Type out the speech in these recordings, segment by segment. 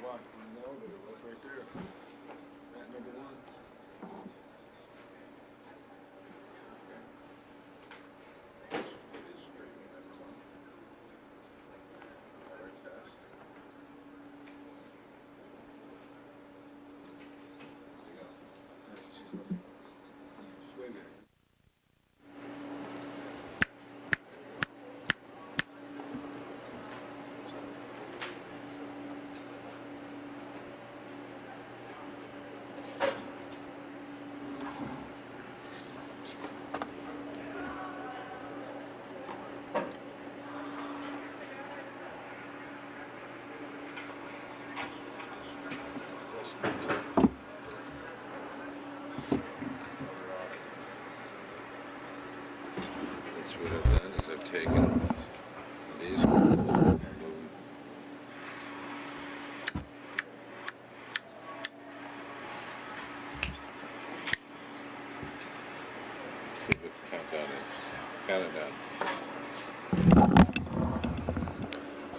spot. No, that's right there. That number one. Just wait a minute.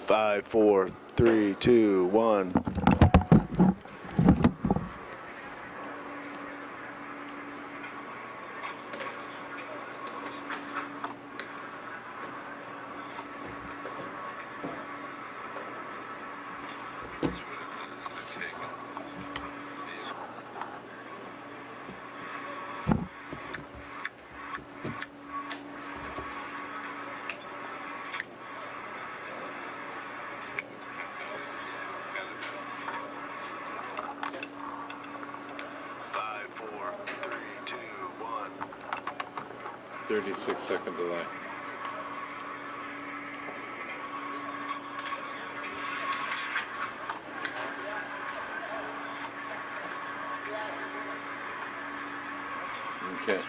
5, 4, 3, 2, 1. Second delay. Okay.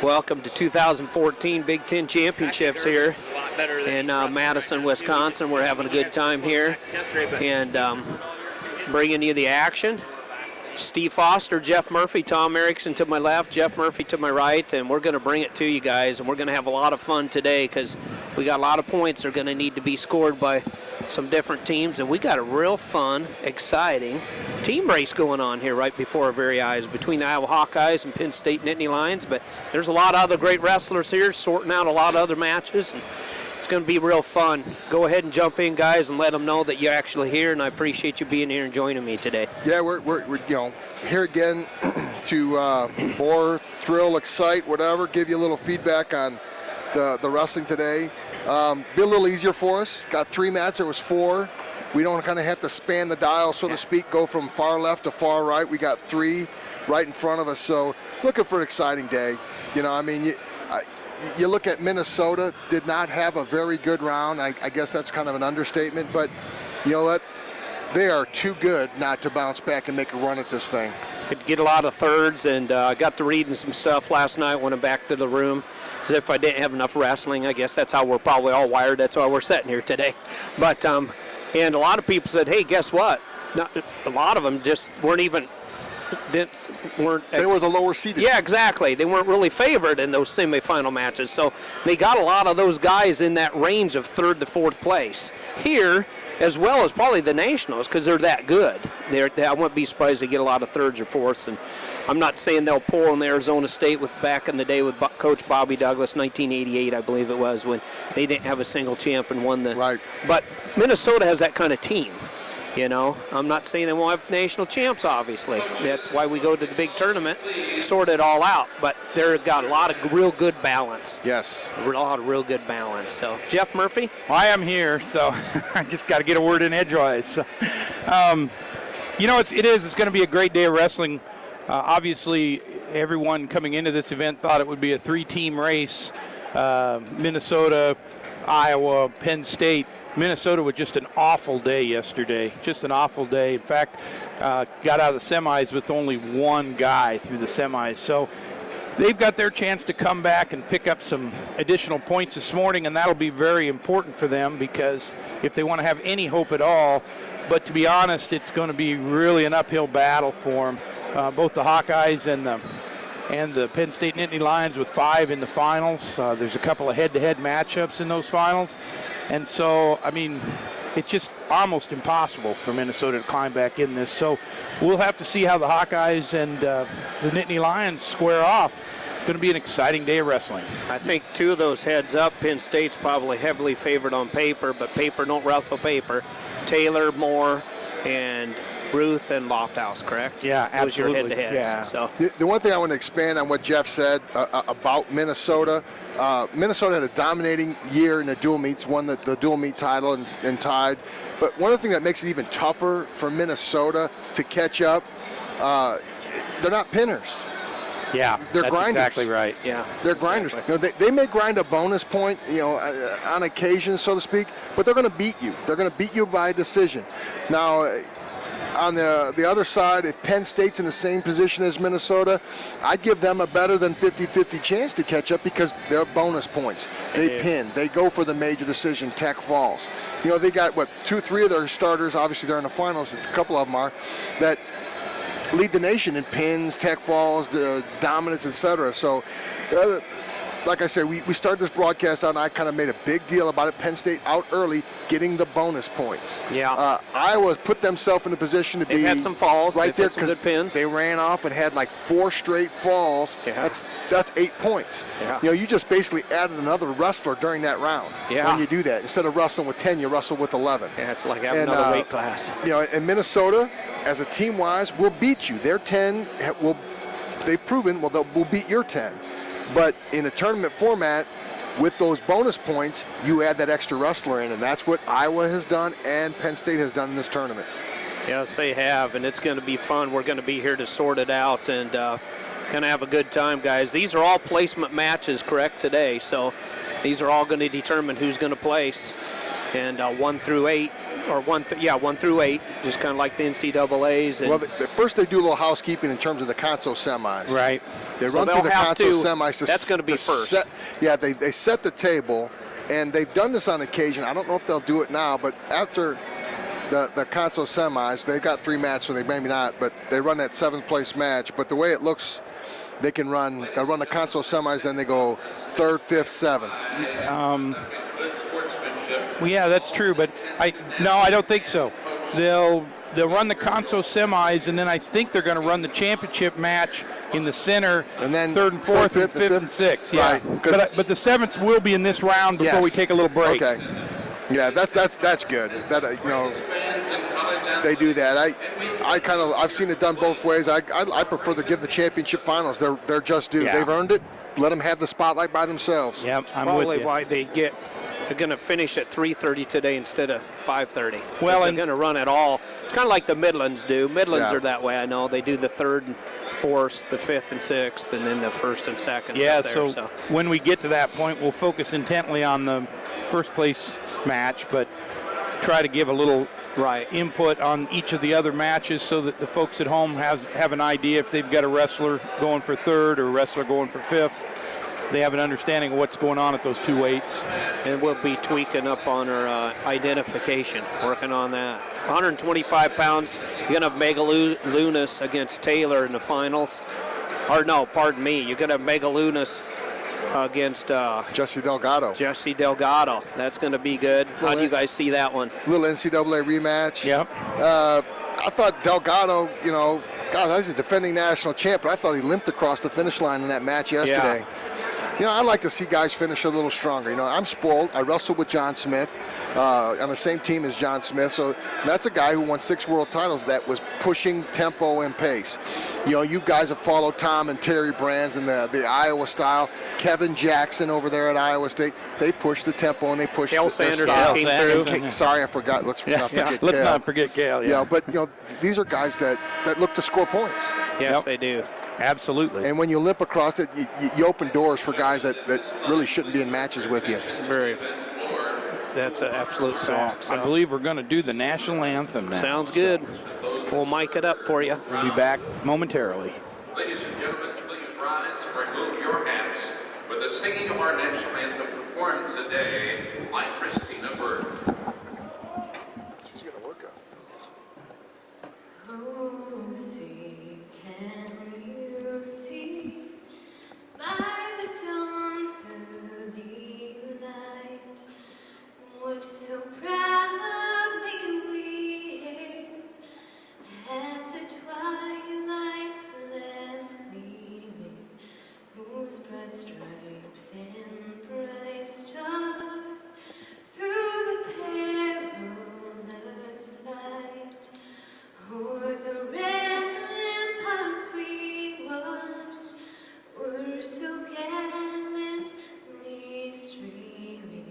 Welcome to 2014 Big Ten Championships here in Madison, Wisconsin. We're having a good time here and bringing you the action. Steve Foster, Jeff Murphy, Tom Erickson to my left, Jeff Murphy to my right, and we're going to bring it to you guys, and we're going to have a lot of fun today because we got a lot of points that are going to need to be scored by some different teams, and we got a real fun, exciting team race going on here right before our very eyes between the Iowa Hawkeyes and Penn State Nittany Lions, but there's a lot of other great wrestlers here sorting out a lot of other matches, and it's going to be real fun. Go ahead and jump in, guys, and let them know that you're actually here, and I appreciate you being here and joining me today. Yeah, we're here again to bore, thrill, excite, whatever, give you a little feedback on the wrestling today. Be a little easier for us. Got 3 mats, there was 4. We don't kind of have to span the dial, so to speak, go from far left to far right. We got 3 right in front of us, so looking for an exciting day. You look at Minnesota, did not have a very good round. I guess that's kind of an understatement, but you know what? They are too good not to bounce back and make a run at this thing. Could get a lot of thirds, and I got to reading some stuff last night when I'm back to the room, as if I didn't have enough wrestling. I guess that's how we're probably all wired. That's why we're sitting here today. But and a lot of people said, hey, guess what? A lot of them just weren't even they were the lower seeded. Yeah, exactly. They weren't really favored in those semifinal matches. So they got a lot of those guys in that range of 3rd to 4th place here, as well as probably the Nationals, because they're that good. I wouldn't be surprised to get a lot of 3rds or 4ths. And I'm not saying they'll pull in Arizona State with back in the day with Coach Bobby Douglas, 1988, I believe it was, when they didn't have a single champ and won the. Right. But Minnesota has that kind of team. You know, I'm not saying they won't have national champs, obviously. That's why we go to the big tournament, sort it all out. But they've got a lot of real good balance. Yes. A lot of real good balance. So, Jeff Murphy? Well, I am here, so I just got to get a word in edgewise. So, it's going to be a great day of wrestling. Obviously, everyone coming into this event thought it would be a 3-team race. Minnesota, Iowa, Penn State. Minnesota with just an awful day yesterday, just an awful day. In fact, got out of the semis with only 1 guy through the semis. So they've got their chance to come back and pick up some additional points this morning, and that'll be very important for them because if they want to have any hope at all, but to be honest, it's going to be really an uphill battle for them. Both the Hawkeyes and the Penn State Nittany Lions with 5 in the finals. There's a couple of head-to-head matchups in those finals. And so, it's just almost impossible for Minnesota to climb back in this. So we'll have to see how the Hawkeyes and the Nittany Lions square off. It's going to be an exciting day of wrestling. I think 2 of those heads up, Penn State's probably heavily favored on paper, but paper don't wrestle paper. Taylor, Moore, and Ruth and Lofthouse, correct? Yeah, absolutely. Those are your head-to-heads. Yeah. So. The one thing I want to expand on what Jeff said about Minnesota. Minnesota had a dominating year in the dual meets, won the dual meet title and tied. But one of the things that makes it even tougher for Minnesota to catch up, they're not pinners. Yeah, they're that's grinders. Exactly right. Yeah, they're grinders. Exactly. They may grind a bonus point, on occasion, so to speak, but they're going to beat you. They're going to beat you by decision. Now, on the other side, if Penn State's in the same position as Minnesota, I'd give them a better than 50-50 chance to catch up because they're bonus points. They pin. They go for the major decision, Tech falls. They got, 2-3 of their starters, obviously they're in the finals, a couple of them are, that lead the nation in pins, Tech falls, dominance, etc. So, like I said, we started this broadcast out, and I kind of made a big deal about it. Penn State out early, getting the bonus points. Yeah. Iowa put themselves in a position to They've had some falls. right there because they ran off and had like 4 straight falls. Yeah. That's 8 points. Yeah. You just basically added another wrestler during that round. Yeah. When you do that, instead of wrestling with 10, you wrestle with 11. Yeah, it's like having another weight class. And Minnesota, as a team-wise, will beat you. Their 10 they've proven will beat your 10. But in a tournament format, with those bonus points, you add that extra wrestler in, and that's what Iowa has done and Penn State has done in this tournament. Yes, they have, and it's going to be fun. We're going to be here to sort it out and going to have a good time, guys. These are all placement matches, correct, today? So these are all going to determine who's going to place. And 1 through 8 or 1 through 8, just kind of like the NCAA's. And Well, first they do a little housekeeping in terms of the console semis. Right. They So run they'll through the have console to- semis. that's gonna be first. They set the table, and they've done this on occasion. I don't know if they'll do it now, but after the console semis, they've got 3 matches, so they maybe not, but they run that 7th place match. But the way it looks, they'll run the console semis, then they go 3rd, 5th, 7th. Well, yeah, that's true, but I don't think so. They'll run the console semis, and then I think they're going to run the championship match in the center, And then 3rd and 4th, third, and fifth, 5th and 6th. Yeah, Right, 'cause- but the 7th will be in this round before we Yes. take a little break. Okay. Yeah, that's good. That they do that. I've seen it done both ways. I prefer to give the championship finals. They're just due. Yeah. They've earned it. Let them have the spotlight by themselves. Yep, I'm probably with you. why they're going to finish at 3:30 today instead of 5:30. Well, they're and- going to run it all. It's kind of like the Midlands do. Midlands Yeah. are that way, I know. They do the 3rd and 4th, the 5th and 6th, and then the 1st and 2nd. Yeah, up there, so when we get to that point, we'll focus intently on the first place match, but try to give a little right. input on each of the other matches so that the folks at home have an idea if they've got a wrestler going for 3rd or a wrestler going for 5th. They have an understanding of what's going on at those 2 weights. And we'll be tweaking up on our identification, working on that. 125 pounds, you're going to have Megalunas against Taylor in the finals. Or no, pardon me, you're going to have Megalunas against Jesse Delgado. Jesse Delgado. That's going to be good. How do you guys see that one? Little NCAA rematch. Yep. I thought Delgado, God, he's a defending national champ, but I thought he limped across the finish line in that match yesterday. I like to see guys finish a little stronger. I'm spoiled. I wrestled with John Smith on the same team as John Smith. So that's a guy who won 6 world titles that was pushing tempo and pace. You guys have followed Tom and Terry Brands in the Iowa style. Kevin Jackson over there at Iowa State. They push the tempo and they push Cale their Sanderson style. came through. Sorry, I forgot. Let's not forget Let's Cale. not forget Cale. Yeah, But these are guys that look to score points. Yes, Yep. they do. absolutely. And when you limp across it, you open doors for guys that really shouldn't be in matches with you. That's an absolute fact. I believe we're going to do the national anthem now. Sounds good. We'll mic it up for you. We'll be back momentarily. Ladies and gentlemen, please rise and remove your hats for the singing of our national anthem performed today by Christina Bird. She's going to work out. Oh, see, can you see by the dawn's early light what so proudly we hailed at the twilight's last gleaming, whose bright stripes and bright stars through the perilous fight o'er the ramparts we watched were so gallantly streaming,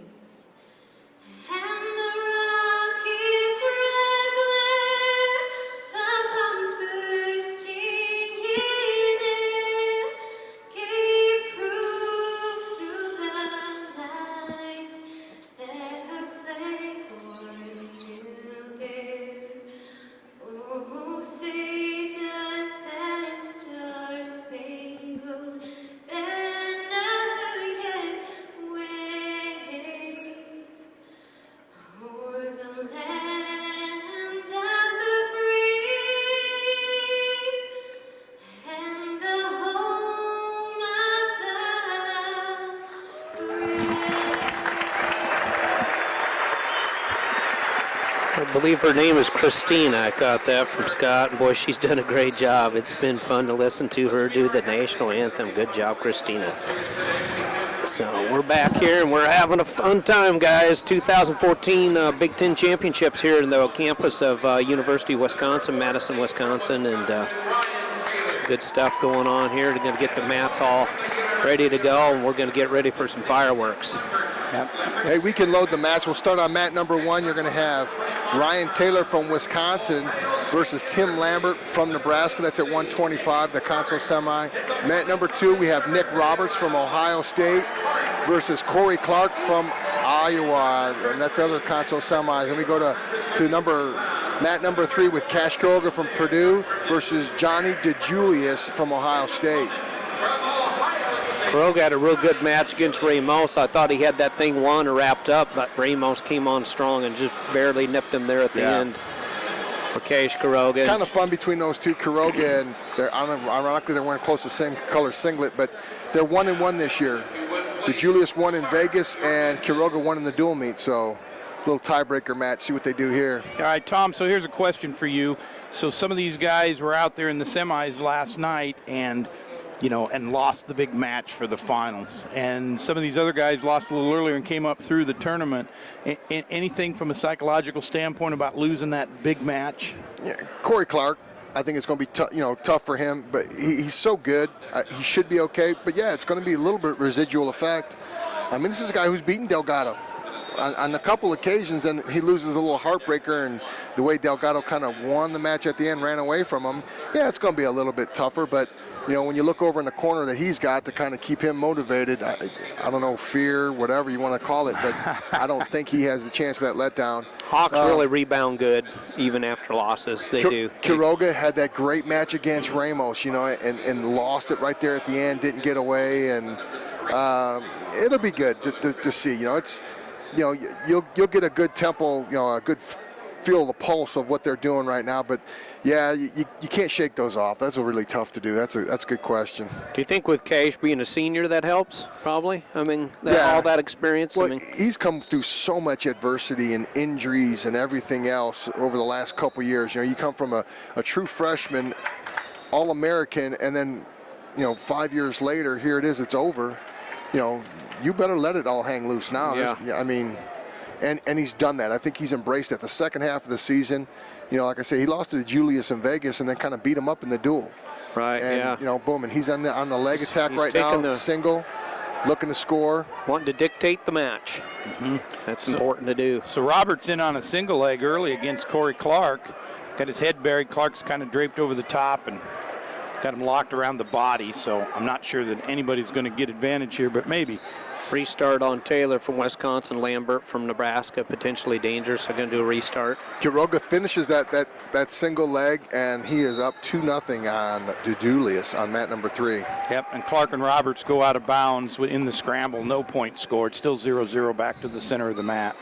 and the rocket's red glare, the bombs bursting in air, gave proof through the night that her flag was still there. Oh, say does that star-spangled banner yet wave o'er the land of the free and the home of the I believe her name is Christina. I got that from Scott. And boy, she's done a great job. It's been fun to listen to her do the national anthem. Good job, Christina. So we're back here and we're having a fun time, guys. 2014 Big Ten Championships here in the campus of University of Wisconsin, Madison, Wisconsin, and some good stuff going on here. They're going to get the mats all ready to go, and we're going to get ready for some fireworks. Hey, we can load the match. We'll start on mat number 1. You're going to have Ryan Taylor from Wisconsin versus Tim Lambert from Nebraska. That's at 125, the console semi. Mat number 2, we have Nick Roberts from Ohio State versus Corey Clark from Iowa, and that's other console semis. And we go to to Matt number 3 with Cash Quiroga from Purdue versus Johnny DeJulius from Ohio State. Quiroga had a real good match against Ramos. I thought he had that thing won or wrapped up, but Ramos came on strong and just barely nipped him there at the end for Kish Quiroga. Kind of fun between those two, Quiroga, and ironically they're wearing close to the same color singlet, but they're 1-1 this year. DeJulius won in Vegas and Quiroga won in the dual meet, so a little tiebreaker match. See what they do here. All right, Tom, so here's a question for you. So some of these guys were out there in the semis last night and lost the big match for the finals. And some of these other guys lost a little earlier and came up through the tournament. Anything from a psychological standpoint about losing that big match? Yeah, Corey Clark, I think it's going to be tough for him, but he's so good. He should be okay. But yeah, it's going to be a little bit residual effect. I mean, this is a guy who's beaten Delgado on a couple occasions, and he loses a little heartbreaker, and the way Delgado kind of won the match at the end, ran away from him. Yeah, it's going to be a little bit tougher, but when you look over in the corner that he's got to kind of keep him motivated, I don't know, fear, whatever you want to call it, but I don't think he has the chance of that letdown. Hawks really rebound good even after losses. They do. Quiroga had that great match against Ramos, and lost it right there at the end, didn't get away, and it'll be good to see. It's you'll get a good tempo, a good feel of the pulse of what they're doing right now. But yeah, you can't shake those off. That's really tough to do. That's a good question. Do you think with Kish being a senior that helps? Probably. I mean, all that experience. Well, he's come through so much adversity and injuries and everything else over the last couple years. You come from a true freshman, All-American, and then 5 years later, here it is. It's over. You better let it all hang loose now. Yeah. I mean, and he's done that. I think he's embraced that. The second half of the season, like I say, he lost to Julius in Vegas and then kind of beat him up in the duel. Right, and, boom, and he's on the leg attack right now, single, looking to score. Wanting to dictate the match. Mm-hmm. That's important to do. So Robert's in on a single leg early against Corey Clark. Got his head buried. Clark's kind of draped over the top and got him locked around the body, so I'm not sure that anybody's going to get advantage here, but maybe. Restart on Taylor from Wisconsin, Lambert from Nebraska, potentially dangerous. They're going to do a restart. Quiroga finishes that single leg, and he is up 2-0 on DeJulius on mat number 3. Yep, and Clark and Roberts go out of bounds in the scramble. No point scored. Still 0-0 back to the center of the mat.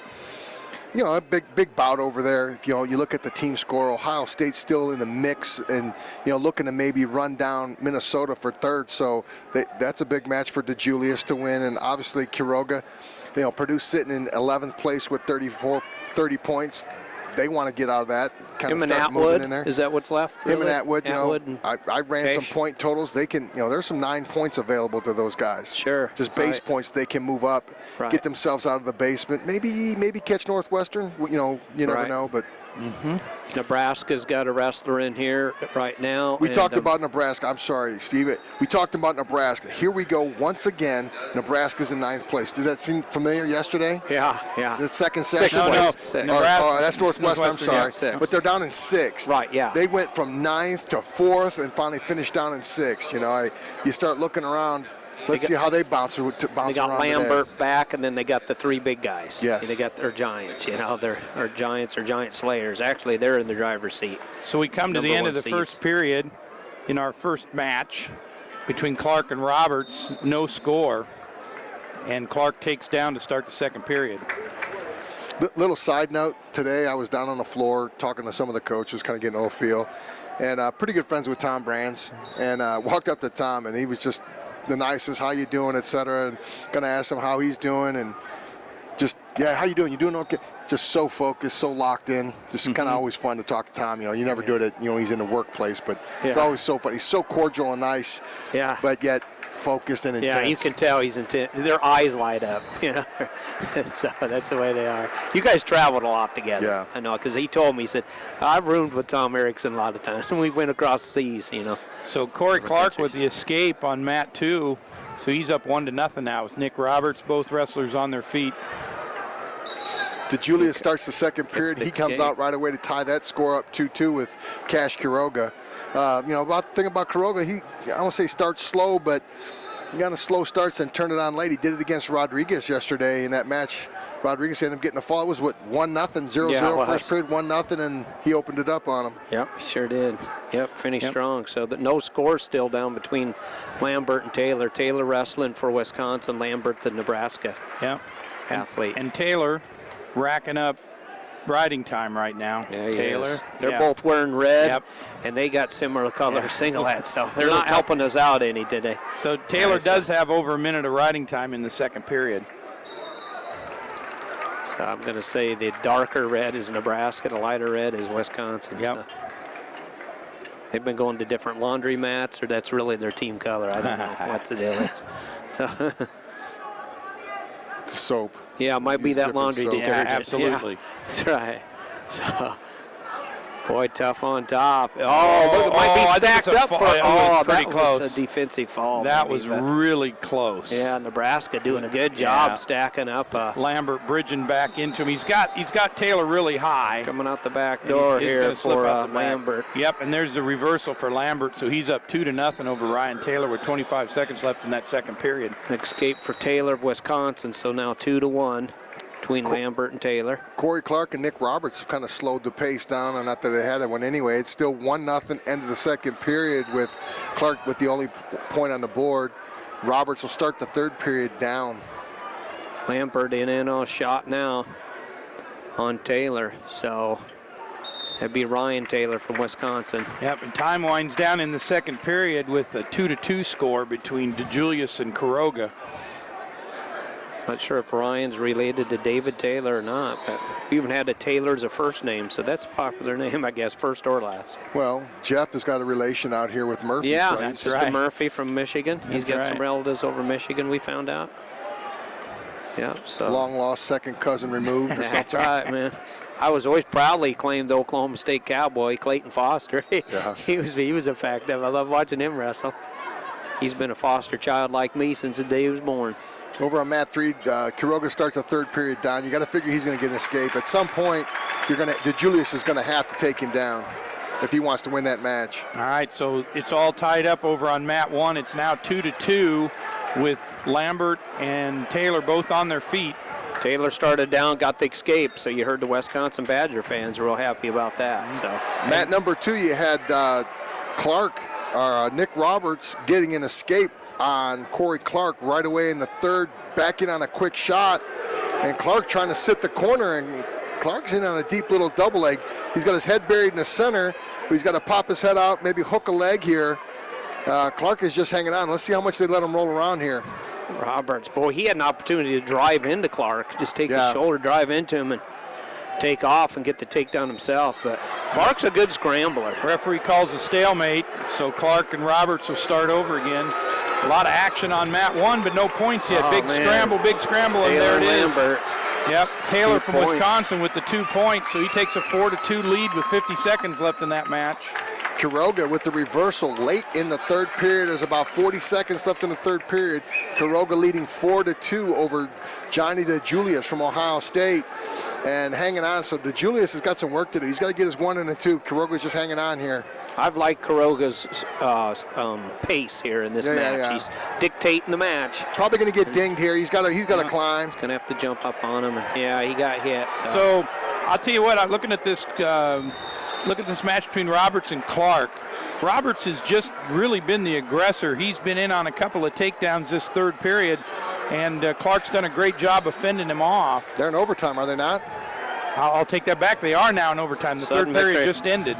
A big bout over there. If you look at the team score, Ohio State's still in the mix and, looking to maybe run down Minnesota for third. So that's a big match for DeJulius to win. And obviously Quiroga, Purdue sitting in 11th place with 30 points. They want to get out of that. Him and Atwood, is that what's left? Him and Atwood, and I ran Kish. some point totals. They can, there's some 9 points available to those guys. Sure. Just base points they can move up, get themselves out of the basement. Maybe catch Northwestern. You never know, but. Mm-hmm. Nebraska's got a wrestler in here right now. We talked about Nebraska. I'm sorry, Steve. We talked about Nebraska. Here we go once again. Nebraska's in 9th place. Did that seem familiar yesterday? Yeah. The second session. That's Northwestern. I'm sorry. Yeah, but they're down in 6th. Right, yeah. They went from 9th to 4th and finally finished down in 6th. You start looking around. Let's see how they bounce around. They got Lambert back, and then they got the 3 big guys. Yes. They got their giants. They're giants or giant slayers. Actually, they're in the driver's seat. So we come to the end of the first period in our first match between Clark and Roberts. No score, and Clark takes down to start the second period. Little side note, today I was down on the floor talking to some of the coaches, kind of getting a little feel, and pretty good friends with Tom Brands, and walked up to Tom, and he was just the nicest, how you doing, etc. And gonna ask him how he's doing, and just how you doing? You doing okay? Just so focused, so locked in. Just kind of always fun to talk to Tom. You never do it at he's in the workplace, but it's always so fun. He's so cordial and nice. Yeah. But yet focused and intense. Yeah, you can tell he's intense. Their eyes light up. So that's the way they are. You guys traveled a lot together. Yeah. I know, because he told me, he said, I've roomed with Tom Erickson a lot of times, and we went across seas. So Corey Clark with the escape on mat 2. So he's up 1-0 now with Nick Roberts, both wrestlers on their feet. DeJulius starts the second period. He comes out right away to tie that score up 2-2 with Cash Quiroga. About the thing about Quiroga, I don't say starts slow, but He got a slow starts and turned it on late. He did it against Rodriguez yesterday in that match. Rodriguez ended up getting a fall. It was, 1-0, 0-0 first period, 1-0, and he opened it up on him. Yep, sure did. Yep, finished strong. So no score still down between Lambert and Taylor. Taylor wrestling for Wisconsin, Lambert the Nebraska athlete. And Taylor racking up riding time right now. Yeah, he Taylor. is. They're both wearing red, Yep. and they got similar color singlets, so they're not helping us out any today. So Taylor does have over a minute of riding time in the second period. So I'm going to say the darker red is Nebraska, the lighter red is Wisconsin. Yep. So they've been going to different laundry mats, or that's really their team color. I don't know what the deal is. So It's soap. yeah, it might be that Different laundry soap. detergent. Yeah, absolutely. Yeah, that's right. So, boy, tough on top. Oh, look, it might be I think stacked it's a up fall. for. It was pretty that close. was a defensive fall. That maybe, was but- really close. Yeah, Nebraska doing a good job Yeah. stacking up. Lambert bridging back into him. He's got Taylor really high. Coming out the back And door he's here gonna slip for out the back. Lambert. Yep, and there's the reversal for Lambert, so he's up 2-0 over Ryan Taylor with 25 seconds left in that second period. Escape for Taylor of Wisconsin, so now 2-1 between Lambert and Taylor. Corey Clark and Nick Roberts have kind of slowed the pace down, and not that they had that one anyway. It's still 1-0 end of the second period with Clark with the only point on the board. Roberts will start the third period down. Lambert in all shot now on Taylor, so that'd be Ryan Taylor from Wisconsin. Yep, and time winds down in the second period with a 2-2 score between DeJulius and Quiroga. Not sure if Ryan's related to David Taylor or not, but we even had a Taylor as a first name, so that's a popular name, I guess, first or last. Well, Jeff has got a relation out here with Murphy. Yeah, so that's he's- Mr. Murphy from Michigan. He's got some relatives over Michigan, we found out. Yeah, so. long lost second cousin removed or That's something. right, man. I was always proudly claimed the Oklahoma State Cowboy, Clayton Foster. Yeah. he was effective. I love watching him wrestle. He's been a foster child like me since the day he was born. Over on mat 3, Quiroga starts the third period down. You got to figure he's going to get an escape. At some point, DeJulius is going to have to take him down if he wants to win that match. All right, so it's all tied up over on mat 1. It's now 2-2 with Lambert and Taylor both on their feet. Taylor started down, got the escape, so you heard the Wisconsin Badger fans real happy about that. So Mat number 2, you had Nick Roberts getting an escape on Corey Clark right away in the third, back in on a quick shot, and Clark trying to sit the corner, and Clark's in on a deep little double leg. He's got his head buried in the center, but he's got to pop his head out, maybe hook a leg here. Clark is just hanging on. Let's see how much they let him roll around here. Roberts, boy, he had an opportunity to drive into Clark, just take the shoulder drive into him and take off and get the takedown himself, but Clark's a good scrambler. Referee calls a stalemate, so Clark and Roberts will start over again. A lot of action on mat 1, but no points yet. Oh, big man. scramble, Taylor and there it is. Lambert. Yep, Taylor 2 from points. Wisconsin with the 2 points, so he takes a 4-2 lead with 50 seconds left in that match. Quiroga with the reversal late in the third period. There's about 40 seconds left in the third period. Quiroga leading 4-2 over Johnny DeJulius from Ohio State and hanging on. So DeJulius has got some work to do. He's got to get his 1 and a 2. Quiroga's just hanging on here. I've liked Quiroga's pace here in this match. Yeah. He's dictating the match. Probably going to get dinged here. He's got to climb. Gonna have to jump up on him. And, yeah, he got hit. So I'll tell you what, I'm looking at this match between Roberts and Clark. Roberts has just really been the aggressor. He's been in on a couple of takedowns this third period, and Clark's done a great job of fending him off. They're in overtime, are they not? I'll take that back. They are now in overtime. The Sudden third period victory. just ended.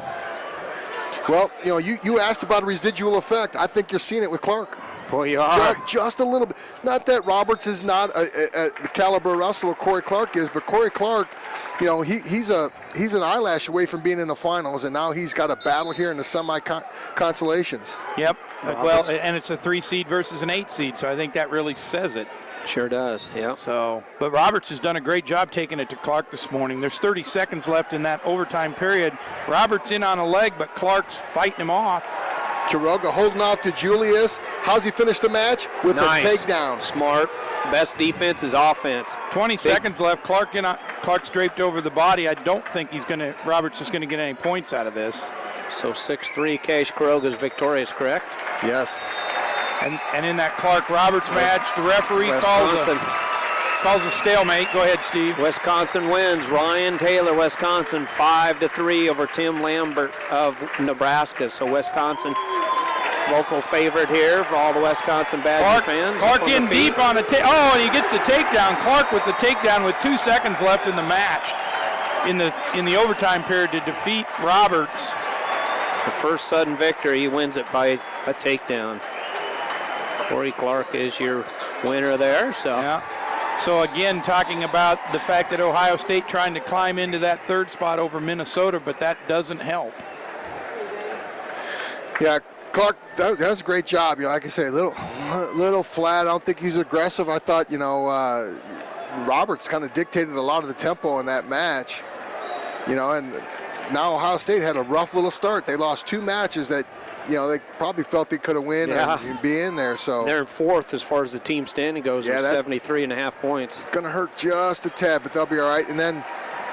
Well, you asked about a residual effect. I think you're seeing it with Clark. Boy, you are. Just a little bit. Not that Roberts is not the caliber wrestler Corey Clark is, but Corey Clark, he's an eyelash away from being in the finals, and now he's got a battle here in the semi-consolations. Yep. Well, and it's a 3 seed versus an 8 seed, so I think that really says it. Sure does, yeah. But Roberts has done a great job taking it to Clark this morning. There's 30 seconds left in that overtime period. Roberts in on a leg, but Clark's fighting him off. Quiroga holding off to Julius. How's he finish the match? With Nice. a takedown. Smart. Best defense is offense. 20 seconds left. Clark's draped over the body. I don't think Roberts is going to get any points out of this. So 6-3, Kish. Quiroga's victorious, correct? Yes. And in that Clark-Roberts match, the referee calls a stalemate. Go ahead, Steve. Wisconsin wins. Ryan Taylor, Wisconsin, 5-3 over Tim Lambert of Nebraska. So Wisconsin, local favorite here for all the Wisconsin Badger fans. Clark in deep on a and he gets the takedown. Clark with the takedown with 2 seconds left in the match in the overtime period to defeat Roberts. The first sudden victory, he wins it by a takedown. Corey Clark is your winner there. So. Yeah. So again, talking about the fact that Ohio State trying to climb into that third spot over Minnesota, but that doesn't help. Yeah, Clark, that was a great job. Like I say, a little flat. I don't think he's aggressive. I thought, Roberts kind of dictated a lot of the tempo in that match. And now Ohio State had a rough little start. They lost 2 matches that, they probably felt they could have won and be in there. So they're in 4th as far as the team standing goes with 73.5 points. It's going to hurt just a tad, but they'll be all right. And then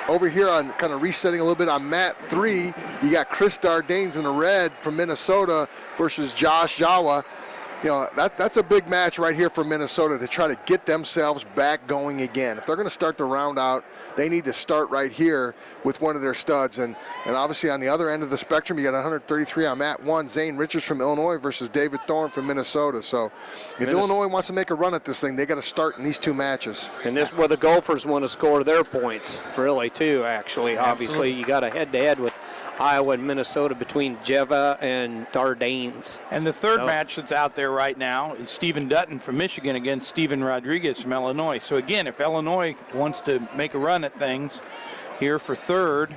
over here on kind of resetting a little bit on mat 3, you got Chris Dardanes in the red from Minnesota versus Josh Jawa. That's a big match right here for Minnesota to try to get themselves back going again. If they're going to start the round out, they need to start right here with one of their studs. And obviously on the other end of the spectrum, you got 133 on mat 1, Zane Richards from Illinois versus David Thorne from Minnesota. So if Illinois wants to make a run at this thing, they got to start in these 2 matches. And this is where the Gophers want to score their points, really, too, actually. Obviously, you got a head-to-head with Iowa and Minnesota between Jeva and Dardanes. And the third match that's out there right now is Stephen Dutton from Michigan against Steven Rodriguez from Illinois. So again, if Illinois wants to make a run at things here for third,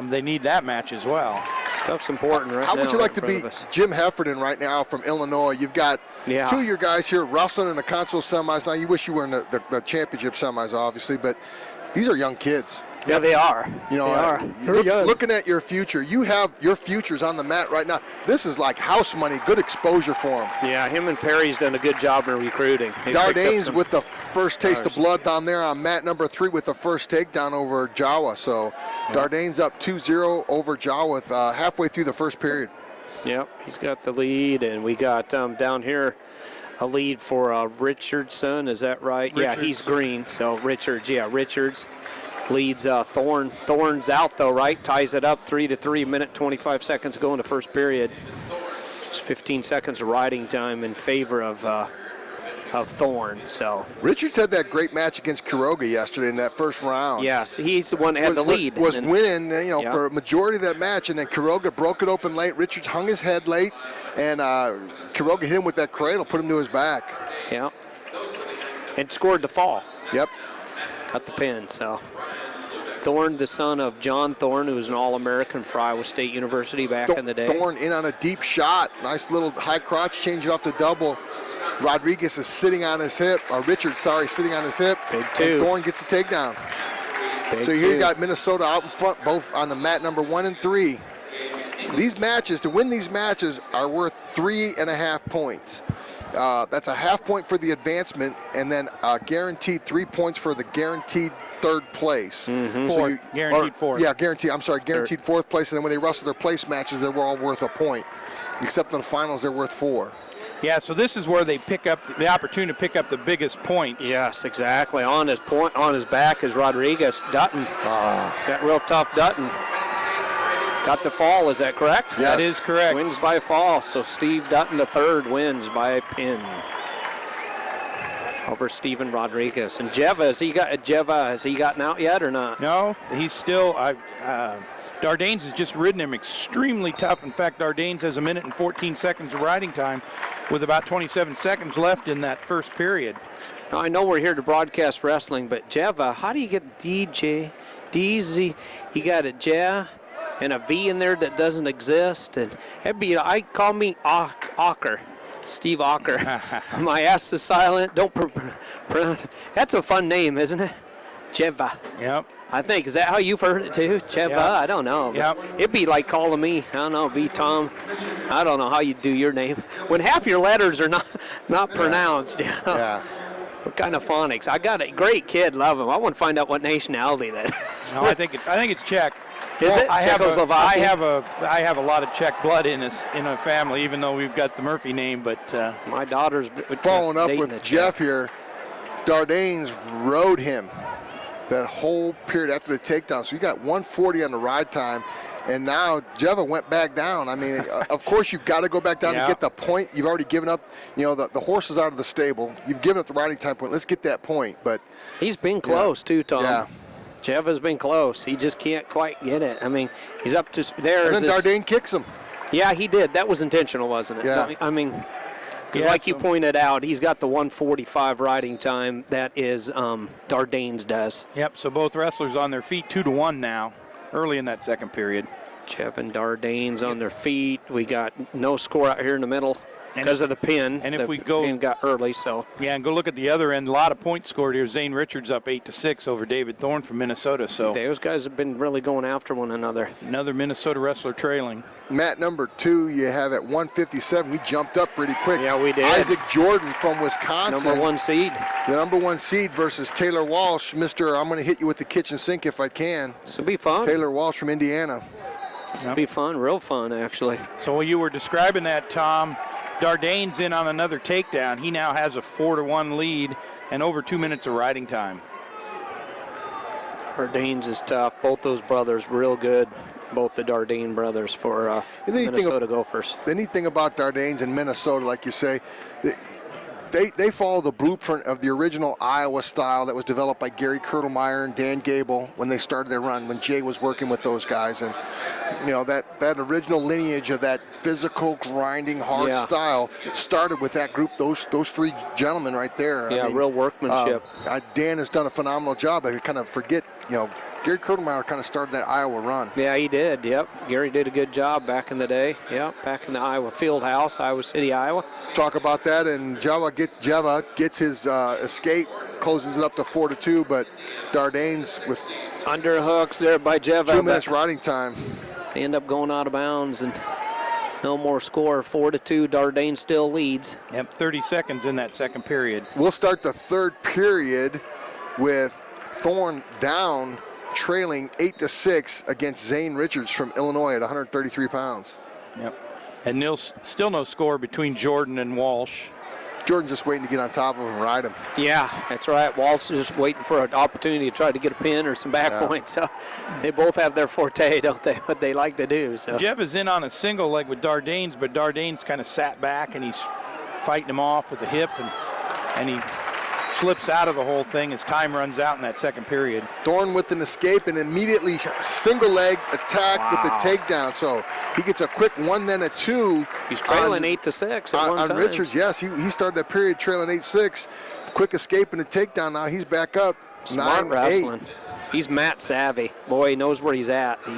they need that match as well. Stuff's important right now. How would you like to beat Jim Heffernan right now from Illinois? You've got 2 of your guys here wrestling in the console semis. Now, you wish you were in the championship semis, obviously, but these are young kids. Yeah, they are. They are. Looking at your future, you have your futures on the mat right now. This is like house money, good exposure for him. Yeah, him and Perry's done a good job in recruiting. Dardanes with the first taste of blood down there on mat number 3 with the first takedown over Jawa. So Dardanes up 2-0 over Jawa with halfway through the first period. Yep, he's got the lead, and we got down here a lead for Richardson. Is that right? Richards. Yeah, he's green. So Richards leads Thorne. Thorne's out though, right? Ties it up 3-3. Minute 25 seconds to go in the first period. It's 15 seconds of riding time in favor of Thorne. So Richards had that great match against Quiroga yesterday in that first round. Yes, he's the one that had the lead. Was winning, for a majority of that match, and then Quiroga broke it open late. Richards hung his head late, and Quiroga hit him with that cradle, put him to his back. Yeah, and scored the fall. Yep. Got the pin, so. Thorne, the son of John Thorne, who was an All-American for Iowa State University back in the day. Thorne in on a deep shot. Nice little high crotch, change it off to double. Rodriguez is sitting on his hip, Richards, sitting on his hip. Big 2. And Thorne gets the takedown. So here you got Minnesota out in front, both on the mat number 1 and 3. These matches, to win these matches, are worth 3.5 points. That's a half point for the advancement, and then guaranteed 3 points for the guaranteed third place. Guaranteed fourth. Yeah, guaranteed fourth place, and then when they wrestle their place matches, they were all worth a point. Except in the finals, they're worth 4. Yeah, so this is where they pick up the opportunity to pick up the biggest points. Yes, exactly. On his back is Rodriguez. Dutton. That real tough Dutton. Got the fall, is that correct? Yes. That is correct. Wins by fall, so Steve Dutton III wins by a pin over Steven Rodriguez. And Jeva, has he gotten out yet or not? No, he's still. Dardanes has just ridden him extremely tough. In fact, Dardanes has 1 minute and 14 seconds of riding time with about 27 seconds left in that first period. Now, I know we're here to broadcast wrestling, but Jeva, how do you get DJ, DZ? You got a J and a V in there that doesn't exist. And call me Ocker. Steve Ocker. My S is silent. Don't pronounce. That's a fun name, isn't it? Jeva. Yep. I think. Is that how you've heard it too? Jeva? Yep. I don't know. Yep. It'd be like calling me, I don't know, be Tom. I don't know how you do your name. When half your letters are not pronounced. Yeah. What kind of phonics? I got a great kid, love him. I want to find out what nationality that is. No, I think it's Czech. Is it I have Czechoslovakia? I have a lot of Czech blood in us in our family, even though we've got the Murphy name. But My daughter's Following up dating with a Jeff here, Dardanes rode him that whole period after the takedown. So you got 140 on the ride time, and now Jeva went back down. I mean, of course you've got to go back down to get the point. You've already given up. You know, the horse is out of the stable. You've given up the riding time point. Let's get that point. But He's been close too, Tom. Yeah. Jeva's been close. He just can't quite get it. I mean, he's up to there. And then Dardane kicks him. Yeah, he did. That was intentional, wasn't it? Yeah. I mean, because like you pointed out, he's got the 1:45 riding time that is Dardane's does. Yep. So both wrestlers on their feet, 2-1 now, early in that second period. Jeff and Dardane's on their feet. We got no score out here in the middle because of the pin. And if the we go, pin got early, so yeah, and go look at the other end. A lot of points scored here. Zane Richards up 8-6 over David Thorne from Minnesota. So those guys have been really going after one another. Another Minnesota wrestler trailing. Matt, number 2, you have at 157. We jumped up pretty quick. Yeah, we did. Isaac Jordan from Wisconsin. Number 1 seed. The number 1 seed versus Taylor Walsh. Mr. I'm going to hit you with the kitchen sink if I can. This will be fun. Taylor Walsh from Indiana. This will be fun, real fun, actually. So while you were describing that, Tom, Dardane's in on another takedown. He now has a 4-1 lead and over 2 minutes of riding time. Dardane's is tough. Both those brothers real good. Both the Dardane brothers for Minnesota Gophers. The neat thing about Dardanes in Minnesota, like you say, they follow the blueprint of the original Iowa style that was developed by Gary Kurtelmeyer and Dan Gable when they started their run, when Jay was working with those guys. And, you know, that original lineage of that physical, grinding, hard style started with that group, those 3 gentlemen right there. Yeah, I mean, real workmanship. Dan has done a phenomenal job. I kind of forget, you know, Gary Kurtelmeyer kind of started that Iowa run. Yeah, he did. Yep. Gary did a good job back in the day. Yep, back in the Iowa Field House, Iowa City, Iowa. Talk about that, and Jeva gets his escape, closes it up to 4-2, but Dardanes with underhooks there by Jeva. 2 minutes riding time. They end up going out of bounds, and no more score. 4-2. Dardane still leads. Yep, 30 seconds in that second period. We'll start the third period with Thorne down, trailing 8-6 against Zane Richards from Illinois at 133 pounds. Yep. And still no score between Jordan and Walsh. Jordan just waiting to get on top of him and ride him. Yeah, that's right. Walsh is just waiting for an opportunity to try to get a pin or some back points. So they both have their forte, don't they? What they like to do. So Jeff is in on a single leg with Dardanes, but Dardanes kind of sat back and he's fighting him off with the hip, and he slips out of the whole thing as time runs out in that second period. Thorne with an escape and immediately single leg attack with the takedown. So he gets a quick 1, then a 2. He's trailing 8-6 at one time. On Richards, yes, he started that period trailing 8-6. Quick escape and a takedown. Now he's back up 9-8. Wrestling. He's mat savvy. Boy, he knows where he's at. He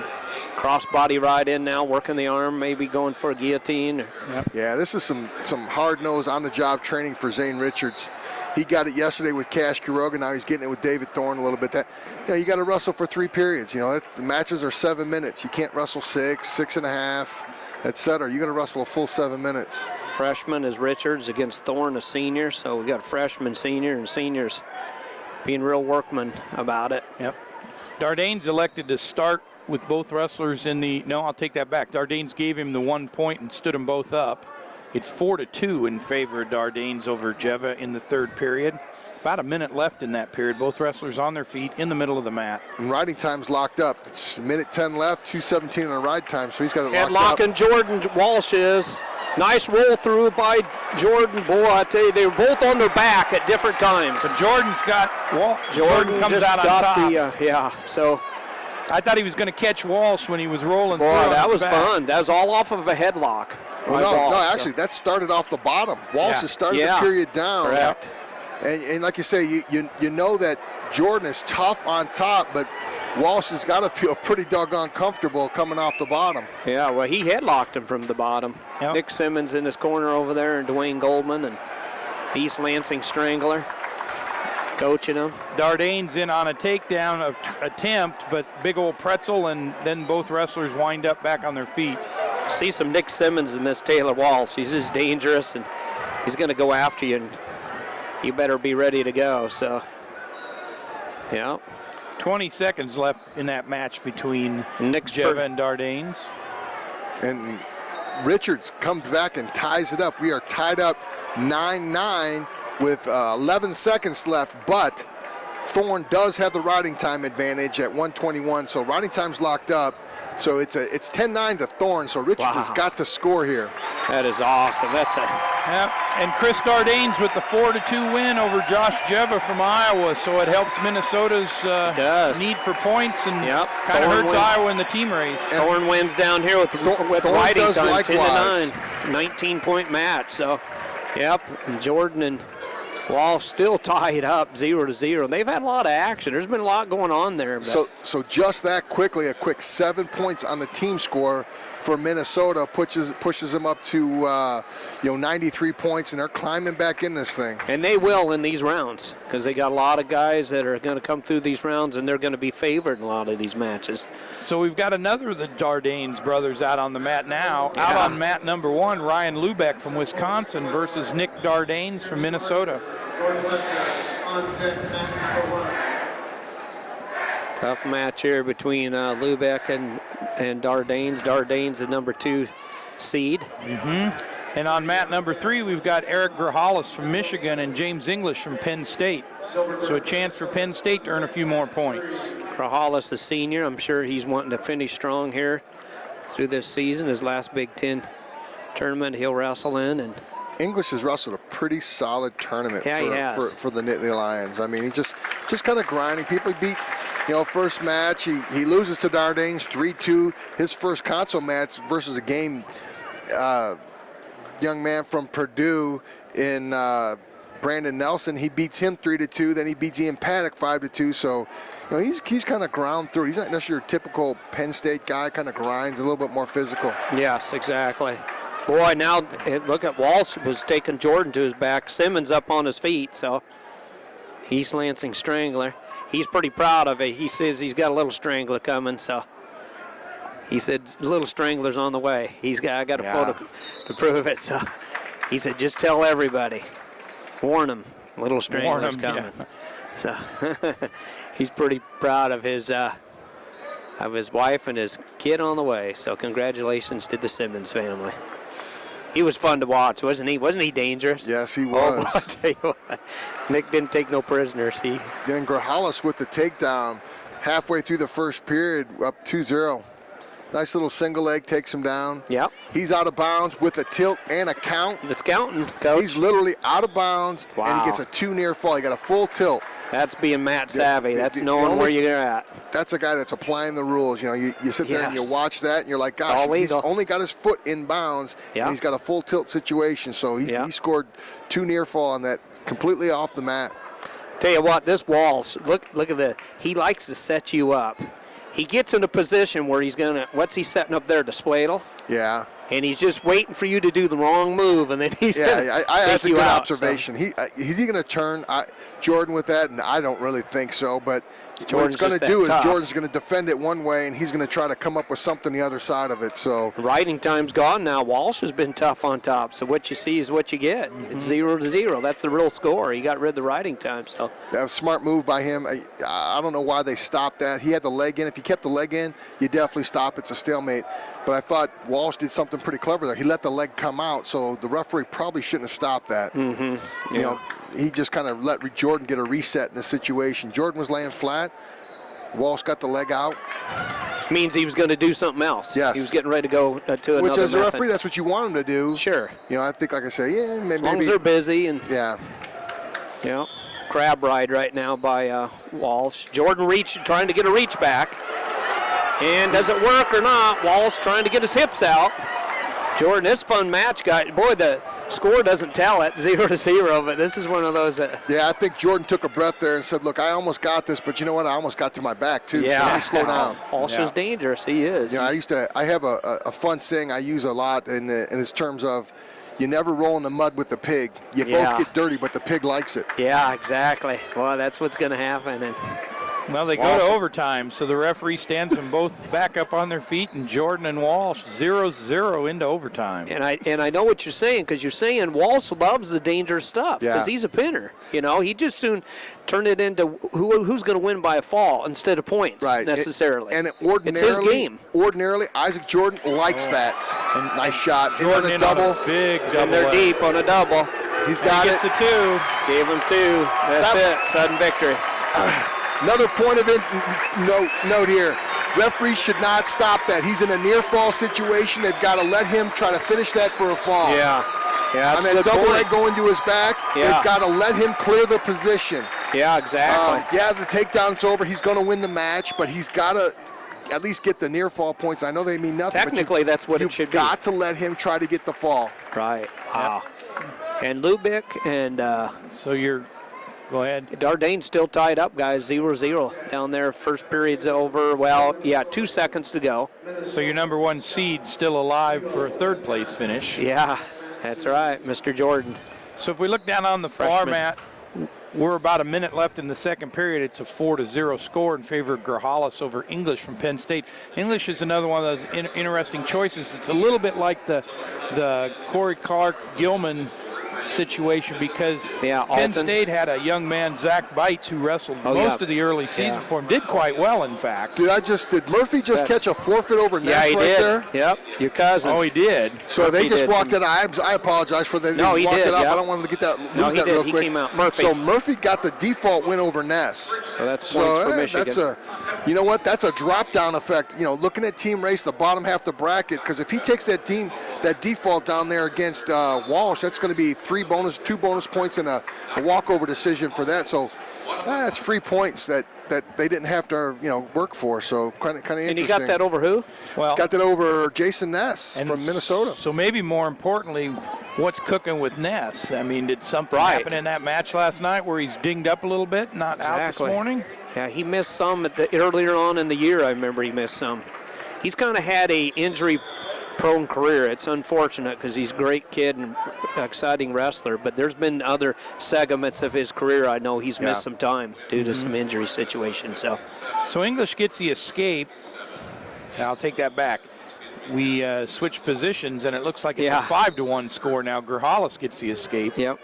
cross-body ride in now, working the arm, maybe going for a guillotine. Yeah, this is some hard-nosed, on-the-job training for Zane Richards. He got it yesterday with Cash Quiroga. Now he's getting it with David Thorne a little bit. You got to wrestle for 3 periods. You know, the matches are 7 minutes. You can't wrestle 6, 6.5, etc. You got to wrestle a full 7 minutes. Freshman is Richards against Thorne, a senior. So we got freshman, senior, and seniors being real workmen about it. Yep. Dardanes elected to start with both wrestlers in the. No, I'll take that back. Dardanes gave him the 1 point and stood them both up. It's 4-2 in favor of Dardanes over Jeva in the third period. About a minute left in that period. Both wrestlers on their feet in the middle of the mat. And riding time's locked up. It's minute 10 left, 2:17 on the ride time, so he's got it locked up. Headlock and Jordan Walsh is. Nice roll through by Jordan. Boy, I tell you, they were both on their back at different times. But Jordan's got Jordan comes just out on got top. So I thought he was going to catch Walsh when he was rolling boy, through. that was fun. That was all off of a headlock. Well, no, actually, that started off the bottom. Walsh has started the period down. Correct. And like you say, you know that Jordan is tough on top, but Walsh has got to feel pretty doggone comfortable coming off the bottom. Yeah, well, he headlocked him from the bottom. Yep. Nick Simmons in his corner over there, and Dwayne Goldman, and East Lansing Strangler coaching him. Dardanes in on a takedown attempt, but big old pretzel, and then both wrestlers wind up back on their feet. See some Nick Simmons in this Taylor Walsh. He's just dangerous, and he's going to go after you, and you better be ready to go. So, yeah. 20 seconds left in that match between Jeva and Dardanes. And Richards comes back and ties it up. We are tied up 9-9 with 11 seconds left, but Thorne does have the riding time advantage at 1:21, so riding time's locked up. So it's 10-9 to Thorne, so Richards has got to score here. That is awesome. Yeah, and Chris Dardanes with the 4-2 win over Josh Jeva from Iowa, so it helps Minnesota's need for points and kind of hurts Iowa in the team race. Thorne wins down here with riding time, 10-9, 19-point match. So, and Jordan and Walsh still tied up 0-0. They've had a lot of action. There's been a lot going on there. So just that quickly, a quick 7 points on the team score for Minnesota pushes them up to 93 points, and they're climbing back in this thing. And they will in these rounds because they got a lot of guys that are going to come through these rounds, and they're going to be favored in a lot of these matches. So we've got another of the Dardanes brothers out on the mat now. Out on mat number 1, Ryan Lubeck from Wisconsin versus Nick Dardanes from Minnesota. Tough match here between Lubeck and Dardanes. Dardanes, the number 2 seed. And on mat number 3, we've got Eric Grajales from Michigan and James English from Penn State. So a chance for Penn State to earn a few more points. Grajales, the senior, I'm sure he's wanting to finish strong here through this season. His last Big Ten tournament he'll wrestle in. And English has wrestled a pretty solid tournament for the Nittany Lions. I mean, he just kind of grinding. People beat, first match, he loses to Dardanes 3-2. His first console match versus a game young man from Purdue in Brandon Nelson, he beats him 3-2. Then he beats Ian Paddock 5-2. So, he's kind of ground through. He's not necessarily your typical Penn State guy. Kind of grinds, a little bit more physical. Yes, exactly. Boy, now look at Walsh was taking Jordan to his back. Simmons up on his feet, so East Lansing Strangler. He's pretty proud of it. He says he's got a little strangler coming, so he said little strangler's on the way. I got a photo to prove it, so he said just tell everybody, warn them, little strangler's coming. Yeah. So he's pretty proud of his wife and his kid on the way. So congratulations to the Simmons family. He was fun to watch, wasn't he? Wasn't he dangerous? Yes, he was. I'll tell you what, Nick didn't take no prisoners. Then Grajales with the takedown halfway through the first period, up 2-0. Nice little single leg takes him down. Yep. He's out of bounds with a tilt and a count. It's counting, Coach. He's literally out of bounds, wow. And he gets a 2 near fall. He got a full tilt. That's being Matt savvy. That's knowing where you're at. That's a guy that's applying the rules. You sit there and you watch that, and you're like, gosh, he's only got his foot in bounds, and he's got a full tilt situation. So he scored 2 near fall on that, completely off the mat. Tell you what, this Walsh, look at he likes to set you up. He gets in a position where what's he setting up there, Despladle? Yeah. And he's just waiting for you to do the wrong move, and then he's going to take you out. That's a good observation. So. Is he going to turn Jordan with that? And I don't really think so. But what it's going to do is Jordan's going to defend it one way, and he's going to try to come up with something the other side of it. So riding time's gone now. Walsh has been tough on top. So what you see is what you get. It's 0-0. That's the real score. He got rid of the riding time. So that was a smart move by him. I don't know why they stopped that. He had the leg in. If you kept the leg in, you definitely stop. It's a stalemate. But I thought Walsh did something pretty clever there. He let the leg come out, so the referee probably shouldn't have stopped that. He just kind of let Jordan get a reset in the situation. Jordan was laying flat. Walsh got the leg out. Means he was going to do something else. Yes. He was getting ready to go to another Which, as a method. referee, that's what you want him to do. Sure. I think, like I say, maybe. As long as they're busy. And yeah. Crab ride right now by Walsh. Jordan trying to get a reach back. And does it work or not? Walsh trying to get his hips out. Jordan, this fun match, guy. Boy, the score doesn't tell it, 0-0, but this is one of those that... Yeah, I think Jordan took a breath there and said, look, I almost got this, but you know what? I almost got to my back, too. Yeah. So let me slow down. Walsh is dangerous. He is. I have a fun saying I use a lot in its terms of, you never roll in the mud with the pig. You both get dirty, but the pig likes it. Yeah, exactly. Well, that's what's going to happen. And Well, they go to overtime, so the referee stands them both back up on their feet, and Jordan and Walsh 0-0 into overtime. And I know what you're saying, because you're saying Walsh loves the dangerous stuff, because he's a pinner. You know, he just soon turned it into who's going to win by a fall instead of points necessarily. It's his game. Ordinarily, Isaac Jordan likes that. Nice shot. Jordan in a double. Big double. And they're deep on a double. He's got it. Gets the 2. Gave him 2. That's it. Sudden victory. Another point of note here. Referees should not stop that. He's in a near fall situation. They've got to let him try to finish that for a fall. Yeah, that's on that double leg going to his back, they've got to let him clear the position. Yeah, exactly. The takedown's over. He's going to win the match, but he's got to at least get the near fall points. I know they mean nothing. Technically, that's what it should be. You've got to let him try to get the fall. Right. Wow. And Lubick and so you're. Go ahead. Dardane's still tied up, guys, 0-0 down there. First period's over. Well, 2 seconds to go. So your number 1 seed still alive for a 3rd place finish. Yeah, that's right, Mr. Jordan. So if we look down on the format, we're about a minute left in the second period. It's a 4-0 score in favor of Grijalles over English from Penn State. English is another one of those interesting choices. It's a little bit like the Corey Clark-Gilman situation, because Penn State had a young man, Zach Bites, who wrestled most of the early season for him. Did quite well, in fact. Did Murphy just catch a forfeit over Ness there? Yep, your cousin. Oh, he did. So Murphy they just walked it out. I apologize for that. No, he walked did. it up. Yep. I don't want to get that No, lose he that did. real He quick. came out. Murphy. So Murphy got the default win over Ness. So that's points for Michigan. You know what? That's a drop-down effect. You know, looking at team race, the bottom half of the bracket, because if he takes that default down there against Walsh, that's going to be 2 bonus points and a walkover decision for that. So that's 3 points that they didn't have to work for. So kind of interesting. And he got that over who? Well, got that over Jason Ness from Minnesota. So maybe more importantly, what's cooking with Ness? I mean, did something happen in that match last night where he's dinged up a little bit, not out this morning? Yeah, he missed some earlier on in the year. I remember he missed some. He's kind of had a injury-prone career. It's unfortunate because he's a great kid and exciting wrestler, but there's been other segments of his career I know he's missed some time due to some injury situations. So English gets the escape. I'll take that back. We switch positions, and it looks like it's a 5-1 score now. Grijalles gets the escape. Yep.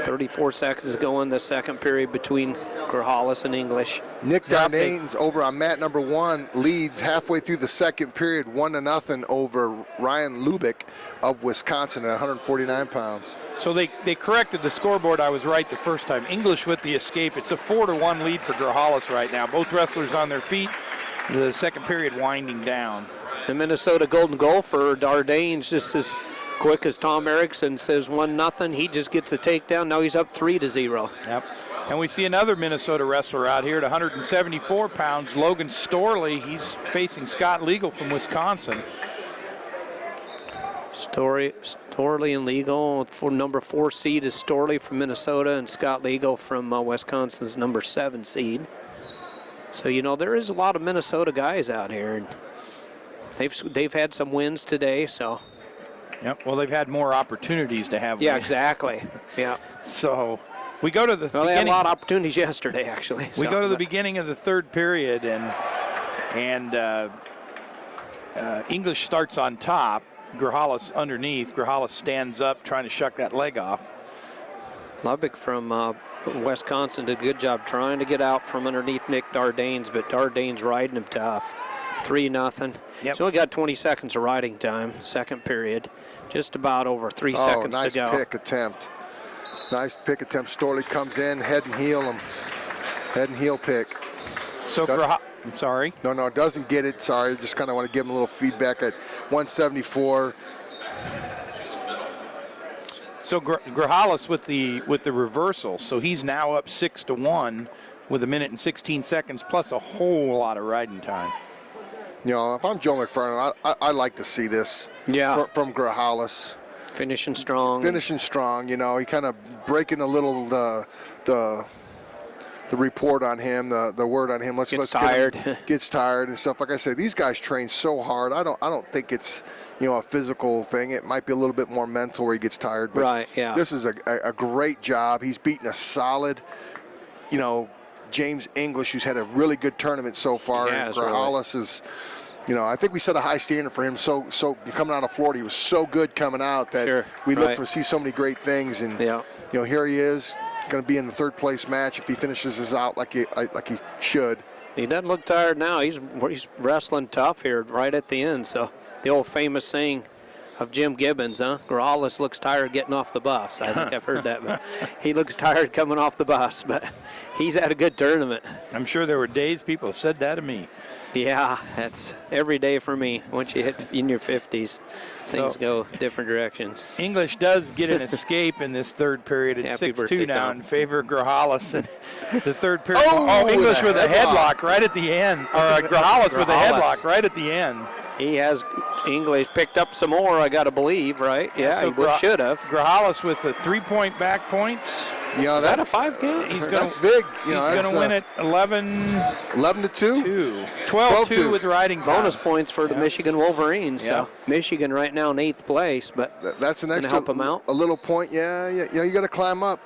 34 seconds go in the second period between Grijalles and English. Nick Dardanes over on mat number 1 leads halfway through the second period 1-0 over Ryan Lubick of Wisconsin at 149 pounds. So they corrected the scoreboard. I was right the first time. English with the escape. It's a 4-1 lead for Grijalles right now. Both wrestlers on their feet. The second period winding down. The Minnesota Golden Goal for Dardanes just as quick as Tom Erickson says 1-0. He just gets a takedown. Now he's up 3-0. Yep. And we see another Minnesota wrestler out here at 174 pounds, Logan Storley. He's facing Scott Legal from Wisconsin. Storley and Legal. For number 4 seed is Storley from Minnesota, and Scott Legal from Wisconsin's number 7 seed. So, there is a lot of Minnesota guys out here. And they've had some wins today, so. Yep, well, they've had more opportunities to have wins. Yeah, exactly. Yeah. So we go to the beginning. They had a lot of opportunities yesterday, actually. We go to the beginning of the third period, and English starts on top. Grijalles underneath. Grijalles stands up trying to shuck that leg off. Lubick from Wisconsin did a good job trying to get out from underneath Nick Dardanes, but Dardanes riding him tough. 3-0. Yep. So we got 20 seconds of riding time, second period. Just about over 3 seconds to go. Nice pick attempt. Nice pick attempt. Storley comes in, head and heel him. Head and heel pick. So I'm sorry. No, doesn't get it. Sorry, just kind of want to give him a little feedback at 174. So Grijalles with the reversal. So he's now up 6-1 with 1 minute and 16 seconds plus a whole lot of riding time. If I'm Joe McFarland, I like to see this from Grijalles. Finishing strong. He kind of breaking a little the report on him, the word on him. Gets tired. Gets tired and stuff. Like I said, these guys train so hard. I don't think it's a physical thing. It might be a little bit more mental where he gets tired. But right. Yeah. This is a great job. He's beating a solid, James English, who's had a really good tournament so far. He And has, really. Grajales is, I think we set a high standard for him. So coming out of Florida, he was so good coming out that Sure, we look right. to see so many great things. And Yeah. here he is, going to be in the third place match if he finishes this out like he should. He doesn't look tired now. He's wrestling tough here right at the end. So the old famous saying of Jim Gibbons, Grajales looks tired getting off the bus. I think I've heard that. But he looks tired coming off the bus. But he's had a good tournament. I'm sure there were days people have said that to me. Yeah, that's every day for me. Once you hit in your 50s, things go different directions. English does get an escape in this third period at Happy birthday, 6-2 now Tom. in favor of Grajales. And the third period. Oh, English with a headlock. headlock right at the end. Or Grajales with a Grajales. headlock right at the end. He has English picked up some more, I got to believe, right? Yeah, So he should have. Grajales with the 3-point back points. Is that a 5 game? He's That's big. He's That's going to win it 11-2. 11-2. 12-2 with riding Bonus time. points for the Michigan Wolverines. Yeah. So Michigan right now in 8th place, but That's an Gonna extra help him out? a little point. Yeah. You got to climb up.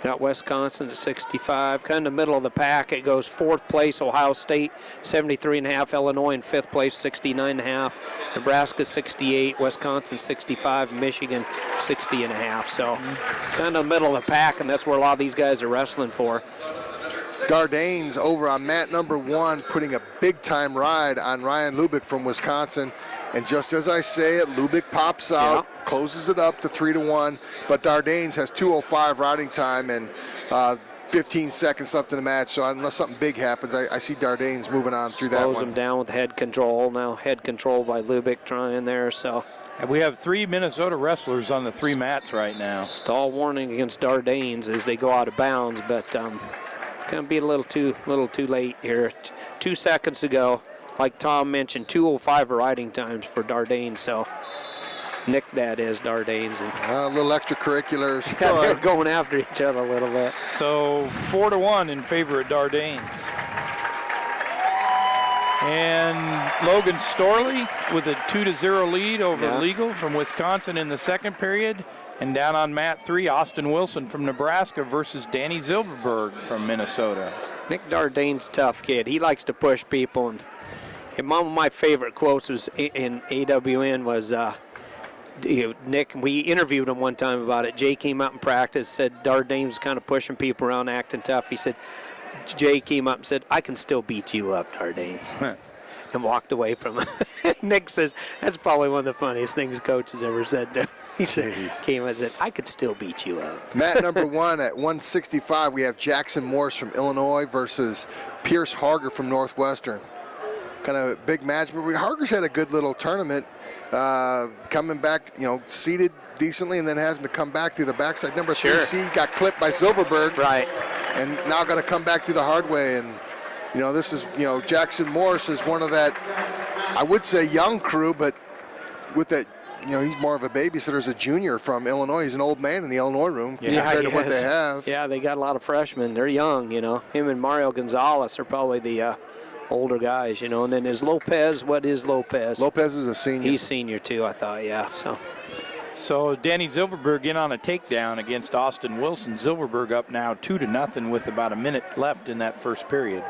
got Wisconsin at 65, kind of middle of the pack. It goes 4th place, Ohio State, 73.5. Illinois in 5th place, 69.5. Nebraska 68, Wisconsin 65, Michigan 60.5. So it's kind of middle of the pack, and that's where a lot of these guys are wrestling for. Dardanes over on mat number 1, putting a big-time ride on Ryan Lubick from Wisconsin. And just as I say it, Lubick pops out, closes it up to 3-1. But Dardanes has 2:05 riding time and 15 seconds left in the match. So unless something big happens, I see Dardanes moving on through that Slows one. him down with head control. Now head control by Lubick trying there. So And we have 3 Minnesota wrestlers on the 3 mats right now. stall warning against Dardanes as they go out of bounds, but going to be a little too late here. 2 seconds to go. Like Tom mentioned, 2:05 riding times for Dardanes. So Nick, that is Dardanes, and A little extracurriculars. It's all they're right. going after each other a little bit. So 4-1 in favor of Dardanes. And Logan Storley with a 2-0 lead over Yeah. Legal from Wisconsin in the second period. And down on mat 3, Austin Wilson from Nebraska versus Danny Zilberberg from Minnesota. Nick Dardane's a tough kid. He likes to push people, and one of my favorite quotes was in AWN was Nick. We interviewed him one time about it. Jay came out in practice, said Dardane's was kind of pushing people around, acting tough. He said, Jay came up and said, "I can still beat you up, Dardanes," and walked away from him. Nick says that's probably one of the funniest things coach has ever said to him. He said, came and said, "I could still beat you up." Mat number 1 at 165, we have Jackson Morse from Illinois versus Pierce Harger from Northwestern. Kind of a big match, but Harger's had a good little tournament, coming back, seated decently, and then having to come back through the backside. Number 3 C got clipped by Silverberg, Right. and now got to come back through the hard way. And this is, Jackson Morse is one of that, I would say, young crew, but with that. He's more of a babysitter as a junior from Illinois. He's an old man in the Illinois room compared to what they have. Yeah, they got a lot of freshmen. They're young, Him and Mario Gonzalez are probably the older guys, And then is Lopez. What is Lopez? Lopez is a senior. He's senior too, I thought. Yeah. So Danny Zilberberg in on a takedown against Austin Wilson. Zilberberg up now 2-0 with about a minute left in that first period.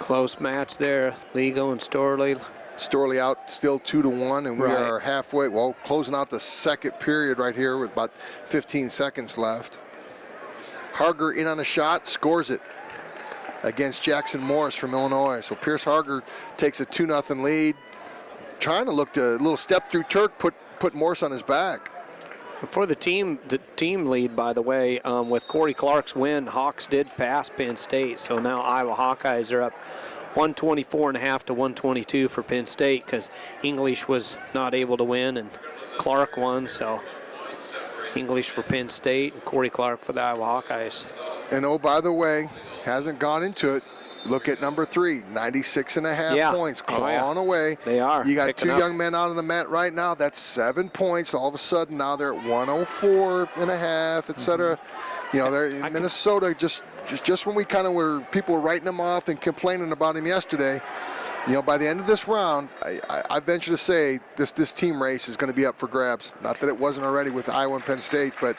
Close match there. Ligo and Storley. Storley out still 2-1, and we Right. are halfway, closing out the second period right here with about 15 seconds left. Harger in on a shot, scores it against Jackson Morris from Illinois. So Pierce Harger takes a 2-0 lead. Trying to look to a little step through Turk, put Morris on his back. For the team lead, by the way, with Corey Clark's win, Hawks did pass Penn State. So now Iowa Hawkeyes are up 124.5 to 122 for Penn State because English was not able to win and Clark won. So English for Penn State and Corey Clark for the Iowa Hawkeyes. And oh, by the way, hasn't gone into it. Look at number 3, 96.5 points, clawing away. They are. You got picking 2 up. young men out on the mat right now. That's 7 points. All of a sudden, now they're at 104.5, et cetera. They're in Minnesota. Just when we kind of people were writing them off and complaining about him yesterday. By the end of this round, I venture to say this team race is going to be up for grabs. Not that it wasn't already with Iowa and Penn State, but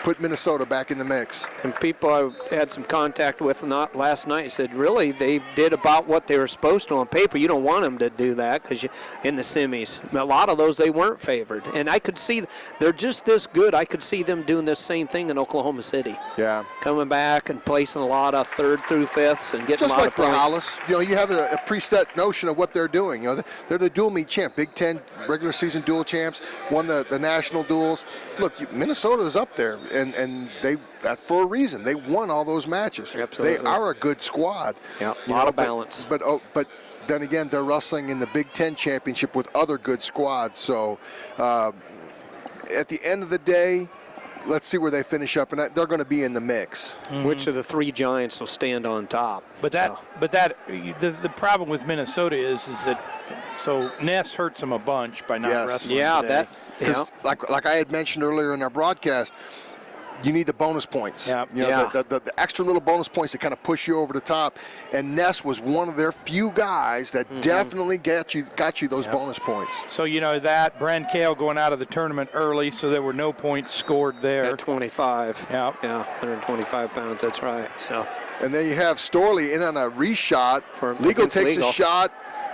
put Minnesota back in the mix. And people I had some contact with not last night said, really, they did about what they were supposed to on paper. You don't want them to do that because in the semis. A lot of those, they weren't favored. And I could see they're just this good. I could see them doing this same thing in Oklahoma City. Yeah. Coming back and placing a lot of 3rd through 5ths and getting Just a lot like of points. Ramos, you know, you have a preset notion of what they're doing. You know, they're the dual meet champ, Big Ten regular season dual champs, won the national duels. Look, Minnesota is up there, and that's for a reason. They won all those matches. Absolutely. They are a good squad. Yeah, a lot of balance. But then again, they're wrestling in the Big Ten championship with other good squads. So at the end of the day, let's see where they finish up, and they're going to be in the mix. Which of the 3 giants will stand on top? But the problem with Minnesota is that Ness hurts them a bunch by not wrestling. Yeah, today. Because like I had mentioned earlier in our broadcast, you need the bonus points. Yeah. You know, the extra little bonus points that kind of push you over the top. And Ness was one of their few guys that definitely got you those bonus points. So that Brand Kale going out of the tournament early, so there were no points scored there. At 25. Yeah. 125 pounds. That's right. So. And then you have Storley in on a reshot. Legal takes a shot.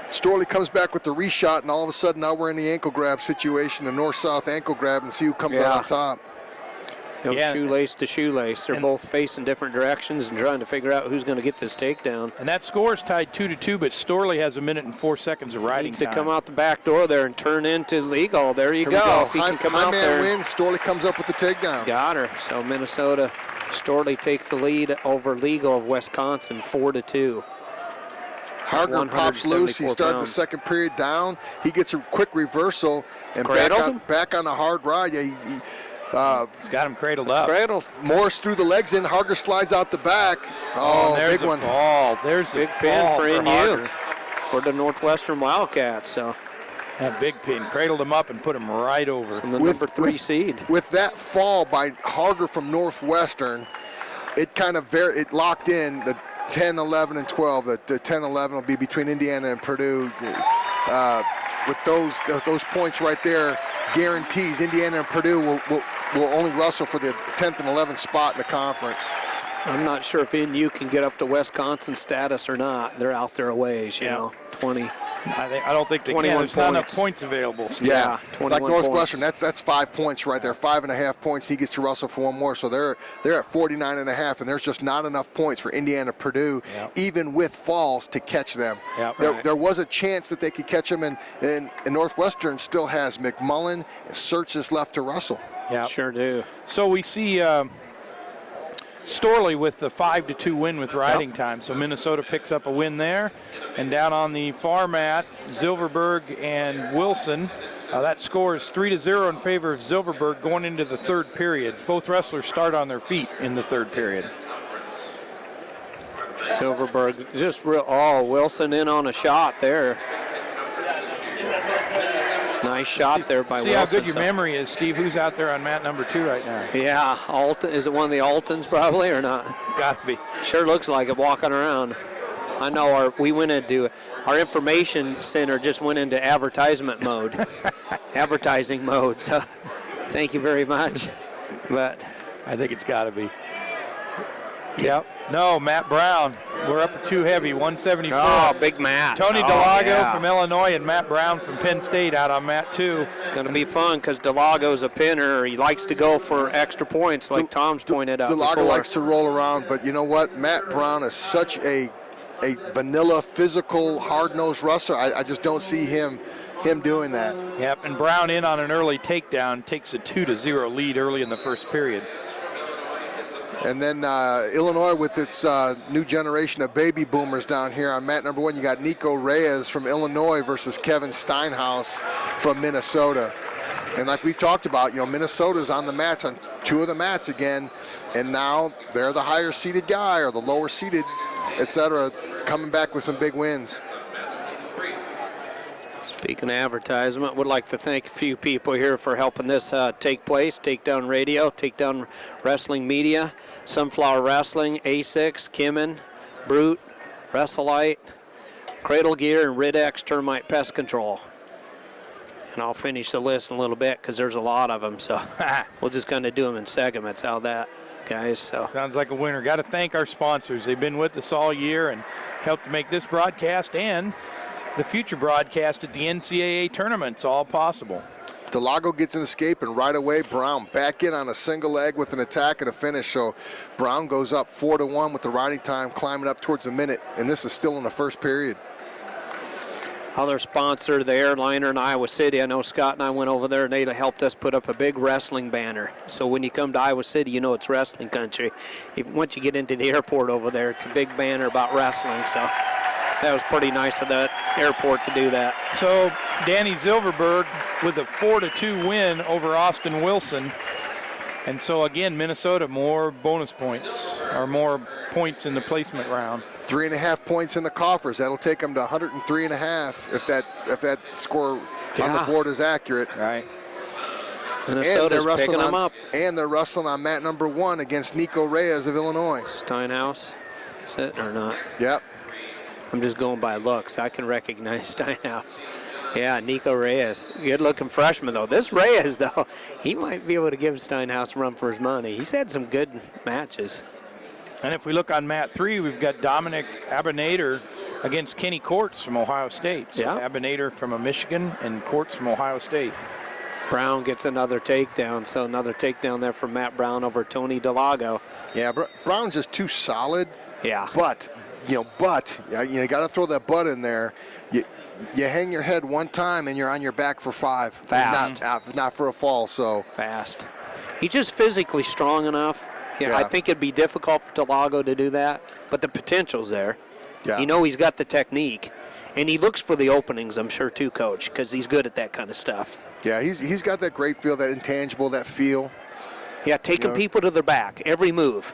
Storley comes back with the reshot, and all of a sudden now we're in the ankle grab situation, the north-south ankle grab, and see who comes out on top. Shoelace to shoelace. They're both facing different directions and trying to figure out who's going to get this takedown. And that score is tied 2-2, but Storley has 1 minute and 4 seconds of riding Needs time. to come out the back door there and turn into legal. There you go. If he can come out there. High man wins. Storley comes up with the takedown. Got her. So Minnesota, Storley takes the lead over legal of Wisconsin 4-2. Harger pops loose. He started the second period down. He gets a quick reversal and back on the hard ride. Yeah, he's got him cradled up. Morris threw the legs in. Harger slides out the back. There's big one. Fall. There's big pin for NU for the Northwestern Wildcats. So that big pin cradled him up and put him right over. So the number 3 seed. With that fall by Harger from Northwestern, it kind of it locked in the 10, 11, and 12. The 10, 11 will be between Indiana and Purdue. With those points right there, guarantees Indiana and Purdue will only wrestle for the 10th and 11th spot in the conference. I'm not sure if NU can get up to Wisconsin status or not. They're out there a ways, you know, 20. I don't think they can. There's not enough points available. Yeah, 21 like Northwestern, points. that's 5 points right there, 5.5 points. He gets to wrestle for 1 more, so they're at 49.5, and there's just not enough points for Indiana Purdue, even with falls, to catch them. There was a chance that they could catch them, and Northwestern still has McMullen and Searches left to wrestle. Yeah, sure do. So we see Storley with the 5-2 win with riding time. So Minnesota picks up a win there. And down on the far mat, Zilverberg and Wilson. That score is 3-0 in favor of Zilverberg going into the 3rd period. Both wrestlers start on their feet in the 3rd period. Silverberg just Wilson in on a shot there. Nice shot there by Wilson. See how good your memory is, Steve. Who's out there on mat number 2 right now? Yeah, Alton. Is it one of the Altons probably or not? It's got to be. Sure looks like it walking around. I know we went into our information center just went into advertisement mode, advertising mode. So thank you very much. But I think it's got to be. Yep. No, Matt Brown. We're up at 2 heavy, 174. Oh, big Matt. Tony Delago from Illinois and Matt Brown from Penn State out on mat 2. It's going to be fun because Delago's a pinner. He likes to go for extra points, like Tom's pointed out Delago before. likes to roll around, but you know what? Matt Brown is such a vanilla, physical, hard-nosed wrestler. I just don't see him doing that. Yep, and Brown in on an early takedown, takes a 2-0 lead early in the 1st period. And then Illinois with its new generation of baby boomers down here on mat number 1. You got Nico Reyes from Illinois versus Kevin Steinhaus from Minnesota. And like we talked about, Minnesota's on the mats, on 2 of the mats again, and now they're the higher seeded guy or the lower seeded, etc., coming back with some big wins. Speaking of advertisement, would like to thank a few people here for helping this take place. Takedown Radio, Takedown Wrestling Media, Sunflower Wrestling, A6, Kimmin, Brute, Wrestlite, Cradle Gear, and Rid-X Termite Pest Control. And I'll finish the list in a little bit because there's a lot of them. So we'll just kind of do them in segments. How that, guys? So Sounds like a winner. Got to thank our sponsors. They've been with us all year and helped to make this broadcast and the future broadcast at the NCAA tournaments all possible. Delago gets an escape, and right away Brown back in on a single leg with an attack and a finish. So Brown goes up 4-1 with the riding time, climbing up towards a minute, and this is still in the first period. other sponsor, the airliner in Iowa City. I know Scott and I went over there, and they helped us put up a big wrestling banner. So when you come to Iowa City, you know it's wrestling country. Once you get into the airport over there, it's a big banner about wrestling. So that was pretty nice of that airport to do that. So Danny Zilverberg with a 4-2 win over Austin Wilson. And so again, Minnesota more bonus points, or more points in the placement round. 3.5 points in the coffers. That'll take them to 103.5 if that score on the board is accurate. Right. Minnesota's picking them up. And they're wrestling on mat number 1 against Nico Reyes of Illinois. Steinhaus, is it or not? Yep. I'm just going by looks. I can recognize Steinhaus. Yeah, Nico Reyes. Good-looking freshman, though. This Reyes, though, he might be able to give Steinhaus a run for his money. He's had some good matches. And if we look on mat 3, we've got Dominic Abinader against Kenny Courts from Ohio State. So yeah. Abinader from Michigan and Courts from Ohio State. Brown gets another takedown, so another takedown there from Matt Brown over Tony Delago. Yeah, Brown's just too solid. Yeah. But you got to throw that butt in there. You hang your head one time and you're on your back for 5. Fast. Not for a fall. So fast. He's just physically strong enough. Yeah, Yeah. I think it'd be difficult for Delago to do that, but the potential's there. Yeah. You know he's got the technique, and he looks for the openings, I'm sure, too, Coach, because he's good at that kind of stuff. Yeah, he's got that great feel, that intangible, that feel. Yeah, taking people to their back, every move.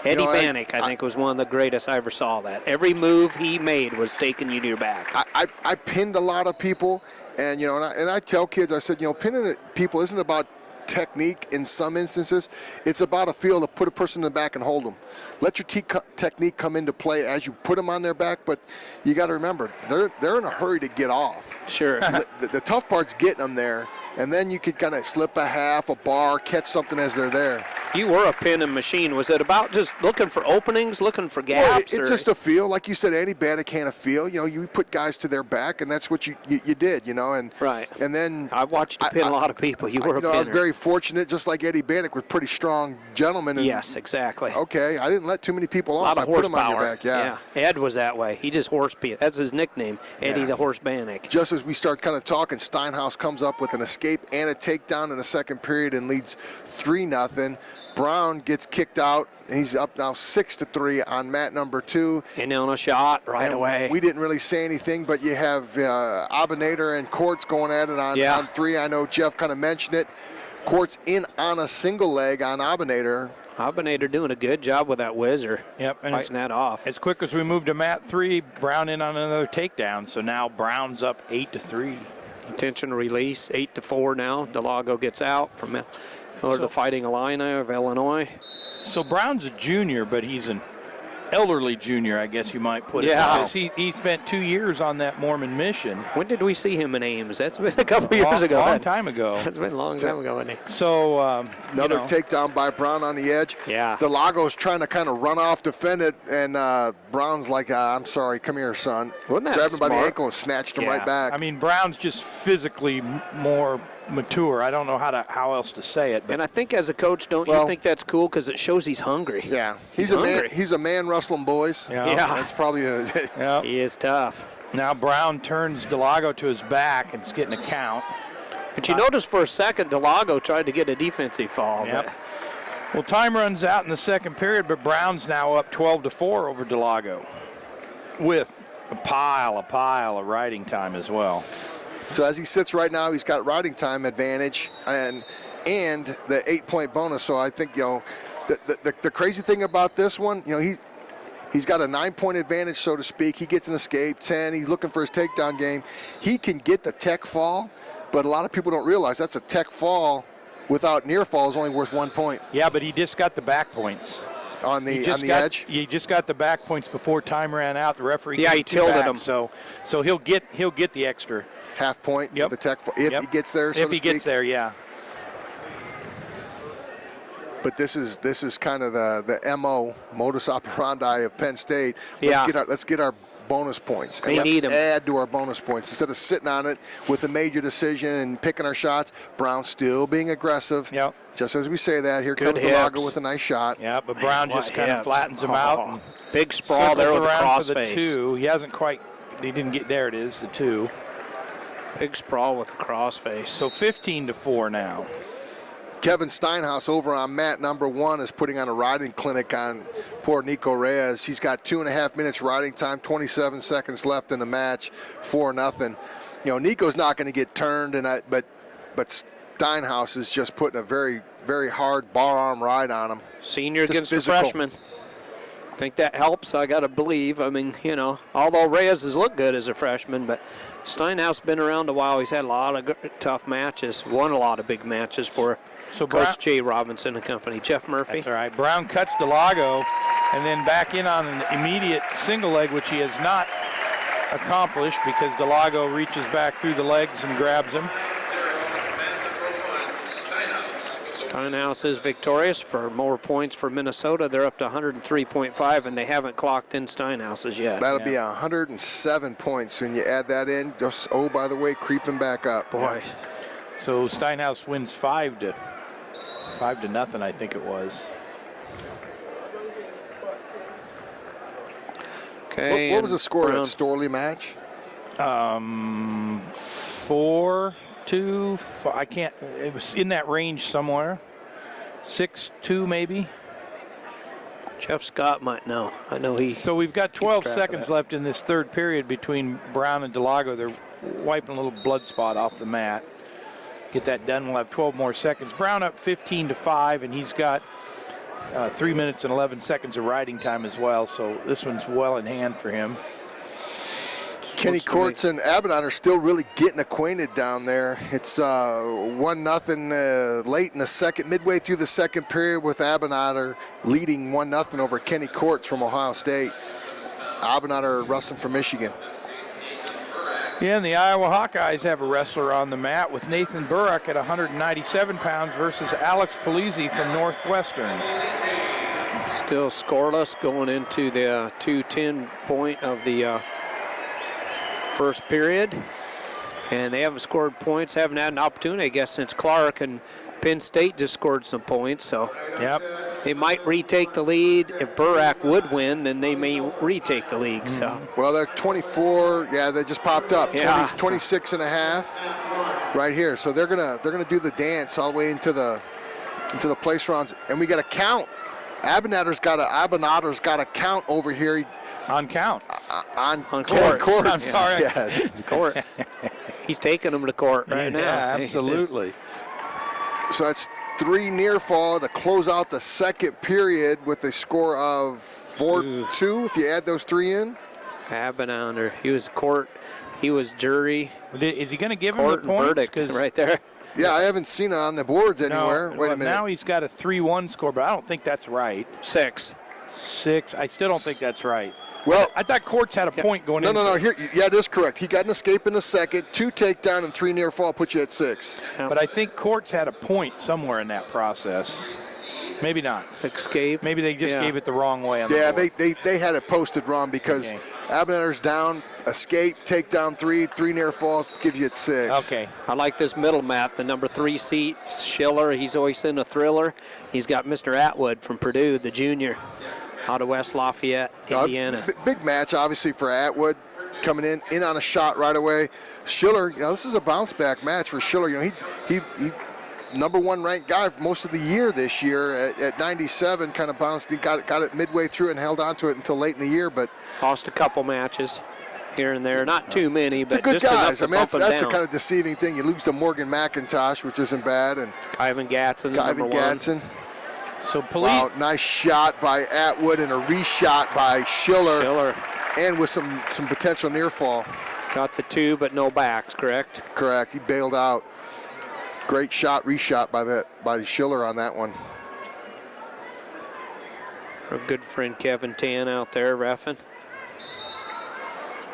Eddie Bannock, I think, was one of the greatest I ever saw that. Every move he made was taking you to your back. I pinned a lot of people, and I tell kids, I said, pinning people isn't about technique in some instances. It's about a feel to put a person in the back and hold them. Let your technique come into play as you put them on their back, but you got to remember, they're in a hurry to get off. Sure. The tough part's getting them there, and then you could kind of slip a half, a bar, catch something as they're there. You were a pinning machine. Was it about just looking for openings, looking for gaps? Well, it's just a feel. Like you said, Eddie Bannock had a feel. You put guys to their back, and that's what you did, and right. And then I watched you pin a lot of people. You were a pinner. I was very fortunate, just like Eddie Bannock, was pretty strong gentleman. And, yes, exactly. Okay, I didn't let too many people off. A lot of I put them horsepower. on your back. Yeah. Ed was that way. He just horse beat. That's his nickname, Eddie the Horse Bannock. Just as we start kind of talking, Steinhaus comes up with an escape and a takedown in the second period and leads 3-0. Brown gets kicked out. He's up now 6-3 on mat number 2. And on a shot right away. We didn't really say anything, but you have Abinader and Courts going at it on 3. I know Jeff kind of mentioned it. Courts in on a single leg on Abinader. Abinader doing a good job with that whizzer. Yep, and fighting that off. As quick as we move to mat 3, Brown in on another takedown. So now Brown's up 8-3. Intention release, 8-4 now. Delago gets out from the Fighting Illini of Illinois. So Brown's a junior, but he's an elderly junior, I guess you might put it. Yeah. Because he spent 2 years on that Mormon mission. When did we see him in Ames? That's been a couple years ago. Long time ago. That's been a long time ago, isn't it? So Another takedown by Brown on the edge. Yeah. Delago's trying to kind of run off, defend it, and Brown's like, I'm sorry, come here, son. Wasn't that Grabbed him by the smart? ankle and snatched him right back. I mean, Brown's just physically more mature. I don't know how else to say it. But And I think as a coach, don't you think that's cool because it shows he's hungry? Yeah, He's a hungry. man. He's a man wrestling boys. Yeah. That's probably a. yeah. He is tough. Now Brown turns Delago to his back and is getting a count. But you notice for a second, Delago tried to get a defensive fall. Yep. But Well, time runs out in the second period, but Brown's now up 12-4 over Delago with a pile of riding time as well. So as he sits right now, he's got riding time advantage and the 8-point bonus. So I think the crazy thing about this one, he's got a 9-point advantage, so to speak. He gets an escape, 10. He's looking for his takedown game. He can get the tech fall, but a lot of people don't realize that's a tech fall without near fall is only worth 1 point. Yeah, but he just got the back points. on the edge. He just got the back points before time ran out. The referee Yeah, gave he two tilted back, him. So he'll get the extra. Half point Yep. with the tech if Yep. he gets there. So If to he speak. gets there, yeah. But this is kind of the modus operandi of Penn State. Yeah. Let's get our bonus points. They And need 'em. let's add to our bonus points instead of sitting on it with a major decision and picking our shots. Brown still being aggressive. Yep. Just as we say that, here Good comes Delago hips. with a nice shot. Yeah, but Brown just What kind of hips. flattens him out. And Big sprawl there circles with a around cross for the face. 2. He hasn't quite. He didn't get there. It is the 2. Big sprawl with a cross face. So 15-4 now. Kevin Steinhaus over on mat number 1 is putting on a riding clinic on poor Nico Reyes. He's got 2.5 minutes riding time, 27 seconds left in the match, 4-0. You know, Nico's not going to get turned, but Steinhaus is just putting a very, very hard bar arm ride on him. Senior Just against physical. a freshman. I think that helps. I got to believe. I mean, you know, although Reyes has looked good as a freshman, but Steinhaus been around a while. He's had a lot of tough matches, won a lot of big matches for So Coach Jay Robinson and company. Jeff Murphy. That's all right. Brown cuts Delago and then back in on an immediate single leg, which he has not accomplished because Delago reaches back through the legs and grabs him. Steinhaus is victorious for more points for Minnesota. They're up to 103.5, and they haven't clocked in Steinhaus's yet. That'll be 107 points. When you add that in, just, oh, by the way, creeping back up. Boy. So Steinhaus wins 5-0, I think it was. Okay. What was the score of Brown. that Storley match? 4-2. I can't. It was in that range somewhere. 6-2 maybe. Jeff Scott might know. I know he. So we've got 12 track of seconds that. left in this third period between Brown and Delago. They're wiping a little blood spot off the mat. Get that done. We'll have 12 more seconds. Brown up 15-5, and he's got 3 minutes and 11 seconds of riding time as well. So this one's well in hand for him. Kenny Courts and Abaddon are still really getting acquainted down there. It's 1-0 late in the second, midway through the second period, with Abaddon leading 1-0 over Kenny Courts from Ohio State. Abaddon wrestling from Michigan. Yeah, and the Iowa Hawkeyes have a wrestler on the mat with Nathan Burrock at 197 pounds versus Alex Polizzi from Northwestern. Still scoreless going into the 2:10 point of the first period. And they haven't scored points, haven't had an opportunity, I guess, since Clark and Penn State just scored some points. So Yep. they might retake the lead. If Burrack would win, then they may retake the league. So Well, they're 24. Yeah, they just popped up. Yeah. 26 and a half right here. So they're gonna do the dance all the way into the place rounds, and we got to count. Abernatter's got a count over here On count. on court. court. I'm sorry. Yeah. court. He's taking them to court right now. Yeah, absolutely. So that's 3 near fall to close out the second period with a score of 4-2. If you add those 3 in. Abenauer. He was court. He was jury. Is he going to give him the Court and points? verdict 'Cause right there. Yeah, I haven't seen it on the boards anywhere. Wait a well, minute. now he's got a 3-1 score, but I don't think that's right. 6. 6. I still don't think that's right. Well, I thought Courts had a point going in. no. Here, yeah, it is correct. He got an escape in the second, 2 takedown and 3 near fall, put you at 6. But I think Courts had a point somewhere in that process. Maybe not. Escape. Maybe they just Yeah. gave it the wrong way on the Yeah, board. they had it posted wrong because Okay. Abernatter's down, escape, takedown 3 near fall, gives you at 6. Okay. I like this middle mat, the number 3 seat, Schiller. He's always in a thriller. He's got Mr. Atwood from Purdue, the junior, out of West Lafayette, Indiana. Big match, obviously, for Atwood. Coming in on a shot right away. Schiller, this is a bounce back match for Schiller. He number 1 ranked guy for most of the year this year at 97, kind of bounced. He got it midway through and held on to it until late in the year, but Lost a couple matches here and there. Not too many, it's a but good just enough guys. to I mean, bump that's him the down. kind of deceiving thing. You lose to Morgan McIntosh, which isn't bad, and Ivan Gatson, number Ivan 1. Gadsden. So Wow, nice shot by Atwood and a reshot by Schiller, Schiller and with some potential near fall. got the 2, but no backs, correct? Correct. He bailed out. Great shot, reshot by Schiller on that one. Our good friend Kevin Tan out there reffing.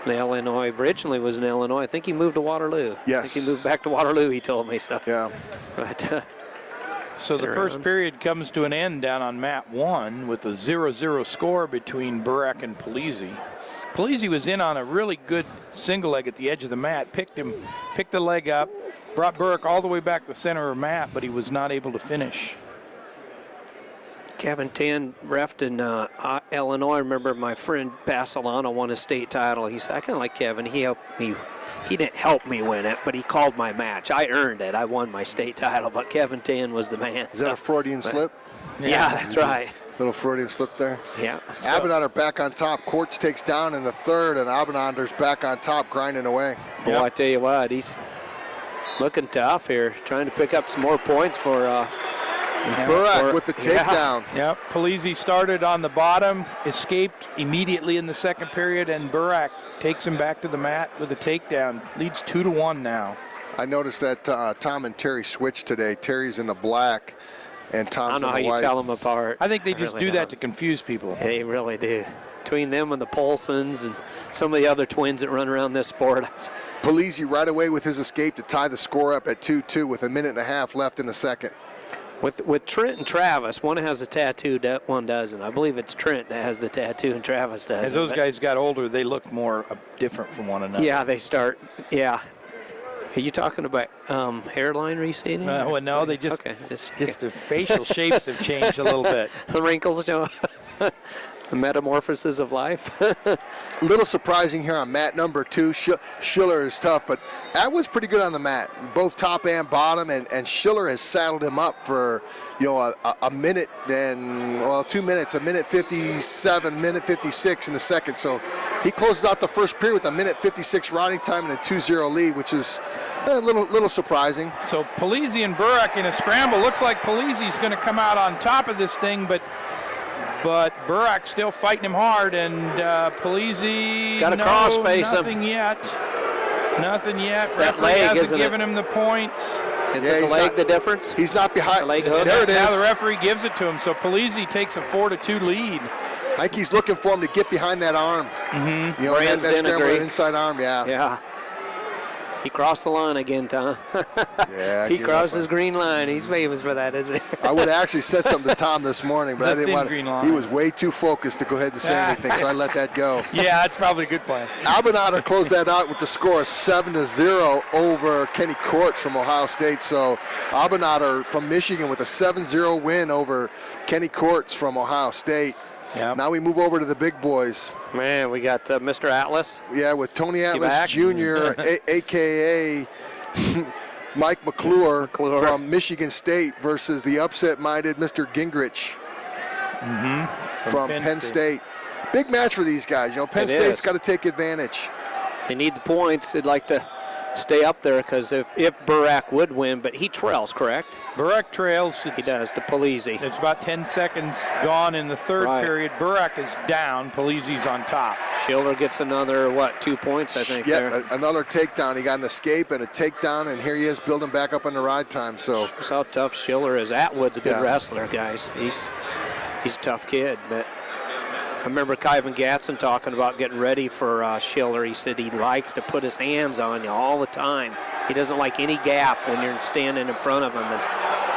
The Illinois, originally was in Illinois. I think he moved to Waterloo. Yes. I think he moved back to Waterloo, he told me so. Yeah. But, So the first period comes to an end down on mat 1 with a 0-0 score between Burak and Polizzi. Polizzi was in on a really good single leg at the edge of the mat, picked the leg up, brought Burak all the way back to the center of the mat, but he was not able to finish. Kevin Tan reffed in Illinois. I remember my friend Pasolano won a state title. He said, I kind of like Kevin. He helped me. He didn't help me win it, but he called my match. I earned it. I won my state title, but Kevin Tan was the man. Is that a Freudian slip? Yeah, that's right. Little Freudian slip there. Yeah. Abinader back on top. Quartz takes down in the third, and Abinader's back on top, grinding away. Boy, I tell you what, he's looking tough here, trying to pick up some more points for Burak with the takedown. Yep, Polizzi started on the bottom, escaped immediately in the second period, and Burak takes him back to the mat with a takedown. Leads 2-1 now. I noticed that Tom and Terry switched today. Terry's in the black, and I Tom's don't know in how the you white. tell them apart. I think they just really do that don't. to confuse people. They really do. Between them and the Polsons and some of the other twins that run around this sport. Polizzi right away with his escape to tie the score up at 2-2 with a minute and a half left in the second. With Trent and Travis, one has a tattoo, one doesn't. I believe it's Trent that has the tattoo and Travis doesn't. As those but- guys got older, they look more different from one another. Yeah, they start, yeah. Are you talking about hairline receding? Well, no, they just, Okay, just the facial shapes have changed a little bit. the wrinkles show. The metamorphosis of life. A little surprising here on mat number 2. Schiller is tough, but Atwood's pretty good on the mat, both top and bottom, and Schiller has saddled him up for, a minute and, 2 minutes, a minute 57, minute 56 in the second. So he closes out the first period with a minute 56 riding time and a 2-0 lead, which is a little surprising. So Polizzi and Burak in a scramble. Looks like Polizzi's going to come out on top of this thing, but Burak's still fighting him hard, and Polizzi got a cross face him. nothing yet. Nothing yet. It's that Referee leg, hasn't isn't it? given him the points. Is Yeah, it the he's leg not- the difference? He's not behind. The leg hook? There it Now is. the referee gives it to him, so Polizzi takes a 4-2 lead. I think he's looking for him to get behind that arm. Mm-hmm. That Brands didn't scramble, agree. that inside arm, yeah. Yeah. He crossed the line again, Tom. Yeah, He give crossed up. his green line. He's famous for that, isn't he? I would have actually said something to Tom this morning, but I That's didn't in want green to. line. He was way too focused to go ahead and say anything, so I let that go. Yeah, that's probably a good plan. Abinader closed that out with the score of 7-0 over Kenny Courts from Ohio State. So Abinader from Michigan with a 7-0 win over Kenny Courts from Ohio State. Yep. Now we move over to the big boys. Man, we got Mr. Atlas. Yeah, with Tony Atlas back. Jr., a.k.a. Mike McClure from Michigan State versus the upset-minded Mr. Gingrich from Penn State. Big match for these guys. Penn It State's is. got to take advantage. They need the points. They'd like to stay up there because if Burak would win, but he trails, correct? Burak trails. He does, to Polizzi. It's about 10 seconds gone in the third Right. period. Burak is down. Polizzi's on top. Schiller gets another, 2 points, I think, Yeah, there. another takedown. He got an escape and a takedown, and here he is building back up on the ride time. So That's how tough Schiller is. Atwood's a good Yeah. wrestler, guys. He's a tough kid, but I remember Kyvan Gatson talking about getting ready for Schiller. He said he likes to put his hands on you all the time. He doesn't like any gap when you're standing in front of him. And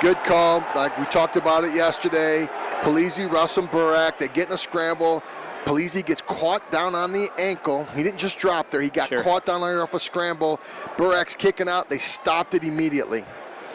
good call. Like we talked about it yesterday. Polizzi, Russell, Burak, they get in a scramble. Polizzi gets caught down on the ankle. He didn't just drop there. He got Sure. caught down there off a scramble. Burak's kicking out. They stopped it immediately.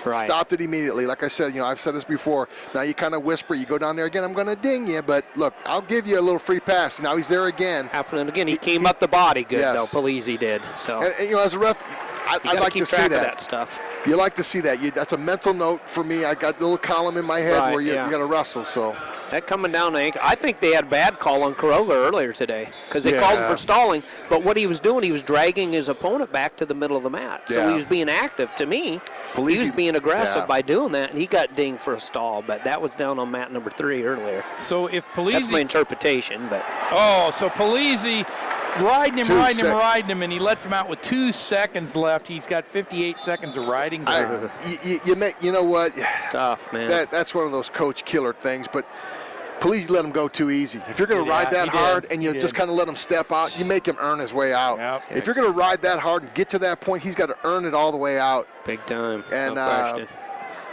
Right. Stopped it immediately. Like I said, I've said this before. Now you kind of whisper. You go down there again, I'm going to ding you. But look, I'll give you a little free pass. Now he's there again. happening again. He came up the body good, Yes. though. Polizzi did. So And, as a ref, you I'd got to like keep to see track of that. that stuff. You like to see that. That's a mental note for me. I got a little column in my head Right, where you yeah. got to wrestle. So That coming down the ankle. I think they had a bad call on Kuroga earlier today because they called him Yeah. for stalling. But what he was doing, he was dragging his opponent back to the middle of the mat. So Yeah. he was being active. To me, he Polizzi- was being aggressive yeah. by doing that, and he got dinged for a stall. But that was down on mat number 3 earlier. So if That's my Polizzi, interpretation. But so Polizzi riding him, and he lets him out with 2 seconds left. He's got 58 seconds of riding time. you know what? it's tough, man. That's one of those coach killer things. But Please let him go too easy. If you're going to ride that hard and you just kind of let him step out, you make him earn his way out. Yep. If you're going to ride that hard and get to that point, he's got to earn it all the way out. Big time. And no question.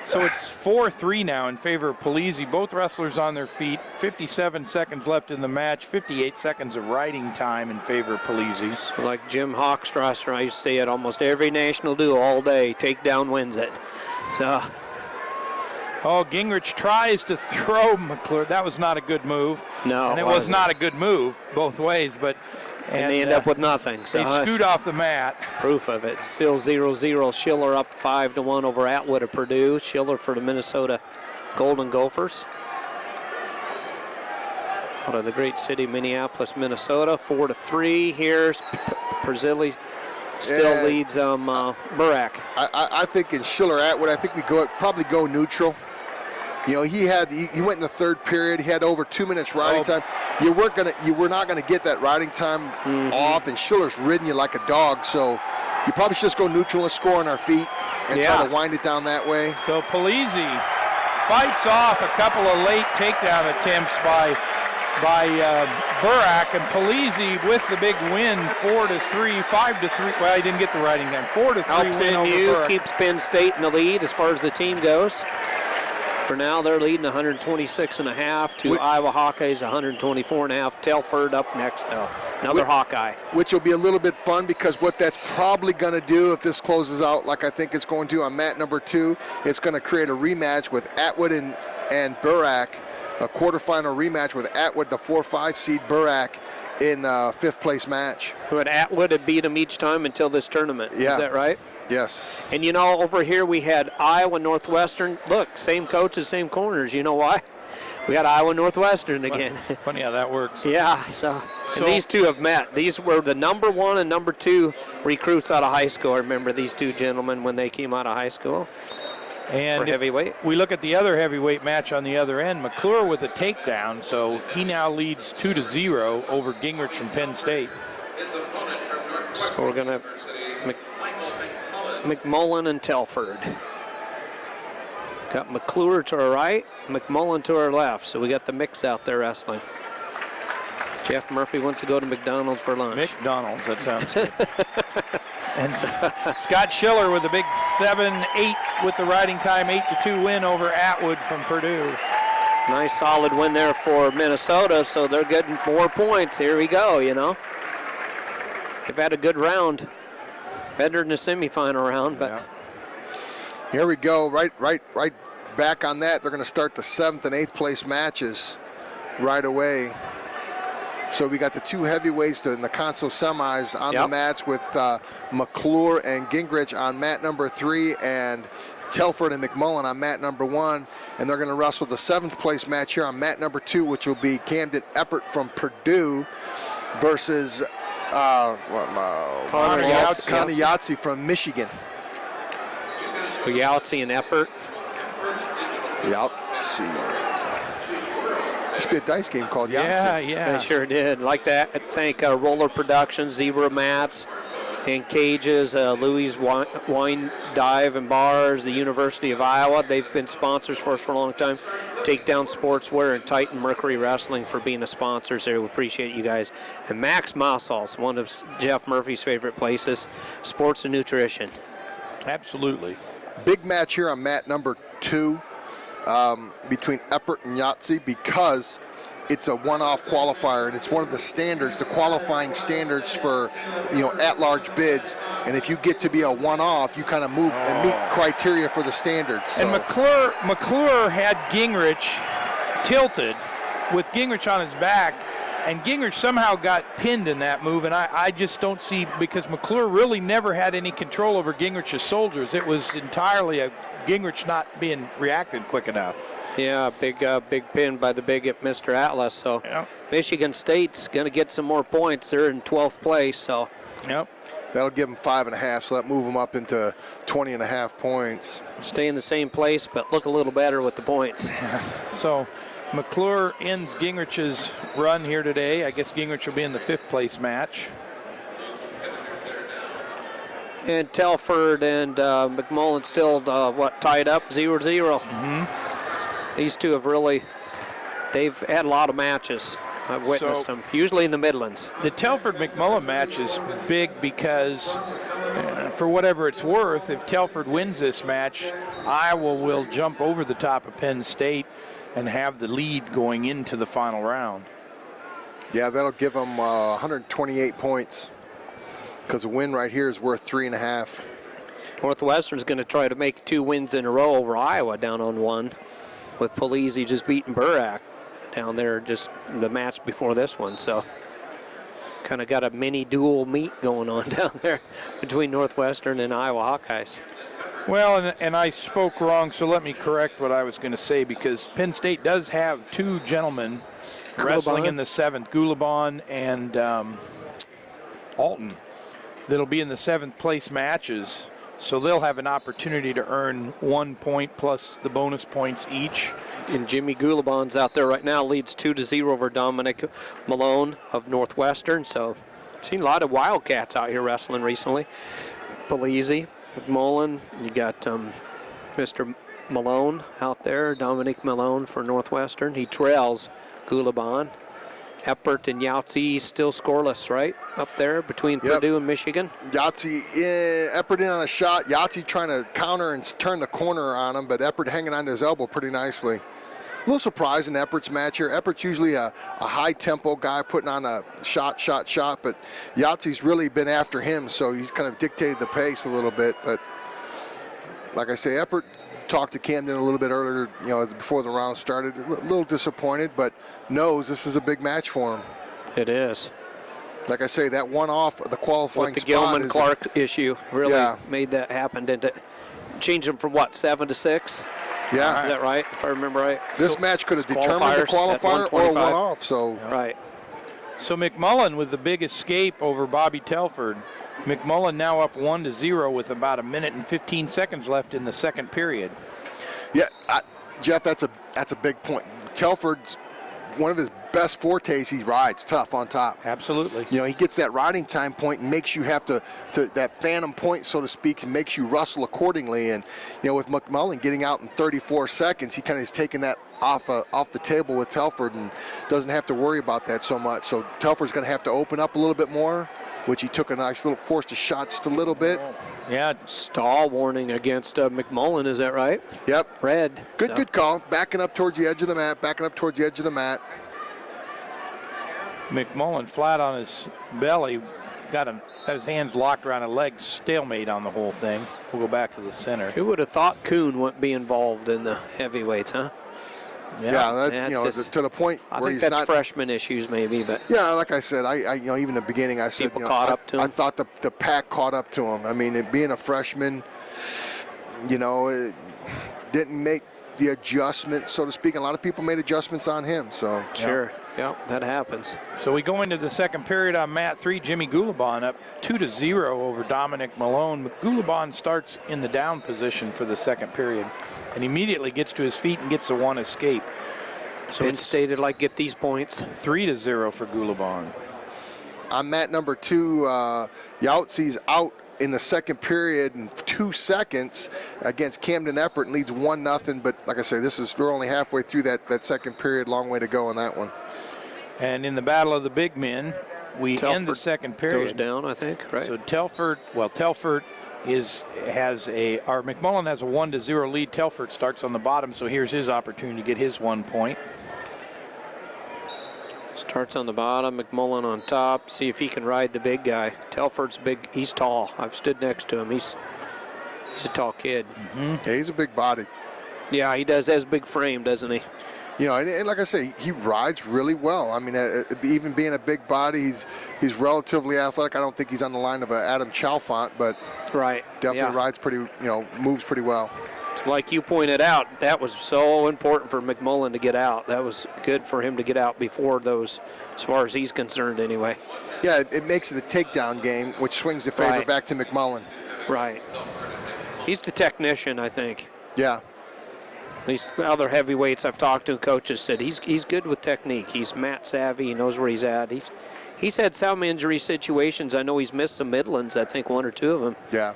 So it's 4-3 now in favor of Polizzi. Both wrestlers on their feet. 57 seconds left in the match. 58 seconds of riding time in favor of Polizzi. Like Jim Hochstrasser, I used to say at almost every national duel all day, Takedown wins it. So. Oh, Gingrich tries to throw McClure. That was not a good move. No, and it was not a good move both ways, but and they end up with nothing. So they scoot off the mat. Proof of it. Still 0-0. Schiller up 5-1 over Atwood of Purdue. Schiller for the Minnesota Golden Gophers. Out of the great city, Minneapolis, Minnesota. 4-3 here. Perzilli still leads Burak. I think in Schiller Atwood, I think we probably go neutral. You know, he went in the third period. He had over 2 minutes riding time. You were not gonna get that riding time off, and Schiller's ridden you like a dog. So you probably should just go neutral and score on our feet and try to wind it down that way. So Polizzi fights off a couple of late takedown attempts by Burak, and Polizzi with the big win, 4-3, 5-3. Well, he didn't get the riding time. 4-3 Helps win over NU, Burak. keeps Penn State in the lead as far as the team goes. For now, they're leading 126.5 to Iowa Hawkeyes 124.5. Telford up next, though. Another Hawkeye. Which will be a little bit fun, because what that's probably going to do, if this closes out like I think it's going to on mat number 2, it's going to create a rematch with Atwood and Burak, a quarterfinal rematch with Atwood, the 4-5 seed, Burak in a 5th place match. Who had Atwood had beat him each time until this tournament. Yeah. Is that right? Yes. And you know, over here we had Iowa Northwestern. Look, same coaches, same corners. You know why? We got Iowa Northwestern again. Funny how that works. Yeah, so these two have met. These were the number 1 and number 2 recruits out of high school. I remember these two gentlemen when they came out of high school. And for heavyweight. We look at the other heavyweight match on the other end. McClure with a takedown, so he now leads 2-0 over Gingrich from Penn State. So we're gonna McMullen and Telford. Got McClure to our right, McMullen to our left. So we got the mix out there wrestling. Jeff Murphy wants to go to McDonald's for lunch. McDonald's, that sounds good. And Scott Schiller with a big 7-8 with the riding time, 8-2 win over Atwood from Purdue. Nice solid win there for Minnesota, so they're getting more points. Here we go, you know. They've had a good round. Better than the semifinal round, but here we go. Right back on that. They're going to start the 7th and 8th place matches right away. So we got the 2 heavyweights in the Consol semis on the mats with McClure and Gingrich on mat number 3 and Telford and McMullen on mat number 1. And they're going to wrestle the 7th place match here on mat number 2, which will be Camden Eppert from Purdue versus Connor Yahtzee from Michigan. So Yahtzee and Eppert. Yahtzee. Used to be a dice game called Yahtzee. Yeah. They sure did. Like to thank Roller Productions, Zebra Mats, and Cages, Louis Wine Dive and Bars, the University of Iowa. They've been sponsors for us for a long time. Takedown Sportswear and Titan Mercury Wrestling for being the sponsors there. We appreciate you guys. And Max Massals, one of Jeff Murphy's favorite places, sports and nutrition. Absolutely. Big match here on mat number 2 between Eppert and Yahtzee, because it's a one-off qualifier, and it's one of the standards, the qualifying standards for, at-large bids. And if you get to be a one-off, you kind of move and meet criteria for the standards. So. And McClure had Gingrich tilted with Gingrich on his back, and Gingrich somehow got pinned in that move, and I just don't see, because McClure really never had any control over Gingrich's shoulders. It was entirely a Gingrich not being reacted quick enough. Yeah, big pin by the big Mr. Atlas. So Michigan State's going to get some more points. They're in 12th place. So that'll give them 5.5. So that move them up into 20.5 points. Stay in the same place, but look a little better with the points. So McClure ends Gingrich's run here today. I guess Gingrich will be in the 5th place match. And Telford and McMullen still, tied up 0-0. Mm-hmm. These two have really They've had a lot of matches. I've witnessed them, usually in the Midlands. The Telford-McMullen match is big because, for whatever it's worth, if Telford wins this match, Iowa will jump over the top of Penn State and have the lead going into the final round. Yeah, that'll give them 128 points because a win right here is worth 3.5. Northwestern's going to try to make 2 wins in a row over Iowa down on 1, with Polizzi just beating Burak down there just the match before this one. So kind of got a mini dual meet going on down there between Northwestern and Iowa Hawkeyes. Well, and I spoke wrong, so let me correct what I was going to say, because Penn State does have 2 gentlemen wrestling in the 7th, Gulabon and Alton, that'll be in the 7th place matches. So they'll have an opportunity to earn 1 point plus the bonus points each. And Jimmy Gulabon's out there right now, leads 2-0 over Dominic Malone of Northwestern. So seen a lot of Wildcats out here wrestling recently. Polizzi, McMullen, you got Mr. Malone out there, Dominic Malone for Northwestern. He trails Gulabon. Eppert and Yahtzee still scoreless, right? Up there between Purdue and Michigan. Yahtzee, Eppert in on a shot. Yahtzee trying to counter and turn the corner on him, but Eppert hanging on to his elbow pretty nicely. A little surprise in Eppert's match here. Eppert's usually a high-tempo guy putting on a shot, but Yahtzee's really been after him, so he's kind of dictated the pace a little bit. But like I say, Eppert talked to Camden a little bit earlier, before the round started. A little disappointed, but knows this is a big match for him. It is. Like I say, that one off the qualifying with the spot Gilman-Clark issue really made that happen, didn't it? Changed them from what, 7 to 6? Yeah. Is that right, if I remember right? This match could have determined the qualifier or one off. So right. So McMullen with the big escape over Bobby Telford. McMullen now up 1-0 with about 1 minute and 15 seconds left in the 2nd period. Yeah, Jeff, that's a big point. Telford's one of his best fortes. He rides tough on top. Absolutely. He gets that riding time point and makes you have to that phantom point, so to speak, and makes you wrestle accordingly. And with McMullen getting out in 34 seconds, he kind of is taking that off the table with Telford and doesn't have to worry about that so much. So Telford's going to have to open up a little bit more, which he took a nice little, forced a shot just a little bit. Yeah. Stall warning against McMullen, is that right? Yep. Red. Good call. Backing up towards the edge of the mat. McMullen flat on his belly, got his hands locked around a leg, stalemate on the whole thing. We'll go back to the center. Who would have thought Kuhn wouldn't be involved in the heavyweights, huh? Yeah, to the point I where think he's that's not freshman issues maybe, but yeah, like I said, I even in the beginning I said people caught up to him. I thought the pack caught up to him. I mean, being a freshman, it didn't make the adjustment, so to speak. A lot of people made adjustments on him. So sure, yeah, that happens. So we go into the 2nd period on mat 3. Jimmy Gulabon up 2-0 over Dominic Malone. Gulabon starts in the down position for the 2nd period and immediately gets to his feet and gets the 1 escape. So Penn State would like get these points. 3-0 for Gulabon. On mat number 2, Yahtzee's out in the 2nd period in 2 seconds against Camden Eppert and leads 1-0. But like I say, we're only halfway through that 2nd period. Long way to go on that one. And in the battle of the big men, we end the 2nd period. Goes down, I think, right? So Telford McMullen has a 1-0 lead. Telford starts on the bottom, so here's his opportunity to get his 1 point. Starts on the bottom, McMullen on top. See if he can ride the big guy. Telford's big. He's tall. I've stood next to him. He's a tall kid. Yeah, he's a big body. Yeah, he does. Has a big frame, doesn't he? And like I say, he rides really well. I mean, even being a big body, he's relatively athletic. I don't think he's on the line of Adam Chalfant, but definitely rides pretty, moves pretty well. Like you pointed out, that was so important for McMullen to get out. That was good for him to get out before those, as far as he's concerned anyway. Yeah, it makes it a takedown game, which swings the favor back to McMullen. Right. He's the technician, I think. Yeah. These other heavyweights I've talked to, coaches said he's good with technique. He's mat savvy. He knows where he's at. He's had some injury situations. I know he's missed some Midlands, I think 1 or 2 of them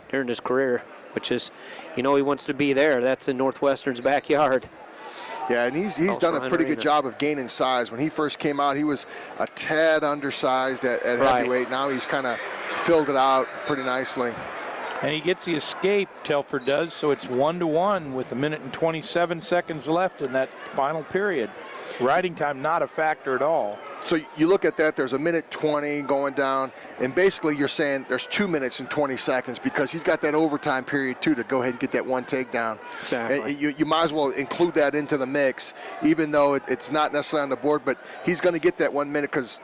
during his career, which is, he wants to be there. That's in Northwestern's backyard. Yeah, and he's done a pretty good job of gaining size. When he first came out, he was a tad undersized at heavyweight. Now he's kind of filled it out pretty nicely. And he gets the escape, Telford does, so it's 1-1 with 1 minute and 27 seconds left in that final period. Riding time not a factor at all. So you look at that, there's 1 minute 20 going down, and basically you're saying there's 2 minutes and 20 seconds because he's got that overtime period too to go ahead and get that one takedown. Exactly. And you might as well include that into the mix, even though it's not necessarily on the board, but he's going to get that 1 minute because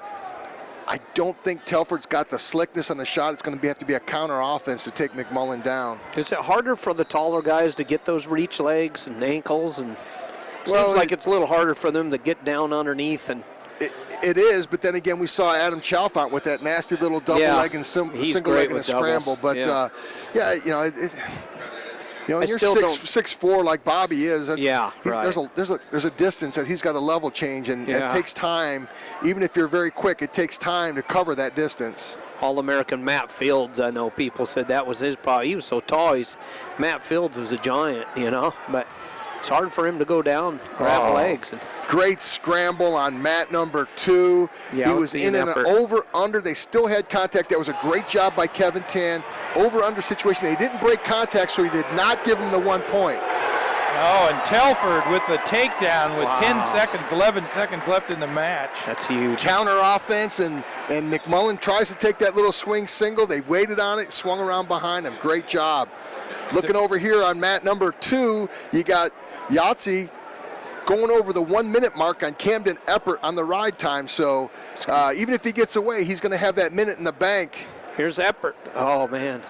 I don't think Telford's got the slickness on the shot. It's going to have to be a counter offense to take McMullen down. Is it harder for the taller guys to get those reach legs and ankles? And seems like it's a little harder for them to get down underneath. And it is, but then again, we saw Adam Chalfant with that nasty little double leg and single leg in a scramble. But and you're 6'4" like Bobby is. There's a distance that he's got a level change, and it takes time. Even if you're very quick, it takes time to cover that distance. All-American Matt Fields, I know people said that was his problem. He was so tall. Matt Fields was a giant, but it's hard for him to go down, grab legs. Great scramble on mat number 2. He was in an over-under. They still had contact. That was a great job by Kevin Tan. Over-under situation. They didn't break contact, so he did not give him the 1 point. Oh, and Telford with the takedown with 10 seconds, 11 seconds left in the match. That's huge. Counter offense, and McMullen tries to take that little swing single. They waited on it, swung around behind him. Great job. Looking over here on mat number 2, you got Yahtzee going over the 1 minute mark on Camden Eppert on the ride time. So even if he gets away, he's going to have that minute in the bank. Here's Eppert. Oh, man.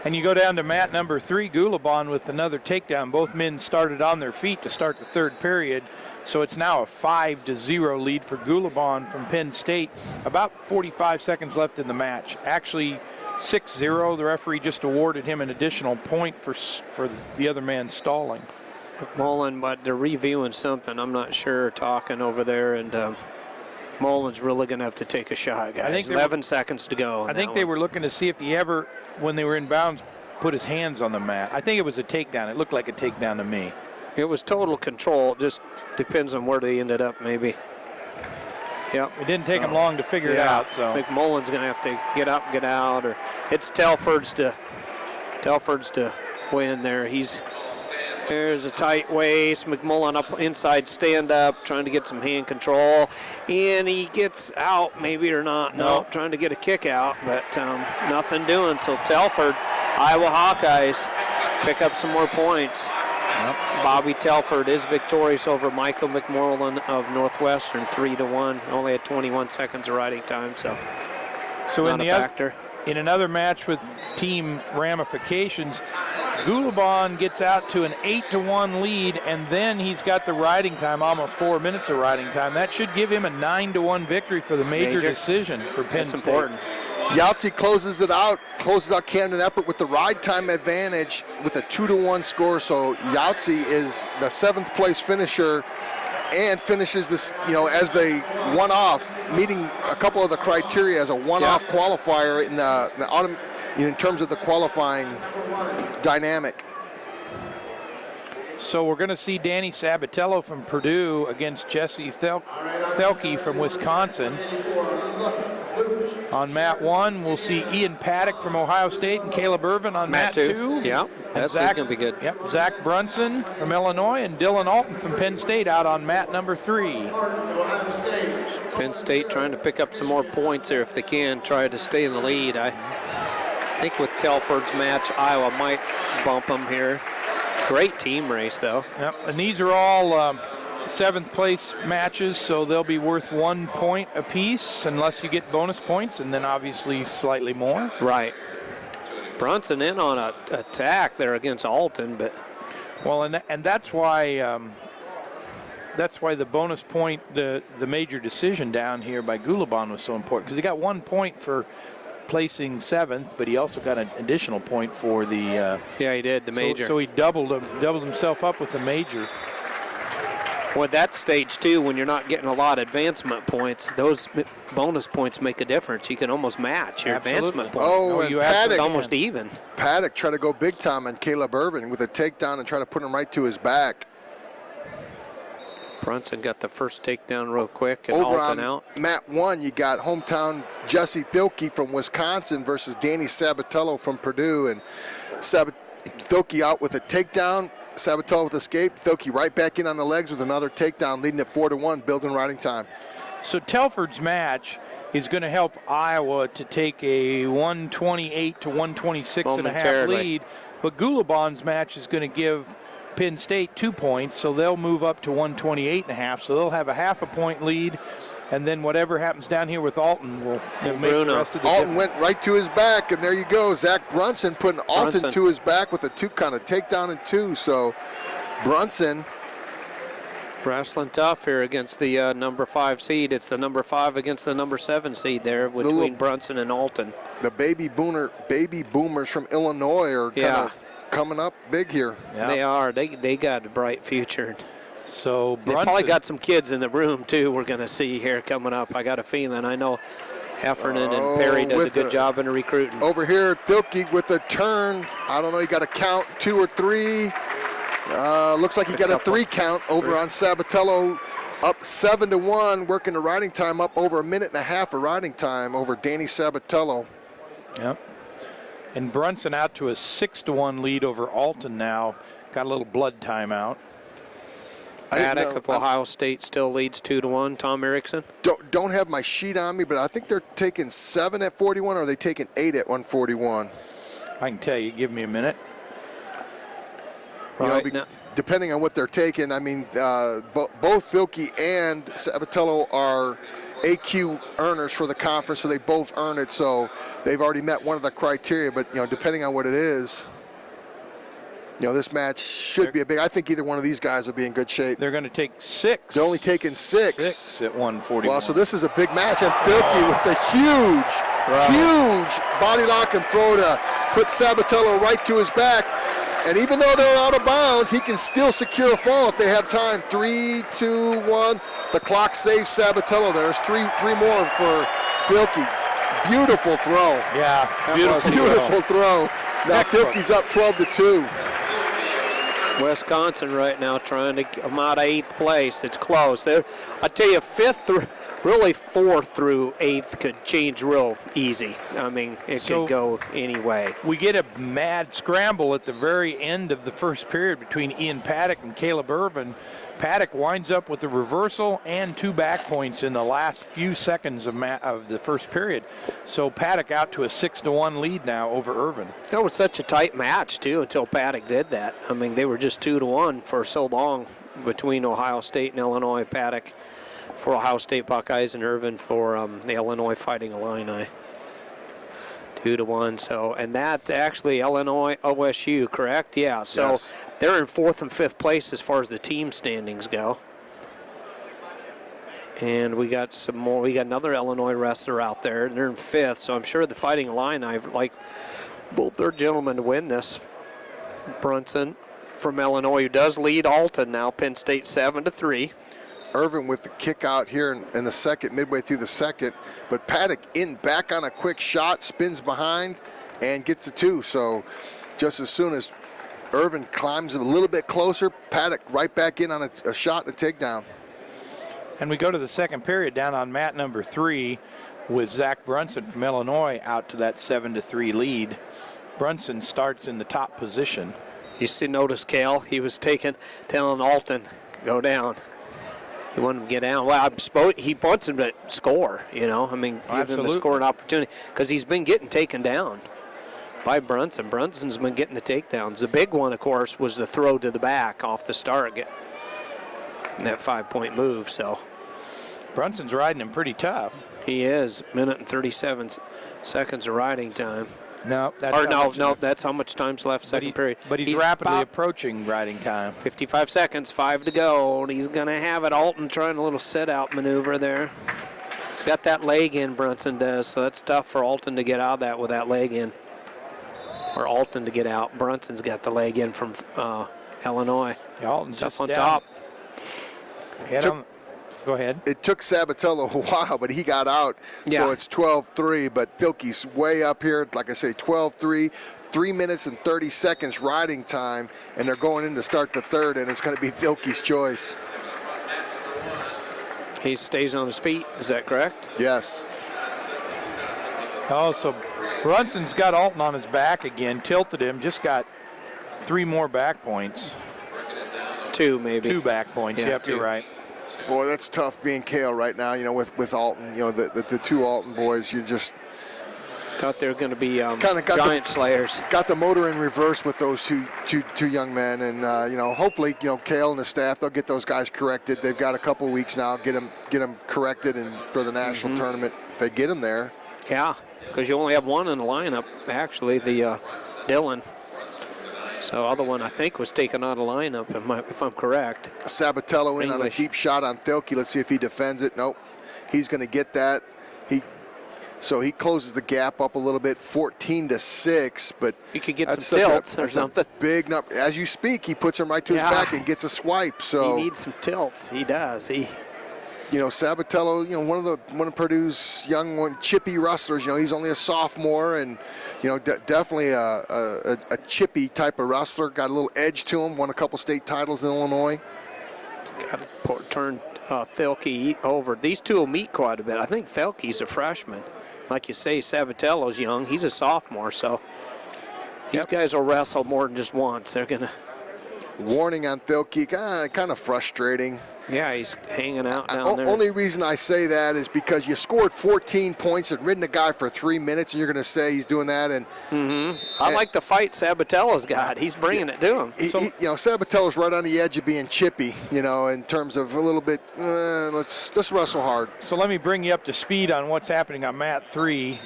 And you go down to mat number 3, Gulabon with another takedown. Both men started on their feet to start the third period. So it's now a 5-0 lead for Gulabon from Penn State. About 45 seconds left in the match. Actually, 6-0. The referee just awarded him an additional point for the other man stalling. McMullen, but they're reviewing something. I'm not sure, talking over there, and McMullen's really going to have to take a shot, guys. I think 11 seconds to go. I think they were looking to see if he ever, when they were in bounds, put his hands on the mat. I think it was a takedown. It looked like a takedown to me. It was total control. It just depends on where they ended up, maybe. Yep. It didn't take him long to figure it out. So McMullen's going to have to get up, get out, or it's Telford's to win there. There's a tight waist. McMullen up inside stand up, trying to get some hand control, and he gets out, maybe or not. No, trying to get a kick out, but nothing doing. So Telford, Iowa Hawkeyes, pick up some more points. Yep. Bobby Telford is victorious over Michael McMullen of Northwestern, 3-1. Only had 21 seconds of riding time, so not a factor. In another match with team ramifications, Gulabon gets out to an 8-1 lead, and then he's got the riding time, almost 4 minutes of riding time. That should give him a 9-1 victory for the major decision for Penn State. Important. Yahtzee closes out Camden Eppert with the ride time advantage with a 2-1 score. So Yahtzee is the 7th place finisher and finishes this, as they one-off, meeting a couple of the criteria as a one-off qualifier in the autumn, in terms of the qualifying dynamic. So we're going to see Danny Sabatello from Purdue against Jesse Thelke from Wisconsin. On mat 1, we'll see Ian Paddock from Ohio State and Caleb Irvin on mat 2. Yeah, that's going to be good. Yep, Zach Brunson from Illinois and Dylan Alton from Penn State out on mat number 3. Penn State trying to pick up some more points there if they can, try to stay in the lead. I think with Telford's match, Iowa might bump them here. Great team race, though. Yep, and these are all 7th place matches, so they'll be worth 1 point apiece unless you get bonus points, and then obviously slightly more. Right. Brunson in on an attack there against Alton, but well, and that's why the bonus point, the major decision down here by Gulabon was so important, because he got 1 point for placing 7th, but he also got an additional point for the he did, the major. So he doubled himself up with the major. Well, at that stage too, when you're not getting a lot of advancement points, those bonus points make a difference. You can almost match your advancement points. Oh, and Paddock, it's almost even. Paddock tried to go big time on Caleb Irvin with a takedown and try to put him right to his back. Brunson got the first takedown real quick and Over Alton on out. mat 1, you got hometown Jesse Thielke from Wisconsin versus Danny Sabatello from Purdue. And Thielke out with a takedown, Sabatello with escape. Thielke right back in on the legs with another takedown, leading at 4-1, building riding time. So Telford's match is going to help Iowa to take a 128 to 126 and a half Momentarily. lead, but Gulabon's match is going to give Penn State 2 points, so they'll move up to 128 and a half. So they'll have a half a point lead, and then whatever happens down here with Alton will make Bruno. the rest of the Alton difference. went right to his back, and there you go. Zach Brunson putting Alton Brunson. to his back with a two-kind of takedown and 2. So Brunson, Wrestling tough here against the number 5 seed. It's the number 5 against the number 7 seed there between Brunson and Alton. the baby boomers from Illinois are kind Yeah. of coming up big here. Yeah. They are. They got a bright future. So They Brunson, probably got some kids in the room too. We're going to see here coming up. I got a feeling. I know Heffernan and Perry does a with good the- job in recruiting. Over here, Thielke with a turn. I don't know, he got a count, 2 or 3. Looks like he got a 3 count over on Sabatello, up 7-1, working the riding time up over a minute and a half of riding time over Danny Sabatello. Yep. And Brunson out to a 6-1 lead over Alton now. Got a little blood timeout. I didn't Paddock know- of Ohio State still leads 2-1. Tom Erickson. Don't have my sheet on me, but I think they're taking 7 at 41, or are they taking 8 at 141? I can tell you. Give me a minute. You know, Right now, depending on what they're taking, I mean, both Thielke and Sabatello are AQ earners for the conference, so they both earn it. So they've already met one of the criteria. But depending on what it is, this match should be a big. I think either one of these guys will be in good shape. They're going to take 6. They're only taking 6. 6 at 141. Well, so this is a big match, and Thielke with a huge body lock and throw to put Sabatello right to his back. And even though they're out of bounds, he can still secure a fall if they have time. 3, 2, 1. The clock saves Sabatello. There's three more for Thielke. Beautiful throw. Yeah, Beautiful throw. Now Thielke's up 12-2. Wisconsin right now trying to come out of 8th place. It's close. I tell you, 5th, really 4th through 8th could change real easy. I mean, it So- could go any way. We get a mad scramble at the very end of the first period between Ian Paddock and Caleb Irvin. Paddock winds up with a reversal and 2 back points in the last few seconds of the first period. So Paddock out to a 6-1 lead now over Irvin. That was such a tight match, too, until Paddock did that. I mean, they were just 2-1 for so long between Ohio State and Illinois. Paddock for Ohio State Buckeyes and Irvin for the Illinois Fighting Illini. 2-1. So, and that actually Illinois OSU, correct? Yeah. So Yes. they're in 4th and 5th place as far as the team standings go. And we got some more. We got another Illinois wrestler out there, and they're in 5th. So I'm sure the Fighting Illini like both their gentlemen to win this. Brunson from Illinois, who does lead Alton now. Penn State 7-3. Irvin with the kick out here in the second, midway through the second. But Paddock back on a quick shot, spins behind, and gets the 2. So just as soon as Irvin climbs a little bit closer, Paddock right back in on a shot and a takedown. And we go to the second period down on mat number 3 with Zach Brunson from Illinois out to that 7-3 lead. Brunson starts in the top position. You see, notice Cal, he was telling Alton, go down. He wanted him to get down. Well, he wants him to score, I mean, give him Absolutely. a scoring opportunity because he's been getting taken down by Brunson. Brunson's been getting the takedowns. The big one, of course, was the throw to the back off the start, and that 5-point move. So Brunson's riding him pretty tough. he is. Minute and 37 seconds of riding time. No, that's Or how much- that's how much time's left, second period. But he's rapidly about approaching riding time. 55 seconds, 5 to go. And he's going to have it. Alton trying a little sit-out maneuver there. He's got that leg in, Brunson does, so that's tough for Alton to get out of that with that leg in. Or Alton to get out. Brunson's got the leg in from Illinois. Yeah, Alton's Tough just on down. top. Go ahead. It took Sabatello a while, but he got out. Yeah. So it's 12-3, but Thielke's way up here. Like I say, 12-3, 3 minutes and 30 seconds riding time, and they're going in to start the third, and it's going to be Thielke's choice. He stays on his feet. Is that correct? Yes. Oh, so Brunson's got Alton on his back again, tilted him, just got 3 more back points. 2 maybe. 2 back points. Yeah, Yep, 2. you're right. Boy, that's tough being Kale right now, with Alton. The 2 Alton boys, you just Thought they were going to be Kinda got giant slayers. got the motor in reverse with those two young men. And, hopefully, Kale and the staff, they'll get those guys corrected. They've got a couple weeks now, get them corrected and for the national tournament, if they get them there. Yeah, because you only have one in the lineup, actually, the Dylan. So other one, I think, was taken out of lineup, if I'm correct. Sabatello in on a English. deep shot on Thielke. Let's see if he defends it. Nope. He's going to get that. So he closes the gap up a little bit, 14-6. But He could get that's some such tilts or that's something. A big number. As you speak, he puts him right to his Yeah. back and gets a swipe. So He needs some tilts. He does. Sabatello, one of Purdue's young chippy wrestlers. He's only a sophomore, and definitely a chippy type of wrestler. Got a little edge to him. Won a couple state titles in Illinois. Got to turn Thielke over. These two will meet quite a bit. I think Thielke's a freshman. Like you say, Sabatello's young. He's a sophomore, so these guys will wrestle more than just once. They're going to... Warning on Thielke, kind of frustrating. Yeah, he's hanging out down there. Only reason I say that is because you scored 14 points and ridden a guy for 3 minutes, and you're going to say he's doing that. And I like the fight Sabatello's got. He's bringing it to him. Sabatello's right on the edge of being chippy. In terms of a little bit. Let's wrestle hard. So let me bring you up to speed on what's happening on mat 3.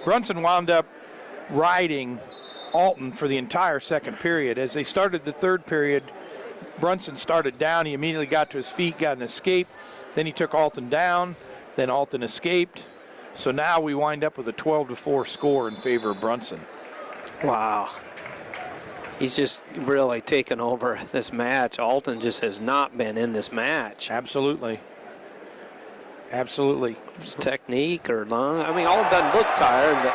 Brunson wound up riding Alton for the entire second period. As they started the third period, Brunson started down. He immediately got to his feet, got an escape. Then he took Alton down. Then Alton escaped. So now we wind up with a 12-4 score in favor of Brunson. Wow. He's just really taken over this match. Alton just has not been in this match. Absolutely. Absolutely. His technique or long. I mean, Alton doesn't look tired, but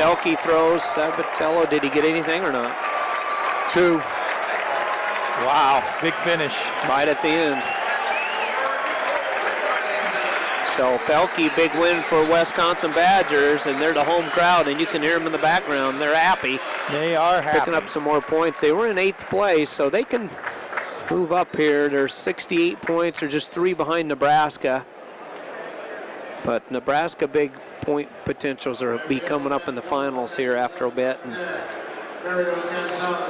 Thielke throws. Sabatello, did he get anything or not? 2. Wow, big finish. Right at the end. So Thielke, big win for Wisconsin Badgers, and they're the home crowd, and you can hear them in the background. They're happy. They are happy. Picking up some more points. They were in 8th place, so they can move up here. They're 68 points. They're just 3 behind Nebraska. But Nebraska big point potentials will be coming up in the finals here after a bit.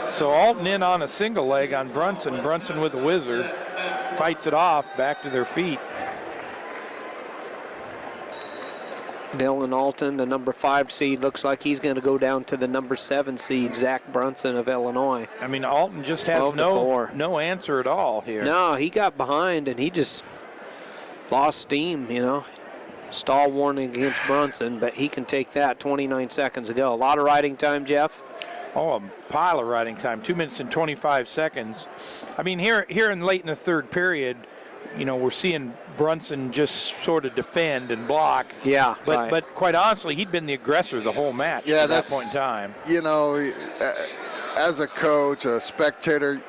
So Alton in on a single leg on Brunson. Brunson with the whizzer. Fights it off, back to their feet. Dylan Alton, the number 5 seed, looks like he's going to go down to the number 7 seed, Zach Brunson of Illinois. I mean, Alton just has 12-4. no answer at all here. No, he got behind and he just lost steam, Stall warning against Brunson, but he can take that 29 seconds ago. A lot of riding time, Jeff. Oh, a pile of riding time, 2 minutes and 25 seconds. I mean, here in late in the third period, we're seeing Brunson just sort of defend and block. Yeah, but quite honestly, he'd been the aggressor the whole match at that point in time. As a coach, a spectator,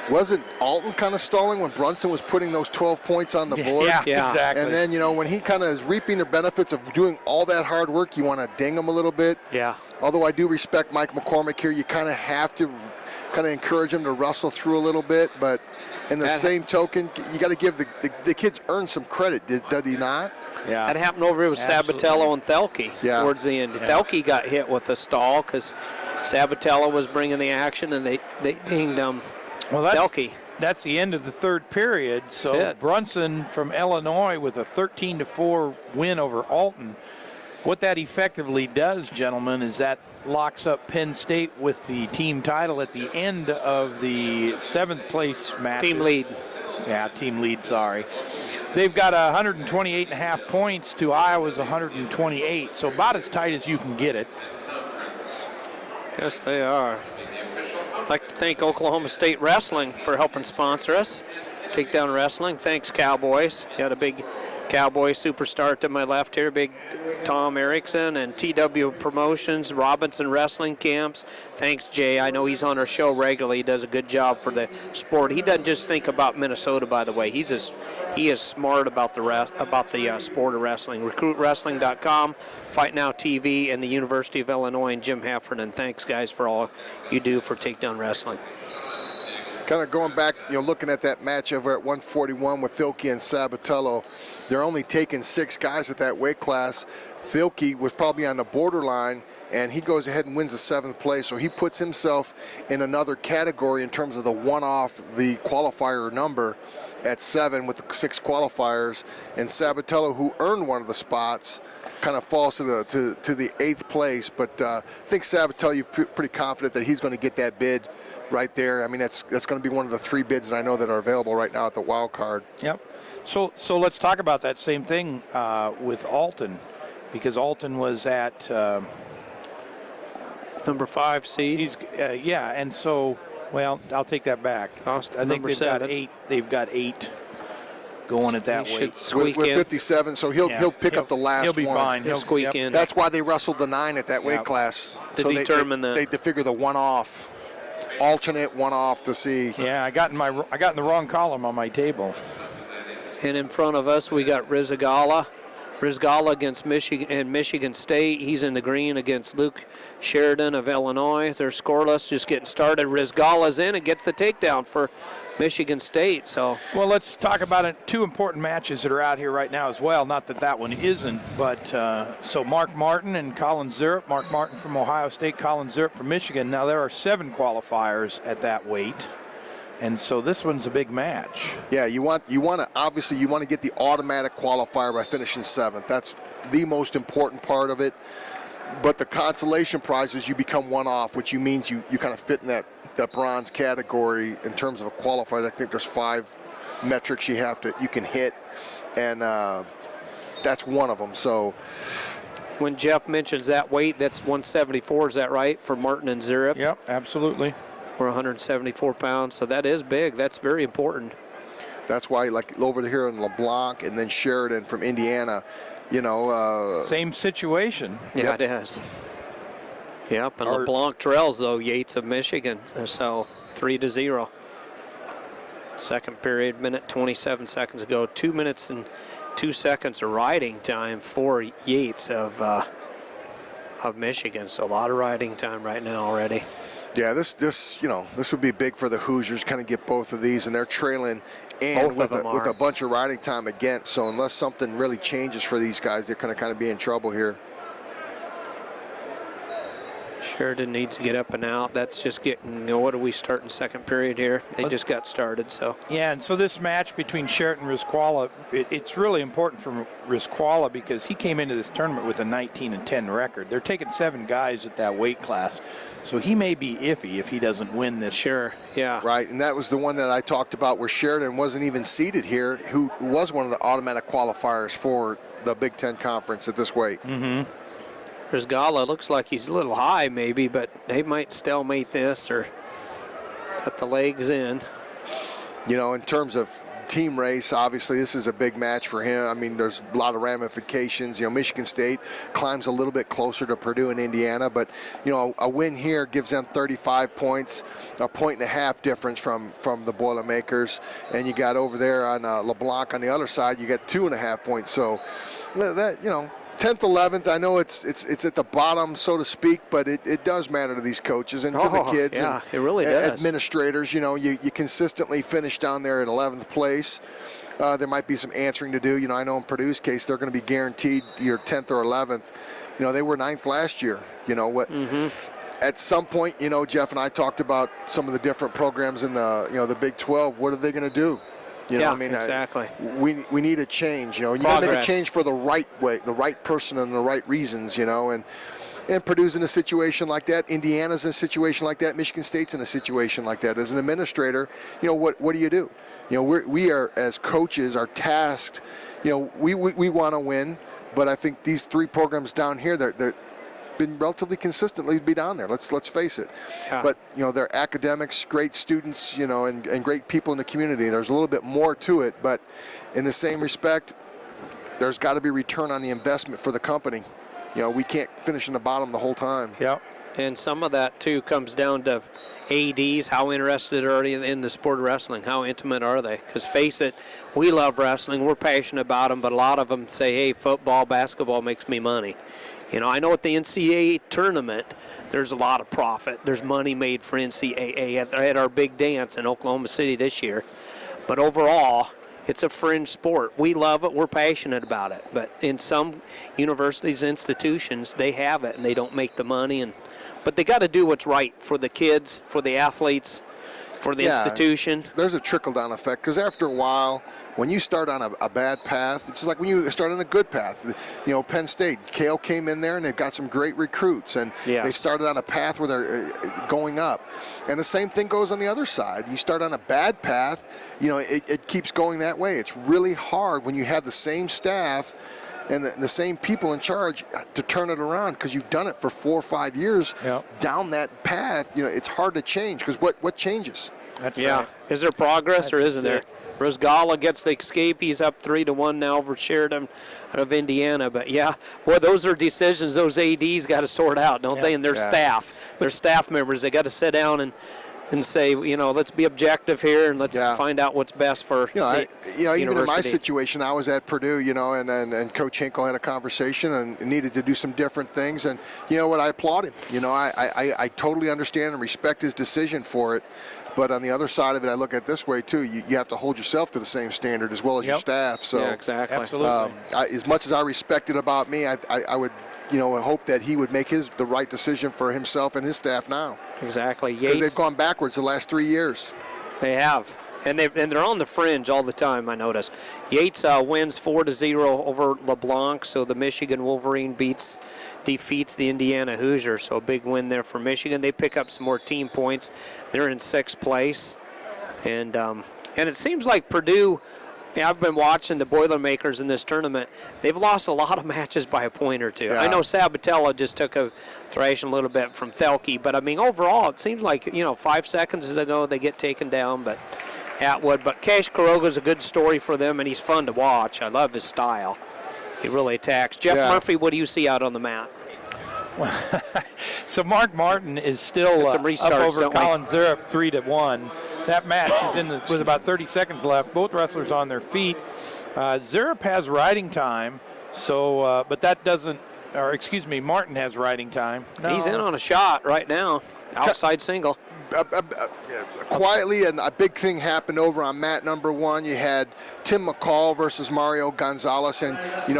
wasn't Alton kind of stalling when Brunson was putting those 12 points on the board? Yeah, exactly. And then, when he kind of is reaping the benefits of doing all that hard work, you want to ding him a little bit. Yeah. Although I do respect Mike McCormick here, you kind of have to kind of encourage him to wrestle through a little bit. But in the same token, you got to give the kids earn some credit, did he not? Yeah. That happened over here with Sabatello and Thielke towards the end. Yeah. Thielke got hit with a stall because Sabatello was bringing the action, and they dinged Thielke. That's the end of the third period. So Brunson from Illinois with a 13-4 win over Alton. What that effectively does, gentlemen, is that locks up Penn State with the team title at the end of the 7th place match. Team lead. Yeah, team lead, sorry. They've got 128.5 points to Iowa's 128, so about as tight as you can get it. Yes, they are. I'd like to thank Oklahoma State Wrestling for helping sponsor us. Takedown Wrestling. Thanks, Cowboys. Got a big Cowboy superstar to my left here, big Tom Erickson and TW Promotions, Robinson Wrestling Camps. Thanks, Jay. I know he's on our show regularly. He does a good job for the sport. He doesn't just think about Minnesota, by the way. He is smart about the sport of wrestling. RecruitWrestling.com, Fight Now TV, and the University of Illinois, and Jim Heffernan. Thanks, guys, for all you do for Takedown Wrestling. Kind of going back, looking at that match over at 141 with Thilke and Sabatello, they're only taking 6 guys at that weight class. Thilke was probably on the borderline, and he goes ahead and wins the 7th place, so he puts himself in another category in terms of the one-off, the qualifier number at 7 with the 6 qualifiers, and Sabatello, who earned one of the spots, kind of falls to the 8th place. But I think Sabatello, you're pretty confident that he's going to get that bid right there. I mean, that's going to be one of the 3 bids that I know that are available right now at the wild card. Yep. So let's talk about that same thing with Alton, because Alton was at number 5 seed. He's and so I'll take that back. I think they've 7. got 8. They've got 8 going at that weight. With 57, so he'll pick up the last one. He'll be fine. He'll squeak in. That's why they wrestled the 9 at that weight class. To determine they figure the one-off, alternate one-off to see. Yeah, I got in the wrong column on my table. And in front of us, we got Rizagala. Rizagala against Michigan State. He's in the green against Luke Sheridan of Illinois. They're scoreless, just getting started. Rizagala's in and gets the takedown for Michigan State. So, well, let's talk about it. 2 important matches that are out here right now as well. Not that one isn't, but so Mark Martin and Colin Zurip. Mark Martin from Ohio State, Colin Zurip from Michigan. Now there are 7 qualifiers at that weight. And so this one's a big match. Yeah, you want to get the automatic qualifier by finishing 7th. That's the most important part of it. But the consolation prize is you become one off, which means you kind of fit in that bronze category in terms of a qualifier. I think there's 5 metrics you can hit, and that's one of them. So when Jeff mentions that weight, that's 174. Is that right for Martin and Zurip? Yep, absolutely. We're 174 pounds, so that is big. That's very important. That's why, like over here in LeBlanc and then Sheridan from Indiana, same situation. Yeah, it is. Yep, and LeBlanc trails, though, Yates of Michigan, so 3-0. Second period, minute 27 seconds ago. 2 minutes and 2 seconds of riding time for Yates of Michigan, so a lot of riding time right now already. Yeah, this would be big for the Hoosiers, kind of get both of these, and they're trailing and with a bunch of riding time again. So unless something really changes for these guys, they're going to kind of be in trouble here. Sheridan needs to get up and out. That's just getting, what do we start in second period here? They just got started, so. Yeah, and so this match between Sheridan and Rizquala, it's really important for Rizquala because he came into this tournament with a 19-10 record. They're taking 7 guys at that weight class. So he may be iffy if he doesn't win this. Sure, yeah. Right, and that was the one that I talked about where Sheridan wasn't even seated here, who was one of the automatic qualifiers for the Big Ten Conference at this weight. Mm-hmm. Rizagala looks like he's a little high maybe, but they might stalemate this or put the legs in. In terms of team race, obviously this is a big match for him. I mean, there's a lot of ramifications. Michigan State climbs a little bit closer to Purdue and Indiana, but a win here gives them 35 points, a 1.5 difference from the Boilermakers, and you got over there on LeBlanc on the other side, you got 2.5 points. So that 10th, 11th, I know it's at the bottom, so to speak, but it does matter to these coaches and to the kids. Yeah, and it really does. Administrators, you consistently finish down there at 11th place. There might be some answering to do. I know in Purdue's case, they're going to be guaranteed your 10th or 11th. They were 9th last year. At some point, Jeff and I talked about some of the different programs in the Big 12. What are they going to do? Exactly. We need a change, and you got to make a change for the right way, the right person and the right reasons, and Purdue's in a situation like that, Indiana's in a situation like that, Michigan State's in a situation like that. As an administrator, what do you do? We are, as coaches, are tasked, we want to win, but I think these 3 programs down here, they're been relatively consistently be down there. Let's face it. Yeah. But they're academics, great students, and great people in the community. There's a little bit more to it, but in the same respect, there's got to be return on the investment for the company. We can't finish in the bottom the whole time. Yep. And some of that, too, comes down to ADs. How interested are they in the sport of wrestling? How intimate are they? Because face it, we love wrestling. We're passionate about them, but a lot of them say, hey, football, basketball makes me money. I know at the NCAA tournament, there's a lot of profit. There's money made for NCAA at our big dance in Oklahoma City this year. But overall, it's a fringe sport. We love it. We're passionate about it. But in some universities, institutions, they have it, and they don't make the money. But they got to do what's right for the kids, for the athletes, for the institution. There's a trickle-down effect, because after a while, when you start on a bad path, it's just like when you start on a good path. Penn State, Cale came in there, and they've got some great recruits, and they started on a path where they're going up. And the same thing goes on the other side. You start on a bad path, it keeps going that way. It's really hard when you have the same staff and the same people in charge to turn it around, because you've done it for 4 or 5 years down that path. It's hard to change, because what changes? That's right. Is there progress or isn't there? Rosgala gets the escape. He's up 3-1 now over Sheridan out of Indiana. But those are decisions those ADs got to sort out, don't they? And their staff members, they got to sit down and say, let's be objective here, and let's find out what's best for even in my situation, I was at Purdue, and Coach Hinkle had a conversation and needed to do some different things, and I applaud him. I totally understand and respect his decision for it. But on the other side of it, I look at it this way too. You have to hold yourself to the same standard as well as your staff. So exactly. Absolutely. As much as I respect it about me, I would hope that he would make the right decision for himself and his staff now. Exactly. Because they've gone backwards the last 3 years. They have. And they're on the fringe all the time, I notice. Yates wins 4-0 over LeBlanc, so the Michigan Wolverine defeats the Indiana Hoosiers, so a big win there for Michigan. They pick up some more team points. They're in 6th place. And it seems like Purdue, I've been watching the Boilermakers in this tournament. They've lost a lot of matches by a point or two. Yeah. I know Sabatella just took a thrashing a little bit from Thelke, but overall it seems like 5 seconds ago they get taken down, but Atwood. But Kish is a good story for them, and he's fun to watch. I love his style. He really attacks. Jeff Murphy, what do you see out on the mat? So Mark Martin is still up over Colin Zurip 3-1. That match is with about 30 seconds left. Both wrestlers on their feet. Zurip has riding time, so but that doesn't. Or excuse me, Martin has riding time. No. He's in on a shot right now, outside single. Quietly, and a big thing happened over on mat number 1. You had Tim McCall versus Mario Gonzalez, and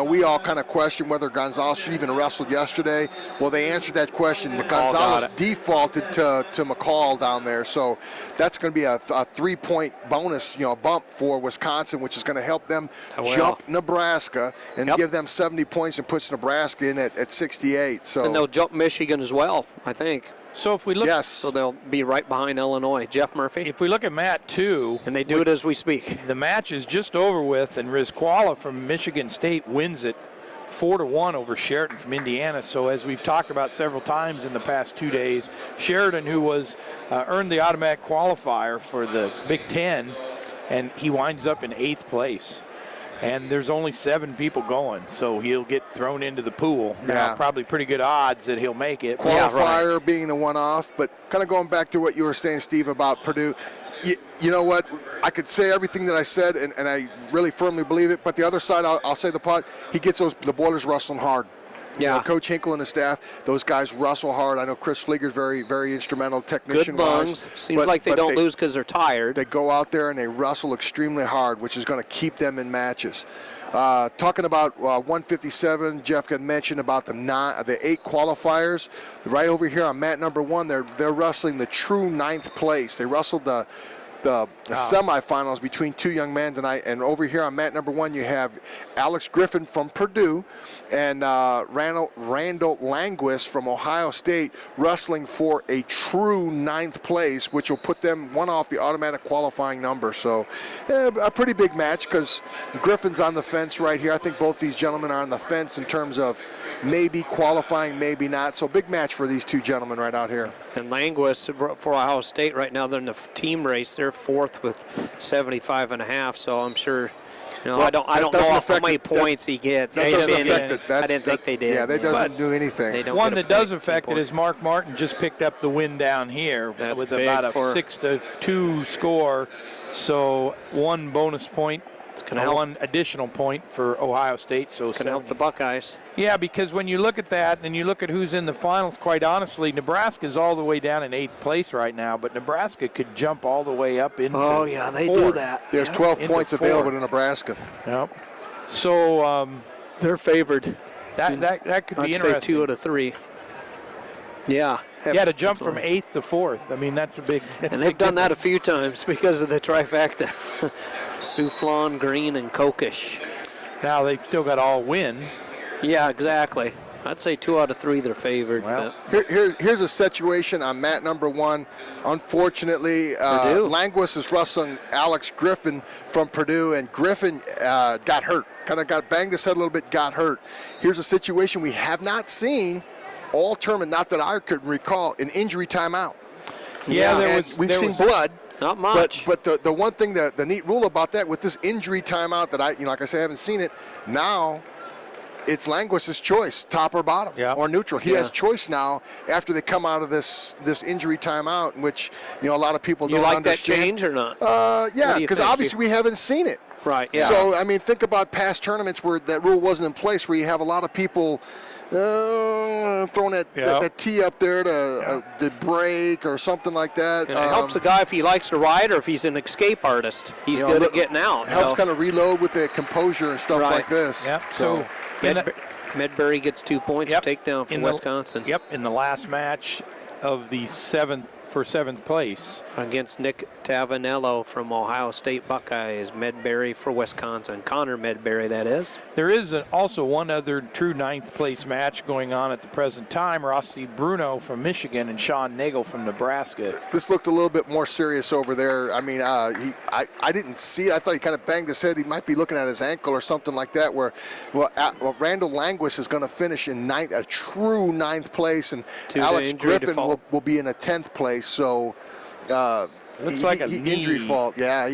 we all kind of questioned whether Gonzalez should even wrestle yesterday. Well, they answered that question. Gonzalez defaulted to McCall down there, so that's going to be a 3-point bonus, bump for Wisconsin, which is going to help them jump Nebraska and give them 70 points and puts Nebraska in at 68. So and they'll jump Michigan as well, I think. So if we look, so they'll be right behind Illinois. Jeff Murphy. If we look at mat 2, and they do it as we speak. The match is just over with, and Rizquala from Michigan State wins it 4-1 over Sheridan from Indiana. So as we've talked about several times in the past 2 days, Sheridan, who was earned the automatic qualifier for the Big Ten, and he winds up in 8th place. And there's only 7 people going, so he'll get thrown into the pool. Now, probably pretty good odds that he'll make it. Qualifier being the one-off, but kind of going back to what you were saying, Steve, about Purdue, you know what? I could say everything that I said, and I really firmly believe it, but the other side, I'll say the pot, he gets the Boilers wrestling hard. Yeah. Coach Hinkle and his staff, those guys wrestle hard. I know Chris Flieger's very, very instrumental technician-wise. Seems like they don't lose because they're tired. They go out there and they wrestle extremely hard, which is going to keep them in matches. Talking about 157, Jeff had mentioned about the 8 qualifiers. Right over here on mat number 1, they're wrestling the true 9th place. They wrestled the semifinals between 2 young men tonight, and over here on mat number 1 you have Alex Griffin from Purdue and Randall Languis from Ohio State wrestling for a true 9th place, which will put them one off the automatic qualifying number. So a pretty big match, because Griffin's on the fence right here. I think both these gentlemen are on the fence in terms of maybe qualifying, maybe not. So big match for these 2 gentlemen right out here. And Languis for Ohio State right now, they're in the team race. They're 4th with 75.5, so I'm sure No, Well, I don't that know doesn't how affect many it. points he gets. That I doesn't didn't- affect it. I didn't think they did. Yeah, that doesn't do anything. They don't One get a that does point, affect it point. is Mark Martin just picked up the win down here That's with big about a for- 6-2 score. So 1 bonus point, gonna help. 1 additional point for Ohio State. So It's going to help the Buckeyes. Yeah, because when you look at that and you look at who's in the finals, quite honestly, Nebraska's all the way down in 8th place right now, but Nebraska could jump all the way up into Oh, yeah, they do fourth. that. There's 12 into points fourth. available to Nebraska. Yep. So They're favored. that could be I'd say interesting. 2 out of 3. Yeah. Yeah, to jump from 8th to 4th. I mean, that's a big. And they've done that a few times because of the trifecta. Soufflon, Green, and Kokish. Now they've still got all win. Yeah, exactly. I'd say 2 out of 3 they're favored. Well, Here's a situation on mat number 1. Unfortunately, Purdue. Languis is wrestling Alex Griffin from Purdue, and Griffin got hurt. Kind of got banged his head a little bit, got hurt. Here's a situation we have not seen all tournament, not that I could recall, an injury timeout. yeah, And we've seen blood. Not much. But the one thing, the neat rule about that with this injury timeout that like I say, I haven't seen it. Now it's Languis's choice, top or bottom, Yeah. or neutral. He has choice now after they come out of this injury timeout, in which a lot of people You don't like understand. that change or not? Yeah, What do you because think? obviously we haven't seen it. Right, yeah. So I mean, think about past tournaments where that rule wasn't in place, where you have a lot of people throwing that tee up there to break or something like that. And it helps a guy if he likes to ride or if he's an escape artist. He's good at getting out. Helps so. kind of reload with the composure and stuff Right. like this. Yep. So Medbury gets 2 points Yep. takedown from Wisconsin. In the last match of the 7th place. Against Nick Tavanello from Ohio State Buckeyes. Medbury for Wisconsin. Connor Medbury, that is. There is also one other true 9th place match going on at the present time. Rossi Bruno from Michigan and Sean Nagel from Nebraska. this looked a little bit more serious over there. I mean, I didn't see it. I thought he kind of banged his head. He might be looking at his ankle or something like that. Randall Languis is going to finish in a true 9th place, and To the Alex injury Griffin default. will be in a 10th place. So Looks like a injury knee. fault. Yeah,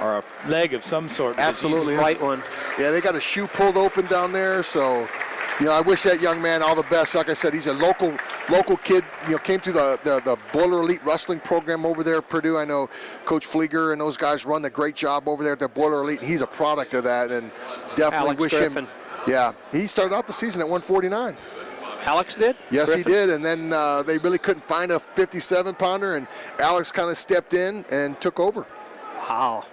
Or a leg of some sort. absolutely. Right one. Yeah, they got a shoe pulled open down there, so I wish that young man all the best. Like I said, he's a local kid. Came through the Boiler Elite Wrestling program over there at Purdue. I know Coach Flieger and those guys run a great job over there at the Boiler Elite. He's a product of that, and definitely Alex wish Griffin. him. Yeah, he started out the season at 149. Alex did? Yes, Griffin? he did, and then they really couldn't find a 57-pounder, and Alex kind of stepped in and took over. Wow.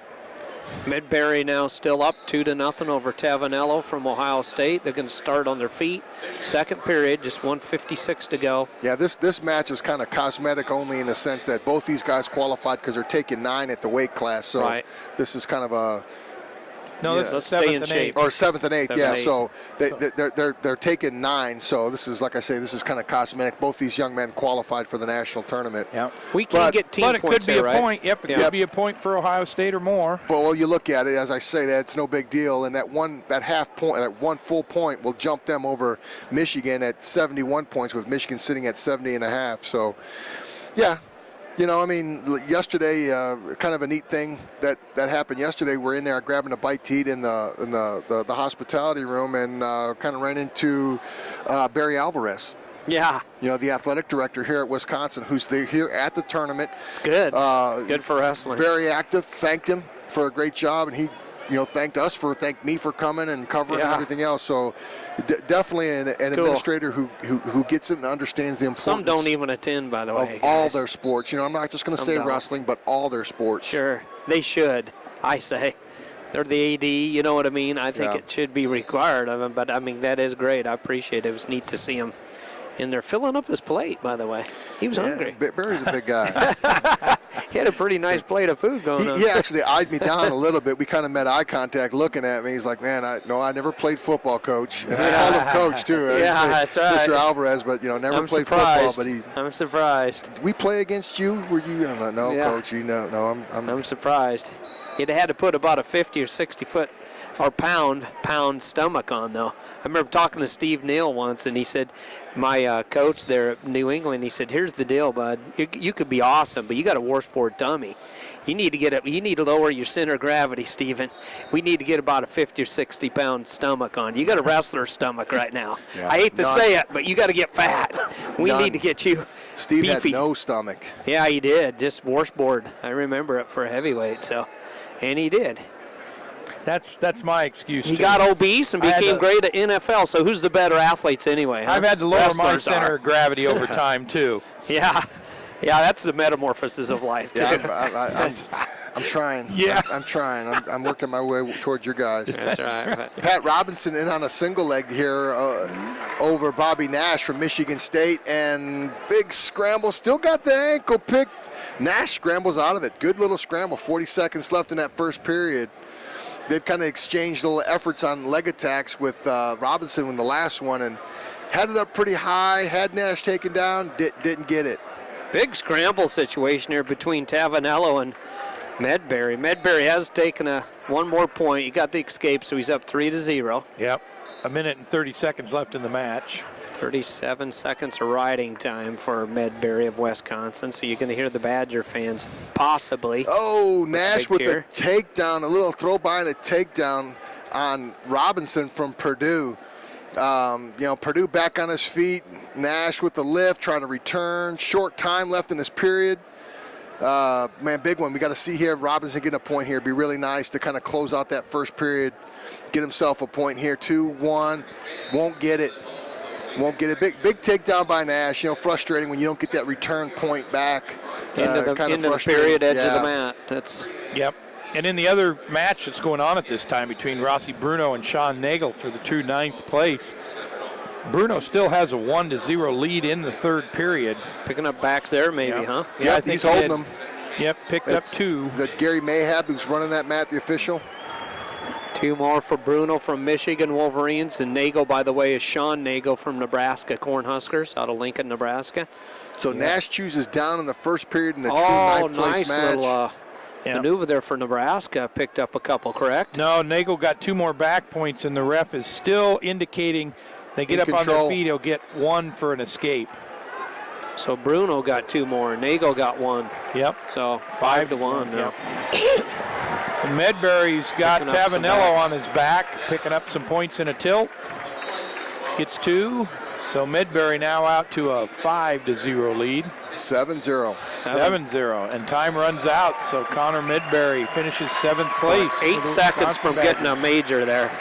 Medbury now still up 2-0 over Tavanello from Ohio State. They're going to start on their feet. Second period, just 1:56 to go. Yeah, this match is kind of cosmetic only in the sense that both these guys qualified because they're taking 9 at the weight class. So Right. this is kind of a No, this Let's is stay 7th in and shape. 8th. or 7th and 8th. Seven Yeah, and so they're taking 9. So this is, like I say, this is kind of cosmetic. Both these young men qualified for the national tournament. Yeah. We can But- get team But it points could be here, a right? point. Yep, it Yeah. could be a point for Ohio State or more. But well, you look at it, as I say, that's no big deal, and that half point, that 1 full point will jump them over Michigan at 71 points, with Michigan sitting at 70.5. So, yeah. I mean, yesterday, kind of a neat thing that happened yesterday. We're in there grabbing a bite to eat in the hospitality room, and kind of ran into Barry Alvarez. Yeah, The athletic director here at Wisconsin, who's here at the tournament. it's good. Uh, Good for wrestling. Very active. Thanked him for a great job, and he, thanked me for coming and covering and Yeah. everything else. So, definitely an cool. administrator who gets it and understands the importance. Some don't even attend, by the of way. all guys. their sports. I'm not just going to Some say don't. wrestling, but all their sports. Sure, they should, I say. They're the AD, you know what I mean? I think Yeah. it should be required of him, but I mean, that is great. I appreciate it. It was neat to see him in there filling up his plate, by the way. He was hungry. Barry's a big guy. He had a pretty nice plate of food going on. He actually eyed me down a little bit. We kind of met eye contact looking at me. He's like, man, I never played football, coach. And I called him coach, too. I didn't say that's right. Mr. Alvarez, but, never I'm played surprised. football. But I'm surprised. we play against you? Were you? I'm like, no, Yeah. coach. No, I'm surprised. He'd had to put about a 50 or 60 foot or pound stomach on, though. I remember talking to Steve Neal once, and he said, my coach there at New England, he said, here's the deal, bud. You could be awesome, but you got a war sport tummy. You need to get it. You need to lower your center of gravity, Stephen. We need to get about a 50 or 60 pound stomach on. You got a wrestler's stomach right now. Yeah. I hate to None. say it, but you got to get fat. We None. need to get you Steve beefy. had no stomach. Yeah, he did. Just washboard. I remember it for a heavyweight. So, and he did. That's my excuse. He too. got obese and I had became to- great at NFL. So who's the better athletes anyway? Huh? I've had to lower my Wrestlers center are. of gravity over time too. Yeah, that's the metamorphosis of life too. Yeah, I'm trying. Yeah. I'm trying. I'm working my way towards your guys. That's right. Pat Robinson in on a single leg here over Bobby Nash from Michigan State, and big scramble. Still got the ankle pick. Nash scrambles out of it. Good little scramble. 40 seconds left in that first period. They've kind of exchanged little efforts on leg attacks with Robinson in the last one, and had it up pretty high. Had Nash taken down. Didn't get it. Big scramble situation here between Tavanello and Medbury. Medbury has taken one more point. He got the escape, so he's up 3-0. Yep. A minute and 30 seconds left in the match. 37 seconds of riding time for Medbury of Wisconsin, so you're going to hear the Badger fans possibly. Oh, Nash with cheer. a takedown, a little throw by and a takedown on Robinson from Purdue. Purdue back on his feet. Nash with the lift, trying to return. Short time left in this period. Man, big one. We got to see here. Robinson getting a point here. It'd be really nice to kind of close out that first period. Get himself a point here. 2-1. Won't get it. Won't get it. Big takedown by Nash. Frustrating when you don't get that return point back. Into the period edge of the mat. Yep. And in the other match that's going on at this time between Rossi Bruno and Sean Nagel for the true ninth place, Bruno still has a 1-0 lead in the third period. Picking up backs there maybe, huh? Yeah, I think he's he holding did. them. Yep, picked up two. Is that Gary Mayhab who's running that mat, the official? Two more for Bruno from Michigan Wolverines, and Nagel, by the way, is Sean Nagel from Nebraska Cornhuskers out of Lincoln, Nebraska. So Nash chooses down in the first period in the true ninth place nice match. little maneuver there for Nebraska. Picked up a couple, correct? No, Nagel got two more back points, and the ref is still indicating they get In up on their control. feet, he'll get one for an escape. So Bruno got two more, Nagel got one. Yep. So 5-1 now. And Medbury's got Picking up some Tavanello backs. on his back, picking up some points in a tilt. Gets two. So Medbury now out to a 5-0 lead. 7-0. 7-0. And time runs out, so Connor Medbury finishes 7th place. 8 seconds from getting a major there.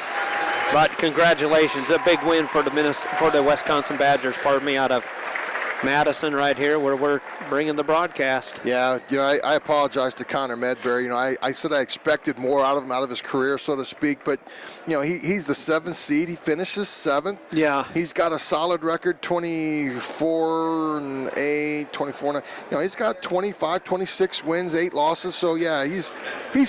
But congratulations, a big win for the Wisconsin Badgers, out of Madison right here where we're bringing the broadcast. Yeah, I apologize to Connor Medbury. I said I expected more out of him, out of his career, so to speak. But, he's the 7th seed. He finishes 7th. Yeah. He's got a solid record, 24-8, 24-9. He's got 25, 26 wins, 8 losses. So, yeah, he's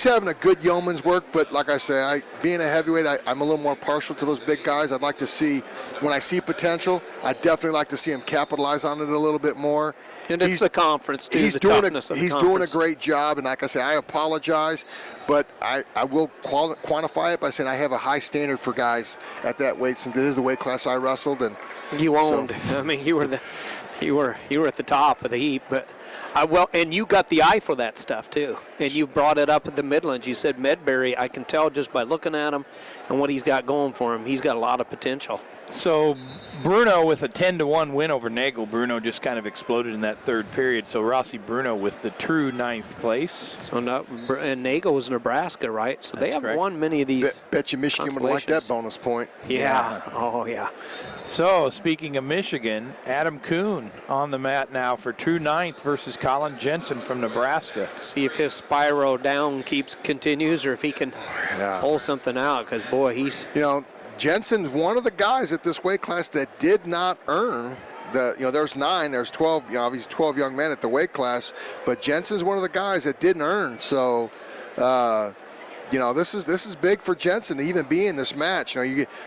having a good yeoman's work. But like I say, being a heavyweight, I'm a little more partial to those big guys. I'd like to see, when I see potential, I'd definitely like to see him capitalize on it a little bit more. And it's the conference, too, He's the doing toughness of the he's conference. doing a great job, and like I say, I apologize, but I will quantify it by saying I have a high standard for guys at that weight, since it is the weight class I wrestled. And you owned. I mean, you were at the top of the heap, but and you got the eye for that stuff too, and you brought it up at the Midlands. You said Medbury, I can tell just by looking at him and what he's got going for him. He's got a lot of potential. So Bruno with a 10-1 win over Nagel. Bruno just kind of exploded in that third period. So Rossi Bruno with the true 9th place. So and Nagel was Nebraska, right? So they have correct. won many of these. bet you Michigan would like that consolations. bonus point. Yeah. Oh yeah. So speaking of Michigan, Adam Kuhn on the mat now for true 9th versus Colin Jensen from Nebraska. See if his spiral down continues, or if he can pull something out. Because boy, he's. Jensen's one of the guys at this weight class that did not earn there's 9, there's 12, obviously 12 young men at the weight class, but Jensen's one of the guys that didn't earn. So, this is big for Jensen to even be in this match.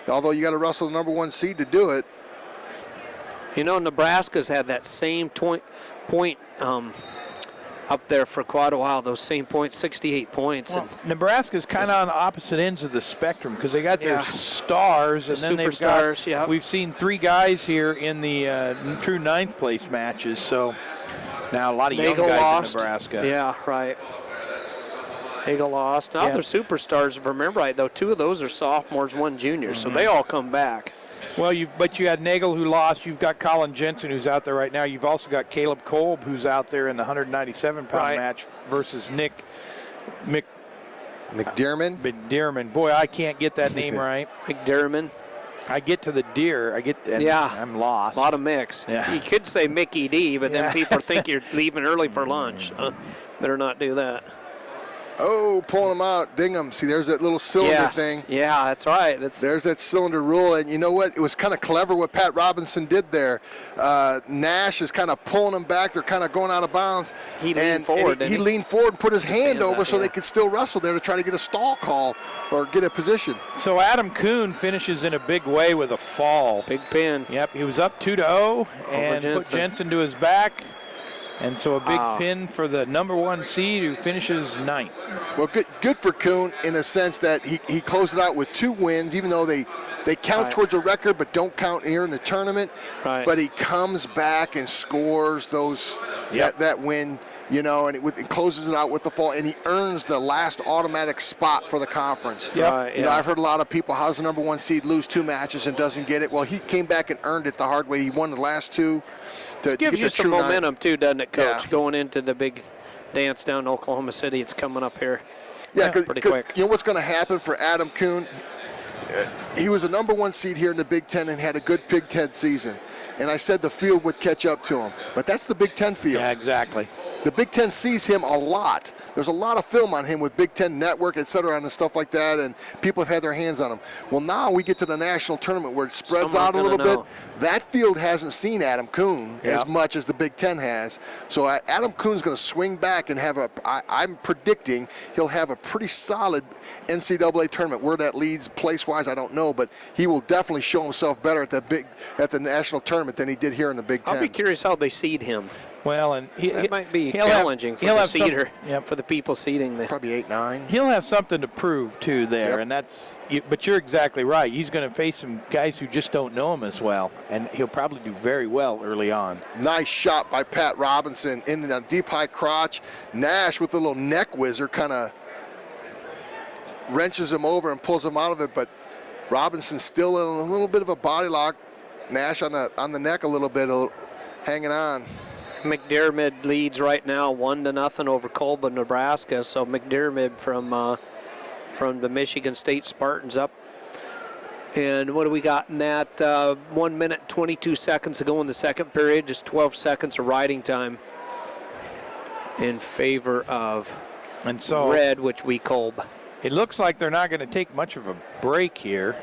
Although you got to wrestle the number 1 seed to do it. Nebraska's had that same point up there for quite a while. Those same points, 68 points. Well, Nebraska's kind of on the opposite ends of the spectrum because they got their stars, and then they've got. Yeah. We've seen 3 guys here in the true 9th place matches. So now a lot of young Nagel guys lost. in Nebraska. Yeah, right. Hagel lost. Now Yeah. they're superstars, if I remember right, though. 2 of those are sophomores, 1 junior, so they all come back. Well, but you had Nagel who lost. You've got Colin Jensen who's out there right now. You've also got Caleb Kolb who's out there in the 197-pound Right. match versus Nick McDermott. McDermott. Boy, I can't get that name right. McDermott. I get to the deer. And Yeah. I'm lost. A lot of mix. Yeah. You could say Mickey D, but then Yeah. people think you're leaving early for lunch. Better not do that. Oh, pulling him out. Ding him. See, there's that little cylinder thing. Yeah, that's right. There's that cylinder rule, and you know what? It was kind of clever what Pat Robinson did there. Nash is kind of pulling him back. They're kind of going out of bounds. He leaned forward, He didn't he? leaned forward and put his hand hands over out, so yeah. they could still wrestle there to try to get a stall call or get a position. So Adam Kuhn finishes in a big way with a fall. Big pin. Yep, he was up 2-0 and put Jensen. Jensen to his back. And so a big Wow. pin for the number 1 seed who finishes 9th. Well, good for Kuhn in the sense that he closed it out with 2 wins, even though they count Right. towards a record but don't count here in the tournament. Right. But he comes back and scores that win, you know, and it closes it out with the fall, and he earns the last automatic spot for the conference. Yep. Right, You know, yeah. I've heard a lot of people, how's the number 1 seed lose 2 matches and doesn't get it? Well, he came back and earned it the hard way. He won the last 2. To Gives get you the some true ninth. momentum, too, doesn't it, Coach? Yeah. Going into the big dance down in Oklahoma City. It's coming up here. Yeah, pretty quick. You know what's going to happen for Adam Kuhn? He was a number 1 seed here in the Big Ten and had a good Big Ten season. And I said the field would catch up to him. But that's the Big Ten field. Yeah, exactly. The Big Ten sees him a lot. There's a lot of film on him with Big Ten Network, et cetera, and stuff like that, and people have had their hands on him. Well, now we get to the national tournament where it spreads Someone's out a little gonna bit. know. That field hasn't seen Adam Kuhn as much as the Big Ten has. So Adam Kuhn's going to swing back and I'm predicting he'll have a pretty solid NCAA tournament. Where that leads place-wise, I don't know, but he will definitely show himself better at the national tournament than he did here in the Big Ten. I'll be curious how they seed him. Well, and That might be he'll challenging for he'll the have some- seeder, Yep. for the people seeding the. Probably 8-9. He'll have something to prove too there, Yep. but you're exactly right. He's going to face some guys who just don't know him as well, and he'll probably do very well early on. Nice shot by Pat Robinson in the deep high crotch. Nash with a little neck whizzer kind of wrenches him over and pulls him out of it, but Robinson still in a little bit of a body lock. Nash on the neck a little bit, hanging on. McDermott leads right now 1-0 over Colba, Nebraska. So McDermott from the Michigan State Spartans up. And what do we got in that? 1 minute, 22 seconds to go in the second period. Just 12 seconds of riding time in favor of And so Red, which we Kolb. it looks like they're not going to take much of a break here,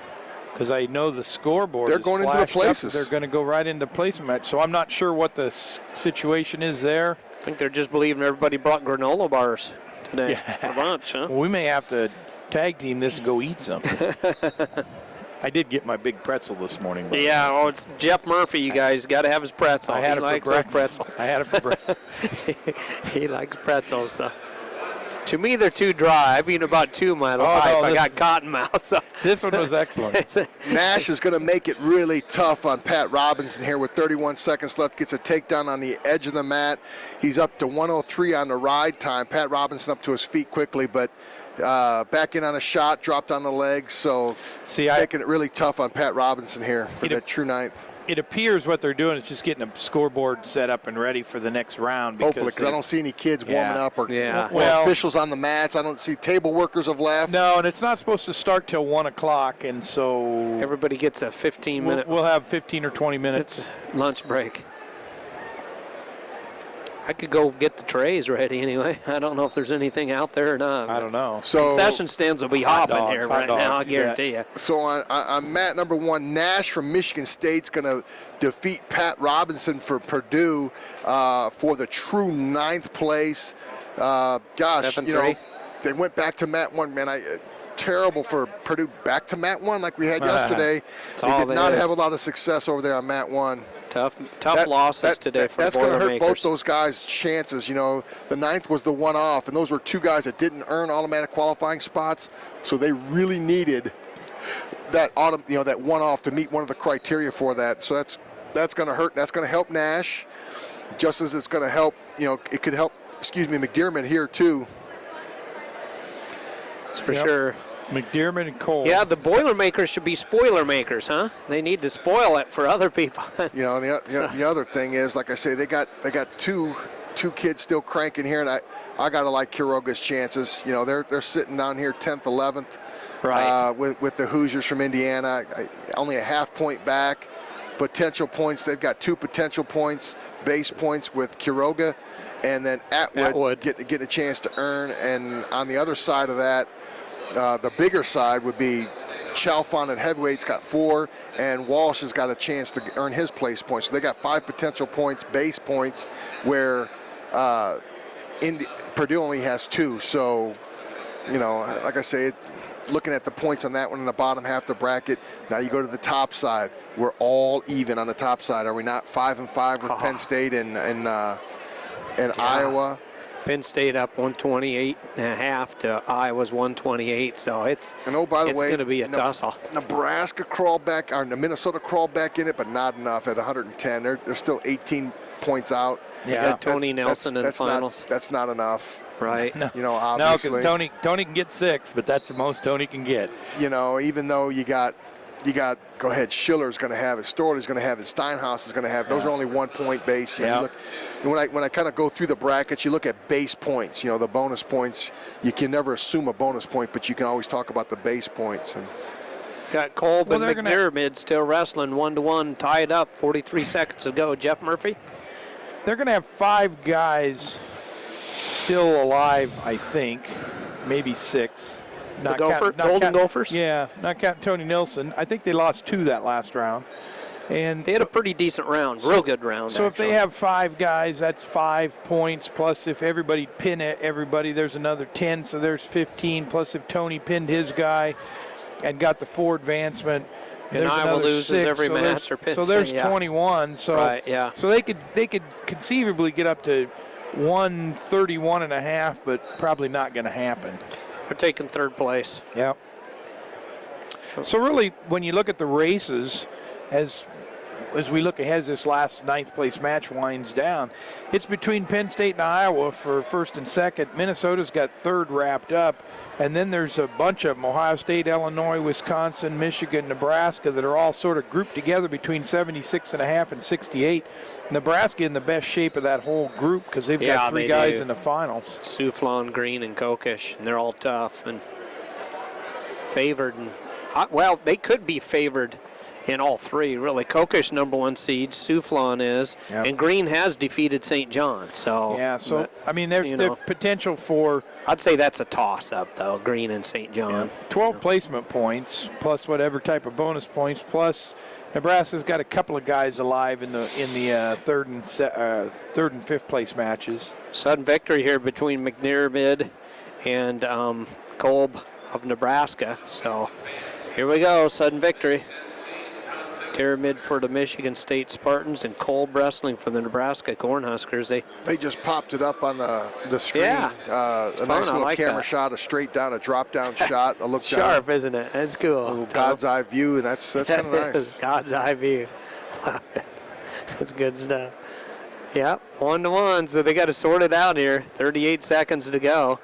because I know the scoreboard They're is going into the flashed up. places. They're going to go right into placement match. So I'm not sure what the situation is there. I think they're just believing everybody brought granola bars today for lunch, huh? Well, we may have to tag team this and go eat some. I did get my big pretzel this morning. But Yeah, it's Jeff Murphy, you guys. Got to have his pretzel. I had He it likes for those breakfast. pretzels. I had it for breakfast. He likes pretzels. So. To me, they're too dry. I've eaten about 2 in my life. no, I this- got cotton mouth. So. This one was excellent. Nash is going to make it really tough on Pat Robinson here with 31 seconds left. Gets a takedown on the edge of the mat. He's up to 103 on the ride time. Pat Robinson up to his feet quickly, but back in on a shot, dropped on the legs. So making it really tough on Pat Robinson here for that true ninth. It appears what they're doing is just getting a scoreboard set up and ready for the next round. Hopefully, because I don't see any kids warming up or Well, officials on the mats. I don't see table workers have left. No, and it's not supposed to start till 1 o'clock, and so everybody gets a 15-minute. We'll have 15 or 20 minutes lunch break. I could go get the trays ready anyway. I don't know if there's anything out there or not. I don't know. So concession stands will be hot hopping dogs, here hot right now. I dogs, you bet. guarantee you. So on mat number 1, Nash from Michigan State's going to defeat Pat Robinson for Purdue for the true 9th place. Gosh, 7-3. They went back to mat 1. Man, terrible for Purdue back to mat 1 like we had yesterday. They all did it not is. have a lot of success over there on mat 1. Tough losses today for That's the going to hurt Boilermakers. both those guys' chances. The 9th was the one-off, and those were 2 guys that didn't earn automatic qualifying spots, so they really needed that that one-off to meet one of the criteria for that. So that's going to hurt. That's going to help Nash, just as it's going to help. It could help. McDermott here too. That's for sure. McDermott and Cole. Yeah, the Boilermakers should be spoiler makers, huh? They need to spoil it for other people. You know, and the other thing is, like I say, they got two kids still cranking here, and I gotta like Quiroga's chances. You know, they're sitting down here 10th, 11th, Right. with the Hoosiers from Indiana, only a half point back. Potential points, they've got 2 potential points, base points with Quiroga, and then Atwood. Getting a chance to earn. And on the other side of that, the bigger side would be Chalfont at heavyweight's got 4, and Walsh has got a chance to earn his place points. So they got 5 potential points, base points, where Purdue only has 2. So, you know, like I say, looking at the points on that one in the bottom half of the bracket, now you go to the top side. We're all even on the top side. Are we not 5-5 with Penn State and Iowa? Penn State up 128.5 to Iowa's 128, so it's by the way, going to be a tussle. Nebraska crawled back, or Minnesota crawled back in it, but not enough at 110. They're still 18 points out. Yeah, Tony Nelson in the finals. That's not enough. Right. No. You know, obviously. No, because Tony can get 6, but that's the most Tony can get. You know, even though you got go ahead, Schiller's going to have it, Storley's going to have it, Steinhaus is going to have it. Those are only 1 point base. You know, you look, when I kind of go through the brackets, you look at base points. You know, the bonus points. You can never assume a bonus point, but you can always talk about the base points. And got Kolb and McDermott still wrestling 1-1, tied up, 43 seconds to go. Jeff Murphy? They're going to have 5 guys still alive, I think, maybe 6. Golden Gophers? Yeah, not counting Tony Nelson. I think they lost 2 that last round. And they had a pretty decent round, real good round. So if they have 5 guys, that's 5 points. Plus, if everybody pin everybody, there's another 10. So there's 15. Plus, if Tony pinned his guy and got the 4 advancement, and there's Iowa loses 6. every match or pins. So there's 21. So right, yeah. So they could conceivably get up to 131.5, but probably not going to happen. They're taking 3rd place. Yeah. So really, when you look at the races, as we look ahead as this last 9th place match winds down, it's between Penn State and Iowa for 1st and 2nd. Minnesota's got 3rd wrapped up. And then there's a bunch of them, Ohio State, Illinois, Wisconsin, Michigan, Nebraska, that are all sort of grouped together between 76.5 and 68. Nebraska in the best shape of that whole group because they've got 3 guys in the finals. Soufflon, Green, and Kokish, and they're all tough and favored. And well, they could be favored in all 3, really. Kokish #1 seed, Soufflon is, and Green has defeated St. John. So yeah, so but, I mean, there's potential for. I'd say that's a toss-up, though. Green and St. John. 12 placement points plus whatever type of bonus points. Plus, Nebraska's got a couple of guys alive in the 3rd and 5th place matches. Sudden victory here between McDermott and Kolb of Nebraska. So here we go, sudden victory. Pyramid for the Michigan State Spartans and Kolb wrestling for the Nebraska Cornhuskers. They just popped it up on the screen. Yeah, a nice little camera shot, a straight down, a drop down shot, a look down. Sharp, isn't it? That's cool. God's eye view, and that's kind of nice. God's eye view. That's good stuff. Yep, 1-1. So they got to sort it out here. 38 seconds to go.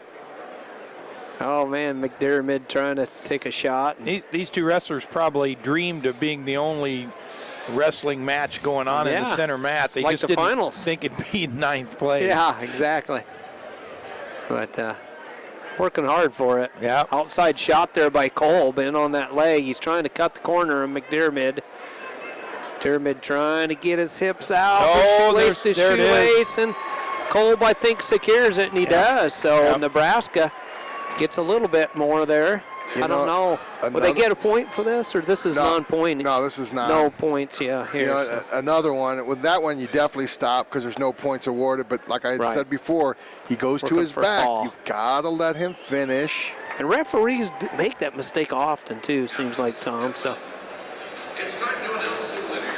Oh, man, McDermott trying to take a shot. These 2 wrestlers probably dreamed of being the only wrestling match going on in the center mat. They just didn't finals. Think it'd be 9th place. Yeah, exactly. But working hard for it. Yeah. Outside shot there by Kolb in on that leg. He's trying to cut the corner of McDermott. McDermott trying to get his hips out. Oh, there the shoelace, and Kolb, I think, secures it, and he does. So Nebraska gets a little bit more there. I don't know. Will they get a point for this, or this is non-point? No, this is not. No points, yeah. Here, another one. With that one, you definitely stop because there's no points awarded. But like I had said before, he goes to his back. You've got to let him finish. And referees make that mistake often, too, seems like, Tom. So.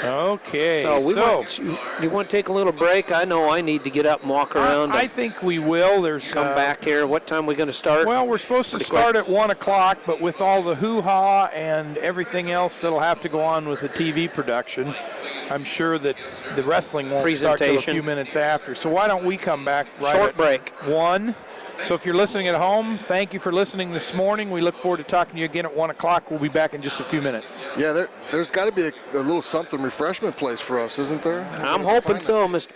Okay. You want to take a little break? I know I need to get up and walk around. I think we will. Come back here. What time are we going to start? Well, we're supposed to start at 1 o'clock, but with all the hoo-ha and everything else that'll have to go on with the TV production, I'm sure that the wrestling won't start till a few minutes after. So why don't we come back right Short at break. 1, So if you're listening at home, thank you for listening this morning. We look forward to talking to you again at 1 o'clock. We'll be back in just a few minutes. Yeah, there's got to be a little something refreshment place for us, isn't there? I'm hoping so, Mr.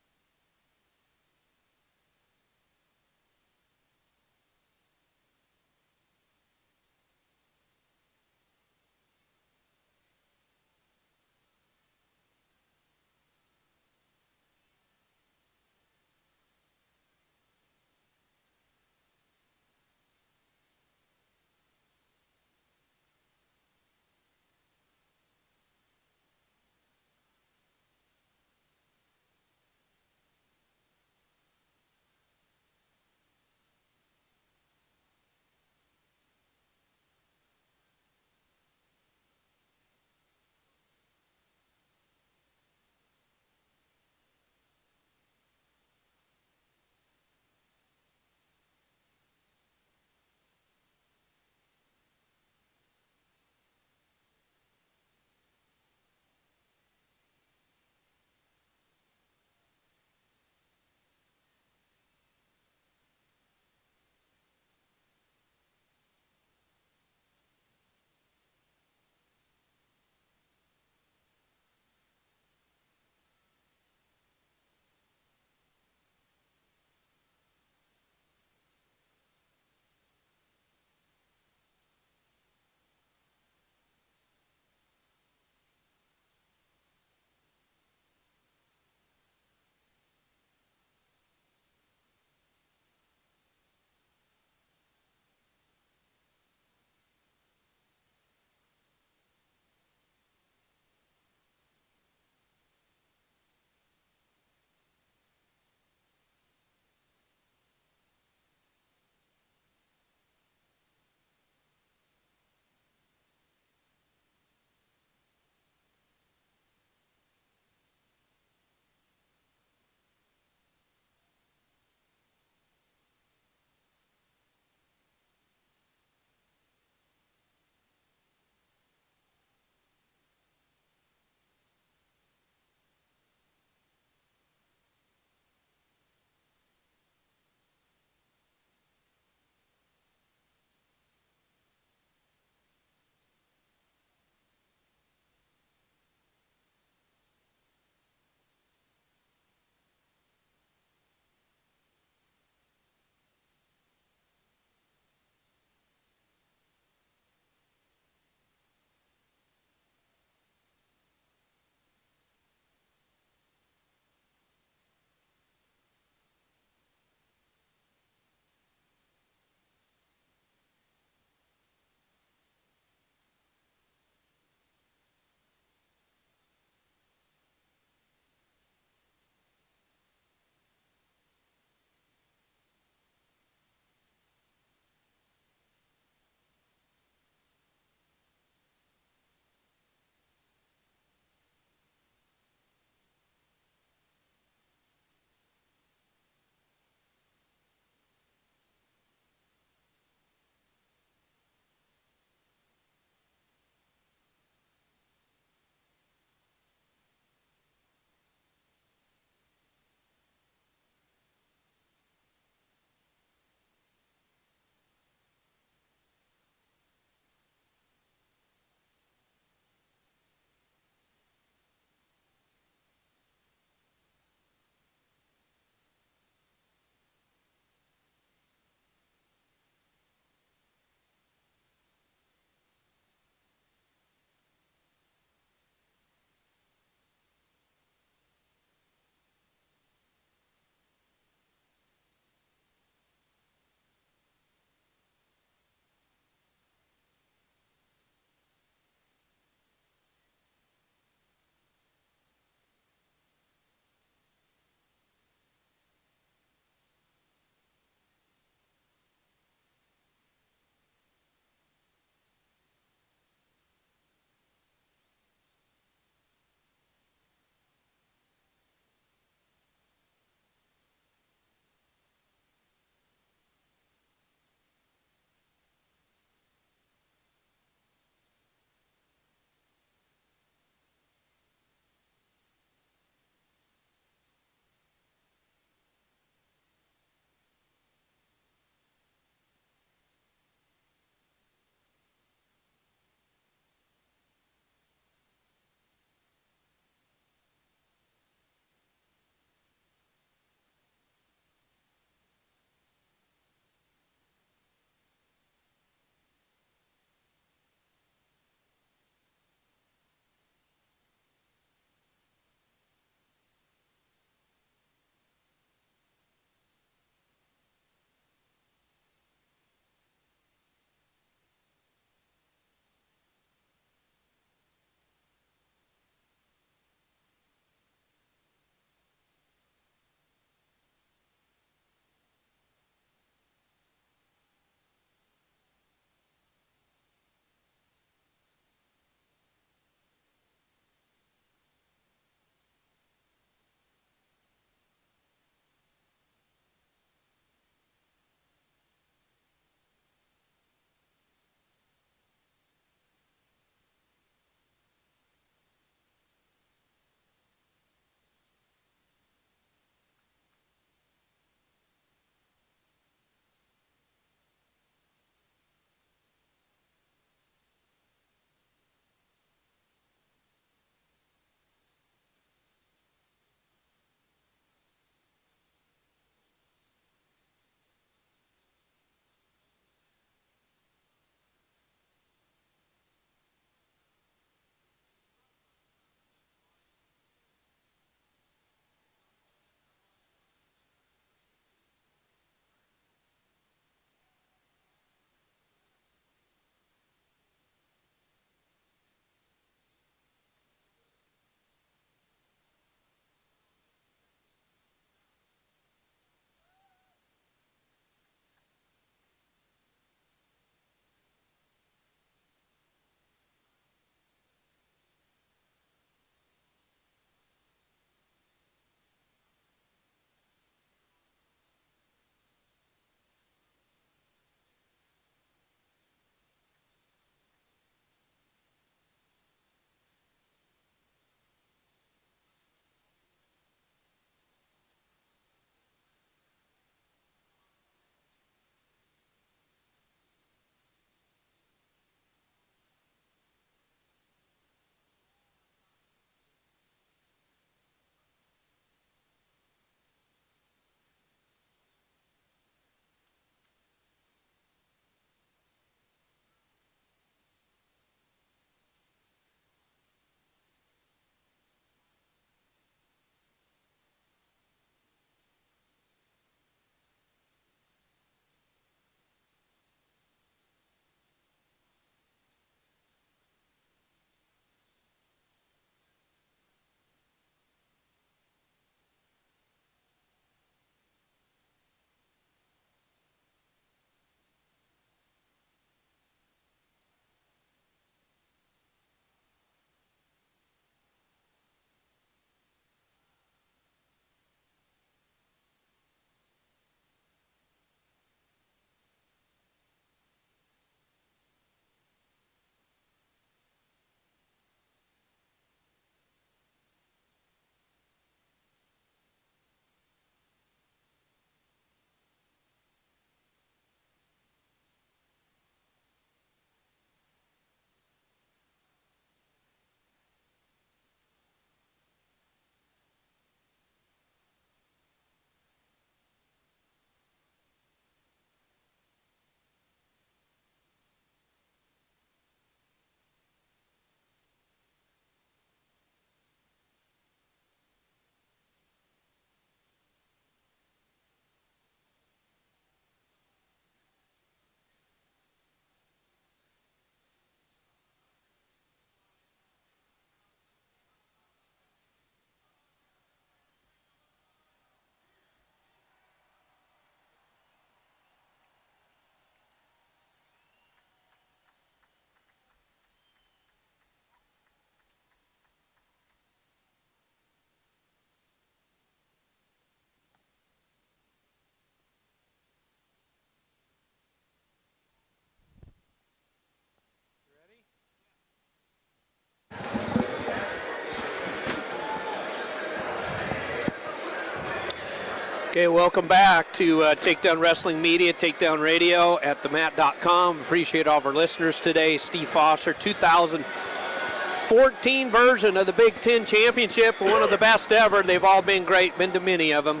Okay, welcome back to Takedown Wrestling Media, Takedown Radio at themat.com. Appreciate all of our listeners today. Steve Foster, 2014 version of the Big Ten Championship, one of the best ever. They've all been great, been to many of them.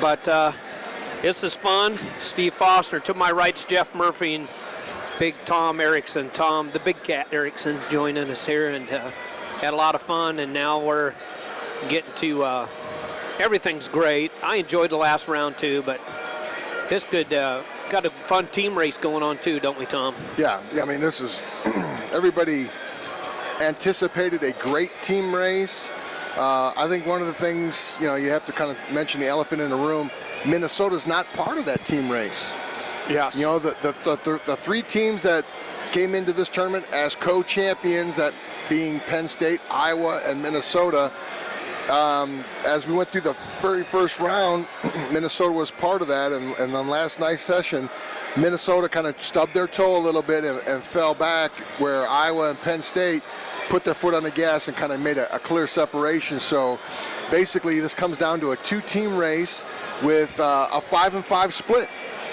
But this is fun. Steve Foster. To my right's Jeff Murphy and Big Tom Erickson. Tom, the Big Cat Erickson, joining us here, and had a lot of fun. And now we're getting to everything's great. I enjoyed the last round too, but this good. Got a fun team race going on too, don't we, Tom? Yeah. I mean, this is everybody anticipated a great team race. I think one of the things, you have to kind of mention the elephant in the room. Minnesota's not part of that team race. Yes. The three teams that came into this tournament as co-champions, that being Penn State, Iowa, and Minnesota. As we went through the very first round, Minnesota was part of that, and on last night's session, Minnesota kind of stubbed their toe a little bit and fell back, where Iowa and Penn State put their foot on the gas and kind of made a clear separation. So basically this comes down to a two-team race with a 5-5 split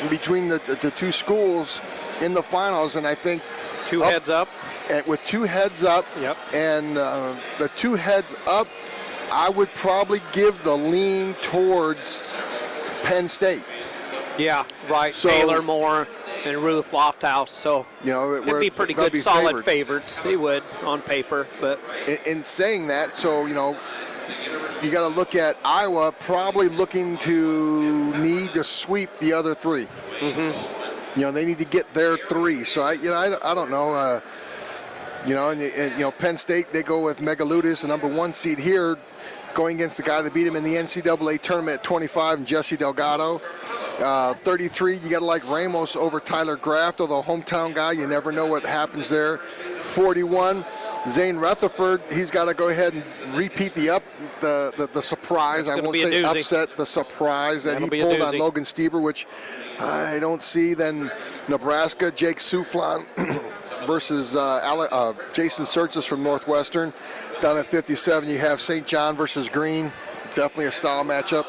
between the two schools in the finals, and I think two heads up. And with two heads up, yep. And the two heads up, I would probably give the lean towards Penn State. Yeah, right. So, Taylor Moore and Ruth Lofthouse. So it'd be pretty good, solid favorites. They would on paper, but in saying that, so you got to look at Iowa probably looking to need to sweep the other three. Mm-hmm. They need to get their three. So I don't know. Penn State, they go with Megaludis, the number 1 seed here, going against the guy that beat him in the NCAA tournament at 25, and Jesse Delgado. 33, you got to like Ramos over Tyler Graft, although hometown guy, you never know what happens there. 41, Zane Rutherford, he's got to go ahead and repeat the surprise. I won't say upset, the surprise that he pulled on Logan Steber, which I don't see. Then Nebraska, Jake Soufflon versus Jason Sertzes from Northwestern. Down at 57, you have St. John versus Green. Definitely a style matchup.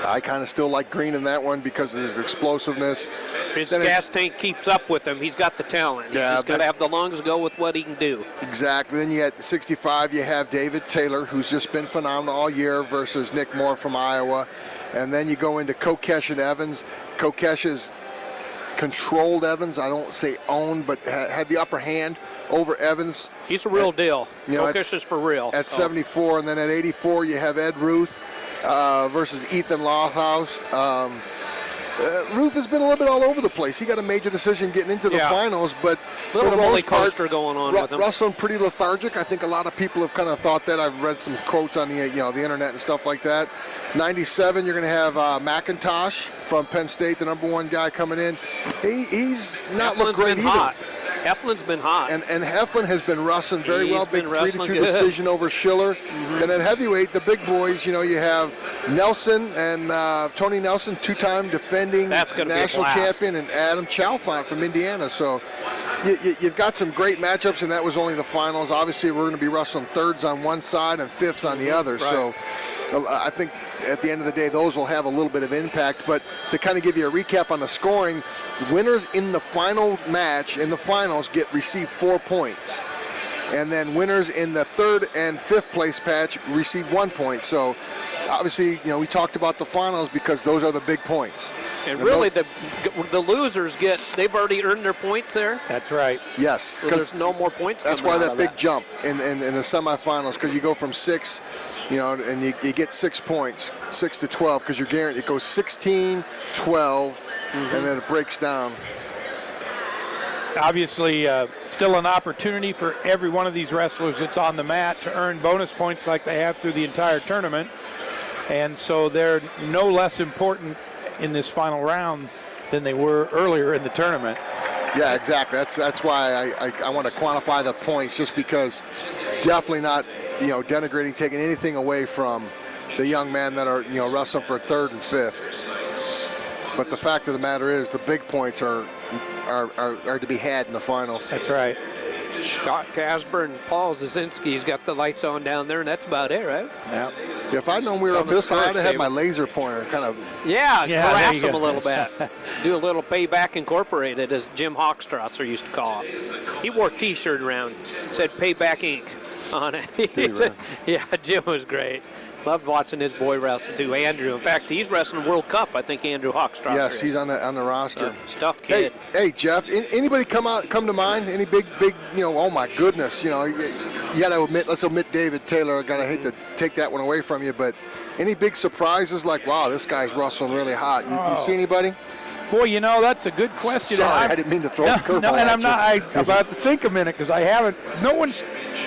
I kind of still like Green in that one because of his explosiveness. His gas tank keeps up with him. He's got the talent. He's just got to have the lungs go with what he can do. Exactly. Then you at 65, you have David Taylor, who's just been phenomenal all year, versus Nick Moore from Iowa. And then you go into Kokesh and Evans. Kokesh is controlled Evans. I don't say owned, but had the upper hand over Evans. He's a real deal. Kokesh is for real. At 74, and then at 84, you have Ed Ruth versus Ethan Lofthouse. Ruth has been a little bit all over the place. He got a major decision getting into the finals, but a little for the roller most part, coaster going on with him. Wrestling pretty lethargic. I think a lot of people have kind of thought that. I've read some quotes on the the internet and stuff like that. 97, you're going to have McIntosh from Penn State, the number 1 guy coming in. He's not looked great either. Hot. Heflin's been hot. And Heflin has been wrestling very well. Big 3-2 good decision over Schiller. Mm-hmm. And at heavyweight, the big boys, you have Nelson and Tony Nelson, 2-time defending national champion, and Adam Chalfant from Indiana. So you've got some great matchups, and that was only the finals. Obviously, we're going to be wrestling thirds on one side and fifths on the other. Right. So I think at the end of the day, those will have a little bit of impact. But to kind of give you a recap on the scoring, winners in the final match, in the finals, receive 4 points. And then winners in the 3rd and 5th place match receive 1 point. So obviously, we talked about the finals because those are the big points. And really, the losers they've already earned their points there. That's right. Yes. So there's no more points. That's why that big jump in the semifinals, because you go from 6, and you get 6 points, 6 to 12, because you're guaranteed. It goes 16, 12, and then it breaks down. Obviously, still an opportunity for every one of these wrestlers that's on the mat to earn bonus points like they have through the entire tournament. And so they're no less important in this final round than they were earlier in the tournament. Yeah, exactly. That's why I want to quantify the points, just because definitely not denigrating, taking anything away from the young men that are wrestling for 3rd and 5th. But the fact of the matter is, the big points are to be had in the finals. That's right. Scott Casper and Paul Zazinski's got the lights on down there, and that's about it, right? Yeah. Yeah, if I'd known we were up this high, I'd have had my laser pointer kind of. Yeah, Yeah, there harass you them go. a little bit. Do a little Payback Incorporated, as Jim Hochstrasser used to call it. He wore a T-shirt around, said Payback Inc. on it. Yeah, Jim was great. Loved watching his boy wrestle too, Andrew. In fact, he's wrestling World Cup. I think Andrew Hochstrasser. Yes, is. he's on the roster. Stuff kid. Hey, Jeff. Anybody come to mind? Any big? Oh my goodness. You got to admit. Let's admit David Taylor. I hate to take that one away from you, but any big surprises? Like, wow, this guy's wrestling really hot. You see anybody? Boy, that's a good question. Sorry, I didn't mean to throw a curveball No, and at I'm you. not. I'm about to think a minute because I haven't. No one's.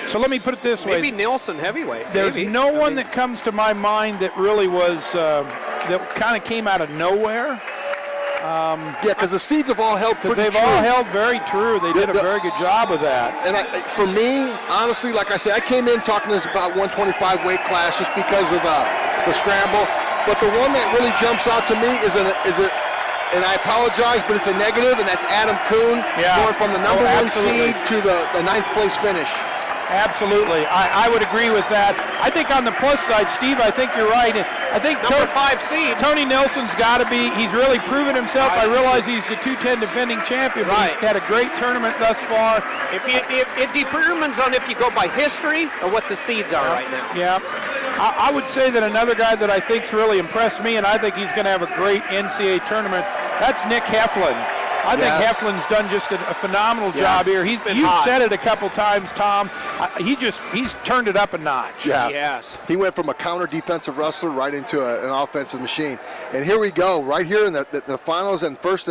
So let me put it this way. Maybe Nelson heavyweight. There's maybe. no one that comes to my mind that really was that kind of came out of nowhere. Yeah, because the seeds have all held Because pretty they've true. all held very true. They did a very good job of that. And for me, honestly, like I said, I came in talking to us about 125 weight class just because of the scramble. But the one that really jumps out to me is and I apologize, but it's a negative, and that's Adam Kuhn going from the number one seed to the ninth place finish. Absolutely. I would agree with that. I think on the plus side, Steve, I think you're right. I think Number 5 seed. Tony Nelson's got to be, he's really proven himself. I realize he's the 210 defending champion, but he's had a great tournament thus far. If it determines on if you go by history or what the seeds are right now. Yeah. I would say that another guy that I think's really impressed me, and I think he's going to have a great NCAA tournament, that's Nick Heflin. I think Heflin's done just a phenomenal job here. You've said it a couple times, Tom. He's turned it up a notch. Yeah. Yes. He went from a counter defensive wrestler right into an offensive machine. And here we go, right here in the finals, and first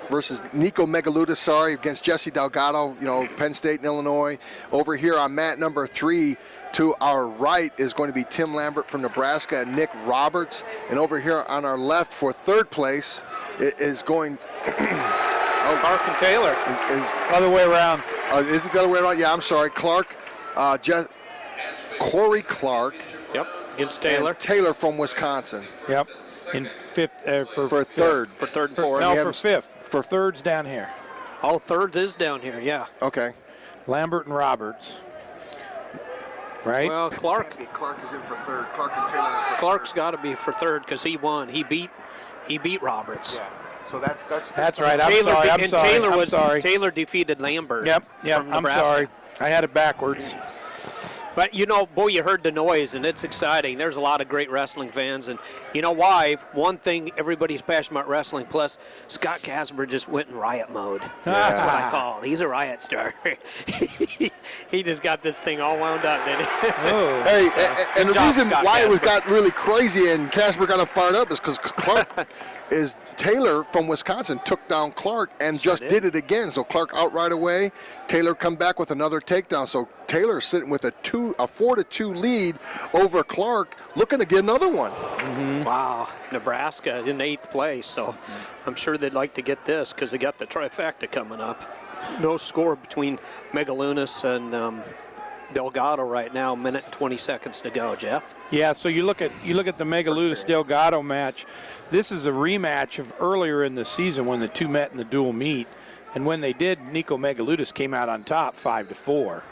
versus Nico Megaludis, against Jesse Delgado, Penn State and Illinois. Over here on mat number 3, to our right is going to be Tim Lambert from Nebraska and Nick Roberts. And over here on our left for third place is going... Clark and Taylor. Other way around. Is it the other way around? Yeah, I'm sorry. Clark, Corey Clark. Yep, against Taylor. And Taylor from Wisconsin. Yep. In fifth, for third. For third and fourth. No, for fifth. For third's down here. Oh, third is down here, yeah. Okay. Lambert and Roberts. Right? Well, Clark Clark is in for third. Clark and Taylor are for Clark's got to be for third because he won. He beat Roberts. Yeah. So that's right. I'm sorry. Taylor defeated Lambert. Yep. From I'm Nebraska. sorry. I had it backwards. But, boy, you heard the noise, and it's exciting. There's a lot of great wrestling fans, and you know why? One thing, everybody's passionate about wrestling, plus Scott Casper just went in riot mode. That's what I call it. He's a riot star. He just got this thing all wound up, didn't he? Hey, and the job, reason Scott why Casper. it got really crazy and Casper got him fired up is because Clark is Taylor from Wisconsin took down Clark and just did it again. So Clark out right away. Taylor come back with another takedown. So Taylor sitting with a 4-2 lead over Clark, looking to get another one. Mm-hmm. Wow, Nebraska in 8th place. So I'm sure they'd like to get this because they got the trifecta coming up. No score between Megalunas and Delgado right now. Minute and 20 seconds to go. Jeff. Yeah. So you look at the Megaludis Delgado match. This is a rematch of earlier in the season when the two met in the dual meet, and when they did, Nico Megaludis came out on top 5-4.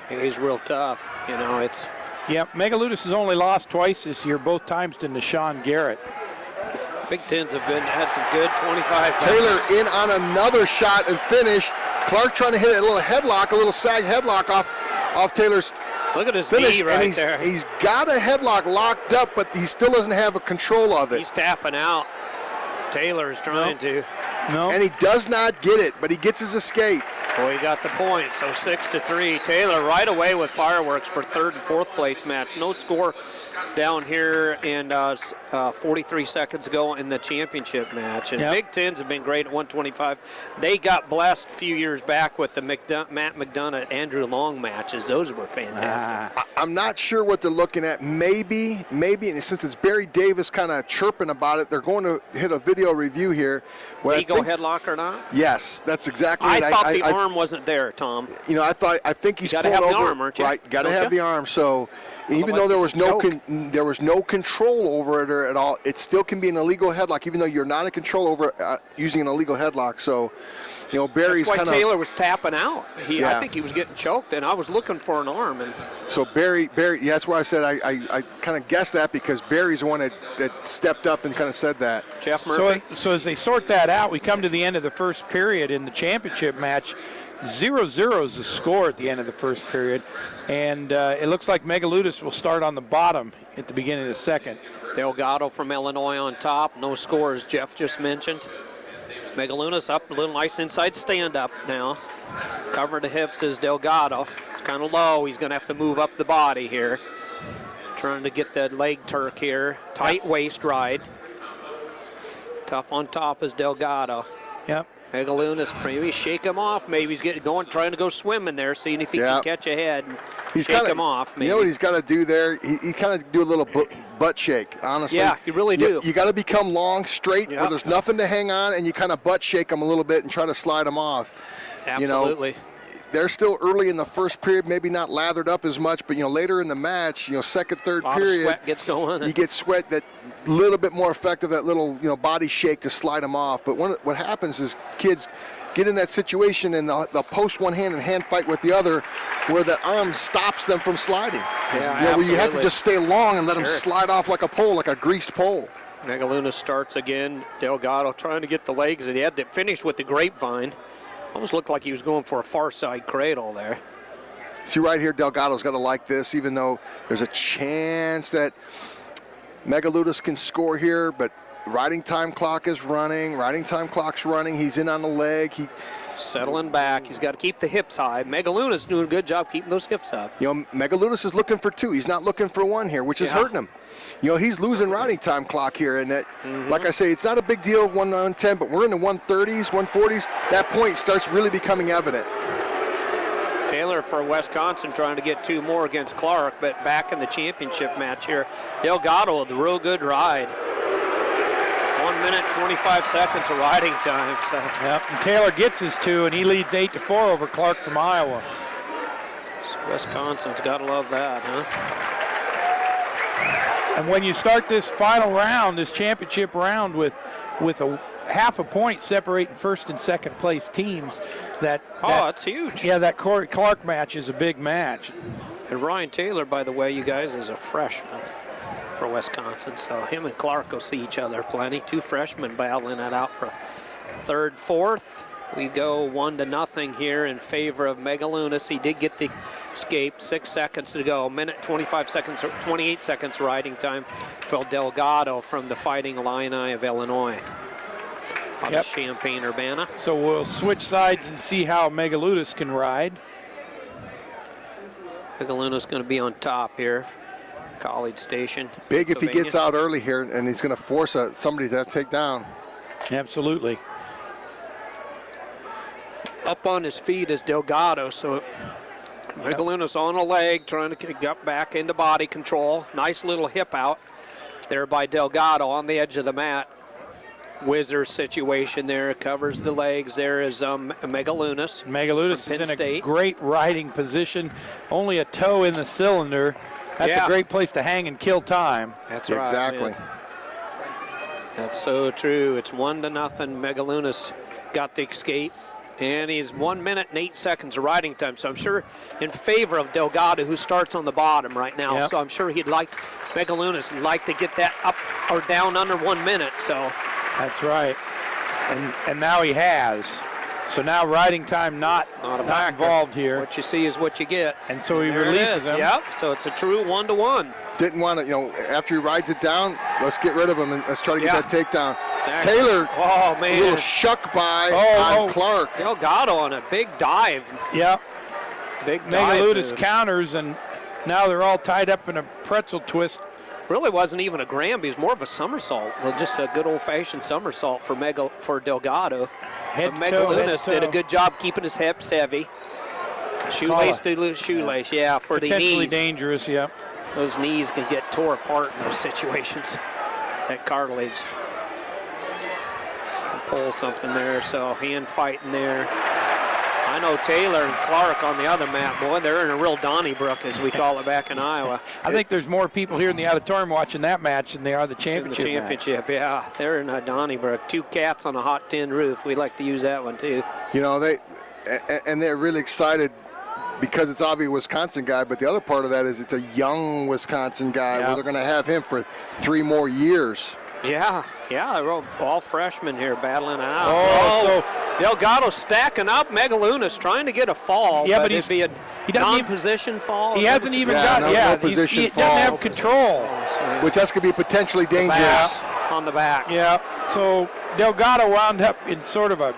He's real tough. It's. Yep. Megaludis has only lost twice this year, both times to Nishan Garrett. Big Tens have had some good 25. Taylor matches. in on another shot and finish. Clark trying to hit a little headlock, a little sag headlock off Taylor's Look at his finish. knee right and there. He's got a headlock locked up, but he still doesn't have a control of it. He's tapping out. Taylor's trying to. No. And he does not get it, but he gets his escape. Well, he got the point, so 6-3. Taylor right away with fireworks for third and fourth place match. No score down here, and 43 seconds ago in the championship match. And Big Tens have been great at 125. They got blessed a few years back with the Matt McDonough, Andrew Long matches. Those were fantastic. I'm not sure what they're looking at. Maybe, and since it's Barry Davis kind of chirping about it, they're going to hit a video review here. Did he go headlock or not? Yes, that's exactly I it. thought the I arm wasn't there, Tom. You know, I think he's gotta pulling have the over. arm, aren't you? Right, got to Don't have you? the arm. So even though Otherwise there was no control over it or at all, it still can be an illegal headlock, even though you're not in control over using an illegal headlock. So, you know, Barry's That's why kind of. Taylor was tapping out. I Yeah. think he was getting choked, and I was looking for an arm. And So Barry, yeah, that's why I said I kind of guessed that, because Barry's the one that stepped up and kind of said that. Jeff Murphy. So as they sort that out, we come to the end of the first period in the championship match. 0-0 is the score at the end of the first period, and it looks like Megaludis will start on the bottom at the beginning of the second. Delgado from Illinois on top. No score, as Jeff just mentioned. Megalunas up a little nice inside stand-up now. Cover the hips is Delgado. It's kind of low. He's going to have to move up the body here. Trying to get the leg Turk here. Tight waist ride. Tough on top is Delgado. Yep. Megalunas, maybe shake him off. Maybe he's trying to go swimming there, seeing if he can catch a head and shake him off. Maybe. You know what he's got to do there? He kind of do a little butt shake, honestly. Yeah, you really do. You got to become long, straight, Yep. where there's nothing to hang on, and you kind of butt shake him a little bit and try to slide him off. Absolutely. You know, they're still early in the first period, maybe not lathered up as much, but, you know, later in the match, you know, second, third A lot period, of sweat gets going. you get sweat, that little bit more effective, that little, you know, body shake to slide them off. But what happens is kids get in that situation and they'll post one hand and hand fight with the other, where that arm stops them from sliding. Yeah, you know, where you have to absolutely. just stay long and let them Sure. slide off like a pole, like a greased pole. Megaluna starts again. Delgado trying to get the legs, and he had to finish with the grapevine. Almost looked like he was going for a far side cradle there. See right here, Delgado's got to like this, even though there's a chance that Megaludis can score here, but riding time clock is running. Riding time clock's running. He's in on the leg. Settling back. He's got to keep the hips high. Megaluna's doing a good job keeping those hips up. You know, Megaludis is looking for two. He's not looking for one here, which is hurting him. You know, he's losing riding time clock here, and that, like I say, it's not a big deal, 110, but we're in the 130s, 140s. That point starts really becoming evident. Taylor for Wisconsin trying to get two more against Clark, but back in the championship match here, Delgado with a real good ride. 1 minute, 25 seconds of riding time. So. Yep. And Taylor gets his two, and he leads 8-4 over Clark from Iowa. Wisconsin's got to love that, huh? And when you start this final round, this championship round, with a half a point separating first and second place teams, that's huge. Yeah, that Corey Clark match is a big match. And Ryan Taylor, by the way, you guys, is a freshman for Wisconsin. So him and Clark will see each other plenty. Two freshmen battling it out for third, fourth. We go 1-0 here in favor of Megalunas. He did get the escape. 6 seconds to go. Minute 25 seconds, 28 seconds riding time for Delgado from the Fighting Illini of Illinois. Out of Champaign-Urbana. So we'll switch sides and see how Megaludis can ride. Megalunas going to be on top here. College Station. Big if he gets out early here, and he's going to force somebody to take down. Absolutely. Up on his feet is Delgado, so Megalunas on a leg, trying to get back into body control. Nice little hip out there by Delgado on the edge of the mat. Whizzer situation there, covers the legs. There is Megalunas. Megalunas is in a great riding position. Only a toe in the cylinder. That's a great place to hang and kill time. That's right. Exactly. Man. That's so true. It's 1-0. Megalunas got the escape. And he's 1 minute and 8 seconds of riding time. So I'm sure in favor of Delgado, who starts on the bottom right now. Yep. So I'm sure Megalunas would like to get that up or down under 1 minute. So that's right. And now he has. So now riding time not involved here. What you see is what you get. And so he There releases him. Yep. So it's a true 1-1. Didn't want to, after he rides it down, let's get rid of him and let's try to get that takedown. Exactly. Taylor, oh man, a little shuck by on Clark. Delgado on a big dive. Yep. Big dive. Megaludis move. counters, and now they're all tied up in a pretzel twist. Really wasn't even a Granby. It was more of a somersault. Well, just a good old-fashioned somersault for Delgado. Head But to toe, Megalunas head to did a toe. good job keeping his hips heavy. Shoelace to shoelace, for the Potentially knees. dangerous, yeah. Those knees can get tore apart in those situations. That cartilage can pull something there. So hand fighting there. I know Taylor and Clark on the other mat, boy, they're in a real Donnybrook, as we call it back in Iowa. I think there's more people here in the auditorium watching that match than they are the In the championship match. championship, yeah. They're in Donnybrook. 2 cats on a hot tin roof. We like to use that one, too. You know, they're really excited because it's obviously a Wisconsin guy, but the other part of that is it's a young Wisconsin guy where they're going to have him for 3 more years. Yeah, they're all freshmen here battling it out. Oh, Delgado stacking up. Megalunas trying to get a fall, Yeah, but it'd be a he doesn't even- non-position fall. He Is that hasn't what you- even Yeah, got, no he position doesn't fall. have control. Which that's going to be potentially dangerous. on the back. Yeah, so Delgado wound up in sort of a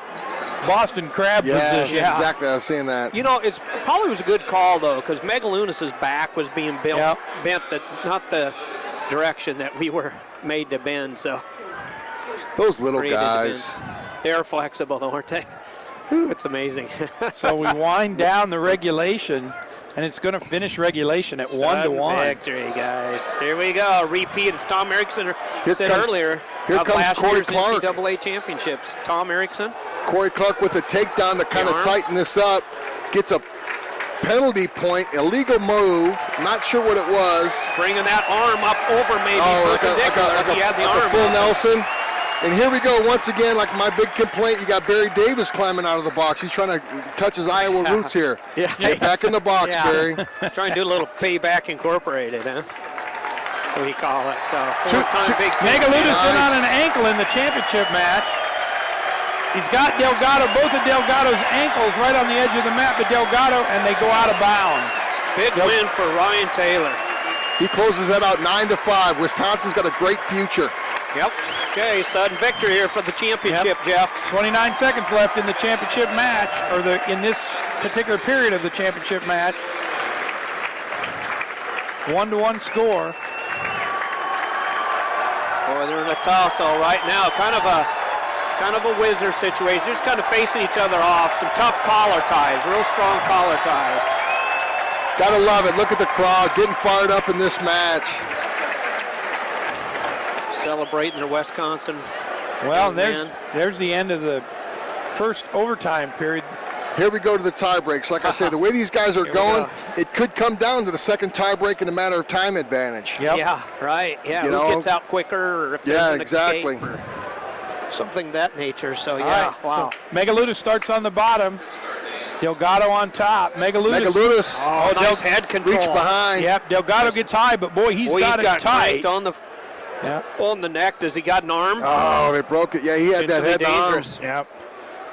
Boston crab position. Yeah. Exactly. I was saying that. You know, it's probably was a good call, though, because Megalunas' back was being bent not the direction that we were made to bend, so. Those little created the guys. bend. They're flexible, though, aren't they? Ooh, it's amazing. So we wind down the regulation, and it's going to finish regulation at 1-1. Victory, guys. Here we go. Repeat, as Tom Erickson Here said comes- earlier, here of comes last Corey year's Clark. NCAA championships. Tom Erickson. Corey Clark with a takedown to kind of arm. tighten this up. Gets a penalty point, illegal move. Not sure what it was. Bringing that arm up over maybe perpendicular. He had the arm full up. Nelson. And here we go once again, like my big complaint, you got Barry Davis climbing out of the box. He's trying to touch his Iowa roots here. Yeah. Get back in the box, Barry. He's trying to do a little payback incorporated, huh? So he call it. So Two- four-time Big Ten. Megalunas in Nice. on an ankle in the championship match. He's got Delgado, both of Delgado's ankles right on the edge of the mat, but Delgado, and they go out of bounds. Big win for Ryan Taylor. He closes that out 9-5. Wisconsin's got a great future. Yep. Okay, sudden victory here for the championship, Jeff. 29 seconds left in the championship match, or in this particular period of the championship match. 1-1 score. Boy, they're in a tussle right now. Kind of a whizzer situation. Just kind of facing each other off. Some tough collar ties, real strong collar ties. Gotta love it. Look at the crowd getting fired up in this match. Celebrating the Wisconsin. Well, man. there's the end of the first overtime period. Here we go to the tie breaks. Like I said, the way these guys are we going, go. it could come down to the second tie break in a matter of time advantage. Yep. Yeah, right. Yeah, You who know? gets out quicker, or if there's Yeah, an exactly. escape or something of that nature. So All yeah, right, wow. So Megalunas starts on the bottom. Delgado on top. Megalunas Oh, nice head control. reach behind. Yep, Delgado gets high, but boy, he's got it tight. on the Yep. on the neck. Does he got an arm? Oh, they broke it. Yeah, he had that Potentially head on. dangerous. Yep.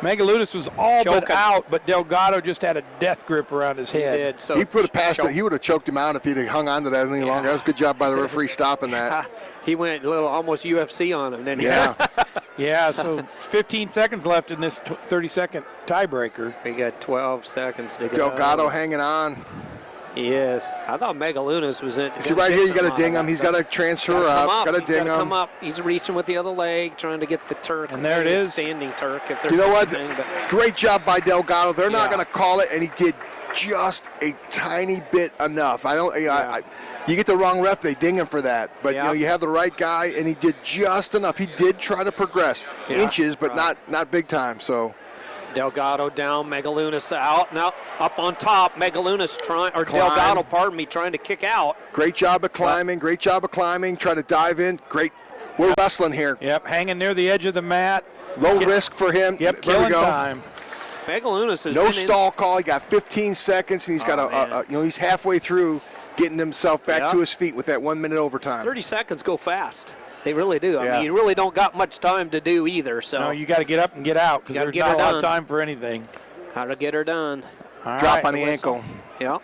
Megalunas was all but Choking. out, but Delgado just had a death grip around his He head. did. So He put it past choke. it. He would have choked him out if he'd have hung on to that any longer. That was a good job by the referee stopping that. He went a little almost UFC on him, didn't he? Yeah. Yeah, so 15 seconds left in this 30-second tiebreaker. We got 12 seconds to go. Delgado hanging on. Yes. I thought Megalunas was in. See right here, you got to ding him. He's got to transfer up. Got to He's ding gotta come him. up. He's reaching with the other leg, trying to get the Turk. And there it maybe a is. Standing Turk, if there's You know what? anything, but Great job by Delgado. They're not Yeah. going to call it, and he did just a tiny bit enough. You get the wrong ref, they ding him for that. But Yeah. you have the right guy, and he did just enough. He did try to progress Yeah. inches, but not big time. So Delgado down, Megalunas out. Now up on top, Megalunas Climb. Delgado, trying to kick out. great job of climbing. Great job of climbing. Try to dive in. Great. We're wrestling here. Yep, hanging near the edge of the mat. Low risk for him. Yep, There we killing go. time. Megalunas has No been stall call. He got 15 seconds, and he's got man. he's halfway through getting himself back Yeah. to his feet with that 1 minute overtime. 30 seconds go fast. They really do. I Yeah. mean, you really don't got much time to do either. So No, you got to get up and get out because Gotta there's get not a her lot of done. time for anything. how to get her done. All Drop right, on the whistle. ankle. Yeah.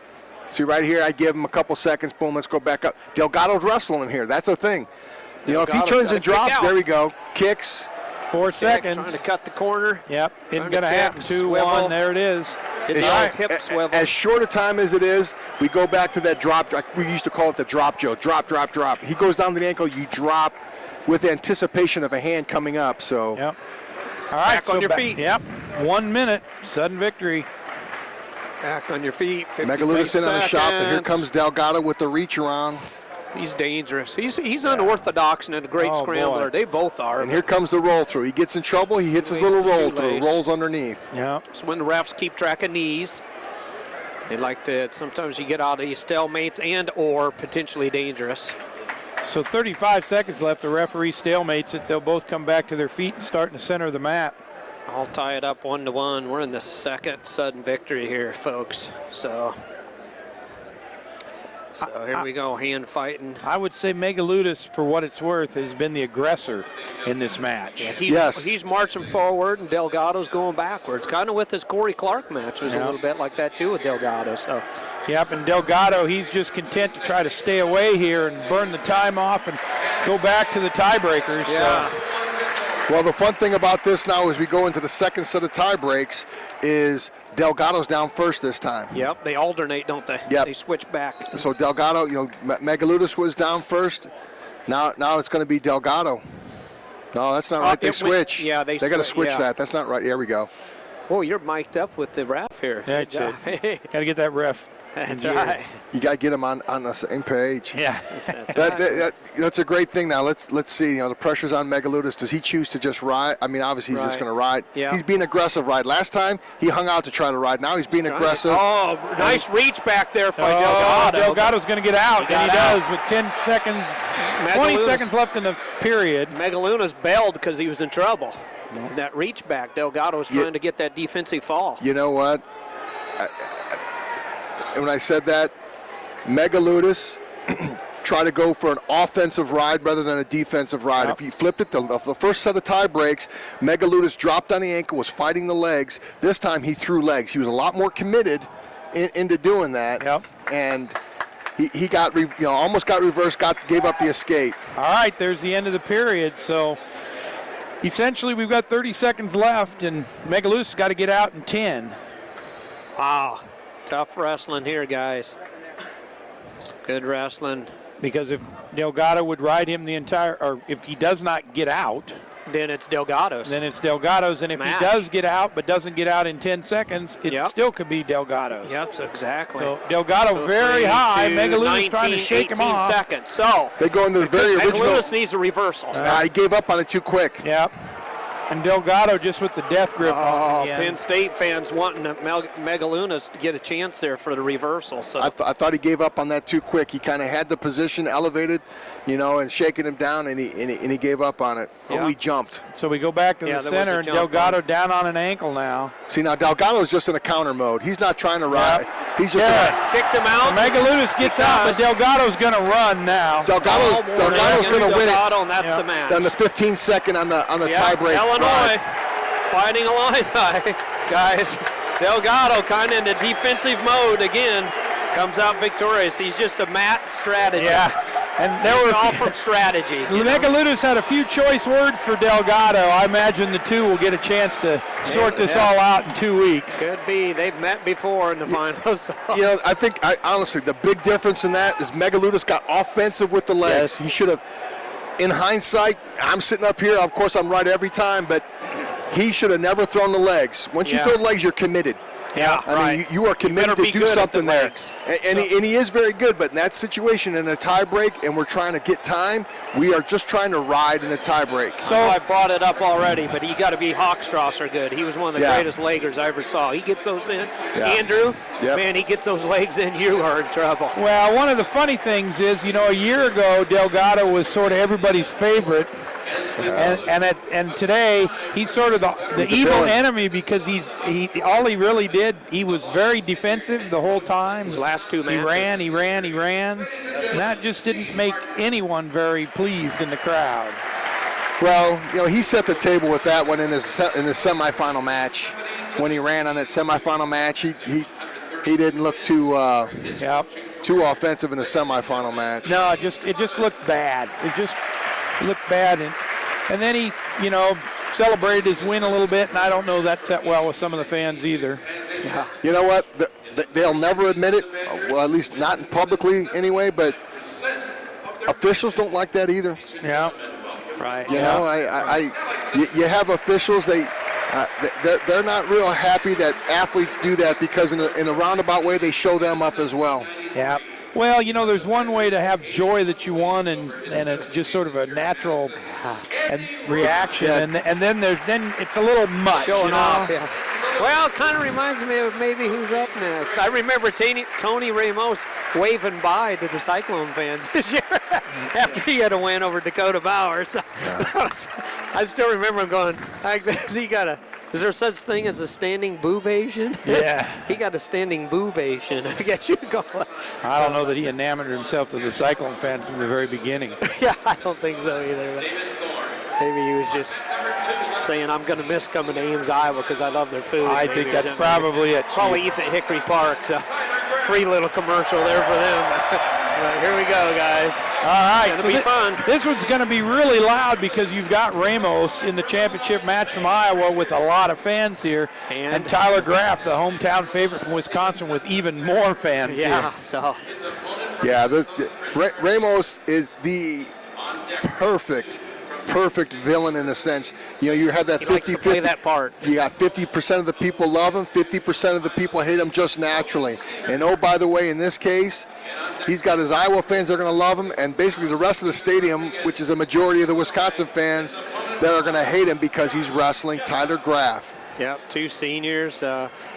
See right here, I give him a couple seconds. Boom, let's go back up. Delgado's wrestling him here. That's the thing. You know, if he Delgado's turns gotta and drops, kick out. there we go. Kicks. 4 seconds. Trying to cut the corner. Yep, Trying isn't to going to kick happen. and 2-1, swivel. there it is. Did As- not hip swivel. As short a time as it is, we go back to that drop. We used to call it the drop, Joe. Drop, drop, drop. He goes down to the ankle, you drop with anticipation of a hand coming up. So Yep. All right, Back on your feet. Yep, 1 minute, sudden victory. Back on your feet. 50 Megalunas in on the shot, but here seconds. comes Delgado with the reach around. He's dangerous. He's unorthodox and a great Oh, scrambler. boy. They both are. And here comes the roll through. He gets in trouble. He hits his little roll through. Shoelace. Rolls underneath. Yeah. So when the refs keep track of knees, they like to, sometimes you get out of these stalemates and or potentially dangerous. So 35 seconds left. The referee stalemates it. They'll both come back to their feet and start in the center of the mat. All tie it up 1-1. We're in the second sudden victory here, folks. So here we go, hand fighting. I would say Megaludis, for what it's worth, has been the aggressor in this match. He's marching forward, and Delgado's going backwards. Kind of with his Corey Clark match was a little bit like that too with Delgado. So. Yep, and Delgado, he's just content to try to stay away here and burn the time off and go back to the tiebreakers. Yeah. Well, the fun thing about this now as we go into the second set of tie breaks is Delgado's down first this time. Yep, they alternate, don't they? Yep. They switch back. So Delgado, Megaludis was down first. Now it's going to be Delgado. No, that's not right. They switch. Yeah, they got to switch that. That's not right. There we go. Oh, you're mic'd up with the ref here. That's it. Got to get that ref. That's right. You got to get them on the same page. Yeah. That's a great thing. Now let's see. The pressure's on Megaludis. Does he choose to just ride? I mean, obviously he's just going to ride. Yeah. He's being aggressive. Ride. Last time he hung out to try to ride. Now he's being aggressive. Oh, nice reach back there for Delgado. Delgado's going to get out, and he does with 10 seconds, 20 Megaludis- seconds left in the period. Megaluna's bailed because he was in trouble. That reach back, Delgado was trying to get that defensive fall. You know what? When I said that, Megaludis try to go for an offensive ride rather than a defensive ride. Yep. If he flipped it, the first set of tie breaks, Megaludis dropped on the ankle, was fighting the legs. This time he threw legs. He was a lot more committed into doing that. Yep. And he got almost got reversed, gave up the escape. All right, there's the end of the period. So essentially we've got 30 seconds left, and Megaludis has got to get out in 10. Wow. Tough wrestling here, guys. Some good wrestling. Because if Delgado would ride him the entire, or if he does not get out, Then it's Delgado's. then it's Delgado's. And if Match. he does get out but doesn't get out in 10 seconds, it still could be Delgado's. Yep, so exactly. So Delgado very high. Megaludis trying to shake him 18 off. seconds. So They go into the very original. Megaludis needs a reversal. He gave up on it too quick. Yep. And Delgado just with the death grip on the Penn end. State fans wanting Megalunas to get a chance there for the reversal. So I thought he gave up on that too quick. He kind of had the position elevated, and shaking him down, and he gave up on it. Yeah. Oh, he jumped. So we go back to Yeah, the there was center, a and jump Delgado on. down on an ankle now. See, now Delgado's just in a counter mode. He's not trying to ride. He's just kicked him out. Megaludis gets out, but Delgado's going to run now. Delgado's going to win it. Delgado, and that's the match. On the 15-second on the tie break. Illinois ride. fighting Illini, guys. Delgado kind of in the defensive mode again. Comes out victorious. He's just a mat strategist. Yeah. And there It's were all from strategy. Megaludis had a few choice words for Delgado. I imagine the two will get a chance to sort this all out in 2 weeks. Could be. They've met before in the finals. I think, honestly, the big difference in that is Megaludis got offensive with the legs. Yes. He should have, in hindsight, I'm sitting up here. Of course, I'm right every time, but he should have never thrown the legs. Once you throw the legs, you're committed. Yeah, I mean, you are committed better to be do good at something the there. legs. And he is very good, but in that situation, in a tie break, and we're trying to get time, we are just trying to ride in the tie break. So I brought it up already, but you got to be Hochstrasser good. He was one of the Yeah. greatest leggers I ever saw. He gets those in. Yeah. Andrew, Yep. man, he gets those legs in. You are in trouble. Well, one of the funny things is, a year ago, Delgado was sort of everybody's favorite. And today he's sort of the evil villain. enemy because all he really did, he was very defensive the whole time. His last two He matches. ran. And that just didn't make anyone very pleased in the crowd. Well, he set the table with that one in his semifinal match. When he ran on that semifinal match, he didn't look too offensive in the semifinal match. No, it just looked bad. It just looked bad, and then he, celebrated his win a little bit, and I don't know that set well with some of the fans either. Yeah. You know what? They'll never admit it. Well, at least not publicly anyway. But officials don't like that either. Yeah. Right. You know, you have officials. They're not real happy that athletes do that because in a roundabout way they show them up as well. Yeah. Well, you know, there's one way to have joy that you won and just sort of a natural reaction, and then it's a little much. Showing you know? off, yeah. Well, it kind of reminds me of maybe who's up next. I remember Tony Ramos waving bye to the Cyclone fans this year after he had a win over Dakota Bowers. I still remember him going, is there such thing as a standing boovation? Yeah. He got a standing boovation, I guess you'd call it. I don't know that he enamored himself to the Cyclone fans from the very beginning. Yeah, I don't think so either. But maybe he was just saying, I'm going to miss coming to Ames, Iowa because I love their food. I think that's probably it. Probably eats at Hickory Park, so free little commercial there for them. Here we go, guys. All right, It's going to be fun. This one's going to be really loud because you've got Ramos in the championship match from Iowa with a lot of fans here, and Tyler Graff, the hometown favorite from Wisconsin, with even more fans here. So. Yeah, Ramos is the perfect villain in a sense. You know, you have that 50-50. Play that part. You got 50% of the people love him, 50% of the people hate him just naturally. And oh, by the way, in this case, he's got his Iowa fans that are going to love him, and basically the rest of the stadium, which is a majority of the Wisconsin fans, that are going to hate him because he's wrestling Tyler Graff. Yep, two seniors.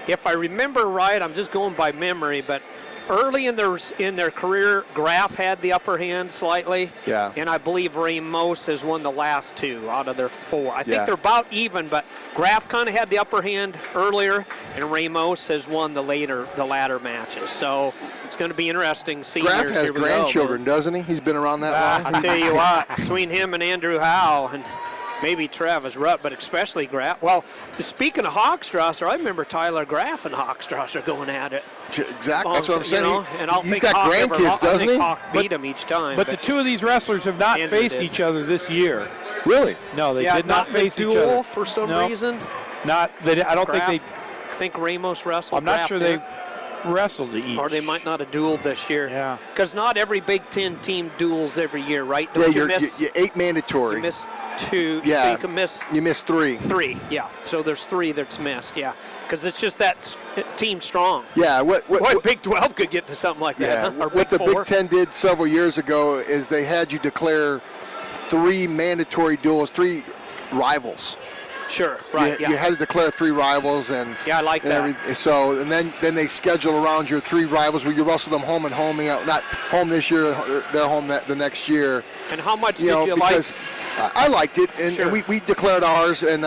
If I remember right, I'm just going by memory, but early in their career, Graff had the upper hand slightly. Yeah. And I believe Ramos has won the last two out of their four. I think they're about even, but Graff kind of had the upper hand earlier, and Ramos has won the latter matches. So it's going to be interesting. Seniors, Graff has grandchildren, doesn't he? He's been around that long. I'll tell you what, between him and Andrew Howe and maybe Travis Rutt, but especially Graff. Well, speaking of Hochstrasser, I remember Tyler Graff and Hochstrasser going at it. Exactly, that's what I'm saying. You know, and He's got grandkids, doesn't he? Hawk beat him each time. But the two of these wrestlers have not faced each other this year. Really? No, they did not face each other. Duel for some reason. I don't think they. I think Ramos wrestled. I'm not sure they wrestled each. Or they might not have dueled this year. Yeah. Because not every Big Ten team duels every year, right? You're 8 mandatory. You miss 2, yeah. so you can miss. You miss 3. 3, yeah. So there's 3 that's missed, yeah. Because it's just that team strong. Yeah. What Big 12 could get to something like that. Huh? Or what Big the 4. Big Ten did several years ago is they had you declare 3 mandatory duels, 3 rivals. Sure, right, You had to declare 3 rivals, and I like that. So, and then they schedule around your 3 rivals where you wrestle them home and home, not home this year, they're home the next year. And how much did you because I liked it, and we declared ours, and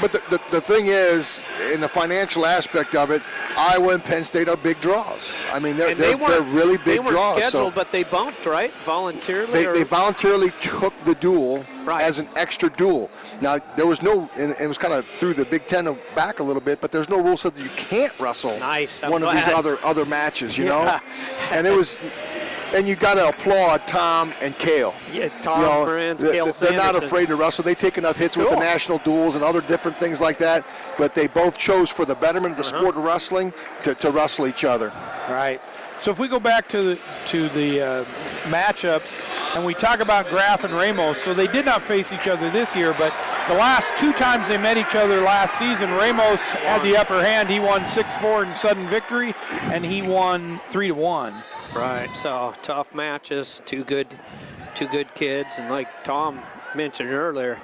but the thing is, in the financial aspect of it, Iowa and Penn State are big draws. I mean, they're really big draws. They weren't scheduled, so but they bumped, right? Voluntarily? They voluntarily took the duel as an extra duel. Now, there was no, and it was kind of threw the Big Ten back a little bit, but there's no rule said that you can't wrestle one of these other matches, you know? And it was, and you got to applaud Tom and Cale. Yeah, Tom Burns, Cale Sanderson. They're not afraid to wrestle. They take enough hits with the national duels and other different things like that, but they both chose for the betterment of the sport of wrestling to wrestle each other. Right. So if we go back to the matchups and we talk about Graff and Ramos, so they did not face each other this year, but the last 2 times they met each other last season, Ramos had the upper hand. He won 6-4 in sudden victory, and he won 3-1. Right. So tough matches, two good kids, and like Tom mentioned earlier,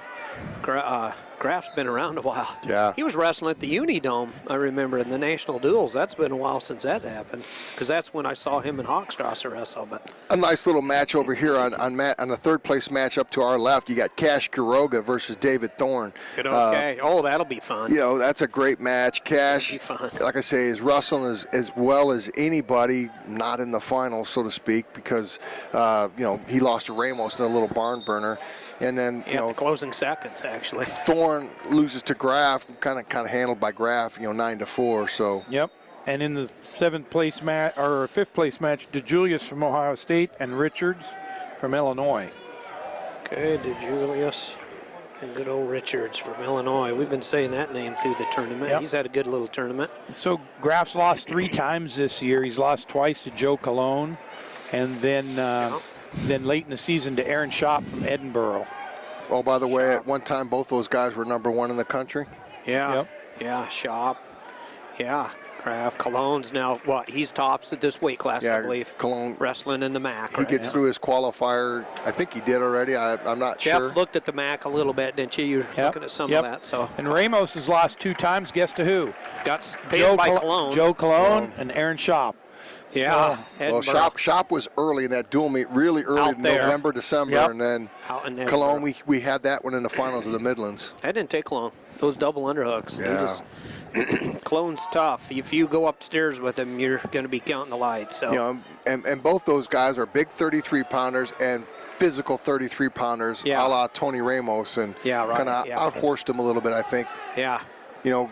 Graff's been around a while. Yeah. He was wrestling at the Unidome, I remember, in the national duels. That's been a while since that happened, because that's when I saw him and Hochstrasser wrestle. But a nice little match over here on the third place match up to our left. You got Cash Quiroga versus David Thorne. Okay. That'll be fun. You know, that's a great match. Cash, be fun. like I say, is wrestling as well as anybody, not in the finals, so to speak, because he lost to Ramos in a little barn burner. And then, the closing seconds, actually. Thorne loses to Graff, kind of handled by Graff, 9-4. So. Yep. And in the 5th place match, DeJulius from Ohio State and Richards from Illinois. Okay, DeJulius and good old Richards from Illinois. We've been saying that name through the tournament. Yep. He's had a good little tournament. So Graff's lost 3 times this year. He's lost twice to Joe Colon, and then late in the season to Aaron Schopp from Edinburgh. Oh, by the way, at one time, both those guys were #1 in the country. Yeah. Yep. Yeah, Schopp. Yeah. Graf, Cologne's now, what, he's tops at this weight class, I believe. Cologne, Wrestling in the MAC. he gets through his qualifier. I think he did already. I'm not Jeff sure. looked at the MAC a little bit, didn't you? You're looking at some of that. So. And Ramos has lost 2 times. Guess to who? Got paid by Cologne. Joe Cologne and Aaron Shop. Yeah. Well, Shop was early in that dual meet, really early Out in there. November, December, and then Out in Cologne, we had that one in the finals of the Midlands. That didn't take long. Those double underhooks. Yeah. Cologne's tough. If you go upstairs with him, you're going to be counting the lights. So. You know, and both those guys are big 33-pounders and physical 33-pounders, a la Tony Ramos, and kind of outhorsed him a little bit, I think. Yeah. You know,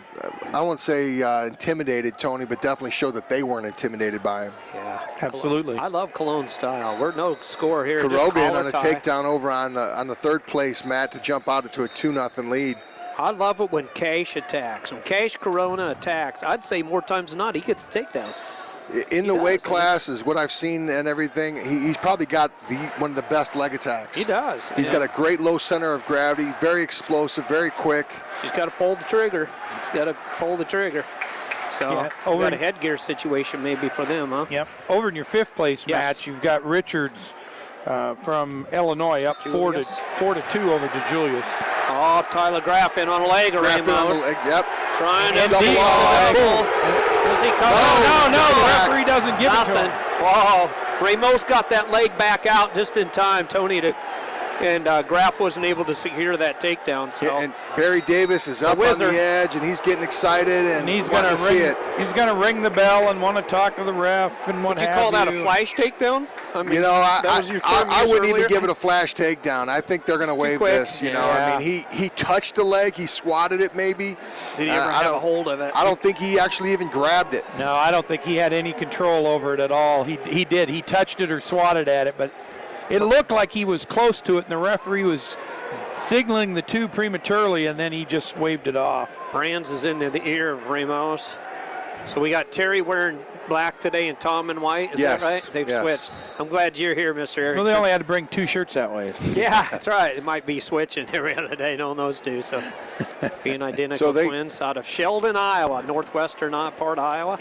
I won't say intimidated Tony, but definitely showed that they weren't intimidated by him. Yeah, absolutely. I love Cologne's style. We're no score here. Karoga on a takedown over on the third place mat to jump out into a 2-0 lead. I love it when Kish attacks. When Kish Corona attacks, I'd say more times than not he gets the takedown. In the weight class is what I've seen and everything. He's probably got one of the best leg attacks. He does. He's got a great low center of gravity. He's very explosive, very quick. He's got to pull the trigger. So we got a headgear situation maybe for them, huh? Yep. Over in your 5th place match, you've got Richards from Illinois up 4-2 over to Julius. Oh, Tyler Graf in on a leg of Ramos. Yep. Trying to double off. Does he come? No, the referee doesn't give it to him. Whoa. Ramos got that leg back out just in time, Tony, and Graf wasn't able to secure that takedown. So. And Barry Davis is up on the edge, and he's getting excited, and he's going to see it. He's going to ring the bell and want to talk to the ref and what have you. Would you call that a flash takedown? I mean, I wouldn't even give it a flash takedown. I think they're going to waive this. You know, I mean, he touched the leg, he swatted it maybe. Did he ever have a hold of it? I don't think he actually even grabbed it. No, I don't think he had any control over it at all. He did. He touched it or swatted at it, but it looked like he was close to it, and the referee was signaling the 2 prematurely, and then he just waved it off. Brands is in the ear of Ramos. So we got Terry wearing black today and Tom in white. Is that right? They've switched. I'm glad you're here, Mr. Erickson. Well, they only had to bring 2 shirts that way. Yeah, that's right. It might be switching every other day, knowing those 2. So being identical twins out of Sheldon, Iowa, northwestern part of Iowa.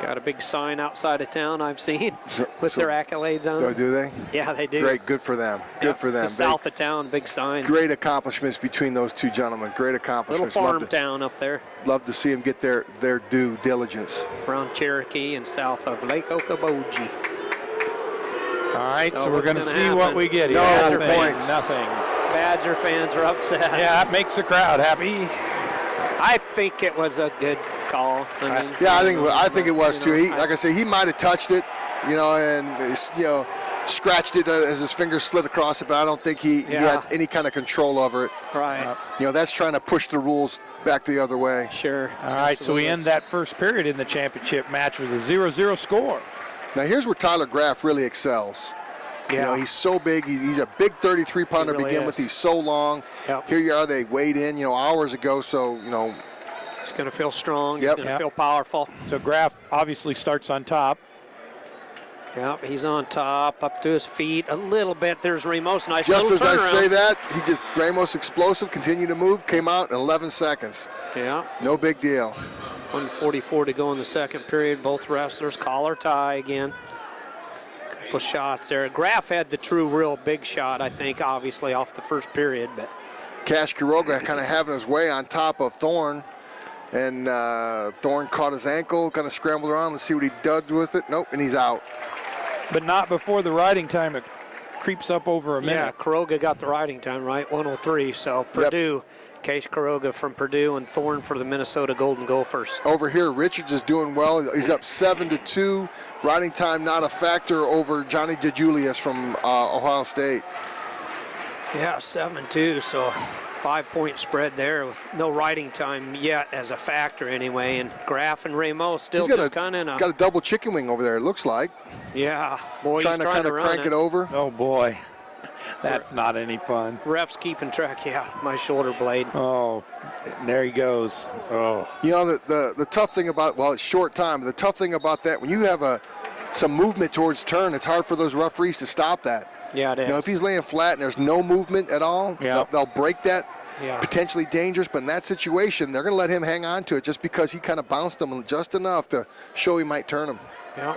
Got a big sign outside of town I've seen with their accolades on. Oh, do they? Yeah, they do. Great, good for them. Good for them. South of town, big sign. Great accomplishments between those 2 gentlemen. Great accomplishments. Little farm town up there. Love to see them get their due diligence. Around Cherokee and south of Lake Okoboji. All right, so we're going to see what we get here. Badger fans. Nothing. Badger fans are upset. Yeah, that makes the crowd happy. I think it was a good call. I think it was too. Like I say, he might have touched it, and scratched it as his fingers slid across it, but I don't think he had any kind of control over it. Right. That's trying to push the rules back the other way. Sure. All right, so we end that first period in the championship match with a 0-0 score. Now here's where Tyler Graf really excels. Yeah. He's so big. He's a big 33-pounder to begin with. He's so long. Yep. Here you are. They weighed in, hours ago. So, he's going to feel strong. Yep. He's going to feel powerful. So Graf obviously starts on top. Yep, he's on top, up to his feet a little bit. There's Ramos. Nice just little as turnaround. I say that, Ramos explosive, continued to move, came out in 11 seconds. Yeah. No big deal. 1:44 to go in the second period. Both wrestlers collar tie again. Couple shots there. Graf had the true, real big shot, I think, obviously off the first period. But Cash Quiroga kind of having his way on top of Thorne. And Thorne caught his ankle, kind of scrambled around. Let's see what he does with it. Nope, and he's out. But not before the riding time. It creeps up over a minute. yeah, Quiroga got the riding time, right? 1:03. So Purdue, Case Quiroga from Purdue and Thorne for the Minnesota Golden Gophers. Over here, Richards is doing well. He's up 7-2. Riding time not a factor over Johnny DeJulius from Ohio State. Yeah, 7-2. So 5-point spread there with no riding time yet as a factor anyway. And Graf and Ramos still just kind of got a double chicken wing over there, it looks like. Yeah, boy, trying he's to kind of crank it over. Oh, boy. That's not any fun. Ref's keeping track. Yeah, my shoulder blade. Oh, there he goes. Oh. The tough thing about, it's short time, but the tough thing about that, when you have some movement towards turn, it's hard for those referees to stop that. Yeah, it is. If he's laying flat and there's no movement at all, they'll break that. potentially dangerous, but in that situation, they're going to let him hang on to it just because he kind of bounced them just enough to show he might turn him. Yeah.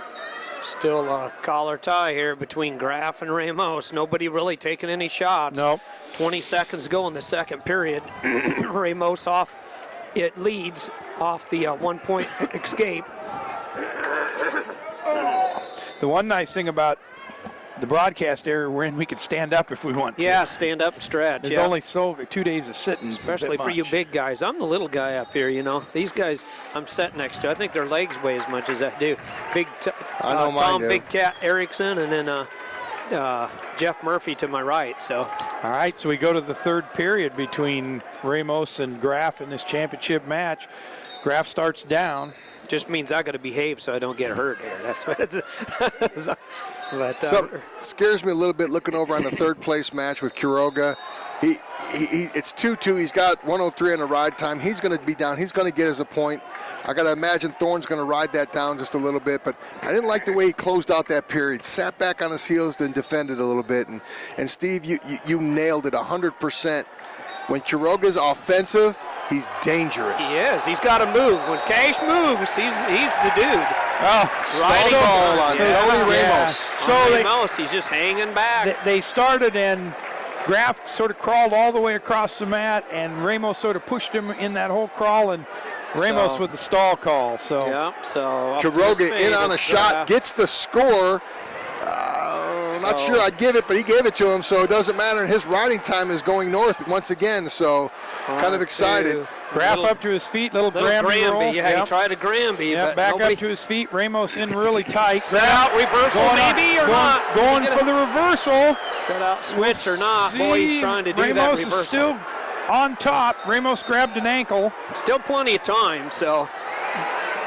Still a collar tie here between Graf and Ramos. Nobody really taking any shots. Nope. 20 seconds to go in the second period. Ramos off. It leads off the 1-point escape. The one nice thing about the broadcast area we're in, we could stand up if we want to. Yeah, stand up and stretch. There's only 2 days of sitting. Especially for you big guys. I'm the little guy up here, you know. These guys I'm sitting next to, I think their legs weigh as much as I do. I know mine Tom do. Big Cat Erickson and then Jeff Murphy to my right. So. All right, so we go to the third period between Ramos and Graf in this championship match. Graf starts down. Just means I got to behave so I don't get hurt here. That's what it's. But Something scares me a little bit looking over on the third place match with Quiroga. It's 2-2. He's got 103 on the ride time. He's going to be down. He's going to get us a point. I got to imagine Thorne's going to ride that down just a little bit. But I didn't like the way he closed out that period. Sat back on his heels, then defended a little bit. And Steve, you nailed it 100%. When Quiroga's offensive, he's dangerous. he is. He's got to move. When Kish moves, he's the dude. Riding ball on Tony Ramos. So Ramos, he's just hanging back. They started and Graf sort of crawled all the way across the mat, and Ramos sort of pushed him in that whole crawl, and Ramos with the stall call. So Yep. So Quiroga in on a shot, gets the score. Not sure I'd give it, but he gave it to him, so it doesn't matter. And his riding time is going north once again, so kind of excited. Graf up to his feet, little Granby roll. Yeah, he tried a Granby. Yeah, but back nobody... up to his feet. Ramos in really tight. Set out reversal maybe or not. Going for the reversal. Set out switch or not. Boy, he's trying to do Ramos that reversal. is still on top. Ramos grabbed an ankle. Still plenty of time, so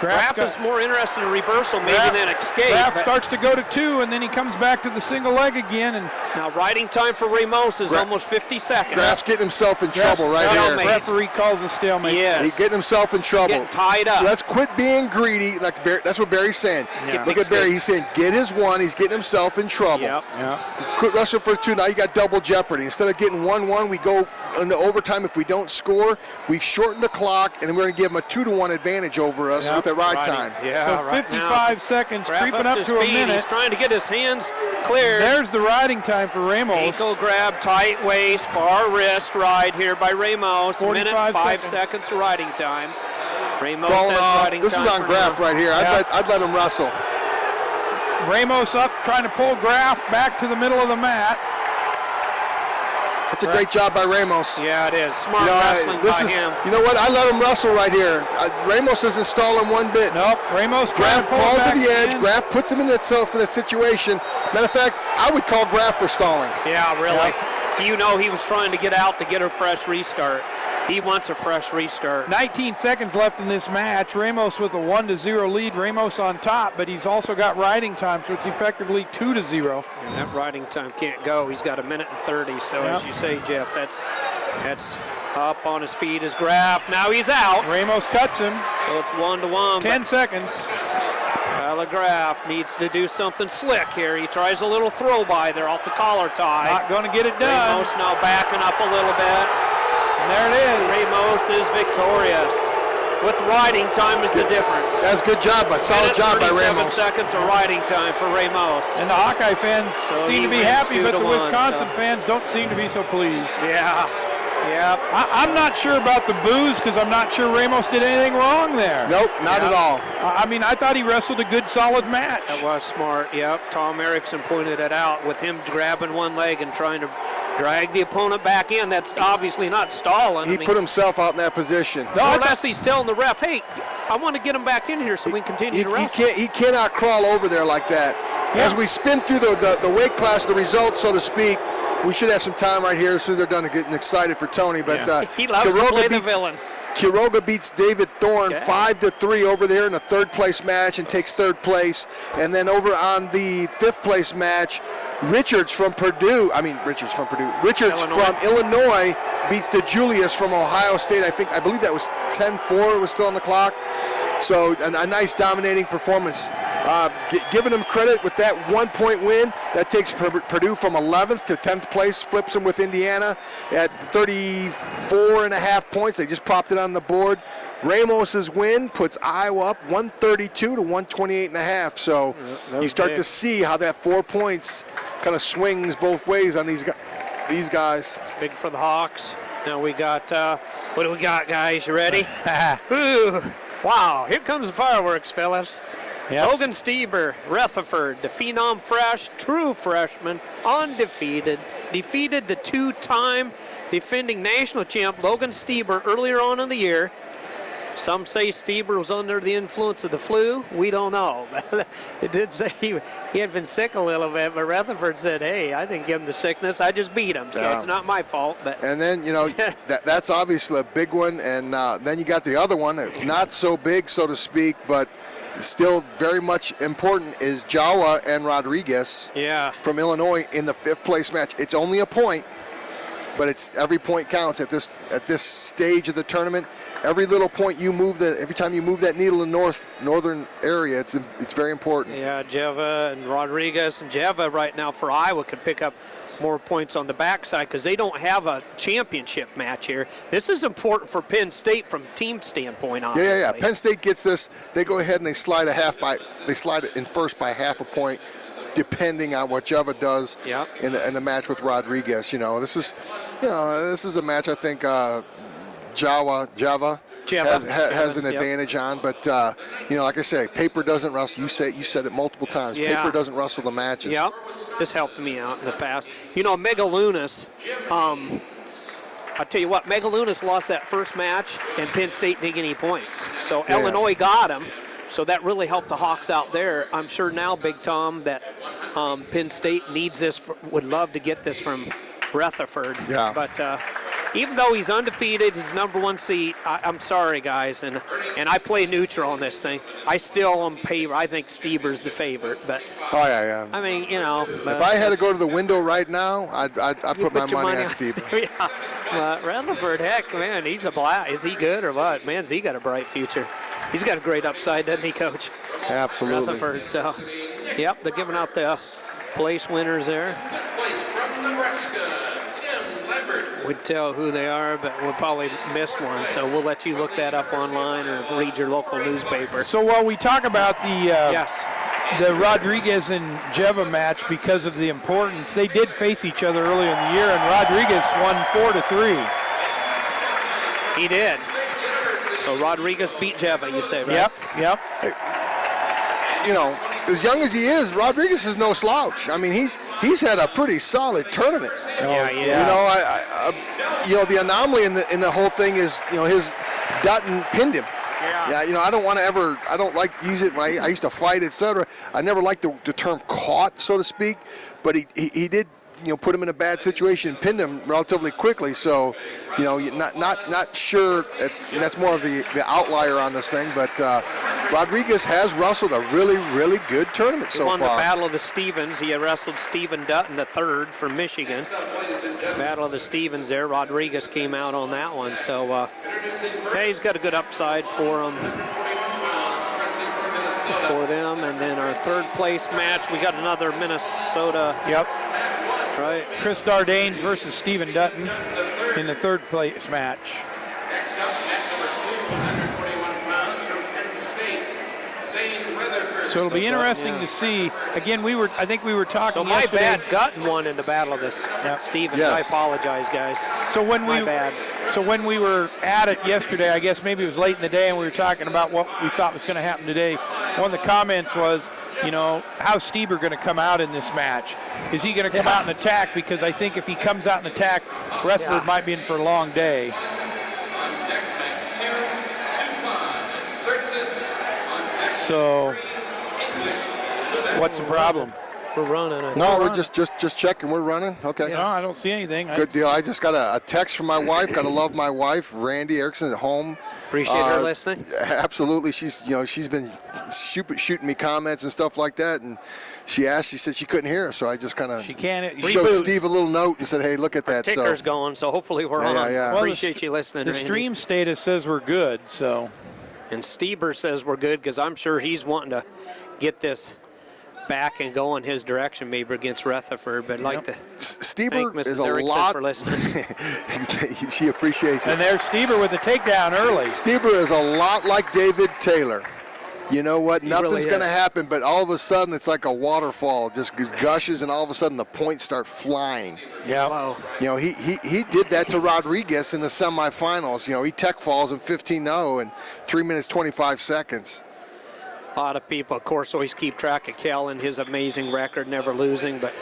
Graf is more interested in reversal maybe than escape. Graf starts to go to 2, and then he comes back to the single leg again. And now riding time for Ramos is almost 50 seconds. Graf's getting himself in trouble right here. The referee calls a stalemate. Yes. He's getting himself in trouble. Getting tied up. Let's quit being greedy. Like that's what Barry's saying. Yeah. Look at Barry. He's saying get his one. He's getting himself in trouble. Yep. Quit wrestling for 2. Now you got double jeopardy. Instead of getting 1-1, we go into overtime. If we don't score, we've shortened the clock, and we're going to give him a 2-1 advantage over us with the ride time. Yeah, so 55 seconds, creeping up to a minute. He's trying to get his hands cleared. There's the riding time for Ramos. Ankle grab, tight waist, far wrist ride here by Ramos. 45 minute, 5 seconds of riding time. Ramos Crawling has off. riding This time is on for Graf now. right here. I'd let him wrestle. Ramos up, trying to pull Graf back to the middle of the mat. That's a great job by Ramos. Yeah, it is. Smart wrestling by him. You know what? I let him wrestle right here. Ramos isn't stalling one bit. Nope. Ramos Graf pull called back to the edge. in. Graf puts him in that situation. Matter of fact, I would call Graf for stalling. Yeah, really. You know he was trying to get out to get a fresh restart. He wants a fresh restart. 19 seconds left in this match. Ramos with a 1-0 lead. Ramos on top, but he's also got riding time, so it's effectively 2-0. And that riding time can't go. He's got 1:30. So as you say, Jeff, that's up on his feet is Graf. Now he's out. Ramos cuts him. So it's 1-1. 10 seconds. Graf needs to do something slick here. He tries a little throw by there off the collar tie. Not going to get it done. Ramos now backing up a little bit. And there it is. Ramos is victorious. With riding time is the difference. That's a good job, a solid job by 37 Ramos. seconds of riding time for Ramos. And the Hawkeye fans seem to be happy, but the 2-1, Wisconsin fans don't seem to be so pleased. Yeah. Yeah. I'm not sure about the boos because I'm not sure Ramos did anything wrong there. Nope, not at all. I mean, I thought he wrestled a good, solid match. That was smart. Yep. Tom Erickson pointed it out with him grabbing one leg and trying to drag the opponent back in. That's obviously not stalling. He put himself out in that position. No, unless he's telling the ref, hey, I want to get him back in here so we can continue to wrestle. He cannot crawl over there like that. Yeah. As we spin through the weight class, the results, so to speak, we should have some time right here as soon as they're done getting excited for Tony. But he loves to play the villain. Quiroga beats David Thorne 5-3 over there in a third place match and takes third place. And then over on the fifth place match, Richards from Illinois beats DeJulius from Ohio State. I believe that was 10-4. It was still on the clock. So a nice dominating performance. Giving him credit with that 1-point win. That takes Purdue from 11th to 10th place, flips them with Indiana at 34.5 points. They just popped it on the board. Ramos's win puts Iowa up 132 to 128.5. So you start to see how that 4 points kind of swings both ways on these guys. It's big for the Hawks. Now we got, what do we got, guys? You ready? Ooh, wow, here comes the fireworks, fellas. Yes. Logan Steber, Rutherford, the phenom fresh, true freshman, undefeated, defeated the two-time defending national champ Logan Steber earlier on in the year. Some say Steber was under the influence of the flu. We don't know. It did say he had been sick a little bit, but Rutherford said, hey, I didn't give him the sickness. I just beat him, so it's not my fault. But and then, that's obviously a big one. And then you got the other one, not so big, so to speak, but still very much important, is Jawa and Rodriguez from Illinois in the 5th place match. It's only a point, but it's every point counts at this stage of the tournament. Every little point you move, every time you move that needle in northern area, it's very important. Yeah, Jeva and Rodriguez, and Jeva right now for Iowa could pick up more points on the backside because they don't have a championship match here. This is important for Penn State from team standpoint, obviously. Yeah. Penn State gets this. They go ahead and they slide it in first by half a point, depending on what Jeva does in the match with Rodriguez. This is a match I think Java has an advantage on, but like I say, paper doesn't rustle. You said it multiple times. Yeah. Paper doesn't rustle the matches. Yep, this helped me out in the past. Megalunas, I'll tell you what, Megalunas lost that first match, and Penn State didn't get any points. So Illinois got him, so that really helped the Hawks out there. I'm sure now, Big Tom, that Penn State needs this, would love to get this from Rutherford. Yeah. But even though he's undefeated, his #1 seed, I'm sorry, guys, and I play neutral on this thing. I still am favor. I think Steber's the favorite, but yeah. I mean, if I had to go to the window right now, I'd put my money on Steber. Yeah. But Rutherford, heck, man, he's a blast. Is he good or what? Man, has he got a bright future? He's got a great upside, doesn't he, Coach? Absolutely. Rutherford. So, yep, they're giving out the place winners there. We'd tell who they are, but we'll probably miss one, so we'll let you look that up online or read your local newspaper. So while we talk about the Rodriguez and Jeva match because of the importance, they did face each other earlier in the year, and Rodriguez won 4-3. He did. So Rodriguez beat Jeva, you say, right? Yep. As young as he is, Rodriguez is no slouch. I mean, he's had a pretty solid tournament. The anomaly in the whole thing is, his Dutton pinned him. I don't like to use it when I used to fight, etc. I never liked the term caught, so to speak, but he did, put him in a bad situation and pinned him relatively quickly. So, not sure, and that's more of the outlier on this thing, but Rodriguez has wrestled a really, really good tournament so far. He won the Battle of the Stevens. He had wrestled Stephen Dutton III from Michigan. Battle of the Stevens there. Rodriguez came out on that one. So, he's got a good upside for them. And then our 3rd place match, we got another Minnesota. Yep. Right. Chris Dardanes versus Stephen Dutton in the 3rd place match. So it'll be interesting to see. Again, I think we were talking yesterday. So my bad, Dutton won in the Battle of this Stevens. Yes. I apologize, guys. So when we were at it yesterday, I guess maybe it was late in the day, and we were talking about what we thought was going to happen today. One of the comments was, how's Steber going to come out in this match? Is he going to come out and attack? Because I think if he comes out and attack, Rutherford might be in for a long day. So, what's the problem? We're running. We're just checking. We're running. Okay. No, I don't see anything. Good deal. I just got a text from my wife. Got to love my wife, Randy Erickson, at home. Appreciate her listening. Absolutely. She's been shooting me comments and stuff like that, and she said she couldn't hear us, so I just kind of showed Steve a little note and said, hey, look at that. Ticker's going, so hopefully we're on. Yeah. Appreciate you listening, The Randy. stream status says we're good, so. And Steber says we're good because I'm sure he's wanting to get this back and go in his direction maybe against Rutherford. But I'd like to Steber thank is Mrs. a Erickson lot. for listening. She appreciates it. And there's Steber with the takedown early. Steber is a lot like David Taylor. You know what? He Nothing's really going to is. happen, but all of a sudden it's like a waterfall, just gushes, and all of a sudden the points start flying. Yeah. Wow. You know, he did that to Rodriguez in the semifinals. You know, he tech falls in 15-0 in 3 minutes 25 seconds. A lot of people, of course, always keep track of Kel and his amazing record, never losing. But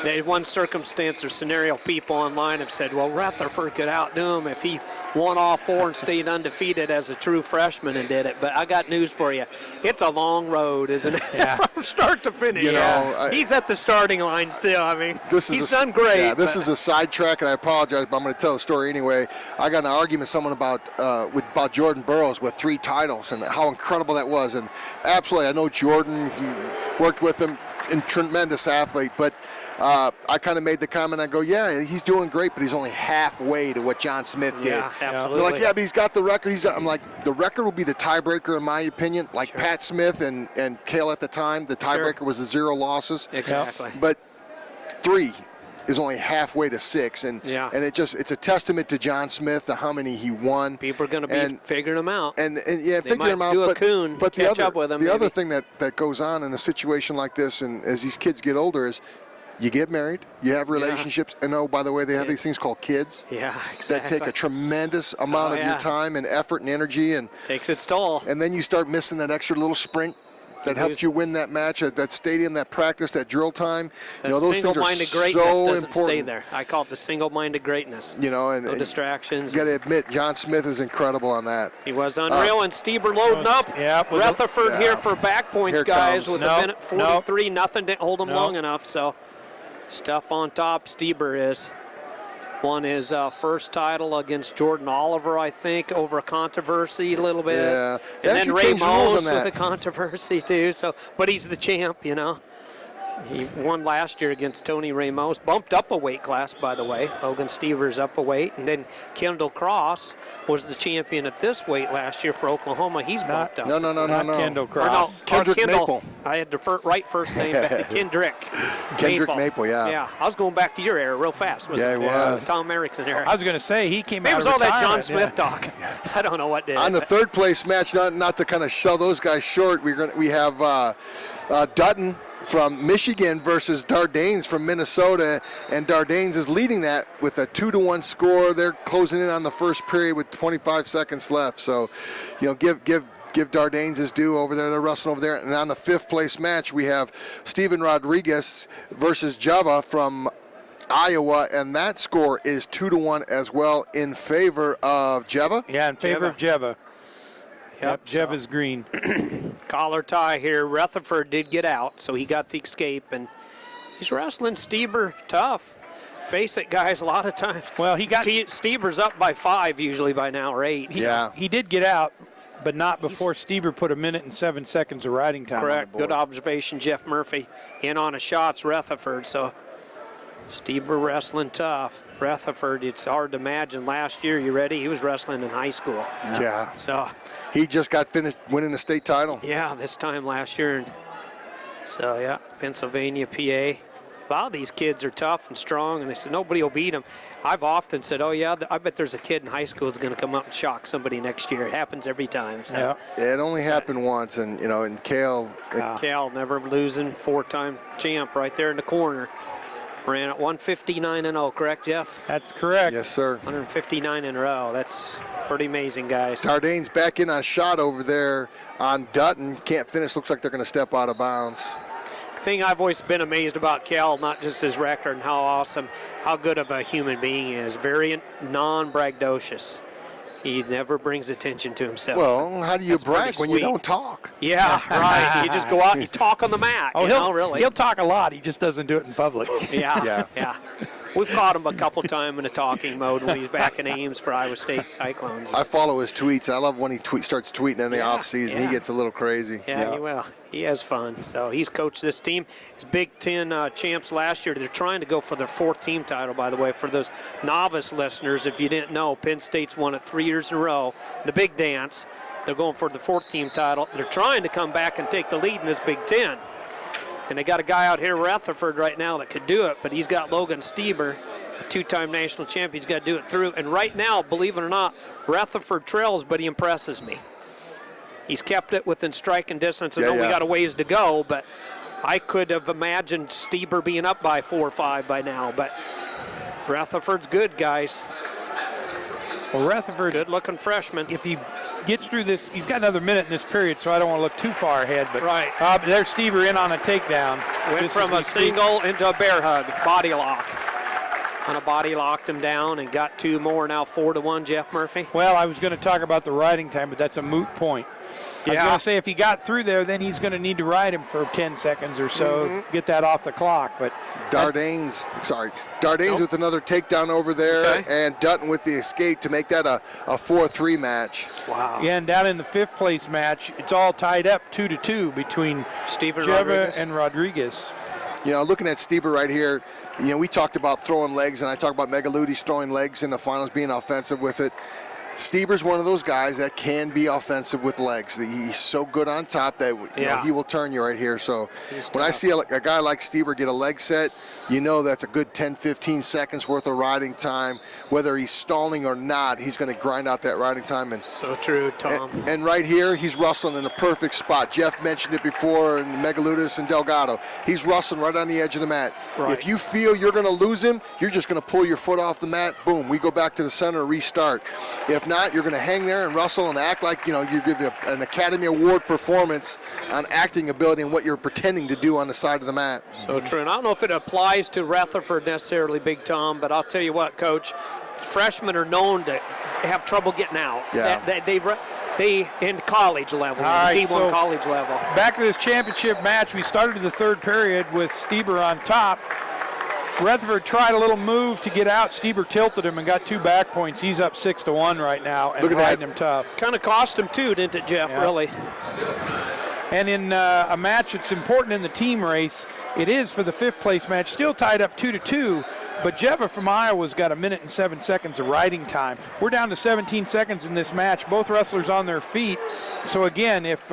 they one circumstance or scenario, people online have said, well, Rutherford could outdo him if he won all four and stayed undefeated as a true freshman and did it. But I got news for you. It's a long road, isn't it? Yeah. From start to finish. You know, he's at the starting line still. I mean, he's done great. Yeah, this but- is a sidetrack, and I apologize, but I'm going to tell the story anyway. I got in an argument with someone about Jordan Burroughs with 3 titles and how incredible that was. And absolutely, I know Jordan, worked with him, and tremendous athlete, but I kind of made the comment, I go, yeah, he's doing great, but he's only halfway to what John Smith did. Yeah, absolutely. They're like, yeah, but he's got the record. I'm like, the record will be the tiebreaker in my opinion. Like Sure. Pat Smith and Cale at the time, the tiebreaker was the 0 losses. Exactly. But 3 is only halfway to 6, and Yeah. and it's a testament to John Smith, to how many he won. People are going to be And- figuring them out. And yeah, They figure might him out. do a but coon, but the catch other up with him, the other maybe. thing that goes on in a situation like this, and as these kids get older, is you get married, you have relationships, and oh, by the way, they have these things called kids Yeah, exactly. that take a tremendous amount Oh, of yeah. your time and effort and energy, and Takes its toll. then you start missing that extra little sprint that You helped lose- you win that match at that stadium, that practice, that drill time. That You know, those things are single-minded greatness so doesn't important. stay there. I call it the single-minded greatness. You know, and No distractions. you got to admit, John Smith is incredible on that. He was unreal, and Steber loading up. Yeah, with Rutherford yeah. here for back points, Here it guys, comes. with Nope, a minute 43. Nothing didn't hold him Nope. long enough, so stuff on top. Steber is won his first title against Jordan Oliver, I think, over a controversy a little bit. Yeah. They And then actually changed the rules Ramos on with that. a controversy, too. So, but he's the champ, you know. He won last year against Tony Ramos. Bumped up a weight class, by the way. Logan Stever's up a weight. And then Kendall Cross was the champion at this weight last year for Oklahoma. He's bumped up. No. Not Kendall Or no, Cross. Kendrick Kendall. Maple. I had the right first name back. Kendrick Maple, yeah. Yeah, I was going back to your era real fast. Wasn't Yeah, he I? was. Tom Erickson era. I was going to say, he came Maybe it out was of all that John retirement, Smith talk. I don't know what did. On the but- third place match, not to kind of shell those guys short, we have Dutton from Michigan versus Dardanes from Minnesota, and Dardanes is leading that with a 2-1 score. They're closing in on the first period with 25 seconds left. So, you know, give Dardanes his due over there. They're wrestling over there. And on the 5th place match, we have Steven Rodriguez versus Java from Iowa, and that score is 2-1 as well in favor of Java. Yeah, in favor of Jeva. Yep, so- Jeva's green. collar tie here. Rutherford did get out, so he got the escape, and he's wrestling Steber tough. Face it, guys, a lot of times. Well, he got- Steber's up by 5 usually by now, or 8. Yeah. He did get out, but not before Steber put 1 minute and 7 seconds of riding time Correct. on the board. Good observation, Jeff Murphy. In on a shot's Rutherford, so Steber wrestling tough. Rutherford, it's hard to imagine. Last year, you ready? He was wrestling in high school. Yeah. So, He just got finished winning the state title. yeah, this time last year. And so, yeah, Pennsylvania, PA. A lot of these kids are tough and strong, and they said nobody will beat them. I've often said, oh, yeah, I bet there's a kid in high school that's going to come up and shock somebody next year. It happens every time. So. Yeah. It only happened once, and, you know, and Cale, Cal, never losing, 4-time champ right there in the corner. Ran at 159-0, correct, Jeff? That's correct. yes, sir. 159 in a row. That's pretty amazing, guys. Dardane's back in on shot over there on Dutton. Can't finish. Looks like they're going to step out of bounds. Thing I've always been amazed about Cal, not just his record and how awesome, how good of a human being he is. Very non-braggadocious. He never brings attention to himself. Well, how do you That's pretty brag when you sweet. don't talk? Yeah, right. You just go out and you talk on the mat. Oh, you know, really. he'll talk a lot. He just doesn't do it in public. Yeah, Yeah. We've caught him a couple times in a talking mode when he's back in Ames for Iowa State Cyclones. I follow his tweets. I love when he starts tweeting in the Yeah, off season. yeah. He gets a little crazy. Yeah, he will. He has fun. So he's coached this team. His Big Ten champs last year. They're trying to go for their 4th team title, by the way. For those novice listeners, if you didn't know, Penn State's won it 3 years in a row. The Big Dance. They're going for the 4th team title. They're trying to come back and take the lead in this Big Ten. And they got a guy out here, Rutherford, right now that could do it, but he's got Logan Steber, a two-time national champion. He's got to do it through. And right now, believe it or not, Rutherford trails, but he impresses me. He's kept it within striking distance. I know we got a ways to go, but I could have imagined Steber being up by 4 or 5 by now. But Rutherford's good, guys. Well, Rutherford's good-looking freshman. If he gets through this, he's got another minute in this period, so I don't want to look too far ahead. But right. There's Steber in on a takedown. Went from a single into a bear hug, body lock. Kind of body locked him down and got 2 more, now 4-1, Jeff Murphy. Well, I was going to talk about the riding time, but that's a moot point. I was going to say if he got through there, then he's going to need to ride him for 10 seconds or so, get that off the clock. But Dardanes with another takedown over there, and Dutton with the escape to make that a 4-3 match. Wow. Yeah, and down in the 5th place match, it's all tied up 2-2 between Jeva and Rodriguez. You know, looking at Steber right here, you know, we talked about throwing legs, and I talked about Megalutis throwing legs in the finals, being offensive with it. Steber's one of those guys that can be offensive with legs. He's so good on top that you know, he will turn you right here. So when I see a guy like Steber get a leg set, you know that's a good 10-15 seconds worth of riding time. Whether he's stalling or not, he's going to grind out that riding time. And so true, Tom. And right here, he's rustling in a perfect spot. Jeff mentioned it before in Megalutis and Delgado. He's rustling right on the edge of the mat. Right. If you feel you're going to lose him, you're just going to pull your foot off the mat. Boom, we go back to the center, restart. If not, you're going to hang there and rustle and act like, you know, you give you an Academy Award performance on acting ability and what you're pretending to do on the side of the mat. So true. And I don't know if it applies to Rutherford necessarily, Big Tom, but I'll tell you what, Coach, freshmen are known to have trouble getting out. Yeah. They in college level, D1 so college level. Back to this championship match, we started the 3rd period with Steber on top. Rutherford tried a little move to get out. Steber tilted him and got 2 back points. He's up 6-1 right now and riding him tough. Kind of cost him too, didn't it, Jeff, really? And in a match that's important in the team race, it is for the 5th place match, still tied up 2-2, but Jeva from Iowa's got 1 minute and 7 seconds of riding time. We're down to 17 seconds in this match. Both wrestlers on their feet. So again, if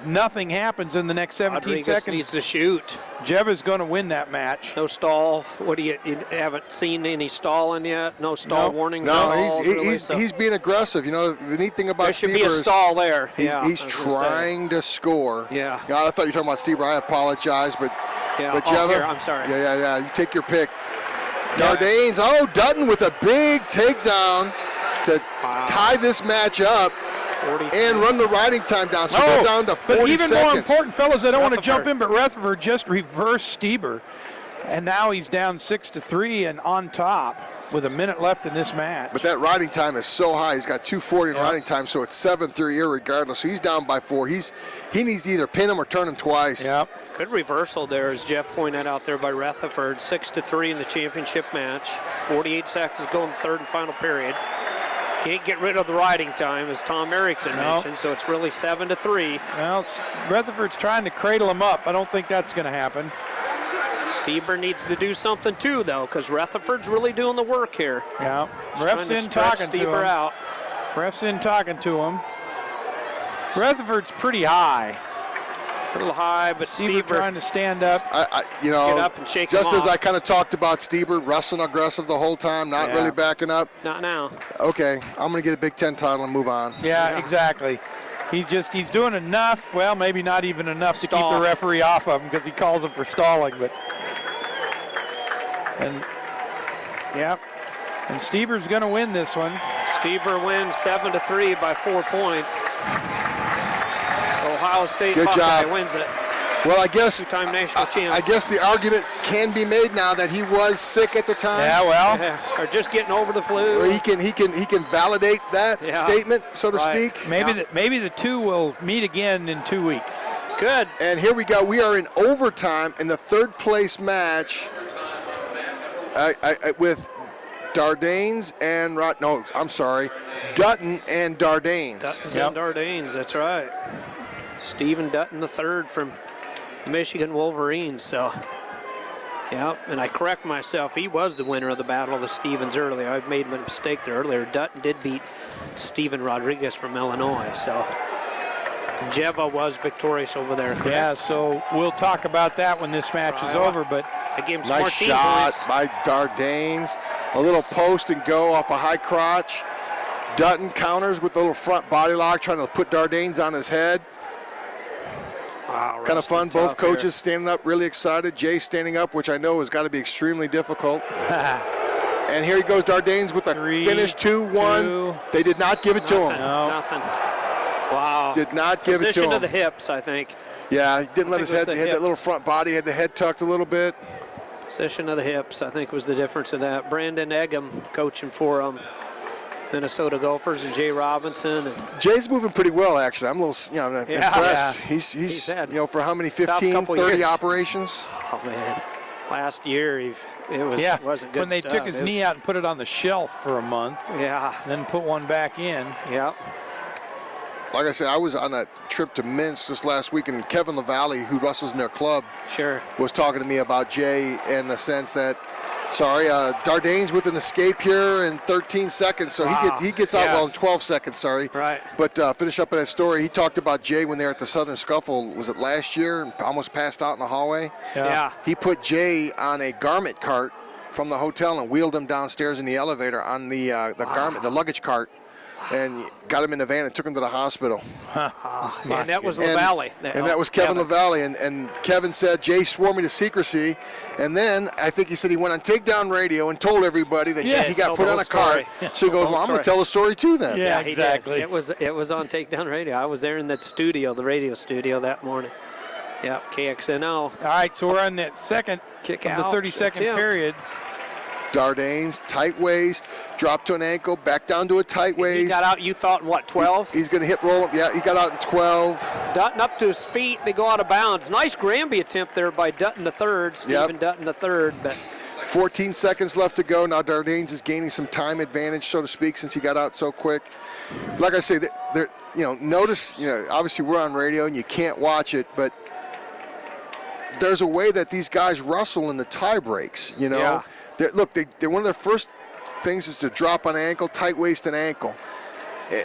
nothing happens in the next 17 Rodriguez seconds, needs to shoot. Jeva's going to win that match. No stall. What do you haven't seen any stalling yet? No stall warnings. No, he's being aggressive. You know, the neat thing about there should Steber be a stall there. He's trying to score. Yeah. I thought you were talking about Steber. I apologize, but Jeva, here, I'm sorry. Yeah. You take your pick. Dardanes, Dutton with a big takedown to tie this match up and run the riding time down. So go down to 40 but even seconds. more important, fellas, I don't want to jump in, but Rutherford just reversed Steber. And now he's down 6-3 and on top with 1 minute left in this match. But that riding time is so high. He's got 2:40 in riding time, so it's 7-3 irregardless. So he's down by 4. He needs to either pin him or turn him twice. Yep. Good reversal there, as Jeff pointed out there by Rutherford. 6-3 in the championship match. 48 seconds to go in the 3rd and final period. Can't get rid of the riding time, as Tom Erickson mentioned, so it's really 7-3. Well, Rutherford's trying to cradle him up. I don't think that's going to happen. Steber needs to do something too, though, because Rutherford's really doing the work here. Yeah, ref's in talking to him. Out. Ref's in talking to him. Rutherford's pretty high. A little high, but Steber trying to stand up. Get up and shake just him as off. I kind of talked about Steber, wrestling aggressive the whole time, not really backing up. Not now. Okay, I'm going to get a Big Ten title and move on. Yeah, exactly. He's doing enough, well, maybe not even enough to keep the referee off of him because he calls him for stalling. And Steber's going to win this one. Steber wins 7-3 by 4 points. So Ohio State wins it. Well, I guess two-time national champ. I guess the argument can be made now that he was sick at the time. Yeah, well, or just getting over the flu. Or he can validate that statement, so to speak. Maybe the two will meet again in 2 weeks. Good. And here we go. We are in overtime in the 3rd place match with Dardanes and Dutton and Dardanes. Dutton's and Dardanes, that's right. Stephen Dutton III from Michigan Wolverines. So, and I correct myself. He was the winner of the Battle of the Stevens earlier. I made a mistake there earlier. Dutton did beat Steven Rodriguez from Illinois. So, Jeva was victorious over there. Correct? Yeah, so we'll talk about that when this match is Iowa. over. But I gave him some more Nice team shot points. by Dardanes. A little post and go off a high crotch. Dutton counters with the little front body lock, trying to put Dardanes on his head. Wow, Kind of Rusty fun. Both tough here. coaches standing up, really excited. Jay standing up, which I know has got to be extremely difficult. And here he goes, Dardanes with a Three, finish 2-1. two. They did not give it to Nothing. him. No. Nothing. Wow. Did not give it to Position him. of the hips, I think. Yeah, he didn't let his think head. it was He the had that hips. little front body, had the head tucked a little bit. Position of the hips, I think, was the difference of that. Brandon Eggum coaching for Minnesota Gophers, and Jay Robinson. And Jay's moving pretty well, actually. I'm a little, Yeah. impressed. Yeah. He's He's had for how many, tough 15, couple 30 years. operations? oh man, last year yeah, wasn't good when they stuff. took his It was- knee out and put it on the shelf for a month, Yeah, then put one back in. yeah. Like I said, I was on a trip to Minsk this last week, and Kevin LaValle, who wrestles in their club, Sure. was talking to me about Jay in the sense that, Dardanes with an escape here in 13 seconds, so Wow. he gets out Yes. well in 12 seconds. Sorry. Right. But finish up in that story. He talked about Jay when they were at the Southern Scuffle. Was it last year? And almost passed out in the hallway. Yeah. He put Jay on a garment cart from the hotel and wheeled him downstairs in the elevator on the the luggage cart, and got him in the van and took him to the hospital. And that was LaValle. And that was Kevin LaValle. And Kevin said, Jay swore me to secrecy. And then I think he said he went on Takedown Radio and told everybody that Yeah, he he got told put the on whole a cart. story. So he goes, Whole well, I'm going to story. tell the story too then. Yeah, he exactly. did. It was on Takedown Radio. I was there in that studio, the radio studio, that morning. Yep, KXNO. All right, so we're on that second Kick of the out, 30-second attempt. periods. Dardanes, tight waist, drop to an ankle, back down to a tight waist. He got out, you thought, what, 12? He's going to hip roll him. Yeah, he got out in 12. Dutton up to his feet. They go out of bounds. Nice Granby attempt there by Dutton the third, Stephen Dutton the third. But 14 seconds left to go. Now Dardanes is gaining some time advantage, so to speak, since he got out so quick. Like I say, notice, obviously we're on radio and you can't watch it, but there's a way that these guys wrestle in the tie breaks, Yeah. They're one of their first things is to drop on ankle, tight waist and ankle.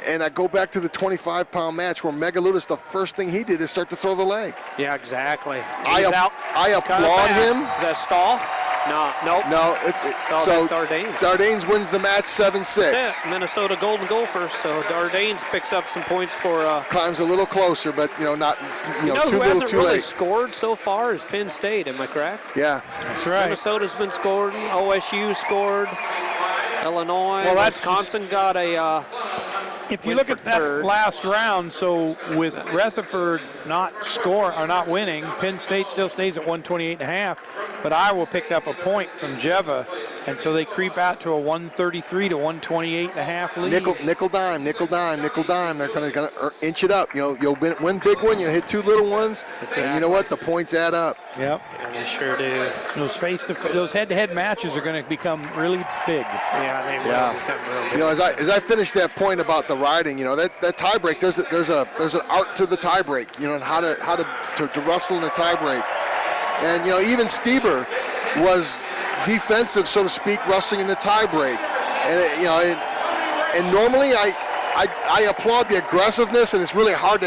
And I go back to the 25-pound match where Megaludis, the first thing he did is start to throw the leg. yeah, exactly. I He's out. I He's got it applaud back. him. Is that stall? No, nope. No, So that's Dardanes. Dardanes wins the match 7-6. That's it. Minnesota Golden Gophers. So Dardanes picks up some points for. Climbs a little closer, but not You know too who little, hasn't too really late. scored so far is Penn State. Am I correct? Yeah, That's right. Minnesota's been scored. OSU scored. Illinois. Well, that's Wisconsin got a. If you win look for at that third. last round, so with Rutherford not winning, Penn State still stays at 128.5, but Iowa picked up a point from Jeva, and so they creep out to a 133 to 128.5 lead. nickel dime. They're going to inch it up. You'll win big one, you hit two little ones, and you know what? The points add up. Yep. Yeah, they sure do. Those head-to-head matches are going to become really big. Yeah, they will Yeah. become real big. As I finish that point about the riding, that tie break, there's an art to the tie break, and how to wrestle in a tie break. And even Steber was defensive, so to speak, wrestling in the tie break. And and normally I applaud the aggressiveness, and it's really hard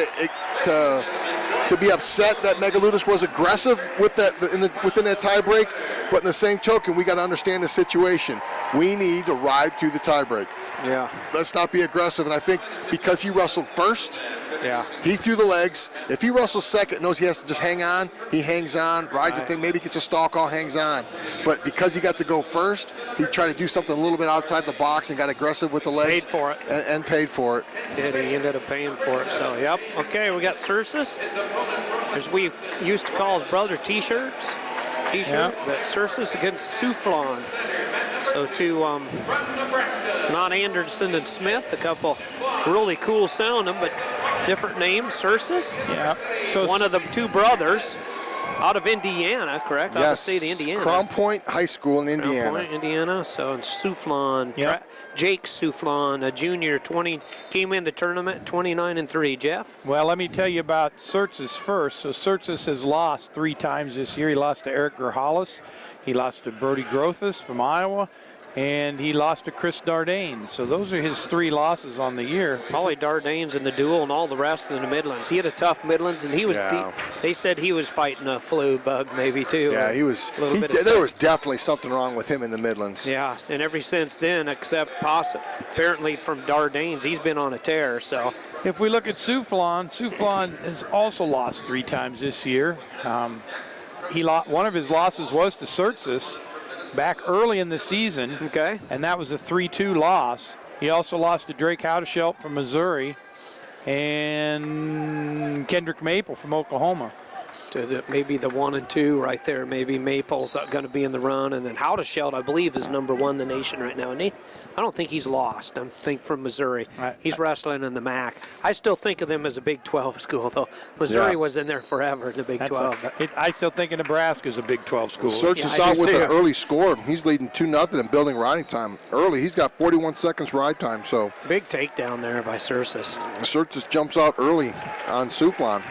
to be upset that Megaludis was aggressive with that within that tie break. But in the same token, we got to understand the situation. We need to ride through the tie break. Yeah, Let's not be aggressive. And I think because he wrestled first, yeah. he threw the legs. If he wrestles second, knows he has to just hang on, he hangs on, rides the thing, maybe gets a stalk all, hangs on. But because he got to go first, he tried to do something a little bit outside the box and got aggressive with the legs. Paid for it. And paid for it. He ended up paying for it. So, yep. Okay, we got Sursus, as we used to call his brother T-shirt, but Sursus against Soufflon. So it's not Anderson and Smith, a couple really cool sounding, but different names. Sursus, Yeah. So one of the two brothers out of Indiana, correct? Out of the state of Indiana. Crown Point High School in Indiana. Crown Point, Indiana. So Soufflon, Yep. Jake Soufflon, a junior, came in the tournament 29-3. Jeff. Well, let me tell you about Surtsis first. So Surtsis has lost 3 times this year. He lost to Eric Gerhalis. He lost to Brody Grothus from Iowa. and he lost to Chris Dardane. So those are his 3 losses on the year. Probably Dardane's in the duel and all the rest in the Midlands. He had a tough Midlands, and he was. They said he was fighting a flu bug, maybe too. Yeah, he was. There was definitely something wrong with him in the Midlands. Yeah, and ever since then, except apparently from Dardane's, he's been on a tear. So if we look at Soufflon has also lost 3 times this year. One of his losses was to Surtsis back early in the season, and that was a 3-2 loss. He also lost to Drake Howdeshelt from Missouri and Kendrick Maple from Oklahoma. Maybe the 1 and 2 right there. Maybe Maple's going to be in the run, and then Howdeshelt, I believe, is number 1 in the nation right now. And I don't think he's lost. I think from Missouri. He's wrestling in the MAC. I still think of them as a Big 12 school, though. Missouri was in there forever in the Big 12. I still think of Nebraska as a Big 12 school. Search is out with an early score. He's leading 2-0 and building riding time early. He's got 41 seconds ride time. So big takedown there by Sursis. Sursis jumps out early on Soufflon.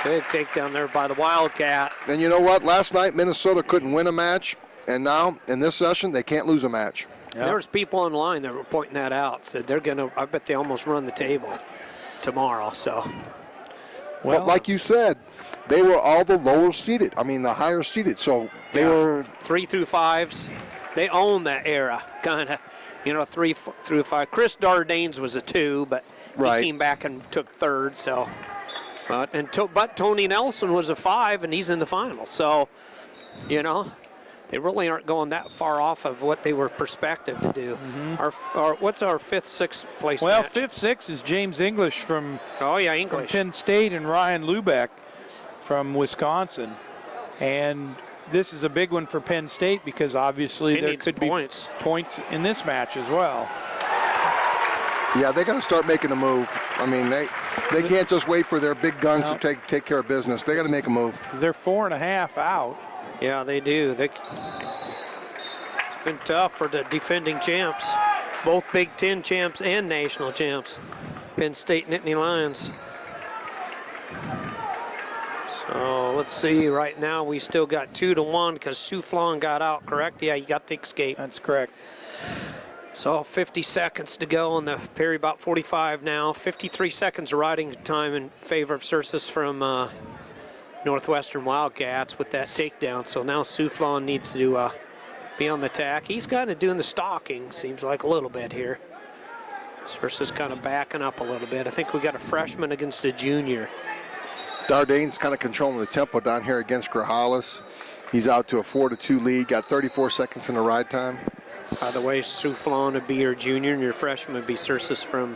Big takedown there by the Wildcat. And you know what? Last night, Minnesota couldn't win a match, and now in this session, they can't lose a match. Yep. There was people online that were pointing that out. Said they're going to. I bet they almost run the table tomorrow. So, well, like you said, they were all the lower seeded. I mean, the higher seeded. So they were 3 through 5s. They own that era, kind of. 3 through 5. Chris Dardane's was a 2, but he came back and took 3rd. So. But Tony Nelson was a 5, and he's in the final. So, they really aren't going that far off of what they were perspective to do. What's our 5th, 6th place match? Well, 5th, 6th is James English from Penn State and Ryan Lubeck from Wisconsin. And this is a big one for Penn State because obviously there could be points in this match as well. Yeah, they got to start making a move. I mean, they can't just wait for their big guns to take care of business. They got to make a move. They're 4.5 out. Yeah, they do. It's been tough for the defending champs, both Big Ten champs and national champs, Penn State Nittany Lions. So let's see. Right now, we still got 2-1 because Soufflon got out. Correct? Yeah, you got the escape. That's correct. So 50 seconds to go on the period, about 45 now. 53 seconds of riding time in favor of Sursis from Northwestern Wildcats with that takedown. So now Soufflon needs to be on the attack. He's kind of doing the stalking, seems like a little bit here. Sursis kind of backing up a little bit. I think we got a freshman against a junior. Dardane's kind of controlling the tempo down here against Grajales. He's out to a 4-2 lead, got 34 seconds in the ride time. By the way, Soufflon would be your junior, and your freshman would be Sursis from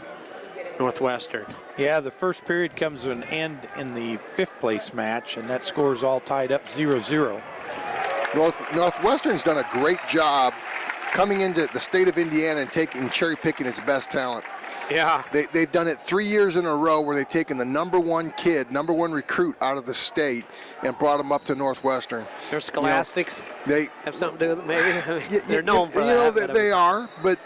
Northwestern. Yeah, the first period comes to an end in the 5th place match, and that score is all tied up 0-0. Northwestern's done a great job coming into the state of Indiana and cherry-picking its best talent. Yeah. They've done it 3 years in a row where they've taken the number 1 kid, number 1 recruit out of the state and brought him up to Northwestern. They're scholastics. They have something to do with it, maybe. I mean, they're known for that. They are, but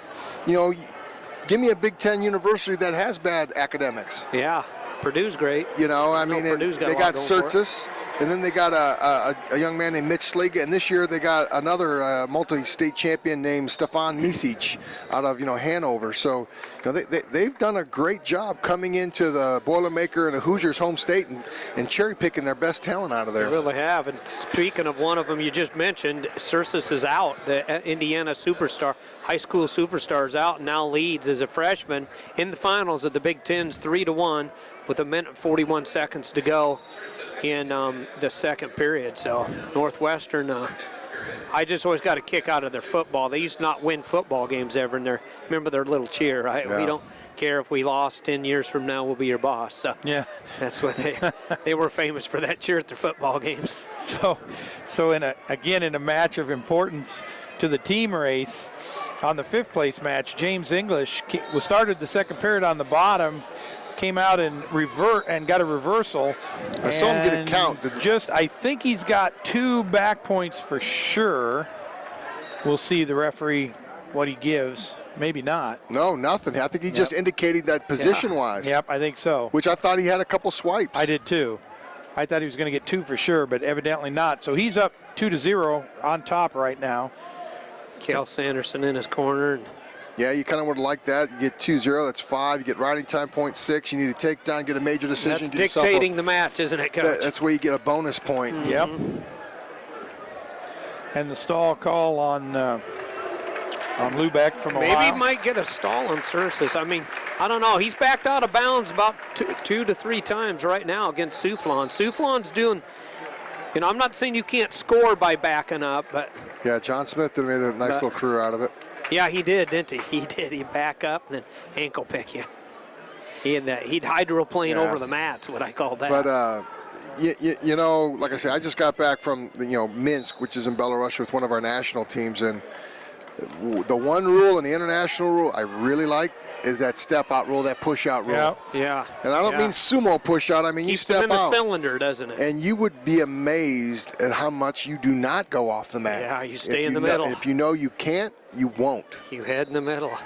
give me a Big Ten university that has bad academics. Yeah, Purdue's great. They got Surtis, and then they got a young man named Mitch Sliga, and this year they got another multi-state champion named Stefan Misic out of Hanover. So they've done a great job coming into the Boilermaker and the Hoosiers home state and cherry-picking their best talent out of there. They really have. And speaking of one of them you just mentioned, Sursis is out. The Indiana superstar, high school superstar is out and now leads as a freshman in the finals of the Big Ten's 3-1 with 1 minute and 41 seconds to go in the second period. So Northwestern, I just always got a kick out of their football. They used to not win football games ever, and remember their little cheer, right? Yeah. We don't care if we lost 10 years from now, we'll be your boss. So yeah, that's what they were famous for, that cheer at their football games. So in a match of importance to the team race, on the 5th place match, James English started the second period on the bottom, came out and got a reversal. I saw him get a count. I think he's got 2 back points for sure. We'll see the referee what he gives. Maybe not. No, nothing. I think he just indicated that position-wise. Yep, I think so. Which I thought he had a couple swipes. I did too. I thought he was going to get 2 for sure, but evidently not. So he's up 2-0 on top right now. Cal Sanderson in his corner. Yeah, you kind of would like that. You get 2-0, that's 5. You get riding time, 0.6. You need to take down, get a major decision. That's get yourself dictating the match, isn't it, Coach? That's where you get a bonus point. Yep. And the stall call on Lubeck from Ohio. Maybe he might get a stall on Sursus. I mean, I don't know. He's backed out of bounds about two to three times right now against Soufflon. Soufflon's doing, I'm not saying you can't score by backing up, but. Yeah, John Smith did made a nice little career out of it. Yeah, he did, didn't he? He did. He'd back up and then ankle pick you. He'd hydroplane over the mats, what I call that. But, like I said, I just got back from, Minsk, which is in Belarus with one of our national teams. And the one rule and the international rule I really like is that step-out rule, that push-out rule. Yeah. And I don't mean sumo push-out. I mean, you step out. Keeps them in out. the cylinder, doesn't it? And you would be amazed at how much you do not go off the mat. Yeah, you stay in the middle. If you know you can't, you won't. You head in the middle.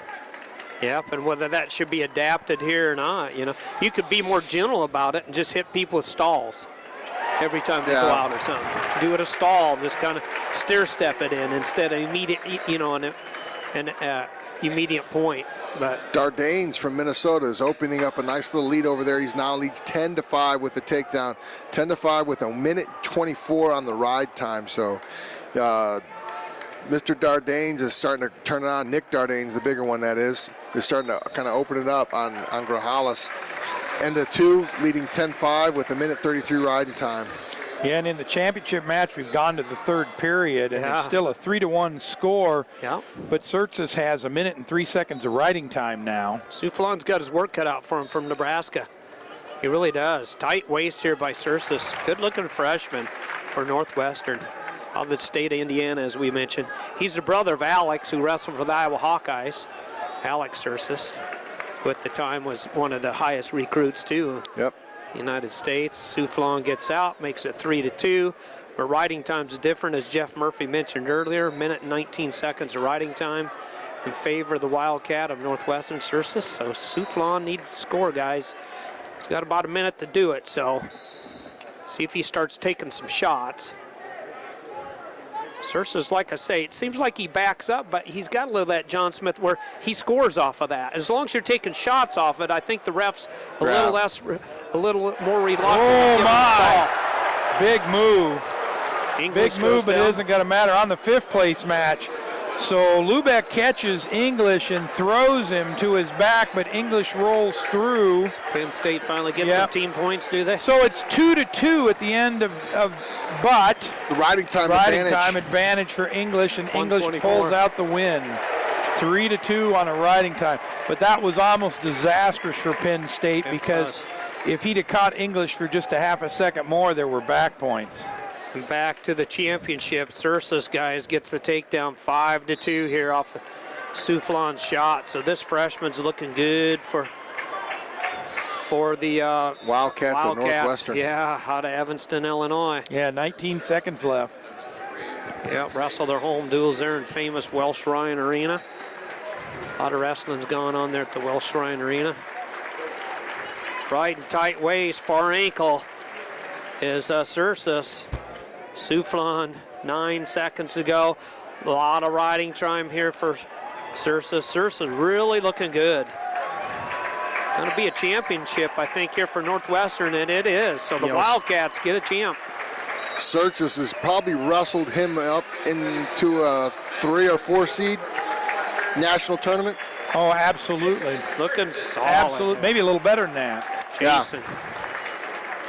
Yep, and whether that should be adapted here or not, you could be more gentle about it and just hit people with stalls every time they go out or something. Do it a stall, just kind of stair step it in instead of immediate, an immediate point. But Dardanes from Minnesota is opening up a nice little lead over there. He's now leads 10-5 with the takedown, 10-5 with 1:24 on the ride time. So Mr. Dardanes is starting to turn it on. Nick Dardanes, the bigger one that is starting to kind of open it up on Grajales. End of 2, leading 10-5 with 1:33 riding time. Yeah, and in the championship match, we've gone to the third period, and it's still a 3-1 score. Yeah. But Sursus has 1 minute and 3 seconds of riding time now. Soufflon's got his work cut out for him from Nebraska. He really does. Tight waist here by Sursus. Good-looking freshman for Northwestern of the state of Indiana, as we mentioned. He's the brother of Alex, who wrestled for the Iowa Hawkeyes. Alex Sursus, who at the time was one of the highest recruits, too. Yep. United States. Soufflon gets out, makes it 3-2. But riding times is different, as Jeff Murphy mentioned earlier. 1 minute and 19 seconds of riding time in favor of the Wildcat of Northwestern Sursus. So Soufflon needs to score, guys. He's got about a minute to do it, so see if he starts taking some shots. Sursus, like I say, it seems like he backs up, but he's got a little of that John Smith where he scores off of that. As long as you're taking shots off it, I think the ref's a little more reluctant. Oh, my. Big move. English Big move, but down. it isn't going to matter on the 5th place match. So Lubeck catches English and throws him to his back, but English rolls through. Penn State finally gets some team points, do they? So it's 2-2 at the end of but the riding time advantage for English, and English 124. pulls out the win. 3-2 on a riding time. But that was almost disastrous for Penn State because if he'd have caught English for just a half a second more, there were back points. And back to the championship. Sursus, guys, gets the takedown 5-2 here off of Soufflon's shot. So this freshman's looking good for the Wildcats of Northwestern. Yeah, out of Evanston, Illinois. Yeah, 19 seconds left. Yeah, wrestle their home duels there in famous Welsh Ryan Arena. A lot of wrestling's going on there at the Welsh Ryan Arena. Riding tight waist, far ankle is Sursus. Soufflon, 9 seconds to go. A lot of riding time here for Sursus. Sursus really looking good. Going to be a championship, I think, here for Northwestern, and it is. So the Wildcats get a champ. Sursus has probably wrestled him up into a 3 or 4 seed national tournament. Oh, absolutely. Looking solid. Absolutely. Maybe a little better than that. Jason.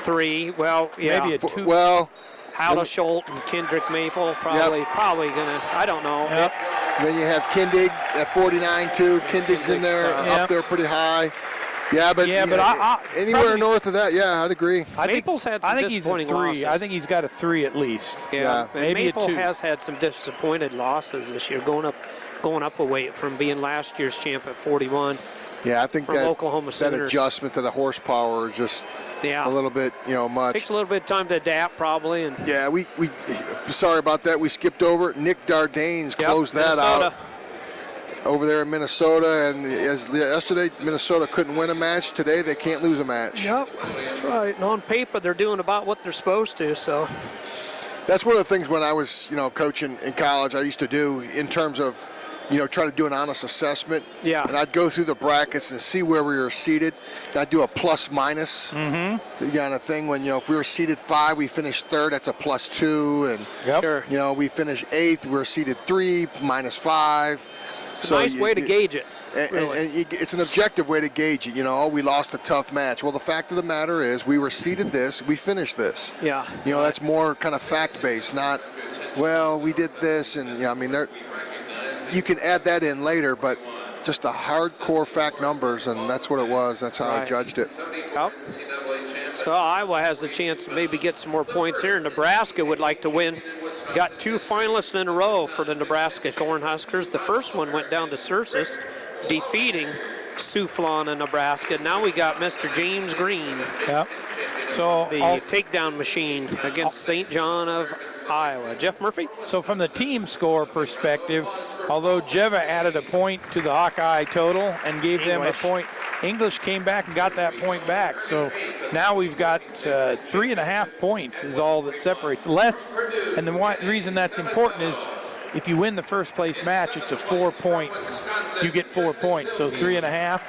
3, well, yeah. Maybe a 2. Well, Hallisholt and Kendrick Maple probably gonna, I don't know. Yep. Then you have Kindig at 49 too. Kindig's in there, up there pretty high. Yeah, but anywhere probably, north of that, yeah, I'd agree. Maple's had some disappointing losses. I think he's got a 3 at least. Yeah, maybe Maple a 2. has had some disappointed losses this year, going up a weight from being last year's champ at 41. Yeah, I think from Oklahoma that Sooners. adjustment to the horsepower is just a little bit, much. Takes a little bit of time to adapt, probably. And yeah, we sorry about that. We skipped over it. Nick Dardanes closed that out over there in Minnesota. And yesterday, Minnesota couldn't win a match. Today, they can't lose a match. Yep, that's right. And on paper, they're doing about what they're supposed to. So That's one of the things when I was, coaching in college, I used to do in terms of, try to do an honest assessment. Yeah. And I'd go through the brackets and see where we were seated. And I'd do a plus minus kind of thing. When, if we were seated 5, we finished 3rd, that's a +2. And, Sure. we finished 8th, we were seated 3, -5. It's a nice way to gauge it. Really. And it's an objective way to gauge it. We lost a tough match. Well, the fact of the matter is we were seated this, we finished this. Yeah. That's more kind of fact-based, not, well, we did this. And, you can add that in later, but just the hardcore fact numbers, and that's what it was. That's how I judged it. Yep. So Iowa has the chance to maybe get some more points here. Nebraska would like to win. Got 2 finalists in a row for the Nebraska Cornhuskers. The first one went down to Sursus, defeating Soufflon in Nebraska. Now we got Mr. James Green, Yep. So the takedown machine, against St. John of Iowa. Jeff Murphy? So from the team score perspective, although Jeva added a point to the Hawkeye total and gave them a point, English came back and got that point back. So now we've got 3.5 points is all that separates. Less, and the reason that's important is if you win the first place match, it's a 4-point, you get 4 points. So 3.5.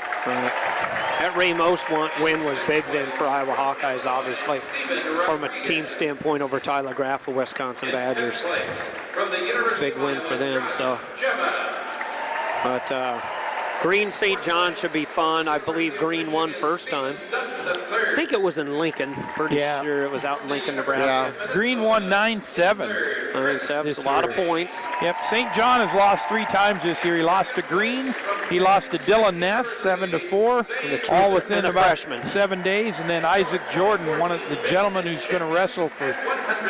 That Ramos win was big then for Iowa Hawkeyes, obviously, from a team standpoint over Tyler Graff for Wisconsin Badgers. It's a big win for them. So, but Green St. John should be fun. I believe Green won first time. I think it was in Lincoln. Pretty sure it was out in Lincoln, Nebraska. Yeah. Green won 9-7. 9-7. It's a lot of points. Yep. St. John has lost 3 times this year. He lost to Green. He lost to Dylan Ness 7-4. All within about freshman. 7 days. And then Isaac Jordan, one of the gentlemen who's going to wrestle for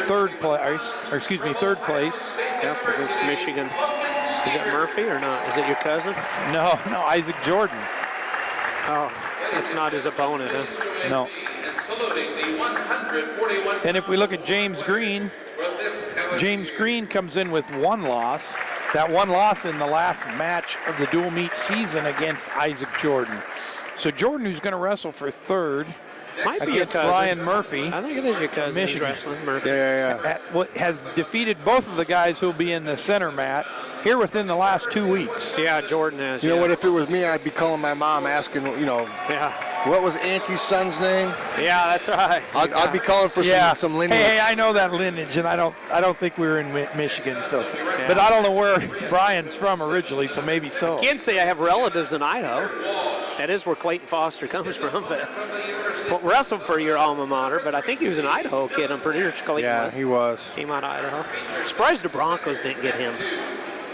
third place. Yep, against Michigan. Is it Murphy or not? Is it your cousin? No, Isaac Jordan. Oh, that's not his opponent, huh? No. And if we look at James Green comes in with 1 loss. That 1 loss in the last match of the dual meet season against Isaac Jordan. So Jordan, who's going to wrestle for 3rd, might be your against cousin. Brian Murphy. I think it is your cousin. He's wrestling Murphy. Has defeated both of the guys who will be in the center mat here within the last 2 weeks. Yeah, Jordan has. You know what? If it was me, I'd be calling my mom asking, what was Auntie's son's name? Yeah, that's right. I'd be calling for some lineage. Hey, I know that lineage, and I don't think we were in Michigan, so. But I don't know where Brian's from originally, so maybe so. I can't say I have relatives in Idaho. That is where Clayton Foster comes from, but wrestled for your alma mater. But I think he was an Idaho kid. I'm pretty sure Clayton was. He was. Came out of Idaho. I'm surprised the Broncos didn't get him.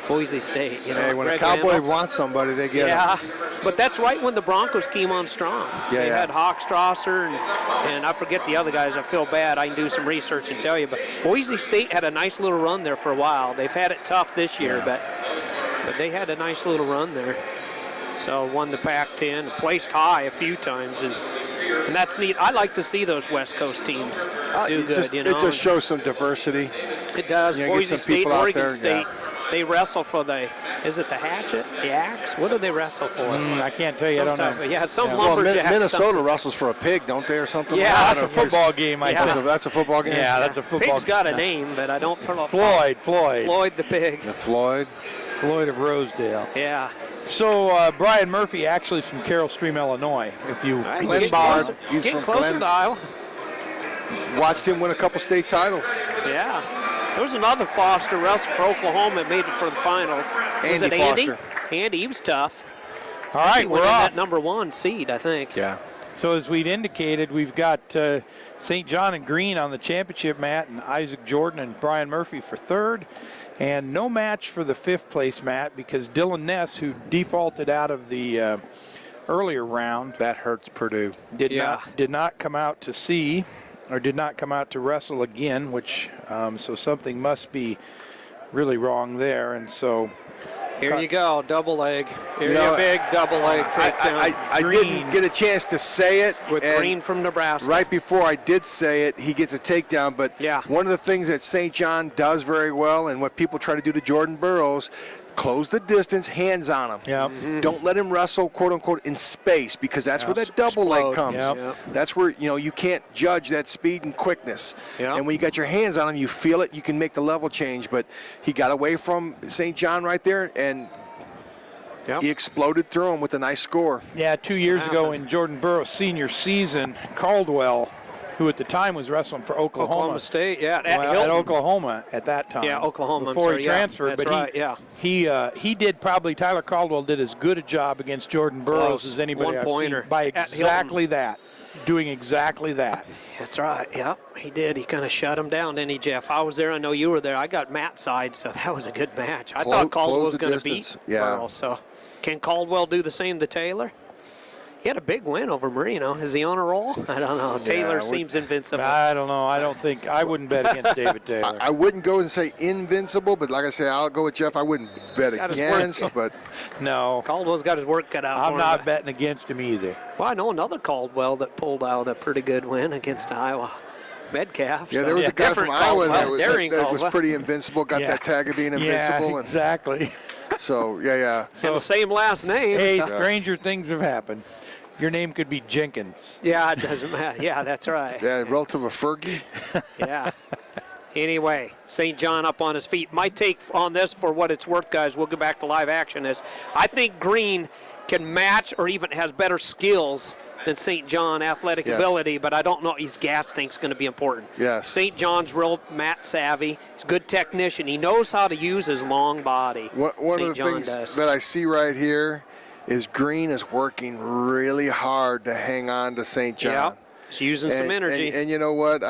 Boise State. Hey, when a Cowboy wants somebody, they get him. Yeah, but that's right when the Broncos came on strong. They had Hochstrasser and I forget the other guys. I feel bad. I can do some research and tell you. But Boise State had a nice little run there for a while. They've had it tough this year, but they had a nice little run there. So won the Pac-10, placed high a few times, and that's neat. I like to see those West Coast teams do good. It just shows some diversity. It does. Boise State, Oregon State. Yeah. They wrestle for is it the hatchet, the axe? What do they wrestle for? I can't tell you. I don't know. Yeah, some lumberjack. Minnesota wrestles for a pig, don't they, or something? Yeah, that's a football game. I think. That's a football game. Yeah, that's a football game. Pig's got a name, but I don't. Floyd the pig. Floyd of Rosedale. Yeah. So Brian Murphy actually is from Carroll Stream, Illinois. If you Glenn Bard, he's getting closer to Iowa. Watched him win a couple state titles. Yeah. There was another Foster wrestler for Oklahoma that made it for the finals. Was it Andy? Foster. Andy, he was tough. All right, we're off. That number 1 seed, I think. Yeah. So as we'd indicated, we've got St. John and Green on the championship mat, and Isaac Jordan and Brian Murphy for 3rd. And no match for the 5th place mat because Dylan Ness, who defaulted out of the earlier round. That hurts Purdue. Did not come out to see. Or did not come out to wrestle again, which so something must be really wrong there, and so. Here you go, double leg. Here you big double leg takedown. I didn't get a chance to say it. With Green from Nebraska. Right before I did say it, he gets a takedown. But one of the things that St. John does very well, and what people try to do to Jordan Burroughs, close the distance, hands on him. Yeah. Don't let him wrestle, quote unquote, in space, because that's where that double leg Explode. comes. Yep. That's where you can't judge that speed and quickness. Yep. And when you got your hands on him, you feel it. You can make the level change. But he got away from St. John right there, and he exploded through him with a nice score. Yeah, 2 years ago in Jordan Burroughs' senior season, Caldwell, who at the time was wrestling for Oklahoma State, at at Hilton. Oklahoma at that time. Yeah, Oklahoma. Before I'm sorry, he transferred, that's but right. he did probably. Tyler Caldwell did as good a job against Jordan Burroughs Close. as anybody I've seen One-pointer by at exactly that, doing exactly that. That's right. Yeah, he did. He kind of shut him down, didn't he, Jeff? I was there. I know you were there. I got Matt's side, so that was a good match. I thought Caldwell was going to beat Burroughs. So, can Caldwell do the same to Taylor? He had a big win over Marino. Is he on a roll? I don't know. Taylor seems invincible. I don't know. I wouldn't bet against David Taylor. I wouldn't go and say invincible, but like I say, I'll go with Jeff. I wouldn't bet against, but No. Caldwell's got his work cut out for him. I'm not betting against him either. Well, I know another Caldwell that pulled out a pretty good win against Iowa. Metcalf. yeah, so there was a guy from different Iowa Caldwell. that Daring was Caldwell. pretty invincible, got that tag of being invincible. Yeah, exactly. And so, yeah. And the same last name. Hey, so- stranger things have happened. Your name could be Jenkins. Yeah, it doesn't matter. Yeah, that's right. Yeah, relative of Fergie. Yeah. Anyway, St. John up on his feet. My take on this, for what it's worth, guys, we'll go back to live action, is I think Green can match or even has better skills than St. John athletic ability, but I don't know. His gas tank's going to be important. Yes. St. John's real mat savvy. He's a good technician. He knows how to use his long body. One of the things that I see right here is Green is working really hard to hang on to St. John. Yeah, he's using some energy. And you know what?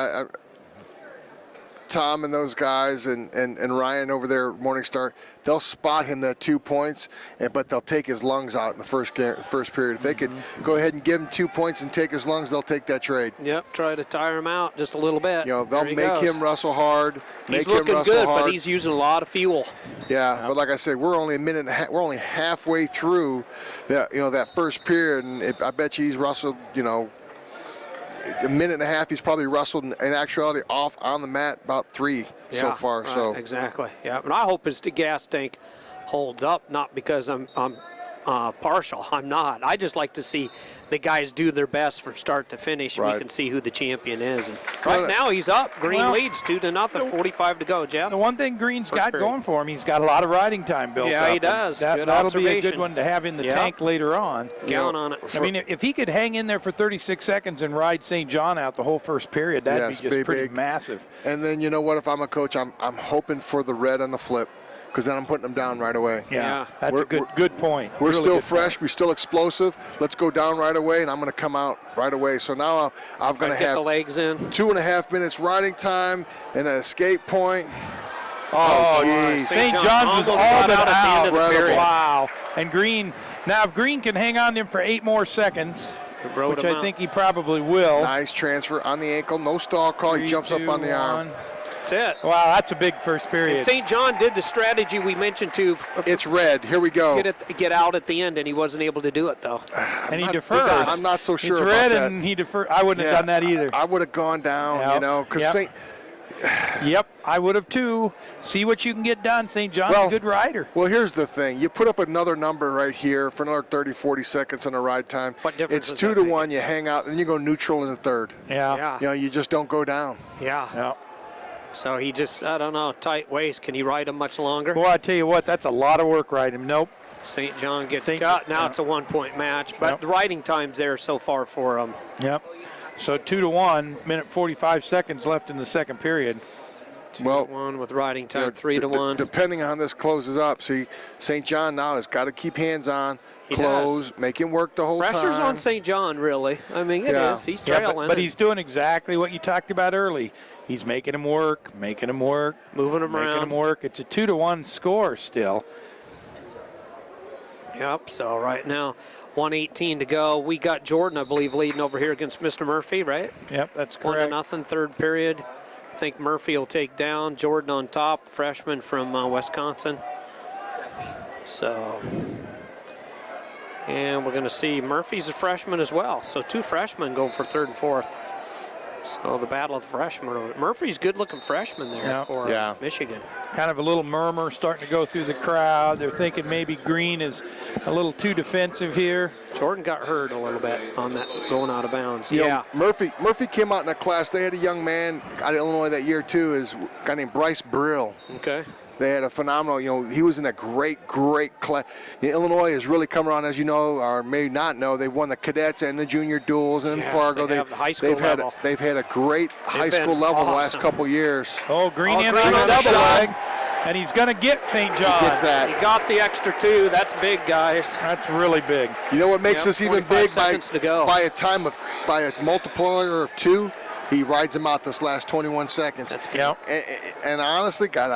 Tom and those guys and Ryan over there at Morningstar, they'll spot him that 2 points, but they'll take his lungs out in the first period. If they could go ahead and give him 2 points and take his lungs, they'll take that trade. Yep, try to tire him out just a little bit. They'll There he make goes. him wrestle hard. He's make him looking wrestle good, hard. but he's using a lot of fuel. Yeah, but like I said, we're only a minute and a half, we're only halfway through that first period, and I bet you he's wrestled, a minute and a half. He's probably wrestled in actuality off on the mat about 3 so far. Right, So exactly. Yeah, and I hope his gas tank holds up. Not because I'm partial. I'm not. I just like to see the guys do their best from start to finish. Right. We can see who the champion is. And right now he's up. Green leads 2-0. 45 to go. Jeff. The one thing Green's got period. going for him, he's got a lot of riding time built up. Yeah, he and does. Good that'll be a observation. good one to have in the Yep. tank later on. Count on it. I mean, if he could hang in there for 36 seconds and ride St. John out the whole first period, that'd Yes, be just pretty big. massive. And then you know what? If I'm a coach, I'm hoping for the red on the flip, because then I'm putting them down right away. Yeah. That's We're- a good point. We're Really still good fresh. point. We're still explosive. Let's go down right away, and I'm going to come out right away. So now I'm going to Get have the legs in. 2.5 minutes riding time and an escape point. Oh, jeez. St. John John's was almost all got but out at the end of the out. period. Wow. And Green, now if Green can hang on to him for 8 more seconds, Rode which him I out. think he probably will. Nice transfer on the ankle. No stall call. He 3, jumps up 2, on the arm. 1. That's it. Wow, that's a big first period. St. John did the strategy we mentioned to It's red. Here we go. get out at the end, and he wasn't able to do it, though. And he not- defers. I'm not so sure It's about red that. and he defers. I wouldn't have done that either. I would have gone down, Yep. because Yep. Yep, I would have too. See what you can get done. St. John's a good rider. Well, here's the thing. You put up another number right here for another 30, 40 seconds on a ride time. What difference It's does 2 that to make? 1. You hang out, and then you go neutral in the third. Yeah. You just don't go down. Yeah. So he just, I don't know, tight waist. Can he ride him much longer? Boy, I tell you what, that's a lot of work riding him. Nope. St. John gets Think- cut. Now it's a 1-point match, but Yep. the riding time's there so far for him. Yep. So 2 to 1, minute 45 seconds left in the second period. 2-1 with riding time, 3 to 1. Depending on how this closes up. See, St. John now has got to keep hands on, He close, make him work the whole Pressure's time. on St. John, really. I mean, it Yeah. is. He's Yeah, trailing. but he's doing exactly what you talked about early. He's making him work, moving him making around. him work. It's a 2 to 1 score still. Yep, so right now, 1:18 to go. We got Jordan, I believe, leading over here against Mr. Murphy, right? Yep, that's 1 correct. to 0, third period. I think Murphy will take down Jordan on top, the freshman from Wisconsin. So, and we're going to see Murphy's a freshman as well. So 2 freshmen going for third and fourth. So the battle of the freshmen. Murphy's good-looking freshman there Yeah. for Yeah. Michigan. Kind of a little murmur starting to go through the crowd. They're thinking maybe Green is a little too defensive here. Jordan got hurt a little bit on that going out of bounds. You know, Yeah. Murphy came out in that class. They had a young man out of Illinois that year too, is a guy named Bryce Brill. Okay. They had a phenomenal, he was in a great class. Illinois has really come around, as you know, or may not know. They've won the cadets and the junior duels, and in Yes, Fargo, they have the high school level. they've had a great high school been level the last awesome. couple years. Oh, Green Oh, in Green on on a the double shot. leg, and he's going to get St. John. Gets that. He got the extra 2. That's big, guys. That's really big. You know what makes Yep, this even 25 big? seconds to go. By a multiplier of 2, he rides him out this last 21 seconds. That's good. Yep. And honestly, God,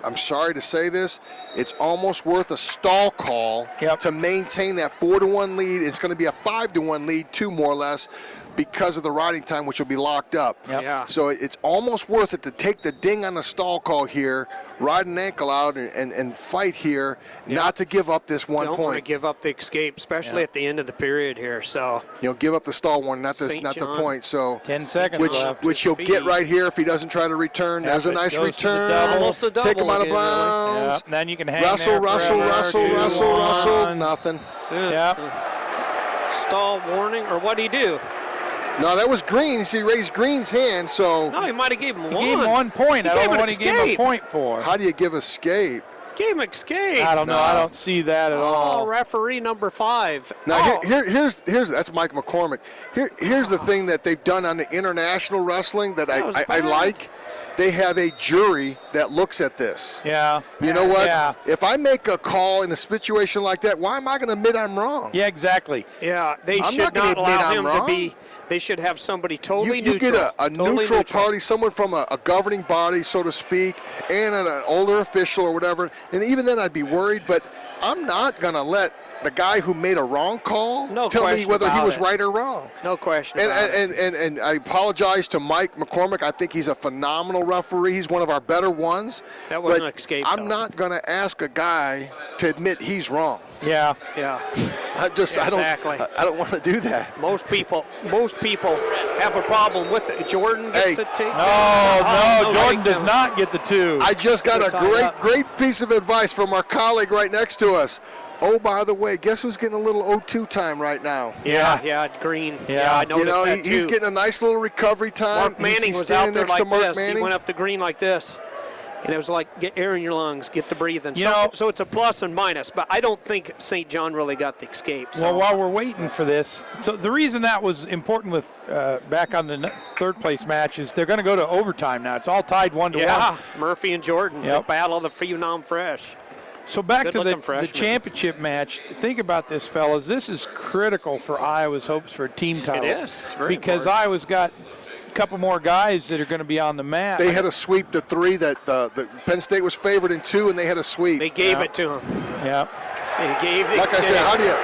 I'm sorry to say this, it's almost worth a stall call Yep. to maintain that 4-1 lead. It's going to be a 5-1 lead, 2 more or less, because of the riding time, which will be locked up. Yep. Yeah. So it's almost worth it to take the ding on the stall call here, ride an ankle out, and fight here, not to give up this 1 Don't want to point. give up the escape, especially at the end of the period here. So Give up the stall one, not St. the John. point. So 10 seconds left. which he'll get right here if he doesn't try to return. Yep, There's a it nice goes to the return. double. Almost a double Take him out of again, really. bounds. Yep. And then you can hang Russell, there forever. 2-1. nothing. Yep. Stall warning, or what did he do? No, that was Green. He raised Green's hand, so No, he might have gave him He one. gave him 1 point. He I gave don't know him what he gave him a escape. point for. how do you give escape? Gave him escape. I don't know. I don't see that at Oh, all. referee number 5. Now, Oh. here's that's Mike McCormick. Here's the thing that they've done on the international wrestling that That was I bad. like. They have a jury that looks at this. Yeah. You know what? Yeah. If I make a call in a situation like that, why am I going to admit I'm wrong? Yeah, exactly. Yeah, they I'm should not gonna not admit allow I'm him wrong. to be. They should have somebody totally You neutral. get a totally neutral party, someone from a governing body, so to speak, and an older official or whatever, and even then I'd be worried, but I'm not going to let the guy who made a wrong call No tell me question whether he about was it. right or wrong. No question about it. And I apologize to Mike McCormick. I think he's a phenomenal referee. He's one of our better ones. That wasn't but an escape, I'm though. not going to ask a guy to admit he's wrong. Yeah. Yeah. I Exactly. don't want to do that. Most people have a problem with it. Jordan gets Hey. the take. No, Jordan does takedown. not get the 2. I just got a We're tied up. great piece of advice from our colleague right next to us. Oh, by the way, guess who's getting a little O2 time right now? Yeah, Green. Yeah. I noticed that He's too. getting a nice little recovery time. Mark Manning he's was standing out there next to like Mark this. Manning. He went up to Green like this. And it was like, get air in your lungs, get the breathing. You know- So it's a plus and minus, but I don't think St. John really got the escape. So. Well, while we're waiting for this, so the reason that was important with back on the third place match is they're going to go to overtime now. It's all tied 1-1. yeah, Murphy and Jordan, Yep. the battle of the Phenom Fresh. So back to Good-looking the freshman. championship match. Think about this, fellas. This is critical for Iowa's hopes for a team title. It is. It's very because important. Iowa's got a couple more guys that are going to be on the mat. They had a sweep to 3 that the Penn State was favored in 2, and they had a sweep. They gave it to him. Yeah. They gave the Like I said, how do you?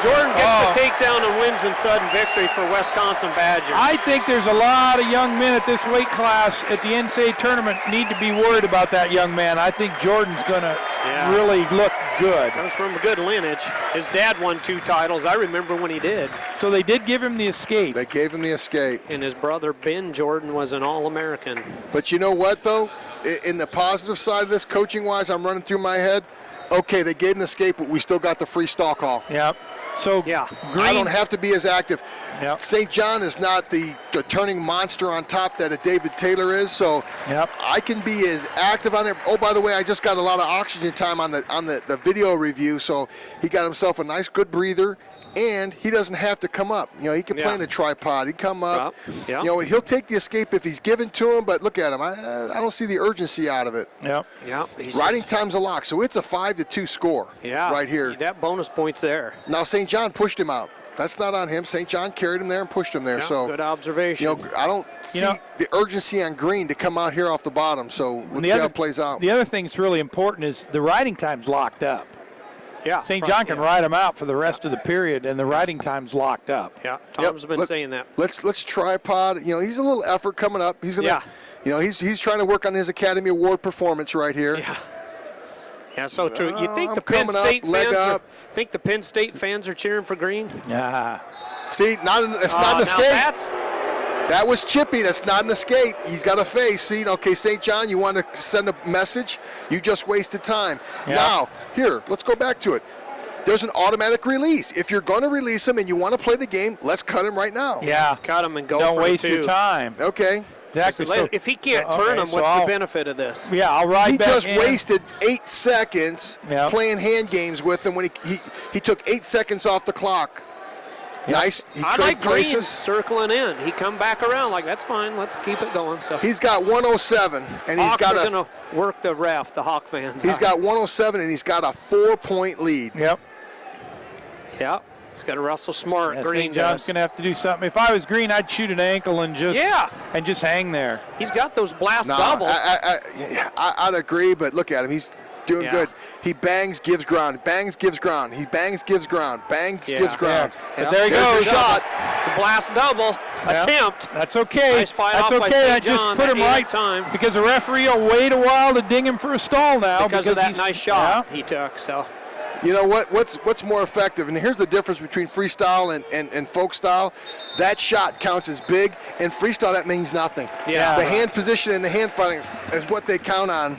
Jordan gets the takedown and wins in sudden victory for Wisconsin Badgers. I think there's a lot of young men at this weight class at the NCAA tournament need to be worried about that young man. I think Jordan's going to really look good. Comes from a good lineage. His dad won 2 titles. I remember when he did. So they did give him the escape. They gave him the escape. And his brother Ben Jordan was an All-American. But you know what, though? In the positive side of this, coaching-wise, I'm running through my head. Okay, they gave him the escape, but we still got the free stall call. Yep. So Yeah. I don't have to be as active. Yep. St. John is not the turning monster on top that a David Taylor is, so Yep. I can be as active on it. Oh, by the way, I just got a lot of oxygen time on the video review, so he got himself a nice good breather, and he doesn't have to come up. You know, he can play in a tripod. He'd come up. Yeah. You know, he'll take the escape if he's given to him, but look at him. I don't see the urgency out of it. Yep. Yeah. he's Riding just- time's a lock, so it's a 5-2 score right here. That bonus point's there. Now, St. John pushed him out. That's not on him. St. John carried him there and pushed him there. Yeah, So good observation. You know, I don't see the urgency on Green to come out here off the bottom. So let's see how it plays out. The other thing that's really important is the riding time's locked up. Yeah. St. John can ride him out for the rest of the period, and the riding time's locked up. Yeah, Tom's been saying that. Let's tripod. You know, he's a little effort coming up. He's gonna. Yeah. You know, he's trying to work on his Academy Award performance right here. Yeah. Yeah, so true. You think I'm the Penn coming up, State leg fans up. think the Penn State fans are cheering for Green? Yeah. See, it's not an Now escape. That was chippy. That's not an escape. He's got a face. See, okay, St. John, you want to send a message? You just wasted time. Yeah. Now, here, let's go back to it. There's an automatic release. If you're going to release him and you want to play the game, let's cut him right now. Yeah. Cut him and go Don't for waste it, too. your time. Okay. Exactly. So, If he can't turn okay, him, so what's the benefit of this? yeah, I'll ride He back just in. wasted 8 seconds Yep. playing hand games with him when he took 8 seconds off the clock. Nice. He I traded like Green places. circling in. He come back around like, that's fine. Let's keep it going. So He's got 107, and he's Hawks got are a going to work the ref, the Hawk fans. he's got 107, and he's got a 4-point lead. Yep. Yeah. He's got to wrestle smart. Yeah, Green St. John's does. going to have to do something. If I was Green, I'd shoot an ankle and just hang there. He's got those blast No, doubles. I'd agree, but look at him. He's doing Yeah. good. He bangs, gives ground. Bangs, gives ground. He bangs, gives ground. Bangs, Yeah. gives ground. Yeah. But there he There's goes. your shot. The blast double Yeah. attempt. That's okay. Nice fight That's off by okay. St. I just John, put that him ate up right time. because the referee will wait a while to ding him for a stall now Because of that he's- nice shot Yeah. he took. So You know what? What's more effective? And here's the difference between freestyle and folk style. That shot counts as big, and freestyle that means nothing. Yeah. The hand position and the hand fighting is what they count on.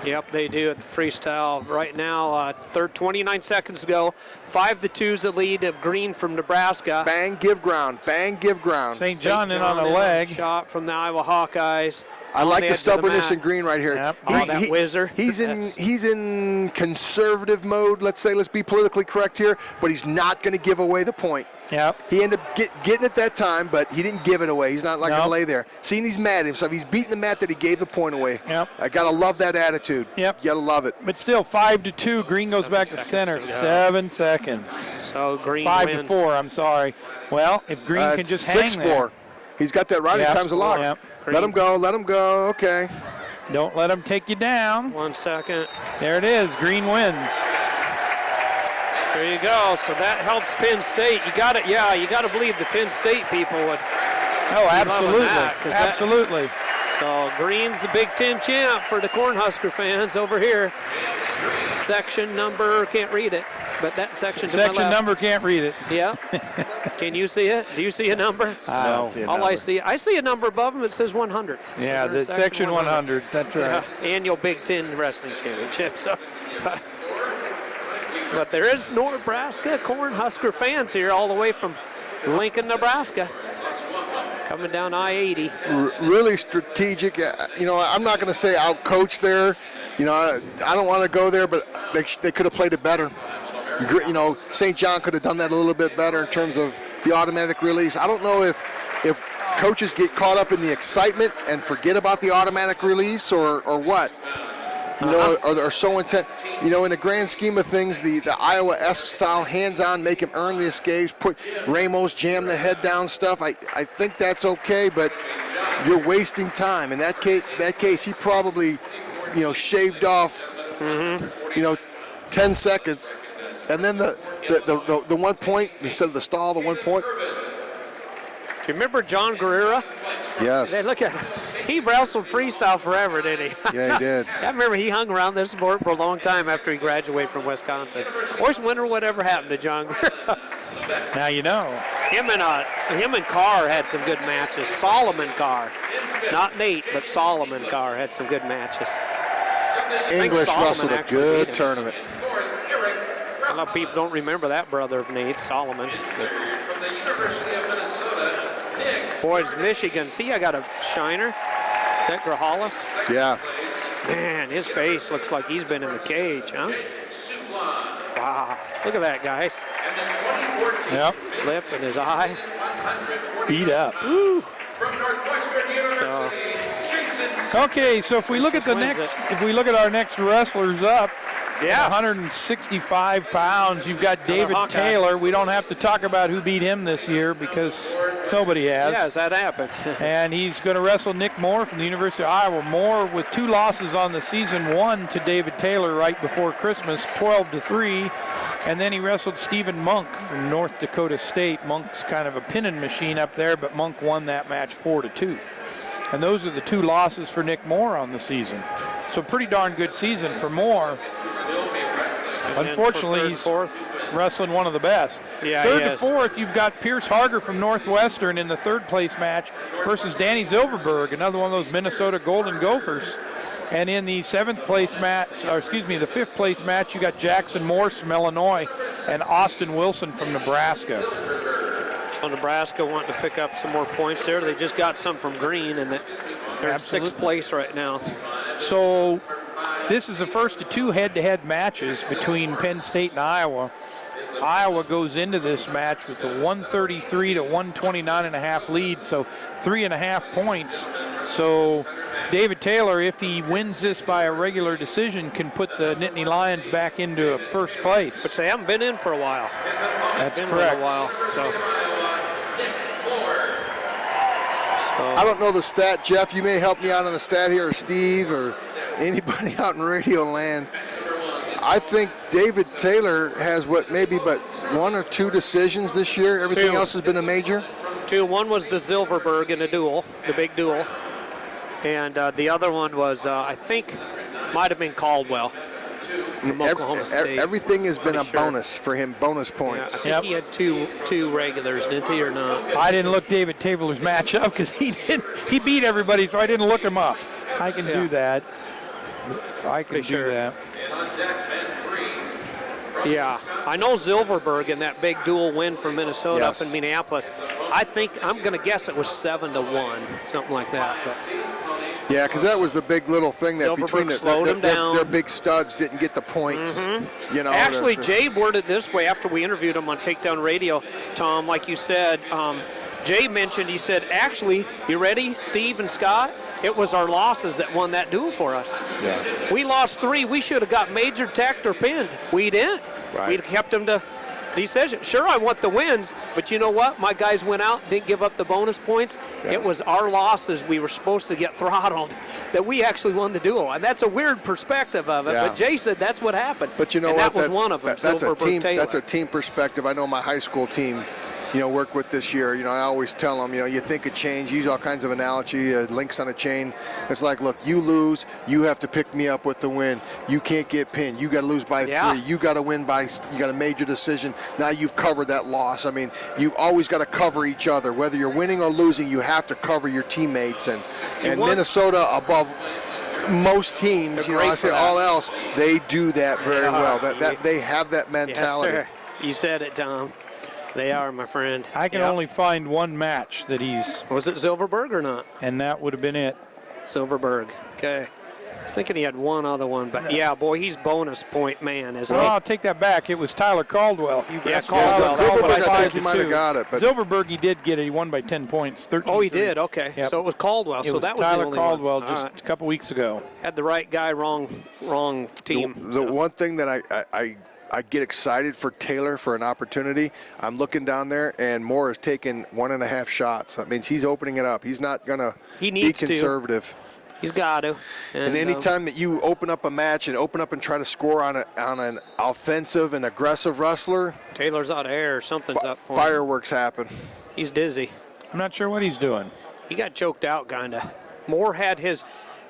Yep, they do at the freestyle right now. 29 seconds to go. 5-2's the lead of Green from Nebraska. Bang, give ground. Bang, give ground. St. John in on John a leg. Shot from the Iowa Hawkeyes. I on like the the edge of the stubbornness mat. in Green right here. Yep. Oh, that whizzer. He's in That's- he's in conservative mode. Let's be politically correct here, but he's not going to give away the point. Yep. He ended up getting it that time, but he didn't give it away. He's not like going to Nope. lay there. Seeing he's mad at himself. He's beating the mat that he gave the point away. Yep. I got to love that attitude. Yep. You got to love it. But still, 5-2. Green goes 7 back to seconds center. to go. 7 seconds. So Green 5-4. wins. I'm sorry. Well, if Green can It's just hang 6-4. there. He's got that riding Yep. time's a lock. Yep. Let him go. Let him go. Okay. Don't let him take you down. 1 second. There it is. Green wins. There you go. So that helps Penn State. You got it. Yeah, you got to believe the Penn State people would. Oh, loving absolutely. that, 'cause that- Absolutely. So Green's the Big Ten champ for the Cornhusker fans over here. Section number, can't read it, but that section to my Section left. number, can't read it. Yeah. Can you see it? Do you see a number? No. All I see a number above them. It says 100th. So Yeah, there's the section 100. That's right. Yeah, annual Big Ten Wrestling Championship. So, but there is Nebraska Cornhusker fans here all the way from Lincoln, Nebraska, coming down I-80. Really strategic. I'm not going to say out-coach there. I don't want to go there, but they could have played it better. St. John could have done that a little bit better in terms of the automatic release. I don't know if coaches get caught up in the excitement and forget about the automatic release or what. Are so intent. In the grand scheme of things, the Iowa-esque style, hands-on, make him earn the escapes, put Ramos, jam the head down stuff. I think that's okay, but you're wasting time. In that case, he probably, shaved off, 10 seconds, and then the 1 point instead of the stall, the 1 point. Do you remember John Guerrera? Yes. Hey, look at him. He wrestled freestyle forever, didn't he? Yeah, he did. I remember he hung around this sport for a long time after he graduated from Wisconsin. Always wonder whatever happened to John Guerrera. Now you know. Him and Carr had some good matches. Solomon Carr. Not Nate, but Solomon Carr had some good matches. English Solomon wrestled a actually beat good him. tournament. A lot of people don't remember that brother of Nate, Solomon. From the University of Minnesota, Nick. Boys, Michigan. See, I got a shiner. Is that Grahalis? Yeah. Man, his face looks like he's been in the cage, huh? Wow. Look at that, guys. Yep. Lip in his eye. Beat up. So, Okay, so if we look at Wins it. if we look at our next wrestlers up, yes. 165 pounds, you've got David Hawkeye. Taylor. We don't have to talk about who beat him this year because nobody has. Yes, that happened. And he's going to wrestle Nick Moore from the University of Iowa. Moore with 2 losses on the season, 1 to David Taylor right before Christmas, 12-3. And then he wrestled Stephen Monk from North Dakota State. Monk's kind of a pinning machine up there, but Monk won that match 4-2. And those are the 2 losses for Nick Moore on the season. So pretty darn good season for Moore. And Unfortunately, then for third, fourth. wrestling one of the best. Yeah, Third he to is. fourth, you've got Pierce Harger from Northwestern in the third place match versus Danny Zilberberg, another one of those Minnesota Golden Gophers. And in the the fifth place match, you got Jackson Morse from Illinois and Austin Wilson from Nebraska. So Nebraska wanting to pick up some more points there. They just got some from Green, and they're in sixth place right now. So this is the first of two head-to-head matches between Penn State and Iowa. Iowa goes into this match with a 133 to 129.5 lead, so 3.5 points. So David Taylor, if he wins this by a regular decision, can put the Nittany Lions back into first place. Which they haven't been in for a while. That's been correct. In a while, so. I don't know the stat, Jeff. You may help me out on the stat here, or Steve, or anybody out in radio land. I think David Taylor has maybe but one or two decisions this year. Everything else has been a major. Two. One was the Zilverberg in a duel, the big duel. And the other one was, I think, might have been Caldwell from Oklahoma State. Everything has been a bonus for him, bonus points. Yeah, I think he had two regulars, didn't he, or not? I didn't look David Taylor's match up because he beat everybody, so I didn't look him up. I can do that. I can do that. Yeah, I know Zilverberg in that big dual win for Minnesota up in Minneapolis. I'm going to guess it was 7-1, something like that. But yeah, because that was the big little thing that between slowed him down. Their big studs didn't get the points. You know, actually, Jay worded this way after we interviewed him on Takedown Radio. Tom, like you said, Jay mentioned, he said, actually, you ready, Steve and Scott? It was our losses that won that duel for us. Yeah. We lost 3. We should have got major, tacked, or pinned. We didn't. Right. We'd kept them to decision. Sure, I want the wins, but you know what? My guys went out, didn't give up the bonus points. Yeah. It was our losses we were supposed to get throttled that we actually won the duel. And that's a weird perspective of it, but Jay said that's what happened. But you know and what? that was one of them, That's a team. Taylor. That's a team perspective. I know my high school team, work with this year. I always tell them, you think of change, use all kinds of analogy, links on a chain. It's like, look, you lose, you have to pick me up with the win. You can't get pinned. You got to lose by 3. You got to win you got a major decision. Now you've covered that loss. I mean, you've always got to cover each other. Whether you're winning or losing, you have to cover your teammates. And Minnesota, above most teams, I say all else, they do that very well. That they have that mentality. Yes, sir. You said it, Tom. They are, my friend. I can only find one match that he's... Was it Zilverberg or not? And that would have been it. Silverberg. Okay. I was thinking he had one other one, but yeah, boy, he's bonus point man, isn't Well, he? I'll take that back. It was Tyler Caldwell. Caldwell. Zilverberg, I think he might have got it. But Zilberberg, he did get it. He won by 10 points. 13. Oh, he did. Okay. Yep. So it was Caldwell. So that was Tyler the only Caldwell one. just a couple weeks ago. Had the right guy, wrong team. The one thing that I get excited for Taylor for an opportunity. I'm looking down there, and Moore has taken 1.5 shots. That means he's opening it up. He's not going to be conservative. He's got to. And any time that you open up a match and try to score on an offensive and aggressive wrestler, Taylor's out of air. Something's up for him. Fireworks happen. He's dizzy. I'm not sure what he's doing. He got choked out, kind of. Moore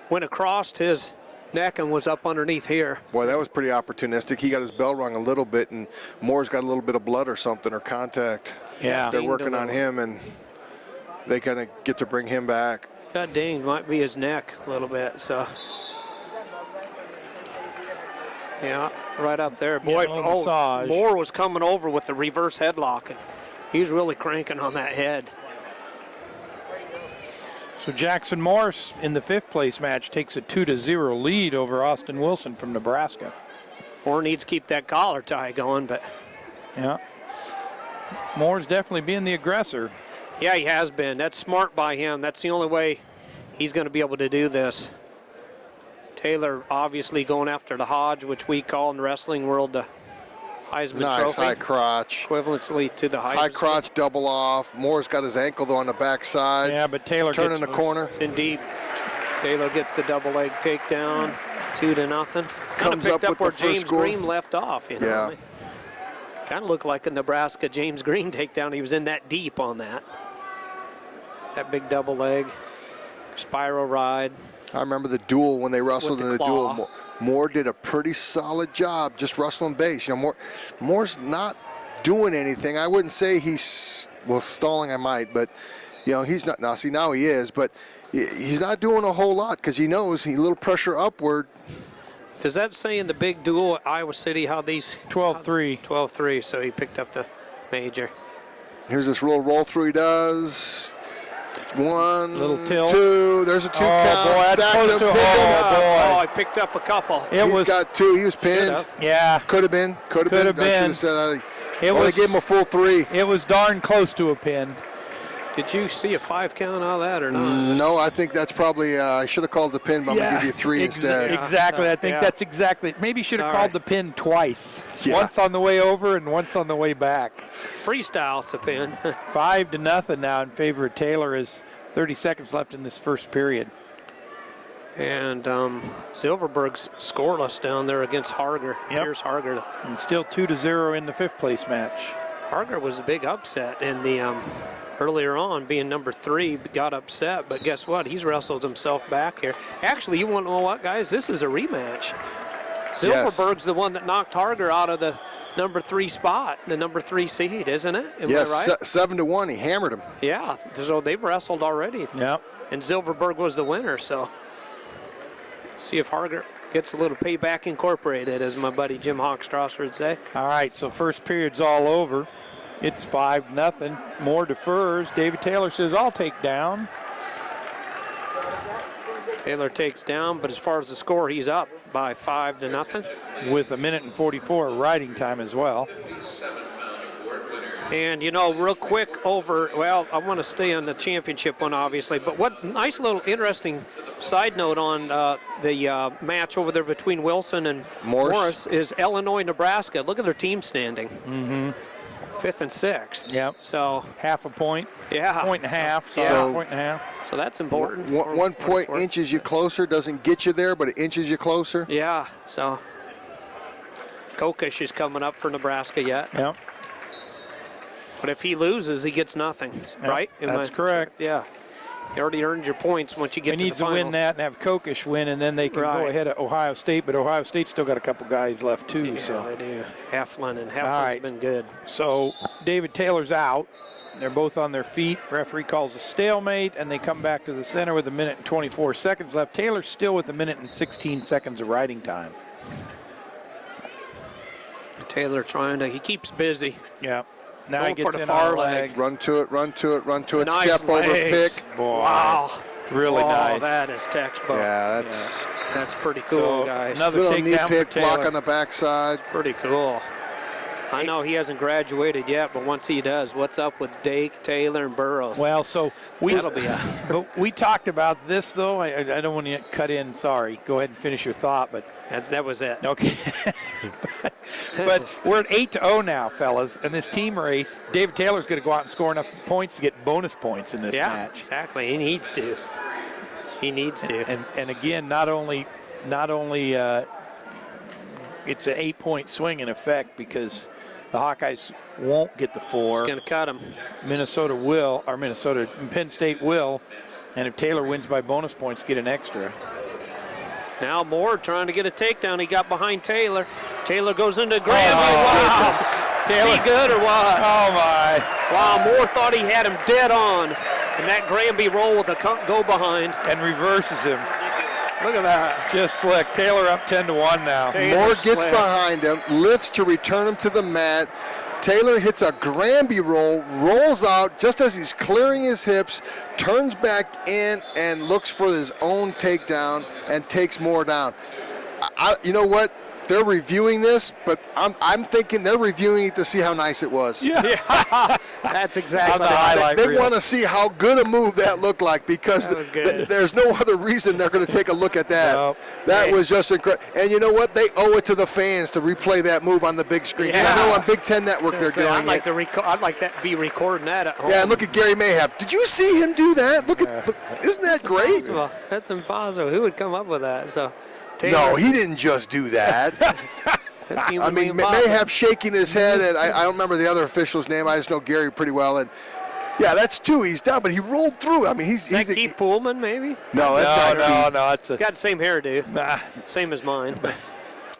went across his neck and was up underneath here. Boy, that was pretty opportunistic. He got his bell rung a little bit, and Moore's got a little bit of blood or something or contact. Yeah. They're working on him, and they kind of get to bring him back. Got dinged. Might be his neck a little bit, so. Yeah, right up there. Boy, Moore was coming over with the reverse headlock, and he was really cranking on that head. So Jackson Morse in the 5th place match takes a 2-0 lead over Austin Wilson from Nebraska. Moore needs to keep that collar tie going, but. Yeah. Moore's definitely being the aggressor. Yeah, he has been. That's smart by him. That's the only way he's going to be able to do this. Taylor obviously going after the Hodge, which we call in the wrestling world the Heisman Nice Trophy. high crotch. Equivalently to the Heisman. High crotch double off. Moore's got his ankle though on the backside. Yeah, but Taylor turning the corner. Indeed. Taylor gets the double leg takedown, 2-0. Comes picked up with where the first James score. Green left off. Yeah. Kind of looked like a Nebraska James Green takedown. He was in that deep on that. That big double leg. Spiral ride. I remember the duel when they wrestled With in the the claw. duel. Moore did a pretty solid job just wrestling base. You know, Moore's not doing anything. I wouldn't say he's, well, stalling I might, but, you know, he's not. Now, see, now he is, but he's not doing a whole lot because he knows a little pressure upward. Does that say in the big duel at Iowa City how these 12-3. 12-3, so he picked up the major. Here's this roll through he does. One, Little tilt. two. There's a two Oh, count. boy, that's Stacked close him, to pinned him. Oh, boy. I picked up a couple. He's got two. He was pinned. Should've. Yeah. Could have been. Could have Could've been. I should been. have said. It Well, was- they gave him a full three. It was darn close to a pin. Did you see a 5 count out of that or not? No, I think that's probably. I should have called the pin, but I'm gonna give you three instead. Exactly. I think Yeah. that's exactly. Maybe should have Sorry. called the pin twice. Yeah. Once on the way over and once on the way back. Freestyle, it's a pin. 5-0 now in favor of Taylor. Is 30 seconds left in this first period. And Silverberg's scoreless down there against Harger. Yep. Here's Harger. And still 2-0 in the fifth place match. Harger was a big upset in the earlier on, being number 3, got upset. But guess what? He's wrestled himself back here. Actually, you want to know what, guys? This is a rematch. Silverberg's the one that knocked Harger out of the number 3 spot, the number 3 seed, isn't it? Am Yes, I right? 7-1. He hammered him. Yeah, so they've wrestled already. Yep. And Silverberg was the winner, so see if Harger gets a little payback incorporated, as my buddy Jim Hochstrasser would say. All right, so first period's all over. It's 5-0. Moore defers. David Taylor says, I'll take down. Taylor takes down, but as far as the score, he's up by 5-0. With 1:44 riding time as well. And, you know, real quick well, I want to stay on the championship one, obviously, but what nice little interesting side note on the match over there between Wilson and Morris is Illinois-Nebraska. Look at their team standing. Mm-hmm. 5th and 6th. Yep. So half a point. Yeah. Point and a half. So Yeah. point and a half. So that's important. One point inches you closer. Doesn't get you there, but it inches you closer. Yeah, so Kokish is coming up for Nebraska yet. Yep. But if he loses, he gets nothing, right? That's correct. Yeah. You already earned your points once you get He to the needs to finals. win that and have Kokish win, and then they can go ahead of Ohio State. But Ohio State's still got a couple guys left, too. Yeah, so they do. Heflin, and All Heflin's right. been good. So David Taylor's out. They're both on their feet. Referee calls a stalemate, and they come back to the center with 1:24 seconds left. Taylor's still with 1:16 seconds of riding time. Taylor he keeps busy. Yeah. Now he Going gets for the in far on a leg. Run to it, run to it, run to it. Nice Step over, legs. pick. Boy. Wow. Really Oh, nice. that is textbook. Yeah, that's That's pretty cool, So, guys. another little knee takedown for pick, block Taylor. on the backside. Pretty cool. I know he hasn't graduated yet, but once he does, what's up with Dake, Taylor, and Burroughs? Well, so That'll be but we talked about this, though. I don't want to cut in. Sorry. Go ahead and finish your thought. But that was it. okay. but we're at 8-0 now, fellas. And this team race, David Taylor's going to go out and score enough points to get bonus points in this match. Exactly. He needs to. He needs to. And again, not only it's an 8-point swing in effect because the Hawkeyes won't get the 4. He's going to cut him. Penn State will. And if Taylor wins by bonus points, get an extra. Now Moore trying to get a takedown. He got behind Taylor. Taylor goes into Grammy. Oh, Wow. goodness. Is he good or what? Oh, my. Wow, Moore thought he had him dead on. And that Granby roll with a go behind. And reverses him. Look at that. Just slick. Taylor up 10-1 now. Taylor Moore gets slick. behind him, lifts to return him to the mat. Taylor hits a Granby roll, rolls out just as he's clearing his hips, turns back in and looks for his own takedown and takes Moore down. You know what? They're reviewing this, but I'm thinking they're reviewing it to see how nice it was. Yeah. That's exactly On the highlight They reel. want to see how good a move that looked like because That was good. there's no other reason they're going to take a look at that. Nope. That was just incredible. And you know what? They owe it to the fans to replay that move on the big screen. And I know on Big Ten Network they're doing I'd like it. I'd like that to be recording that at home. Yeah, and look at Gary Mayhap. Did you see him do that? Look, isn't that great? Impossible. That's impossible. Who would come up with that? So, Taylor, No, he didn't just do that. that seems I to be mean, impossible. Mayhap shaking his head, and I don't remember the other official's name. I just know Gary pretty well. And Yeah, that's 2. He's down, but he rolled through. I mean, Is that Keith Pullman, maybe? No, that's not Keith. No, it's He's got the same hairdo. Same as mine.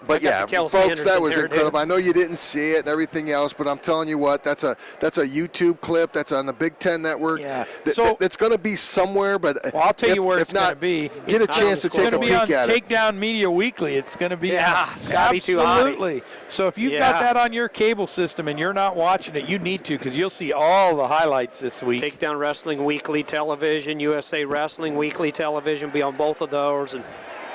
But yeah, the Kelsey folks, that Henderson was hairdo. incredible. I know you didn't see it and everything else, but I'm telling you what, that's a YouTube clip. That's on the Big Ten Network. Yeah. That's going to be somewhere, but Well, I'll tell you where if it's going to be. Get a It's chance to not take It's a going to be on peek at it. Takedown Media Weekly. It's going to be Yeah, it's gotta be too hot. absolutely. So if you've got that on your cable system and you're not watching it, you need to, because you'll see all the highlights this week. Takedown Wrestling Weekly Television, USA Wrestling Weekly Television, be on both of those. And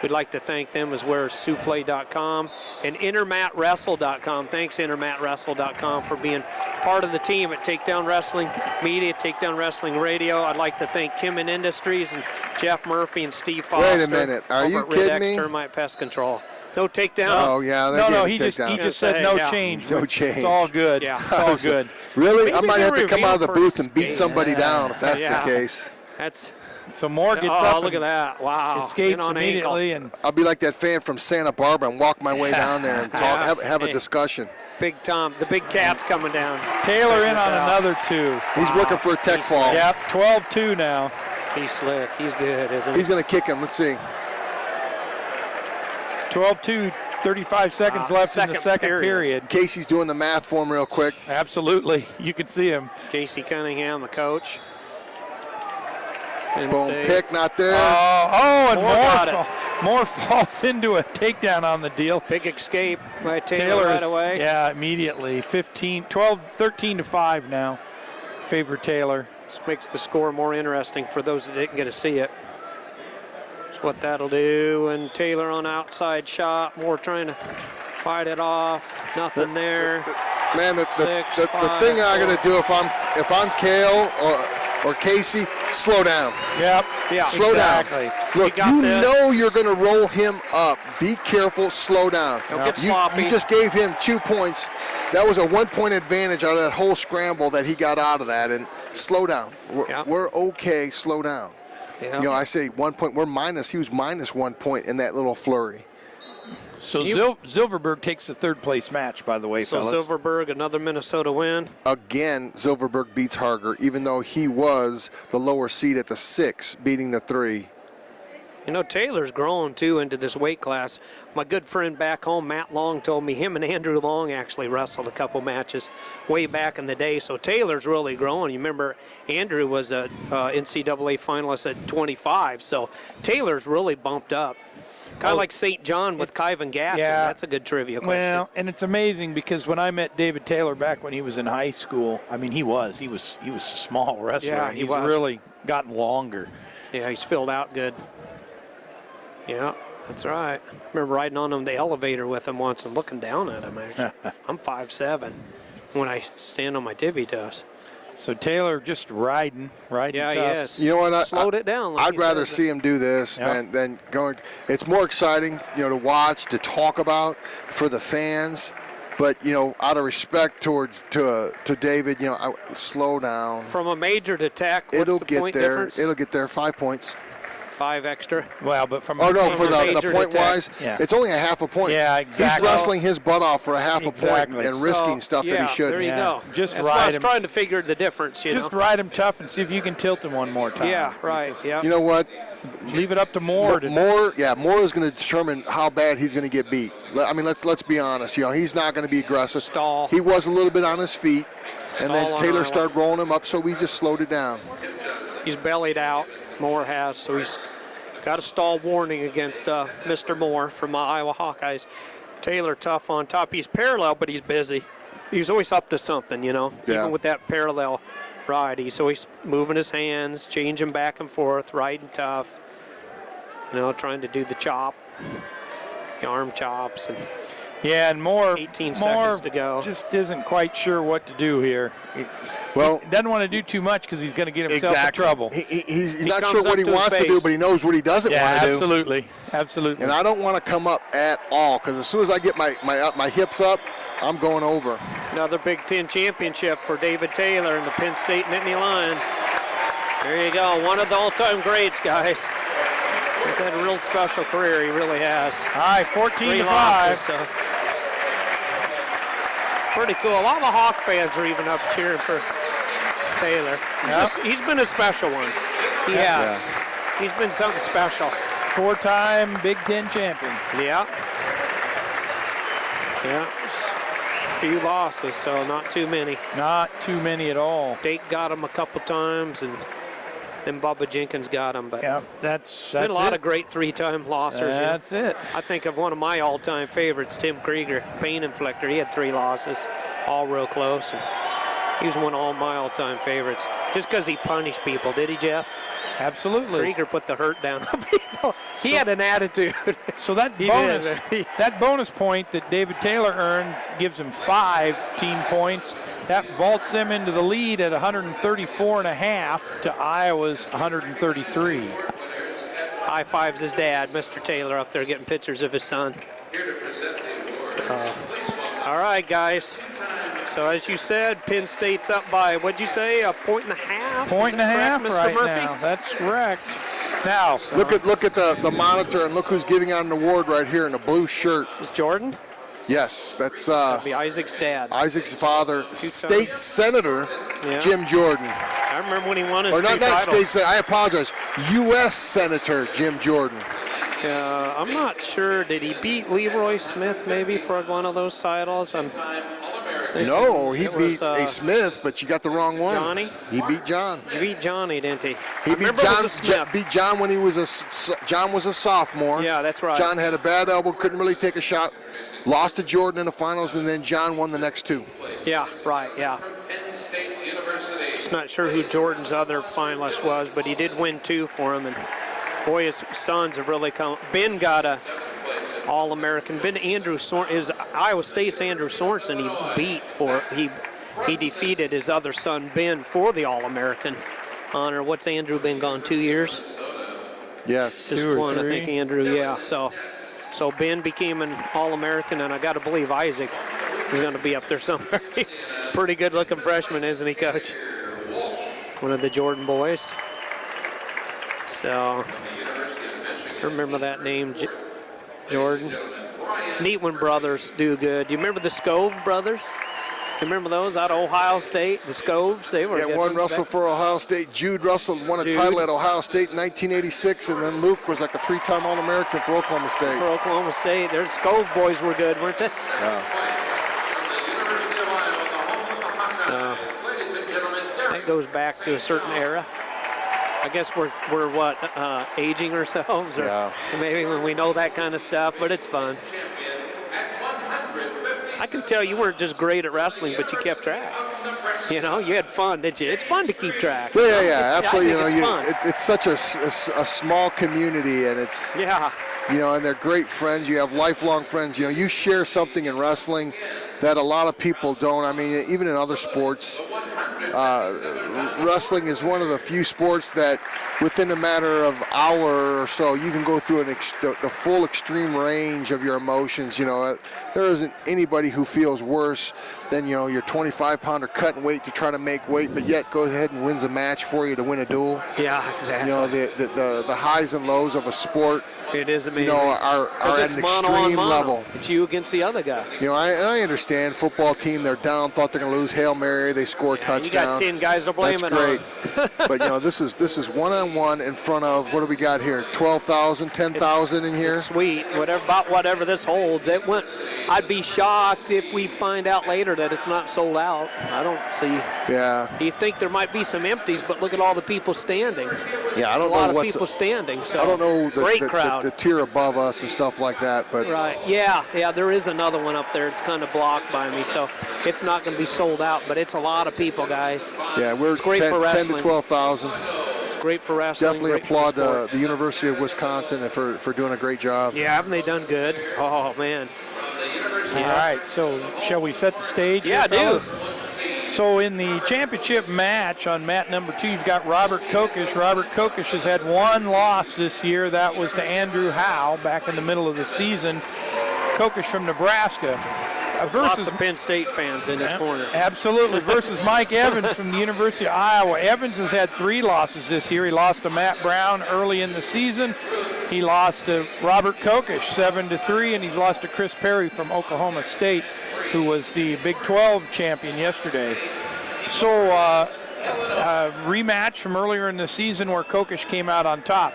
we'd like to thank them as well as Suplay.com and IntermatWrestle.com. Thanks, IntermatWrestle.com, for being part of the team at Takedown Wrestling Media, Takedown Wrestling Radio. I'd like to thank Kimmin Industries and Jeff Murphy and Steve Foster. Wait a minute. Are over you at kidding Red X me? Termite Pest Control. No takedown. Oh, yeah. No, he Takedown. just said no Yeah. change. No change. It's all good. Yeah. It's all good. Really? I Maybe might have they'll to come out of the reveal booth for and beat us. somebody down if that's Yeah. the case. That's. So Moore gets Oh, up look at and that. Wow. escapes In on immediately. ankle. And I'll be like that fan from Santa Barbara and walk my way down there and talk, have a discussion. Big Tom, the big cat's coming down. Taylor in Check this on out. another 2. He's looking for a tech He's fall. Yep, 12-2 now. He's slick. He's good, isn't he? He's going to kick him. Let's see. 12-2, 35 seconds left in the second period. Casey's doing the math for him real quick. Absolutely. You can see him. Casey Cunningham, the coach. Penn Boom, State. pick, not there. And Moore got it. Moore falls into a takedown on the deal. Big escape by Taylor right away. Yeah, immediately. 13-5 now. Favor Taylor. This makes the score more interesting for those that didn't get to see it. That's what that'll do. And Taylor on outside shot. Moore trying to fight it off. Nothing there. Man, the Six, thing I got to do if I'm Kale or Casey, slow down. Yep. Yeah. Slow Exactly. down. Look, got you this. know you're going to roll him up. Be careful. Slow down. Don't get You sloppy. just gave him 2 points. That was a 1-point advantage out of that whole scramble that he got out of that. And slow down. We're okay. Slow down. Yeah. You know, I say 1 point. He was minus 1 point in that little flurry. So Silverberg takes the third place match, by the way, So fellas. Silverberg, another Minnesota win. Again, Silverberg beats Harger, even though he was the lower seed at the 6, beating the 3. You know, Taylor's grown, too, into this weight class. My good friend back home, Matt Long, told me him and Andrew Long actually wrestled a couple matches way back in the day. So Taylor's really growing. You remember Andrew was a NCAA finalist at 25. So Taylor's really bumped up. Kind of like St. John with Kyvan Gatson. Yeah. That's a good trivia question. Well, and it's amazing because when I met David Taylor back when he was in high school, I mean, he was a small wrestler. Yeah, and he he's was. really gotten longer. Yeah, he's filled out good. Yeah, that's right. I remember riding on the elevator with him once and looking down at him, actually. I'm 5'7" when I stand on my tippy toes. So Taylor just riding Yeah, he tough. is. You know what? Slowed it down. Like I'd he rather said. see him do this than going. It's more exciting, to watch, to talk about for the fans. But out of respect to David, slow down. From a major to tech, what's It'll the get point there. difference? It'll get there. 5 points. 5 extra. Well, but from Oh no, From for a the major to point tech. wise, Yeah. it's only a half a point. Yeah, He's exactly. wrestling his butt off for a half a point Exactly. and risking So, stuff that yeah, he shouldn't. There you Yeah. go. Just That's why I ride was him. trying to figure the difference, just ride him tough and see if you can tilt him one more time. Yeah, right. Yeah. You know what? Leave it up to Moore. Moore is going to determine how bad he's going to get beat. I mean, let's be honest. He's not going to be aggressive. Stall. He was a little bit on his feet, and Stall then on Taylor Iowa. started rolling him up, so we just slowed it down. He's bellied out. Moore has, so he's got a stall warning against Mr. Moore from Iowa Hawkeyes. Taylor tough on top. He's parallel, but he's busy. He's always up to something, Yeah. Even with that parallel ride, he's always moving his hands, changing back and forth, riding tough. Trying to do the chop, the arm chops, and Yeah, and Moore 18 seconds to go. Just isn't quite sure what to do here. Well, He doesn't want to do too much because he's going to get himself in trouble. He's He not comes sure up what he to his wants to do, face. but he knows what he doesn't Yeah, want to do. absolutely. And I don't want to come up at all, because as soon as I get my hips up, I'm going over. Another Big Ten championship for David Taylor and the Penn State Nittany Lions. There you go, one of the all-time greats, guys. He's had a real special career, he really has. All right, 3 14-5. losses, so. Pretty cool. A lot of the Hawk fans are even up cheering for Taylor. He's been a special one. He has. He's been something special. 4-time Big Ten champion. Yeah. Yeah. A few losses, so not too many. Not too many at all. Dake got him a couple times, and then Bubba Jenkins got him. But Yeah, that's been a lot it. of great 3-time losers. That's it. I think of one of my all-time favorites, Tim Krieger, pain inflictor. He had 3 losses, all real close. And he was one of all my all-time favorites, just because he punished people. Did he, Jeff? Absolutely. Krieger put the hurt down on people. He had an attitude. So that He bonus, did. that bonus point that David Taylor earned gives him 5 team points. That vaults them into the lead at 134.5 to Iowa's 133. High fives his dad, Mr. Taylor, up there getting pictures of his son. So, all right, guys. So as you said, Penn State's up by, what'd you say, 1.5? Point and a half Mr. right Murphy? now. That's correct. Now, Look at the monitor and look who's giving out an award right here in a blue shirt. Is Jordan? Yes, that's Be Isaac's dad. Isaac's father, State Senator Yeah. Jim Jordan. I remember when he won his Or not 2 titles. State Senator, I apologize, U.S. Senator Jim Jordan. I'm not sure. Did he beat Leroy Smith maybe for one of those titles? No, he it beat was, A. Smith, but you got the wrong one. Johnny? He beat John. He beat Johnny, didn't he? He I beat remember it John. was a Smith. Beat John when he was John was a sophomore. Yeah, that's right. John had a bad elbow, couldn't really take a shot. Lost to Jordan in the finals, and then John won the next 2. Yeah, right, yeah. Just not sure who Jordan's other finalist was, but he did win 2 for him. And boy, his sons have really come. Ben got a All-American. Ben Andrew is Iowa State's Andrew Sorensen. He defeated his other son Ben for the All-American honor. What's Andrew been gone 2 years? Yes. Just 2 or one, 3. I think Andrew. Yeah. So Ben became an All-American, and I got to believe Isaac is going to be up there somewhere. He's a pretty good-looking freshman, isn't he, Coach? One of the Jordan boys. So I remember that name, Jordan. It's neat when brothers do good. Do you remember the Scove brothers? You remember those out of Ohio State? The Scoves, they were Yeah, good one ones Russell back- for Ohio State. Jude Russell won a Jude. title at Ohio State in 1986, and then Luke was like a 3-time All-American for Oklahoma State. for Oklahoma State. Their Scove boys were good, weren't they? So that goes back to a certain era. I guess we're what, aging ourselves, or Yeah. maybe when we know that kind of stuff, but it's fun. I can tell you weren't just great at wrestling, but you kept track. You know, you had fun, didn't you? It's fun to keep track. Yeah, absolutely. I think it's fun. It's such a small community, and it's Yeah. and they're great friends. You have lifelong friends. You share something in wrestling that a lot of people don't. I mean, even in other sports, wrestling is one of the few sports that within a matter of hour or so, you can go through the full extreme range of your emotions. There isn't anybody who feels worse than, your 25-pounder cutting weight to try to make weight, but yet goes ahead and wins a match for you to win a duel. Yeah, exactly. The highs and lows of a sport, It is amazing. are 'Cause at it's an mano on extreme mano. level. It's you against the other guy. I understand football team, they're down, thought they're going to lose, Hail Mary, they score a You touchdown. got 10 guys to blame That's it great. on. But this is one-on-one in front of, what do we got here? 12,000, 10,000 in here. It's sweet. Whatever this holds. I'd be shocked if we find out later that it's not sold out. I don't see. Yeah. You think there might be some empties, but look at all the people standing. Yeah, I don't A lot know of people standing. So I don't know great crowd. the tier above us and stuff like that, but Right. Yeah. There is another one up there. It's kind of blocked by me, so it's not going to be sold out. But it's a lot of people, guys. yeah, we're great 10 for 10 wrestling. to 12,000. Great for wrestling. Definitely great for applaud sport. the University of Wisconsin for doing a great job. Yeah, haven't they done good? Oh man. All right, so shall we set the stage? Yeah, here, do. fellas? So in the championship match on mat number 2, you've got Robert Kokish. Robert Kokish has had one loss this year. That was to Andrew Howe back in the middle of the season. Kokish from Nebraska. Lots Versus of Penn State fans in his corner. Absolutely. Versus Mike Evans from the University of Iowa. Evans has had 3 losses this year. He lost to Matt Brown early in the season. He lost to Robert Kokish 7-3, and he's lost to Chris Perry from Oklahoma State, who was the Big 12 champion yesterday. So rematch from earlier in the season where Kokish came out on top.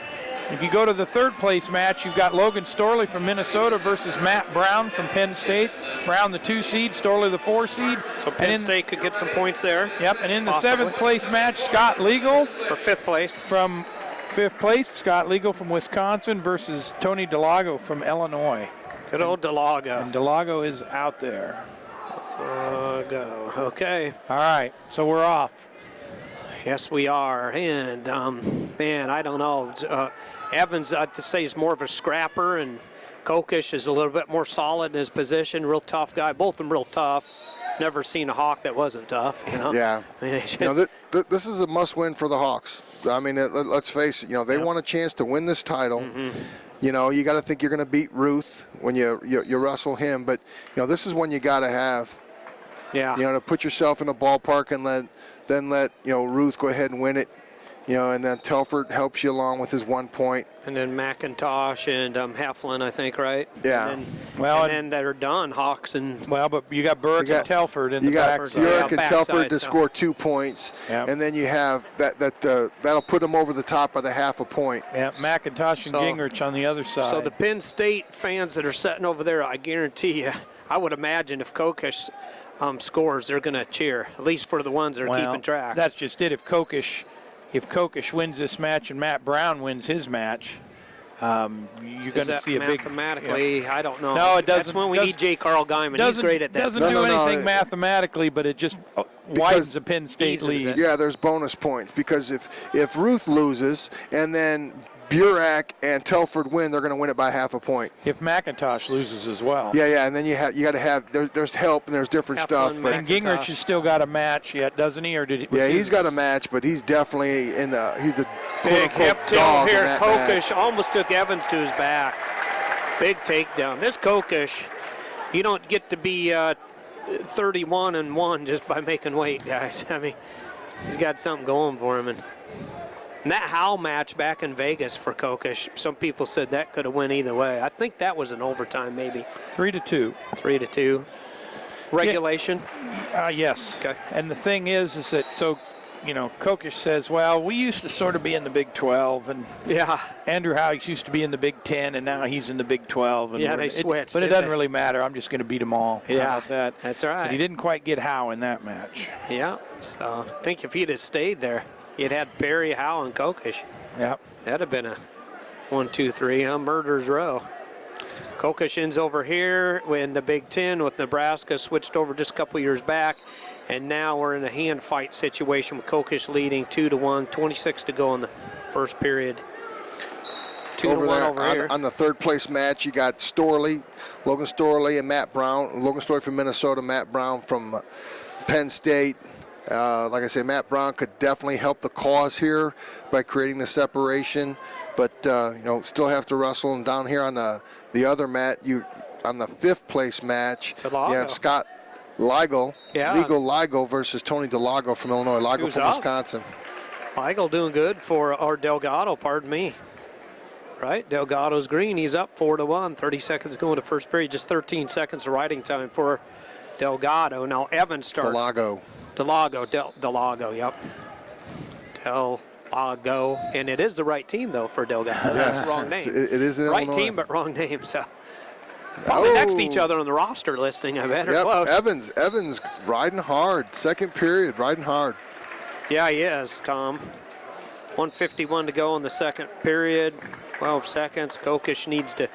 If you go to the third place match, you've got Logan Storley from Minnesota versus Matt Brown from Penn State. Brown the 2 seed, Storley the 4 seed. So Penn State could get some points there. Yep, and in the Possibly. 7th place match, Scott Legal For 5th place. from 5th place, Scott Legal from Wisconsin versus Tony Delago from Illinois. Good old Delago. And Delago is out there. Go. Okay. All right, so we're off. Yes, we are. And, man, I don't know. Evans, I'd say, is more of a scrapper, and Kokish is a little bit more solid in his position. Real tough guy. Both of them real tough. Never seen a Hawk that wasn't tough, you know? Yeah. I mean, it's You know, just, this is a must-win for the Hawks. I mean, let's face it. You know, they want a chance to win this title. You know, you got to think you're going to beat Ruth when you wrestle him. But, you know, this is one you got to have. yeah. You know, to put yourself in the ballpark and let you know, Ruth go ahead and win it. You know, and then Telford helps you along with his 1 point. And then McIntosh and Heflin, I think, right? Yeah. And then, Well, and then they're done, Hawks and Well, but you got Burke You got- and Telford in You the got backside. Burke and backside, Telford to so. score 2 points, Yep. and then you have that'll put them over the top by the half a point. Yeah, McIntosh and So- Gingrich on the other side. So the Penn State fans that are sitting over there, I guarantee you, I would imagine if Kokish scores, they're going to cheer, at least for the ones that are keeping track. That's just it. If Kokish wins this match and Matt Brown wins his match, you're going Is to that see a big. mathematically, I don't know. No, it doesn't- That's when we need J. Carl Guyman. He's great at that. Doesn't stuff. do No, anything mathematically, but it just widens the Penn State eases lead. it. Yeah, there's bonus points because if Ruth loses and then Burak and Telford win, they're going to win it by half a point. If McIntosh loses as well. Yeah, and then you got to have there's help and there's different Heflin, stuff. But And Gingrich has still got a match yet, doesn't he? Or did he? yeah, he's got a match, but he's definitely he's a Big quote-unquote hip tail dog in here. that Kokish match. almost took Evans to his back. Big takedown. This Kokish, you don't get to be 31-1 just by making weight, guys. I mean, he's got something going for him. And that Howe match back in Vegas for Kokish, some people said that could have went either way. I think that was an overtime, maybe 3-2. 3-2. Regulation. Yes. Okay. And the thing is that Kokish says, well, we used to sort of be in the Big 12, and Yeah. Andrew Howe used to be in the Big 10, and now he's in the Big 12. And Yeah, they switched, But it didn't doesn't they? really matter. I'm just going to beat them all. How Yeah, about that? that's right. But he didn't quite get Howe in that match. Yeah. So I think if he'd have stayed there, he'd had Perry, Howe, and Kokish. Yeah. That'd have been a 1, 2, 3, murderer's row. Kokish ends over here in the Big Ten with Nebraska, switched over just a couple years back. And now we're in a hand fight situation with Kokish leading 2-1, 26 to go in the first period. 2-1 there over here. on the third place match, you got Logan Storley and Matt Brown. Logan Storley from Minnesota, Matt Brown from Penn State. Like I say, Matt Brown could definitely help the cause here by creating the separation, but still have to wrestle. And down here on the other mat, on the fifth place match, Delago. you have Scott Legal, Yeah. Ligo versus Tony Delago from Illinois, Ligo Who's from up? Wisconsin. Weigel doing good or Delgado, pardon me. Right, Delgado's green. He's up 4-1. 30 seconds going to first period. Just 13 seconds of riding time for Delgado. Now Evans starts. Delago, yep. Delago. And it is the right team, though, for Delgado. That's the wrong name. It is in Right Illinois. team, but wrong name. So probably next to each other on the roster listing, I bet. Or Yep, close. Evans riding hard. Second period, riding hard. Yeah, he is, Tom. 1:51 to go in the second period. 12 seconds. Kokish needs to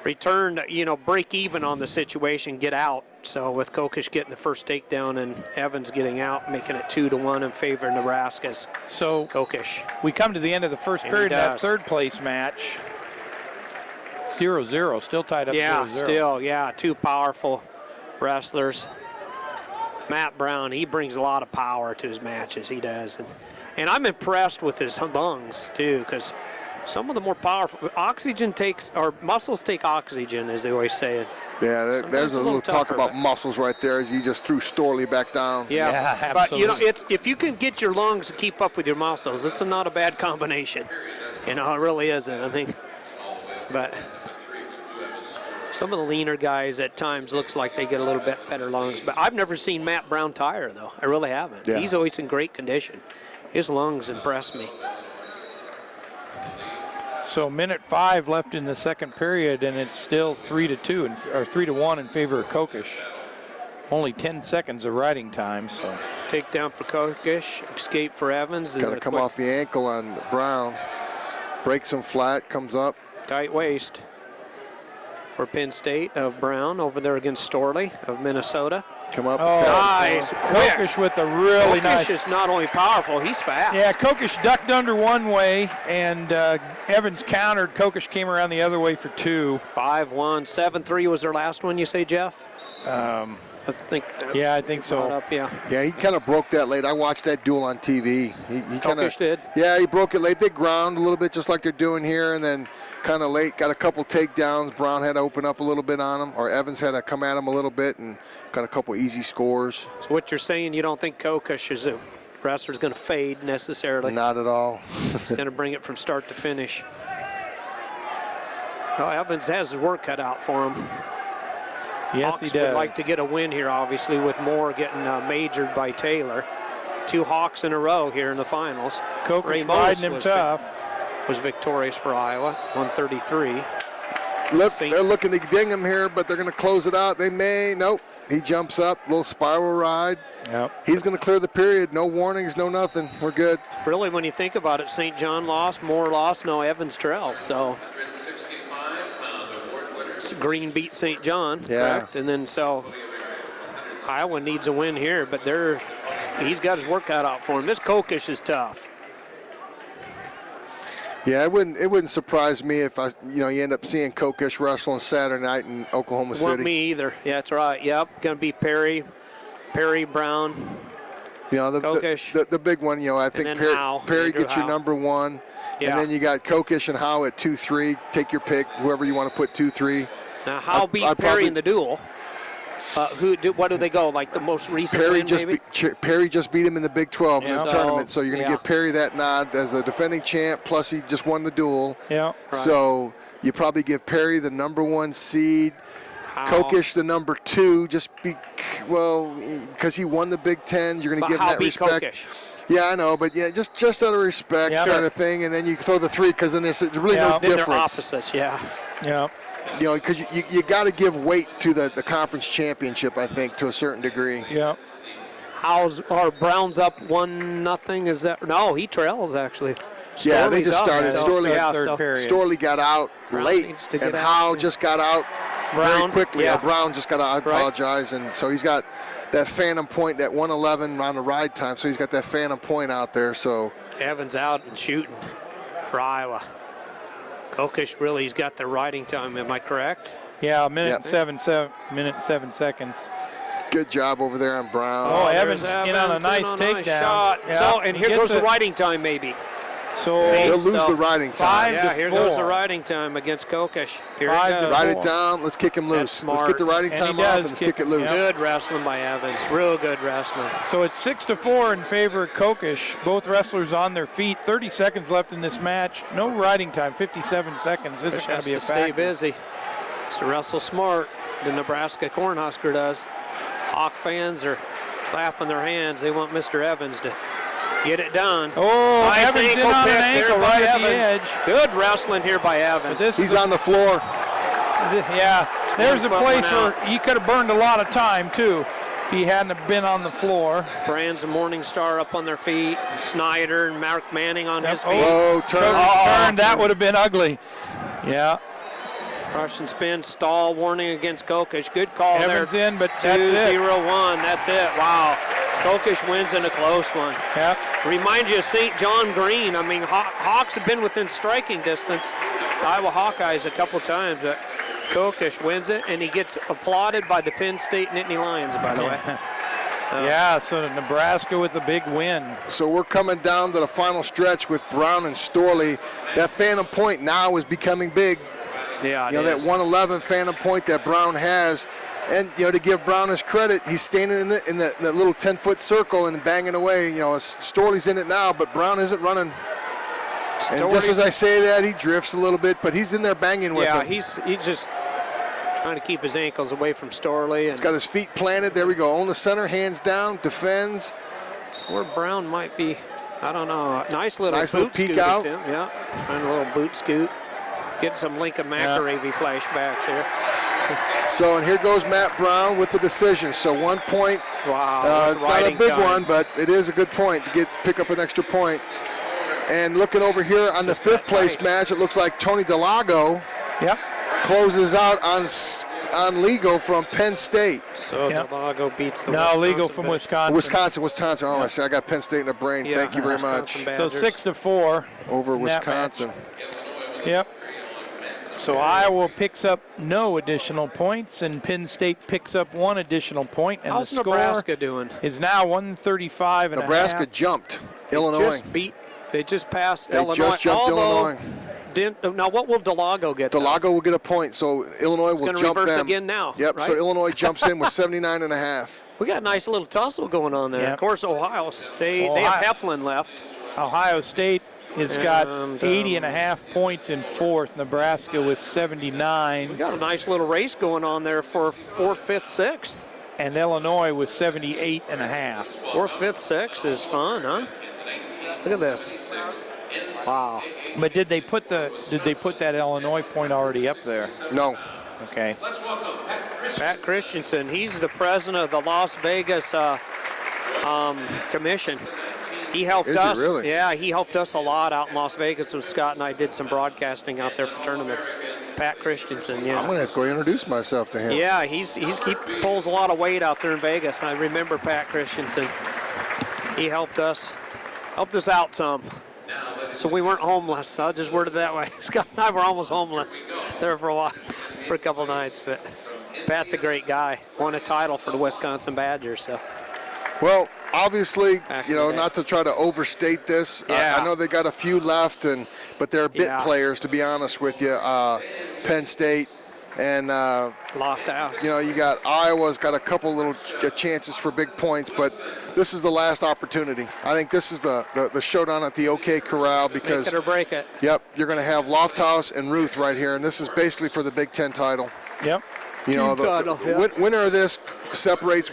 return, break even on the situation, get out. So with Kokish getting the first takedown and Evans getting out, making it 2-1 in favor of Nebraska's So Kokish. we come to the end of the first And he period in that does. third place match. 0-0, still tied up 0-0. Yeah, still, two powerful wrestlers. Matt Brown, he brings a lot of power to his matches, he does. And I'm impressed with his lungs, too, because some of the more powerful, muscles take oxygen, as they always say. Yeah, Sometimes there's a a little little talk tougher, about but- muscles right there as you just threw Storley back down. Yeah, But, absolutely. if you can get your lungs to keep up with your muscles, it's not a bad combination. It really isn't. I mean, but some of the leaner guys at times looks like they get a little bit better lungs. But I've never seen Matt Brown tire, though. I really haven't. Yeah. He's always in great condition. His lungs impress me. So minute 5 left in the second period, and it's still 3-2 or 3-1 in favor of Kokish. Only 10 seconds of riding time. So Takedown for Kokish, escape for Evans. Got to come off the ankle on Brown. Breaks him flat, comes up. Tight waist for Penn State of Brown over there against Storley of Minnesota. Come up. Oh, Nice, quick. Kokish with a really nice. Kokish is not only powerful, he's fast. Yeah, Kokish ducked under one way, and Evans countered. Kokish came around the other way for 2. 5-1, 7-3 was their last one, you say, Jeff? I think. Yeah, I think so. Up, yeah. Yeah, he kind of broke that late. I watched that duel on TV. He kind of Kokish did? Yeah, he broke it late. They ground a little bit just like they're doing here, and then kind of late got a couple takedowns. Brown had to open up a little bit on him, or Evans had to come at him a little bit and got a couple easy scores. So what you're saying, you don't think Kokish is a wrestler's going to fade necessarily? Not at all. He's going to bring it from start to finish. Well, Evans has his work cut out for him. Yes, Hawks he does. would like to get a win here, obviously, with Moore getting majored by Taylor. 2 Hawks in a row here in the finals. Kokish riding him tough. Was victorious for Iowa, 133. They're looking to ding him here, but they're going to close it out. They may. Nope. He jumps up, little spiral ride. Yep. He's going to clear the period. No warnings, no nothing. We're good. Really, when you think about it, St. John lost, Moore lost, no Evans trails. So Green beat St. John, Yeah. correct? And then so Iowa needs a win here, but he's got his work cut out for him. This Kokish is tough. Yeah, it wouldn't surprise me if you end up seeing Kokish wrestling Saturday night in Oklahoma City. Won't me either. Yeah, that's right. Yep, gonna be Perry, Brown. Kokish. The big one, I think And then Howe, Perry Andrew gets your Howe. number 1. Yeah. And then you got Kokish and Howe at 2-3. Take your pick, whoever you want to put 2-3. Now, Howe beat Perry in the duel. What do they go? Like the most recent win, maybe? Perry just beat him in the Big 12 in the Yeah. tournament, so you're going to give Perry that nod as a defending champ, plus he just won the duel. Yeah. Right. So you probably give Perry the number 1 seed, Howe. Kokish the number 2, because he won the Big Tens. You're going to give him Howe that beat respect. Kokish. Yeah, I know, but yeah, just out of respect Yeah. kind of thing, and then you throw the 3 because then there's really no Then they're difference. opposites, yeah. Yeah. Because you got to give weight to the conference championship, I think, to a certain degree. Yeah. Brown's up 1-0? Is that no? He trails actually. Yeah, they just Storley's up. started. Yeah, third so period. Storley got out Brown late, needs to and get out, Howe too. just got out very Brown, quickly. yeah. Brown just got out. I Right. apologize, and so he's got that phantom point, that 111 on the ride time. So he's got that phantom point out there. So Evans out and shooting for Iowa. Kokish he's got the riding time. Am I correct? Yeah, a minute Yep. and 7 seconds. good job over there on Brown. Oh, There's Evans in on a nice takedown. shot. Yeah, So, and he here gets goes the it. riding time, maybe. So They'll lose so the riding time. 5 Yeah, to here goes the 4. riding time against Kokish. Here 5 it to goes. Ride 4. it down. Let's kick him loose. That's Let's smart. get the riding And he time does off and let's kick- kick it loose. yeah. Good wrestling by Evans. Real good wrestling. So it's 6-4 in favor of Kokish. Both wrestlers on their feet. 30 seconds left in this match. No riding time. 57 seconds. This is Kokish going has to be a to stay factor. busy. Has to wrestle smart. The Nebraska Cornhusker does. Hawk fans are clapping their hands. They want Mr. Evans to get it done. Oh, Nice Evans in ankle on pick an there ankle by right at the Evans. edge. Good wrestling here by Evans. This He's on the floor. Yeah, there's a One foot place went where he could have burned a lot of time too if he hadn't have been on the floor. Brands and Morningstar up on their feet. Snyder and Mark Manning on his feet. Whoa, turn. Turn, that would have been ugly. Yeah, Russian spin, stall warning against Kokish. Good call Evans there. in, but that's it. 2-0-1. That's it. Wow. Kokish wins in a close one. Yeah, Remind you of St. John Green. I mean, Hawks have been within striking distance. Iowa Hawkeyes a couple times. But Kokish wins it, and he gets applauded by the Penn State Nittany Lions, by the way. yeah. So Nebraska with the big win. So we're coming down to the final stretch with Brown and Storley. That phantom point now is becoming big. Yeah, You know, that 111 phantom point that Brown has. And, to give Brown his credit, he's standing in that little 10-foot circle and banging away. Storley's in it now, but Brown isn't running. And just as I say that, he drifts a little bit, but he's in there banging with him. he's just trying to keep his ankles away from Storley. He's got his feet planted. There we go. On the center, hands down, defends. Where Brown might be I don't know. Nice little Nice little boot peek scoot out. attempt. Yeah, and a little boot scoot. Getting some Lincoln McElravy flashbacks here. So, and here goes Matt Brown with the decision. So 1 point. Wow. It's not a big one, but it is a good point to pick up an extra point. And looking over here on the 5th place match, it looks like Tony Delago closes out on legal from Penn State. So Delago beats the legal from Wisconsin. Wisconsin. Oh, I see. I got Penn State in the brain. Yeah, Thank you very much. So 6-4 Over in that Wisconsin. match. Yep. So Iowa picks up no additional points, and Penn State picks up 1 additional point, and How's the score Nebraska doing? is now 135 and Nebraska a half. jumped Illinois. They just passed They Illinois. just jumped Illinois. Now, what will Delago get? Delago will get a point, so Illinois will going to jump reverse them. again now. Yep, right? so Illinois jumps in with 79.5. We got a nice little tussle going on there. Yep. Of course, Ohio State, they have Heflin left. Ohio State has got And, 80 and a half points in 4th. Nebraska with 79. We got a nice little race going on there for 4th, 5th, 6th. And Illinois with 78 and a half. 4th, 5th, 6th is fun, huh? Look at this. Wow. But did they put that Illinois point already up there? No. Okay. Pat Christensen, he's the president of the Las Vegas Commission. He helped Is he us. really? Yeah, he helped us a lot out in Las Vegas when Scott and I did some broadcasting out there for tournaments. Pat Christensen, yeah. I'm going to have to go introduce myself to him. Yeah, he pulls a lot of weight out there in Vegas. I remember Pat Christensen. He helped us out some. So we weren't homeless. I'll just word it that way. Scott and I were almost homeless there for a while, for a couple nights. But Pat's a great guy. Won a title for the Wisconsin Badgers. So. Well, obviously, Back in the day. not to try to overstate this. Yeah. I know they got a few left, but they're bit Yeah. players, to be honest with you. Penn State and Lofthouse. you got Iowa's got a couple little chances for big points, but this is the last opportunity. I think this is the showdown at the OK Corral because Make it or break it. Yep, you're going to have Lofthouse and Ruth right here, and this is basically for the Big Ten title. Yep. The winner of this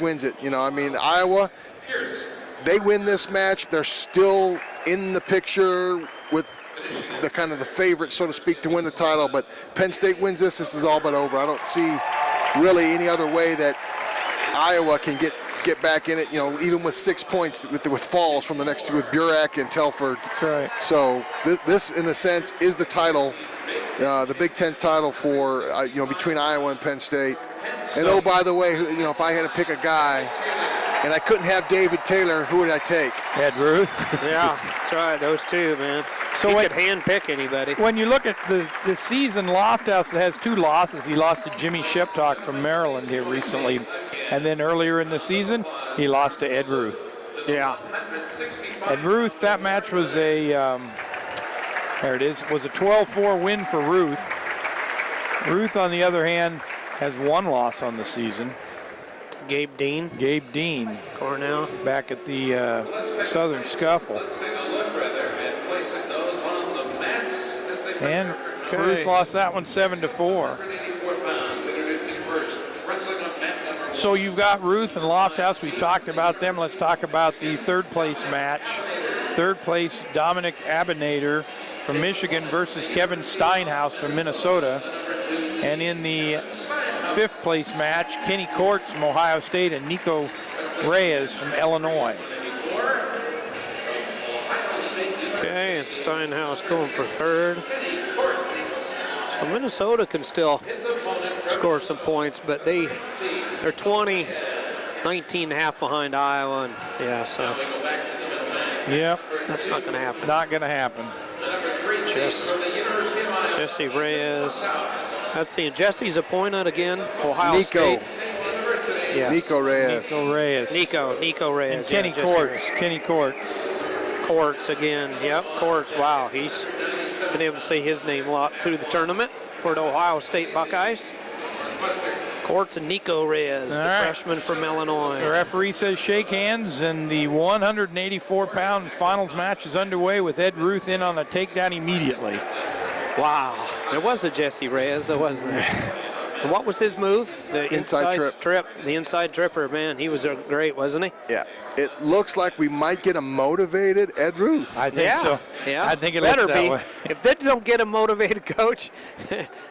wins it. Iowa, they win this match, they're still in the picture with the kind of the favorite, so to speak, to win the title. But Penn State wins this is all but over. I don't see really any other way that Iowa can get back in it. Even with 6 points with falls from the next two with Burak and Telford. That's right. So this, in a sense, is the title. The Big Ten title for between Iowa and Penn State. And oh, by the way, if I had to pick a guy and I couldn't have David Taylor, who would I take? Ed Ruth. Yeah, that's right. Those two, man. So he wait- could hand pick anybody. When you look at the season, Lofthouse has 2 losses. He lost to Jimmy Sheptalk from Maryland here recently. And then earlier in the season, he lost to Ed Ruth. Yeah. Ed Ruth, that match was was a 12-4 win for Ruth. Ruth, on the other hand, has 1 loss on the season. Gabe Dean, Gabe Dean, Cornell. back at the Southern Scuffle. And Ruth lost that one 7-4. So you've got Ruth and Lofthouse. We talked about them. Let's talk about the 3rd place match. 3rd place, Dominic Abinader from Michigan versus Kevin Steinhaus from Minnesota. And in the 5th place match, Kenny Courts from Ohio State and Nico Reyes from Illinois. Okay, and Steinhaus going for 3rd. So Minnesota can still score some points, but they're 20, 19 and a half behind Iowa. And yeah, so Yep, that's not going to happen. not going to happen. Jesse Reyes. Let's see, Jesse's appointed again. Ohio Nico. State. Yes. Nico Reyes. Nico Reyes. Nico Reyes. And Kenny Jesse Courts. Reyes. Kenny Courts. Courts again. Yep, Courts. Wow, he's been able to say his name a lot through the tournament for the Ohio State Buckeyes. Courts and Nico Reyes, the freshman from Illinois. The referee says shake hands, and the 184-pound finals match is underway with Ed Ruth in on a takedown immediately. Wow, there was a Jesse Reyes, there wasn't there? And what was his move? The Inside trip. The inside tripper, man. He was great, wasn't he? Yeah. It looks like we might get a motivated Ed Ruth. I think so. Yeah. I think it better looks that be. way. If they don't get a motivated coach,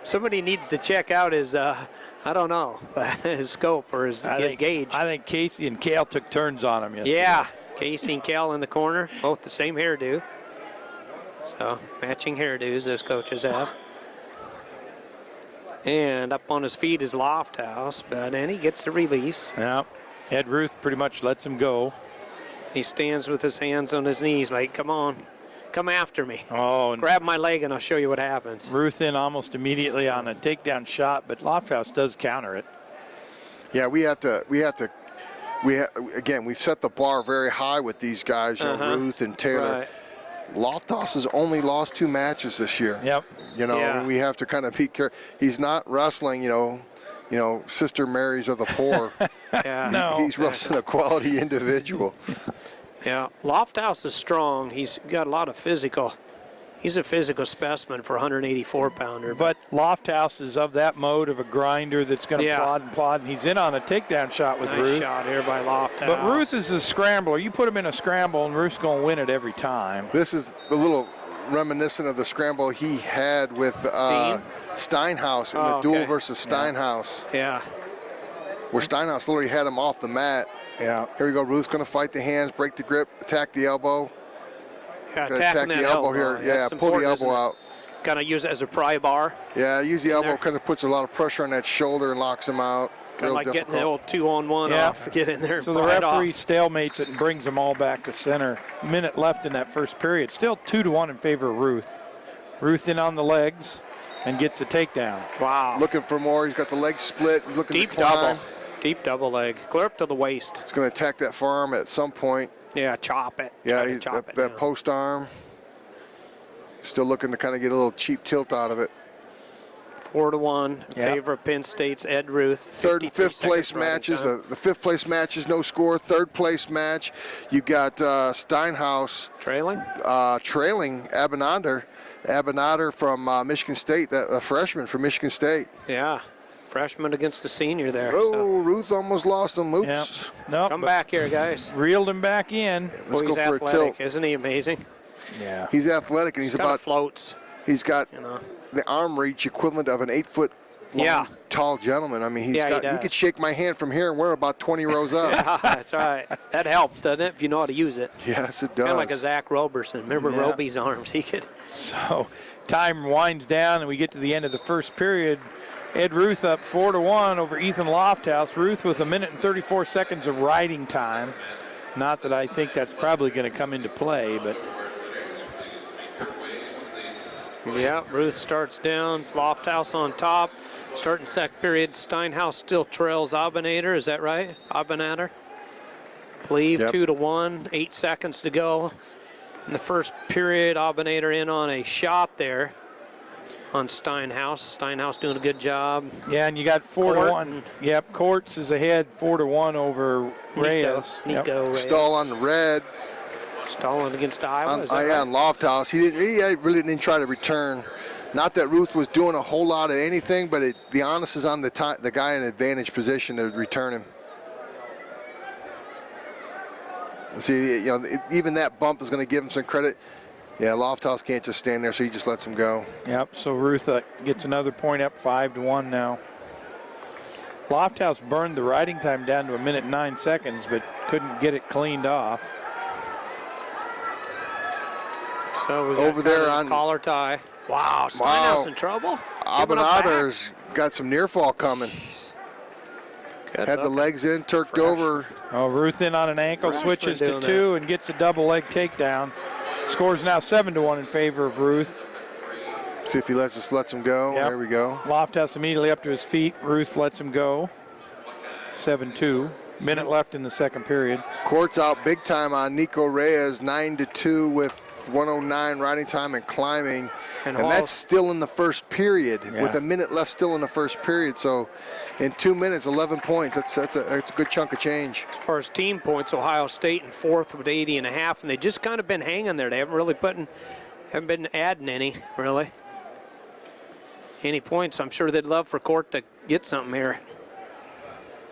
somebody needs to check out his, I don't know, his scope or his gauge. I think Casey and Cale took turns on him yesterday. Yeah. Casey and Cal in the corner, both the same hairdo. So, matching hairdos those coaches have. And up on his feet is Lofthouse, but then he gets the release. Yeah. Ed Ruth pretty much lets him go. He stands with his hands on his knees like, come on, come after me. Oh, and Grab my leg and I'll show you what happens. Ruth in almost immediately on a takedown shot, but Lofthouse does counter it. Yeah, again, we've set the bar very high with these guys, Ruth and Taylor. Right. Loftus has only lost 2 matches this year. Yep. Yeah. We have to kind of be careful. He's not wrestling, Sister Marys of the poor. Yeah. No. He's wrestling a quality individual. Yeah. Lofthouse is strong. He's got a lot of physical. He's a physical specimen for a 184-pounder. But Lofthouse is of that mode of a grinder that's going to Yeah. plod, and he's in on a takedown shot with Nice Ruth. shot here by Lofthouse. But Ruth is a scrambler. You put him in a scramble, and Ruth's going to win it every time. This is a little reminiscent of the scramble he had with Steinhaus in the duel versus Steinhaus, Yeah. where Steinhaus literally had him off the mat. Yeah. Here we go. Ruth's going to fight the hands, break the grip, attack the elbow. Yeah, Gonna attacking attack that the elbow here. That's Yeah, pull the important, elbow isn't it? out. Kind of use it as a pry bar. Yeah, use the elbow, there. kind of puts a lot of pressure on that shoulder and locks him out. Kind Real of like getting the difficult. old 2-on-1 Yeah. off. Get in there and So the pry it referee off. stalemates it and brings them all back to center. Minute left in that first period. Still 2-1 in favor of Ruth. Ruth in on the legs and gets the takedown. Wow. Looking for more. He's got the leg split. He's looking Deep to climb. double. Deep double leg. Clear up to the waist. He's going to attack that forearm at some point. Yeah, chop it. Yeah, Try to he's chop it that down. post arm. Still looking to kind of get a little cheap tilt out of it. 4-1 in Yep. favor of Penn State's Ed Ruth. Third and 53 fifth place seconds riding matches. time. The fifth place match is no score. Third place match, you got Steinhaus Trailing? trailing Abinader. Abinader from Michigan State, a freshman from Michigan State. Yeah. Freshman against the senior there. Oh, So. Ruth almost lost him. Oops. Yep. Nope, Come but back here, guys. reeled him back in. Let's Boy, go he's for a athletic. tilt. Isn't he amazing? Yeah. He's athletic and he's Kind of about. floats, He's got you know. the arm reach equivalent of an 8-foot long, Yeah. tall gentleman. I mean, Yeah, he he does. could shake my hand from here and we're about 20 rows up. Yeah, that's right. That helps, doesn't it, if you know how to use it? Yes, it does. Kind of like a Zach Roberson. Remember Yeah. Roby's arms? He could. So time winds down and we get to the end of the first period. Ed Ruth up 4-1 over Ethan Lofthouse. Ruth with 1 minute and 34 seconds of riding time. Not that I think that's probably going to come into play, but Yeah, Ruth starts down. Lofthouse on top. Starting second period, Steinhaus still trails Abinader. Is that right? Abinader? Believe Yep. 2-1. 8 seconds to go. In the first period, Abinader in on a shot there on Steinhaus. Steinhaus doing a good job. yeah, and you got 4-1. Yep, Courts is ahead 4-1 over Reyes. Yep. Nico Reyes. Stall on the red. Stalling against Iowa. Is that Yeah, right? on Lofthouse. He really didn't try to return. Not that Ruth was doing a whole lot of anything, but the onus is on the guy in advantage position to return him. See, even that bump is going to give him some credit. Yeah, Lofthouse can't just stand there, so he just lets him go. Yep, so Ruth gets another point up 5-1 now. Lofthouse burned the riding time down to 1 minute and 9 seconds, but couldn't get it cleaned off. So we got Over there Connor's on- collar tie. Wow, Steinhaus in trouble. Giving up back. Abinader's got some near fall coming. Good Had the look. legs in, turked Fresh. over. Oh, Ruth in on an ankle, Freshman switches to doing 2 and gets a double leg takedown. Scores now 7-1 in favor of Ruth. See if he lets him go. Yep. There we go. Lofthouse immediately up to his feet. Ruth lets him go. 7-2. Minute left in the second period. Court's out big time on Nico Reyes, 9-2 with 109 riding time and climbing. And And Hall- that's still in the first period, Yeah. with a minute left still in the first period. So in 2 minutes, 11 points. That's a good chunk of change. As far as team points, Ohio State in fourth with 80.5, and they just kind of been hanging there. They haven't been adding any, really. any points. I'm sure they'd love for Court to get something here.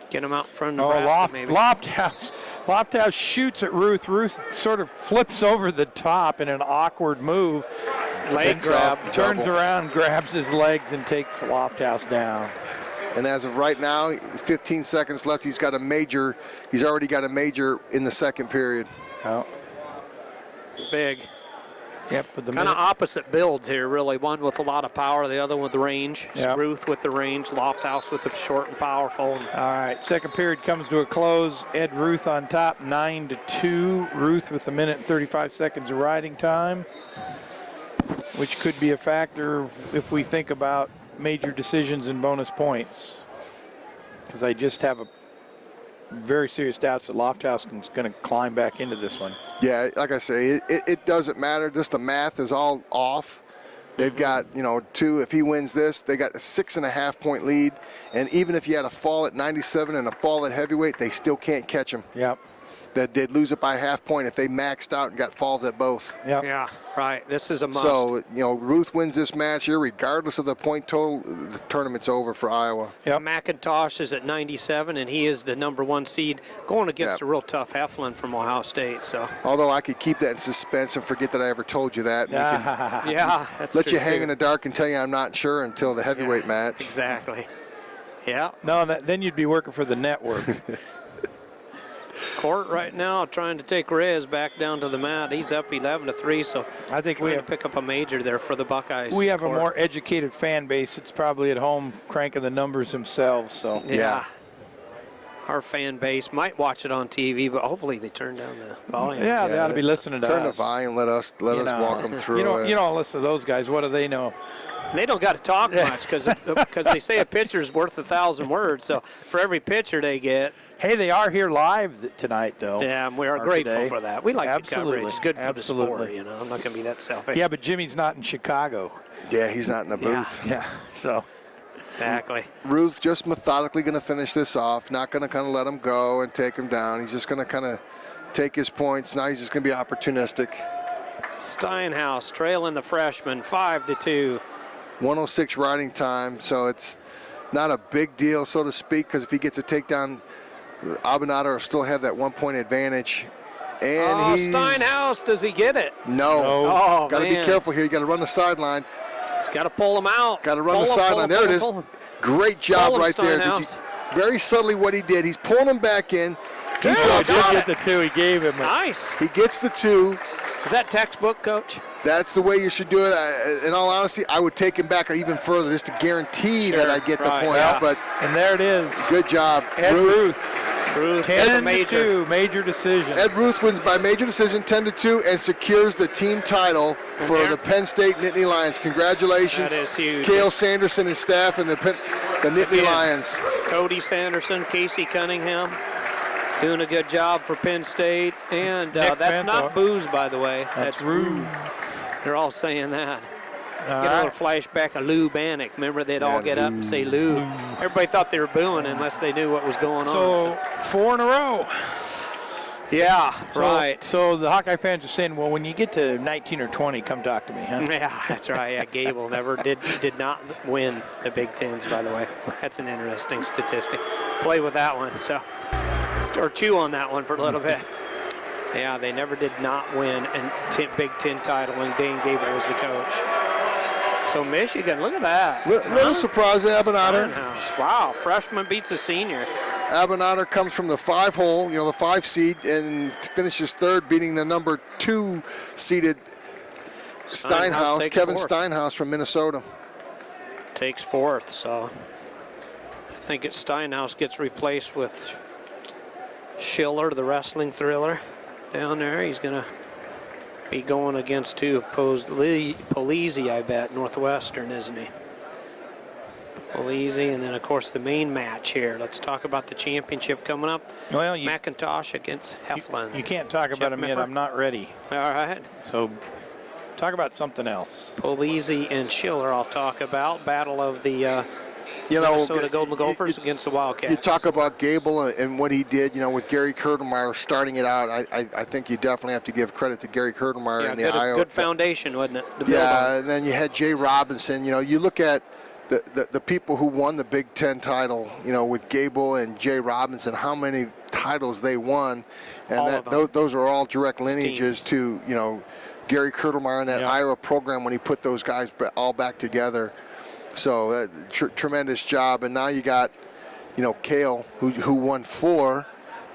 Get him out in front of Oh, Nebraska, maybe. Lofthouse shoots at Ruth. Ruth sort of flips over the top in an awkward move. Leg grab. Turns around, grabs his legs, and takes Lofthouse down. And as of right now, 15 seconds left. He's already got a major in the second period. Oh. It's big. Yep, for the Kind of opposite builds here, really. One with a lot of power, the other with the range. Yep. Ruth with the range, Lofthouse with the short and powerful. All right, second period comes to a close. Ed Ruth on top, 9-2. Ruth with 1 minute and 35 seconds of riding time, which could be a factor if we think about major decisions and bonus points. Because I just have a very serious doubts that Lofthouse is going to climb back into this one. Yeah, like I say, it doesn't matter. Just the math is all off. They've got, two. If he wins this, they got a 6.5 point lead. And even if you had a fall at 97 and a fall at heavyweight, they still can't catch him. Yep. That they'd lose it by a half point if they maxed out and got falls at both. Yep. Yeah, right. This is a must. So, Ruth wins this match here, regardless of the point total, the tournament's over for Iowa. Yep. McIntosh is at 97, and he is the #1 seed, going against a real tough Heflin from Ohio State. So, although I could keep that in suspense and forget that I ever told you that. yeah, that's let true you hang too. in the dark and tell you I'm not sure until the heavyweight match. Exactly. Yeah. No, then you'd be working for the network. Court right now trying to take Reyes back down to the mat. He's up 11-3, so I think we trying have to pick up a major there for the Buckeyes. We have a Court. more educated fan base. It's probably at home cranking the numbers themselves. So Yeah. Our fan base might watch it on TV, but hopefully they turn down the volume. Yeah, they ought to be listening to Turn us. the volume. Let us walk them through it. You don't listen to those guys. What do they know? They don't got to talk much because they say a pitcher's worth 1,000 words. So for every pitcher they get. Hey, they are here live tonight, though. Yeah, we are Or grateful today. for that. We like Absolutely. the coverage. It's good for Absolutely. the sport. I'm not going to be that selfish. Yeah, but Jimmy's not in Chicago. Yeah, he's not in the booth. Yeah, so. Exactly. Ruth just methodically going to finish this off, not going to kind of let him go and take him down. He's just going to kind of take his points. Now he's just going to be opportunistic. Steinhaus trailing the freshman 5-2. 106 riding time, so it's not a big deal, so to speak, because if he gets a takedown, Abinata will still have that 1 point advantage. And Steinhaus, does he get it? No. Oh, got to be man. careful here. You got to run the sideline. He's got to pull him out. Got to run the sideline. There it is. Great job Pull him, right there. Steinhaus. Very subtly what he did. He's pulling him back in. He Good. drops Got out. it. Get the two he gave him. Nice. He gets the 2. Is that textbook, Coach? That's the way you should do it. In all honesty, I would take him back even further just to guarantee that I get the Right. points. Yeah. But And there it is. good job. Ed Ruth. Ruth with a 10-2, major decision. Ed Ruth wins by major decision, 10-2, and secures the team title for there- the Penn State Nittany Lions. Congratulations, That is huge. Cale Sanderson and staff and the Nittany Again. Lions. Cody Sanderson, Casey Cunningham, doing a good job for Penn State. And Nick that's Fanthorpe. not booze, by the way. That's Ruth. They're all saying that. All Get a right. little flashback of Lou Bannock. Remember, they'd all get up and say Lou. Everybody thought they were booing unless they knew what was going So on. 4 in a row. Yeah, So- right. So the Hawkeye fans are saying, well, when you get to 19 or 20, come talk to me, huh? Yeah, that's right. Yeah, Gable never did not win the Big Tens, by the way. That's an interesting statistic. Play with that one, or chew on that one for a little bit. Yeah, they never did not win a Big Ten title when Dane Gable was the coach. So Michigan, look at that. Little surprise, Abinata. Steinhaus. Wow, freshman beats a senior. Abinata comes from the 5-hole, the 5 seed, and finishes third, beating the number 2 seeded Steinhaus, takes Kevin fourth. Steinhaus from Minnesota. Takes fourth, so I think Steinhaus gets replaced with Schiller, the wrestling thriller, down there. He's going to be going against two opposed Polizzi, I bet, Northwestern, isn't he? Polizzi, and then, of course, the main match here. Let's talk about the championship coming up. Well, McIntosh against Heflin. You can't talk about him yet. Miffer? I'm not ready. All right. So talk about something else. Polizzi and Schiller I'll talk about. Battle of the You know, Minnesota Golden Gophers against the Wildcats. You talk about Gable and what he did, with Gary Kurtenmeyer starting it out. I think you definitely have to give credit to Gary Kurtenmeyer Yeah, and the Iowa. good foundation, wasn't it? to build on? Yeah, and then you had Jay Robinson. You look at the people who won the Big Ten title, with Gable and Jay Robinson, how many titles they won, and All of them. those are all direct lineages to Gary Kurtelmeyer and that Iowa program when he put those guys all back together. So tremendous job, and now you got Cale who won 4.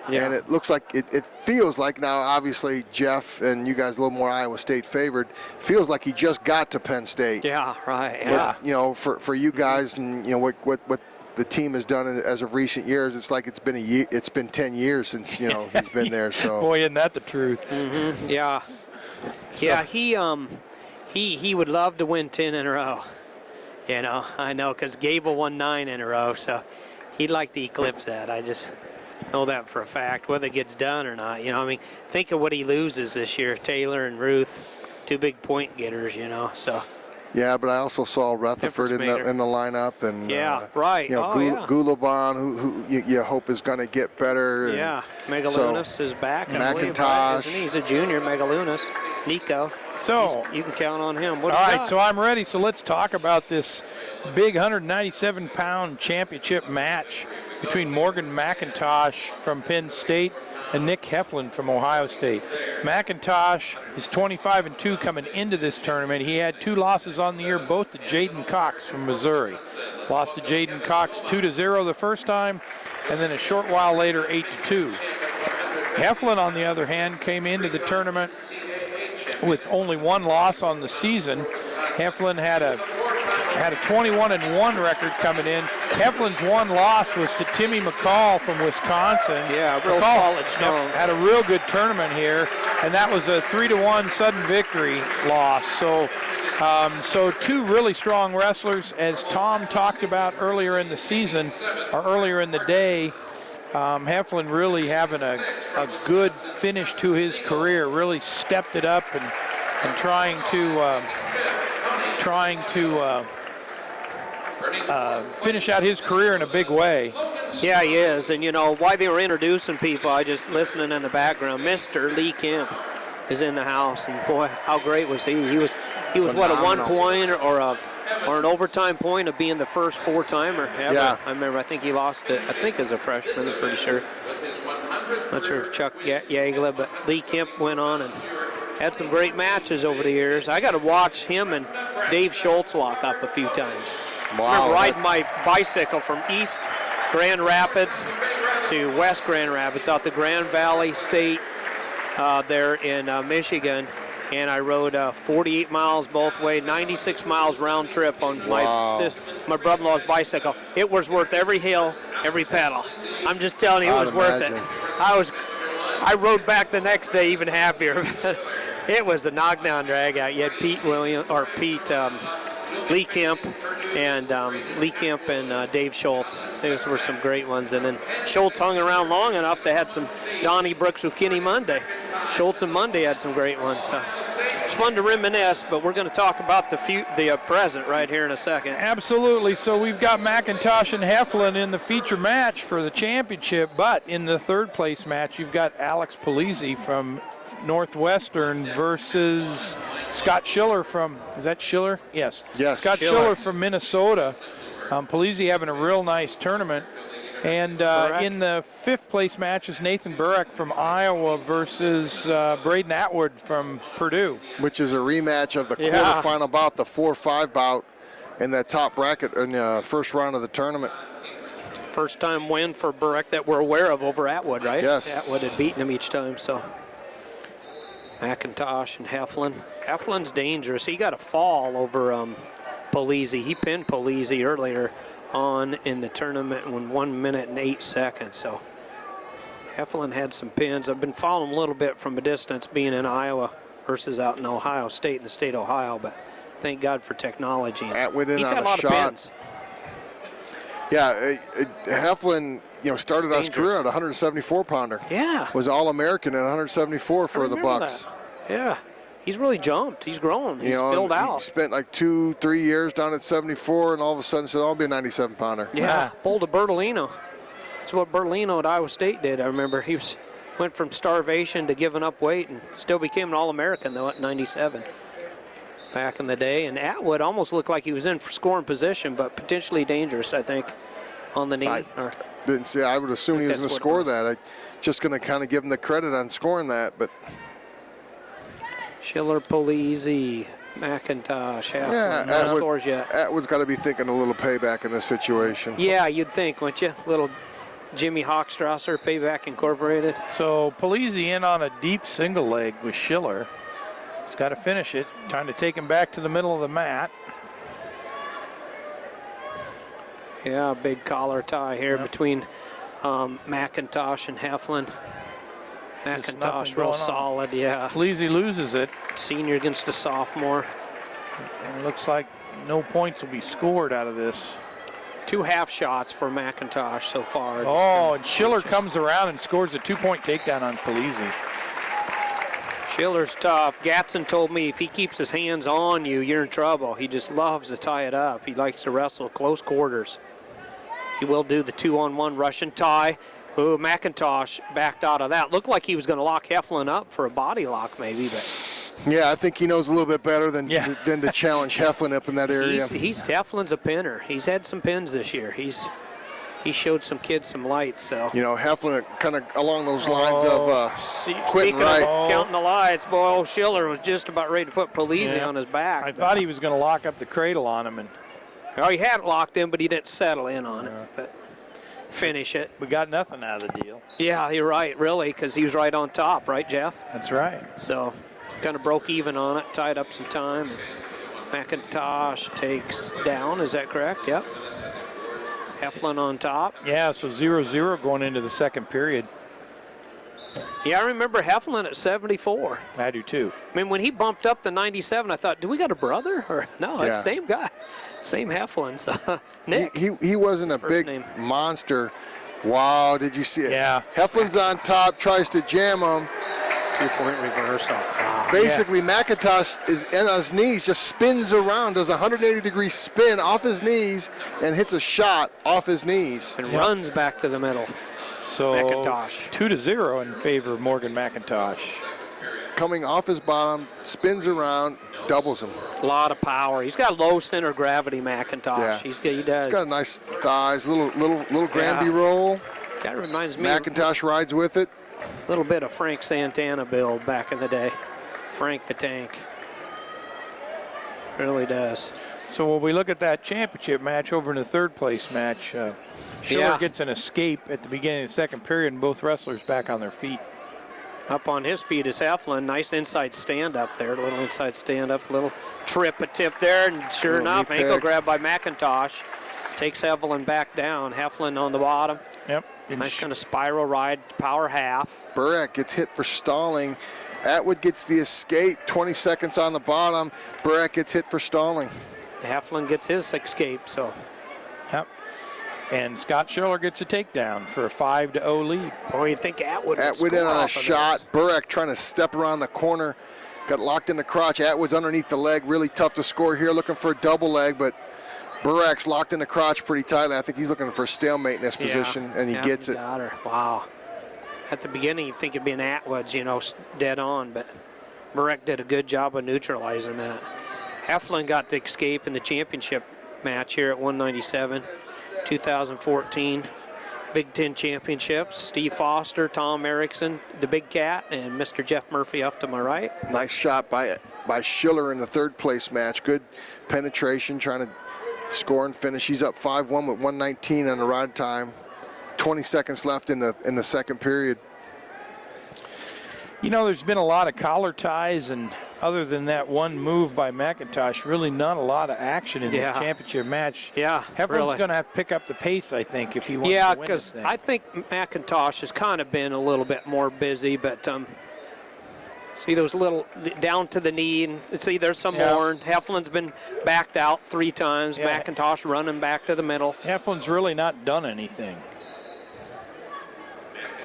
Yeah. And it looks like it feels like now, obviously, Jeff and you guys a little more Iowa State favored. Feels like he just got to Penn State. Yeah, right. Yeah. But, for you guys and what the team has done as of recent years, it's like it's been a year. It's been 10 years since he's been there. So Boy, isn't that the truth? Yeah. Yeah. He would love to win 10 in a row. I know, because Gable won 9 in a row, so he'd like to eclipse that. I just know that for a fact, whether it gets done or not. Think of what he loses this year. Taylor and Ruth, 2 big point getters. So. Yeah, but I also saw Rutherford in the lineup, and right. Gulabon, who you hope is going to get better. Yeah, Megalunas is back. McIntosh, he's a junior. Megalunas, Nico. So you can count on him. All right, so I'm ready. So let's talk about this big 197-pound championship match between Morgan McIntosh from Penn State and Nick Heflin from Ohio State. McIntosh is 25-2 coming into this tournament. He had 2 losses on the year, both to Jaden Cox from Missouri. Lost to Jaden Cox 2-0 the first time, and then a short while later 8-2. Heflin, on the other hand, came into the tournament with only 1 loss on the season. Heflin had a 21-1 record coming in. Heflin's 1 loss was to Timmy McCall from Wisconsin. Yeah, real McCall solid, strong. had a real good tournament here, and that was a 3-1 sudden victory loss. So 2 really strong wrestlers, as Tom talked about earlier in the season, or earlier in the day. Heflin really having a good finish to his career, really stepped it up and trying to finish out his career in a big way. Yeah, he is. And why they were introducing people, I just listening in the background. Mr. Lee Kemp is in the house, and boy, how great was he? He was what, a 1 point or an overtime point of being the first 4-timer ever. Yeah. I remember. I think he lost it. I think as a freshman. I'm pretty sure. Not sure if Chuck Yagla, but Lee Kemp went on and had some great matches over the years. I got to watch him and Dave Schultz lock up a few times. Wow. I remember riding my bicycle from East Grand Rapids to West Grand Rapids out to Grand Valley State there in Michigan, and I rode 48 miles both way, 96 miles round trip on my brother-in-law's bicycle. It was worth every hill, every pedal. I'm just telling you, it was worth it. I rode back the next day even happier. It was a knockdown drag out. You had Lee Kemp and Dave Schultz. Those were some great ones. And then Schultz hung around long enough. They had some Donnie Brooks with Kenny Monday. Schultz and Monday had some great ones. So it's fun to reminisce, but we're going to talk about the present right here in a second. Absolutely. So we've got McIntosh and Heflin in the feature match for the championship, but in the 3rd place match, you've got Alex Polizzi from Northwestern versus Scott Schiller from, is that Schiller? Yes. Scott Schiller from Minnesota. Polizzi having a real nice tournament. And in the 5th place match is Nathan Burek from Iowa versus Braden Atwood from Purdue. Which is a rematch of the quarterfinal bout, the 4-5 bout in that top bracket in the first round of the tournament. First time win for Burek that we're aware of over Atwood, right? Yes. Atwood had beaten him each time, so. McIntosh and Heflin. Heflin's dangerous. He got a fall over Polizzi. He pinned Polizzi earlier on in the tournament in 1 minute and 8 seconds. So Heflin had some pins. I've been following him a little bit from a distance, being in Iowa versus out in Ohio State, in the state of Ohio, but thank God for technology. Atwood in He's on had a lot shot. of pins. Yeah, Heflin, started out his career at 174-pounder. Yeah. Was All-American at 174 for the remember Bucks. that. Yeah. He's really jumped. He's grown. He's filled out. He spent like 2-3 years down at 74, and all of a sudden said, I'll be a 97-pounder. Yeah, pulled a Bertolino. That's what Bertolino at Iowa State did. I remember he went from starvation to giving up weight and still became an All-American, though, at 97. back in the day. And Atwood almost looked like he was in for scoring position, but potentially dangerous, I think, on the knee. Didn't see. I would assume he was going to that's what it score was. that. I just going to kind of give him the credit on scoring that, but Schiller, Polizzi, McIntosh, Heflin, yeah, no scores yet. Atwood's got to be thinking a little payback in this situation. Yeah, you'd think, wouldn't you? Little Jimmy Hochstrasser, Payback Incorporated. So Polizzi in on a deep single leg with Schiller. He's got to finish it. Trying to take him back to the middle of the mat. Yeah, big collar tie here between McIntosh and Heflin. nothing McIntosh going real on. solid, yeah. Polizzi loses it. Senior against a sophomore. And it looks like no points will be scored out of this. 2 half shots for McIntosh so far. Oh, and Schiller comes around and scores a 2-point takedown on Polizzi. Schiller's tough. Gatson told me if he keeps his hands on you, you're in trouble. He just loves to tie it up. He likes to wrestle close quarters. He will do the 2-on-1 Russian tie. Ooh, McIntosh backed out of that. Looked like he was going to lock Heflin up for a body lock maybe, but Yeah, I think he knows a little bit better than to challenge Heflin up in that area. Heflin's a pinner. He's had some pins this year. He showed some kids some lights. So You know, Heflin kind of along those lines of speaking quitting right. of counting the lights, boy, old Schiller was just about ready to put Polizzi on his back. I thought he was going to lock up the cradle on him, and Oh, he had it locked in, but he didn't settle in on it. But finish it. we got nothing out of the deal. Yeah, you're right, really, because he was right on top, right, Jeff? That's right. So kind of broke even on it, tied up some time. McIntosh takes down, is that correct? Yep. Heflin on top. Yeah, so 0-0 going into the second period. Yeah, I remember Heflin at 74. I do too. I mean, when he bumped up to 97, I thought, do we got a brother? Or no, it's Yeah. the same guy. Same Heflin. So, Nick. He wasn't a His first big name. monster. Wow, did you see it? Yeah. Heflin's on top, tries to jam him. 2-point reversal. Wow. Basically, McIntosh is on his knees, just spins around, does a 180-degree spin off his knees, and hits a shot off his knees. And runs back to the middle. So McIntosh. 2-0 in favor of Morgan McIntosh. Coming off his bottom, spins around, doubles him. A lot of power. He's got low center gravity, McIntosh. Yeah. He does. He's got nice thighs, little Granby Yeah. roll. Kind of reminds me McIntosh rides with it. a little bit of Frank Santana build back in the day. Frank the Tank. Really does. So when we look at that championship match over in the third place match, Schiller Yeah. gets an escape at the beginning of the second period, and both wrestlers back on their feet. Up on his feet is Heflin. Nice inside stand up there. A little inside stand up, a little a tip there. And sure Little enough, knee ankle pick. grab by McIntosh. Takes Heflin back down. Heflin on the bottom. Yep. And Nice kind of spiral ride, power half. Burak gets hit for stalling. Atwood gets the escape, 20 seconds on the bottom. Burak gets hit for stalling. Heflin gets his escape, so Yep. And Scott Schiller gets a takedown for a 5-0 lead. boy, you'd think Atwood would Atwood score in on a off of shot. this. Burak trying to step around the corner. Got locked in the crotch. Atwood's underneath the leg. Really tough to score here. Looking for a double leg, but Burak's locked in the crotch pretty tightly. I think he's looking for a stalemate in this position, and he gets it. Got her. Wow. At the beginning, you'd think it'd be an Atwood's, dead on, but Burak did a good job of neutralizing that. Heflin got the escape in the championship match here at 197, 2014. Big Ten Championships. Steve Foster, Tom Erickson, the Big Cat, and Mr. Jeff Murphy off to my right. Nice shot by Schiller in the third place match. Good penetration, trying to score and finish. He's up 5-1 with 119 on the rod time. 20 seconds left in the second period. There's been a lot of collar ties, and other than that one move by McIntosh, really not a lot of action in this championship match. Yeah, Heflin's really. going to have to pick up the pace, I think, if he wants to Yeah, win this because thing. I think McIntosh has kind of been a little bit more busy, but see those little down to the knee, and see there's some more. And Heflin's been backed out 3 times. Yeah. McIntosh running back to the middle. Heflin's really not done anything.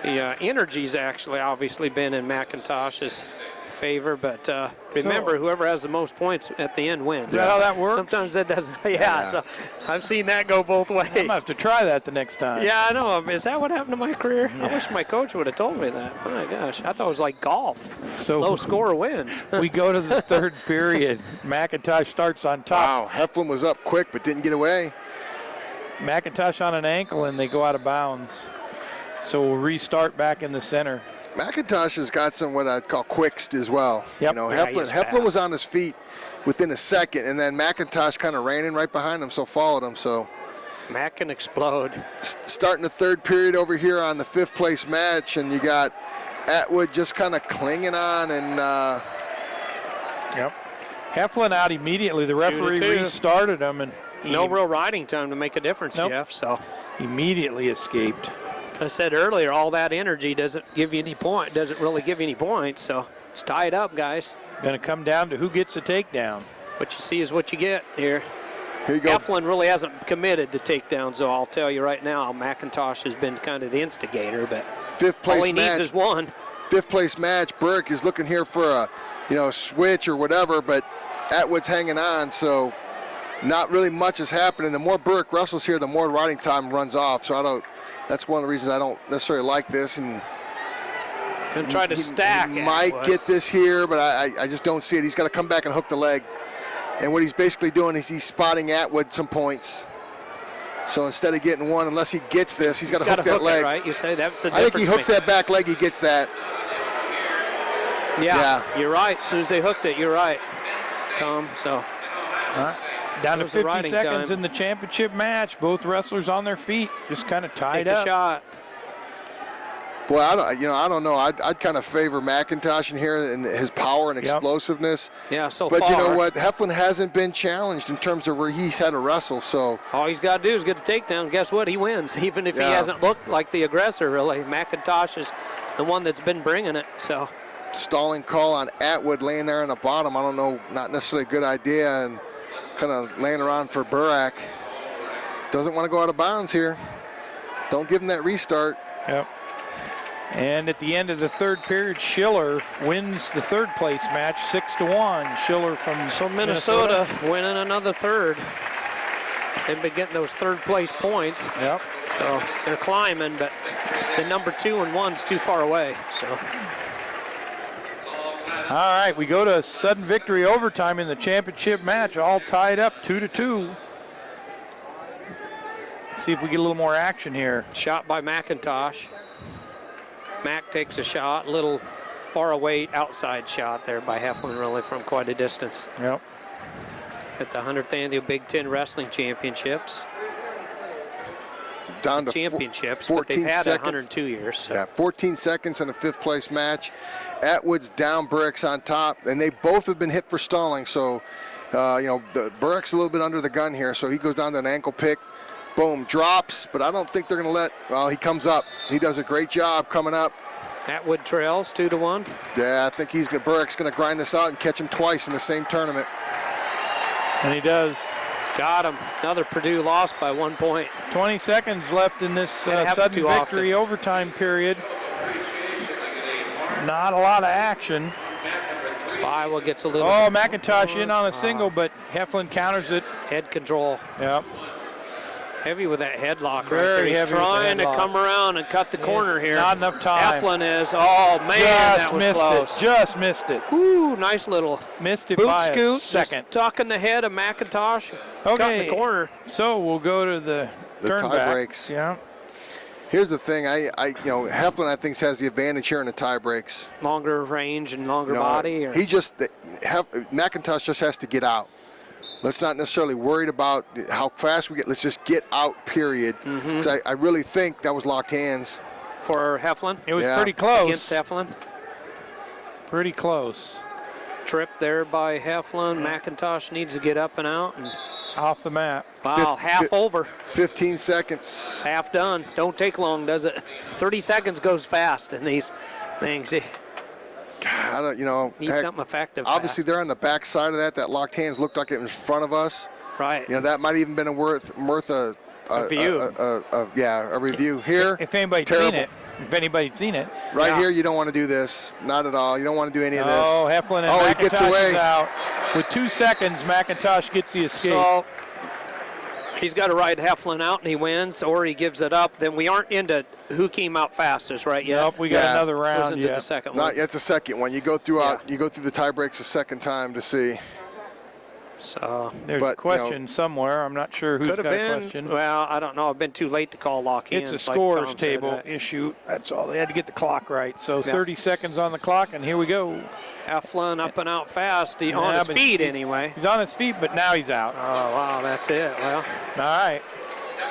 The energy's actually obviously been in McIntosh's favor, but remember, whoever has the most points at the end wins. Is that how that works? Sometimes that doesn't. Yeah, so I've seen that go both ways. I'm going to have to try that the next time. Yeah, I know. Is that what happened to my career? I wish my coach would have told me that. Oh, my gosh. I thought it was like golf. So low score wins. we go to the third period. McIntosh starts on top. Wow, Heflin was up quick but didn't get away. McIntosh on an ankle, and they go out of bounds. So we'll restart back in the center. McIntosh has got some what I'd call quicks as well. Yep. You know, Yeah, Heflin, he's Heflin was fast. on his feet within a second, and then McIntosh kind of ran in right behind him, so followed him. So Matt can explode. starting the third period over here on the 5th place match, and you got Atwood just kind of clinging on, and Yep. Heflin out immediately. The referee 2-2. restarted him, and he No real riding time to make a difference, Nope. Jeff. So immediately escaped. I said earlier, all that energy doesn't give you any point. Doesn't really give you any points. So it's tied up, guys. Going to come down to who gets a takedown. What you see is what you get here. here you go. Eflin really hasn't committed to takedowns, though. I'll tell you right now, McIntosh has been kind of the instigator, but 5th all place he match. needs is one. 5th place match. Burke is looking here for a, switch or whatever, but Atwood's hanging on, so not really much is happening. The more Burke wrestles here, the more riding time runs off. So that's one of the reasons I don't necessarily like this. And Gonna try to stack he it, might but- get this here, but I just don't see it. He's got to come back and hook the leg. And what he's basically doing is he's spotting Atwood some points. So instead of getting one, unless he gets this, he's got to hook that it, leg. right? You say that's the I think difference. he hooks that back leg, he gets that. Yeah, you're right. As soon as they hooked it, you're right, Tom. So Down to Goes the 50 riding seconds time. in the championship match. Both wrestlers on their feet, just kind of tied take up. a shot. Boy, I don't know. I'd kind of favor McIntosh in here and his power and Yep. explosiveness. Yeah, so But far. you know what? Heflin hasn't been challenged in terms of where he's had to wrestle. So All he's got to do is get a takedown. Guess what? He wins, even if he Yeah. hasn't looked like the aggressor, really. McIntosh is the one that's been bringing it. So stalling call on Atwood laying there on the bottom. I don't know, not necessarily a good idea. And kind of laying around for Burak. Doesn't want to go out of bounds here. Don't give him that restart. Yep. And at the end of the third period, Schiller wins the third place match 6-1. Schiller from Minnesota winning another third. They've been getting those third place points. Yep. So they're climbing, but the number 2 and 1's too far away. So All right, we go to sudden victory overtime in the championship match, all tied up 2-2. See if we get a little more action here. shot by McIntosh. Mac takes a shot, little far away outside shot there by Heflin, really from quite a distance. Yep. At the 100th annual Big Ten Wrestling Championships. Down to Championships, but 14 they've had seconds. 102 years. So. Yeah, 14 seconds in a 5th place match. Atwood's down, Burak's on top, and they both have been hit for stalling. So, Burak's a little bit under the gun here, so he goes down to an ankle pick. Boom, drops, but I don't think they're going to let. Well, he comes up. He does a great job coming up. Atwood trails 2-1. Yeah, I think Burak's going to grind this out and catch him twice in the same tournament. And he does. Got him. Another Purdue loss by 1 point. 20 seconds left in this happens sudden too victory overtime period. Not a lot of action. So Iowa gets a little Oh, McIntosh in on a single, but Heflin counters it. head control. Yep. Heavy with that headlock right there. Very He's heavy with the trying to headlock. come around and cut the corner here. Not enough time. Eflin is. Oh, man, that Just was missed close. it. Just missed it. Ooh, nice little Missed it boot by scoot. a second. Just tucking the head of McIntosh. Cutting the corner. So we'll go to the turn tie back. breaks. Yeah. Here's the thing. Heflin, I think, has the advantage here in the tie breaks. Longer range and longer You know, body. Or, McIntosh just has to get out. Let's not necessarily worried about how fast we get. Let's just get out, period. 'Cause I really think that was locked hands. for Heflin. It was Yeah. pretty close. Against Heflin. Pretty close. Trip there by Heflin. McIntosh needs to get up and out. And, Off the mat. wow, half over. 15 seconds. Half done. Don't take long, does it? 30 seconds goes fast in these things. You I don't, need heck, something effective. obviously fast. they're on the back side of that. That locked hands looked like it was in front of us. Right. That might even been worth a view. a review here. If anybody's terrible. seen it, if anybody's seen it. Right here, you don't want to do this. Not at all. You don't want to do any of this. Oh, Heflin and Oh, he McIntosh gets away. is out. With 2 seconds, McIntosh gets the escape. So he's got to ride Heflin out and he wins, or he gives it up. Then we aren't into who came out fastest, right? Yet. Nope, we got Yeah. another Goes round into yet. the second Not one. yet. It's the second one. You go throughout. You go through the tie breaks a second time to see. So There's But, a question somewhere. I'm not sure who's could got have a been. question. Well, I don't know. I've been too late to call lock in. It's a like scores Tom said. table issue. That's all. They had to get the clock right. So Yeah. 30 seconds on the clock, and here we go. Heflin up and out fast. On Yeah, his but feet he's- anyway. He's on his feet, but now he's out. Oh wow, that's it. Well, All right.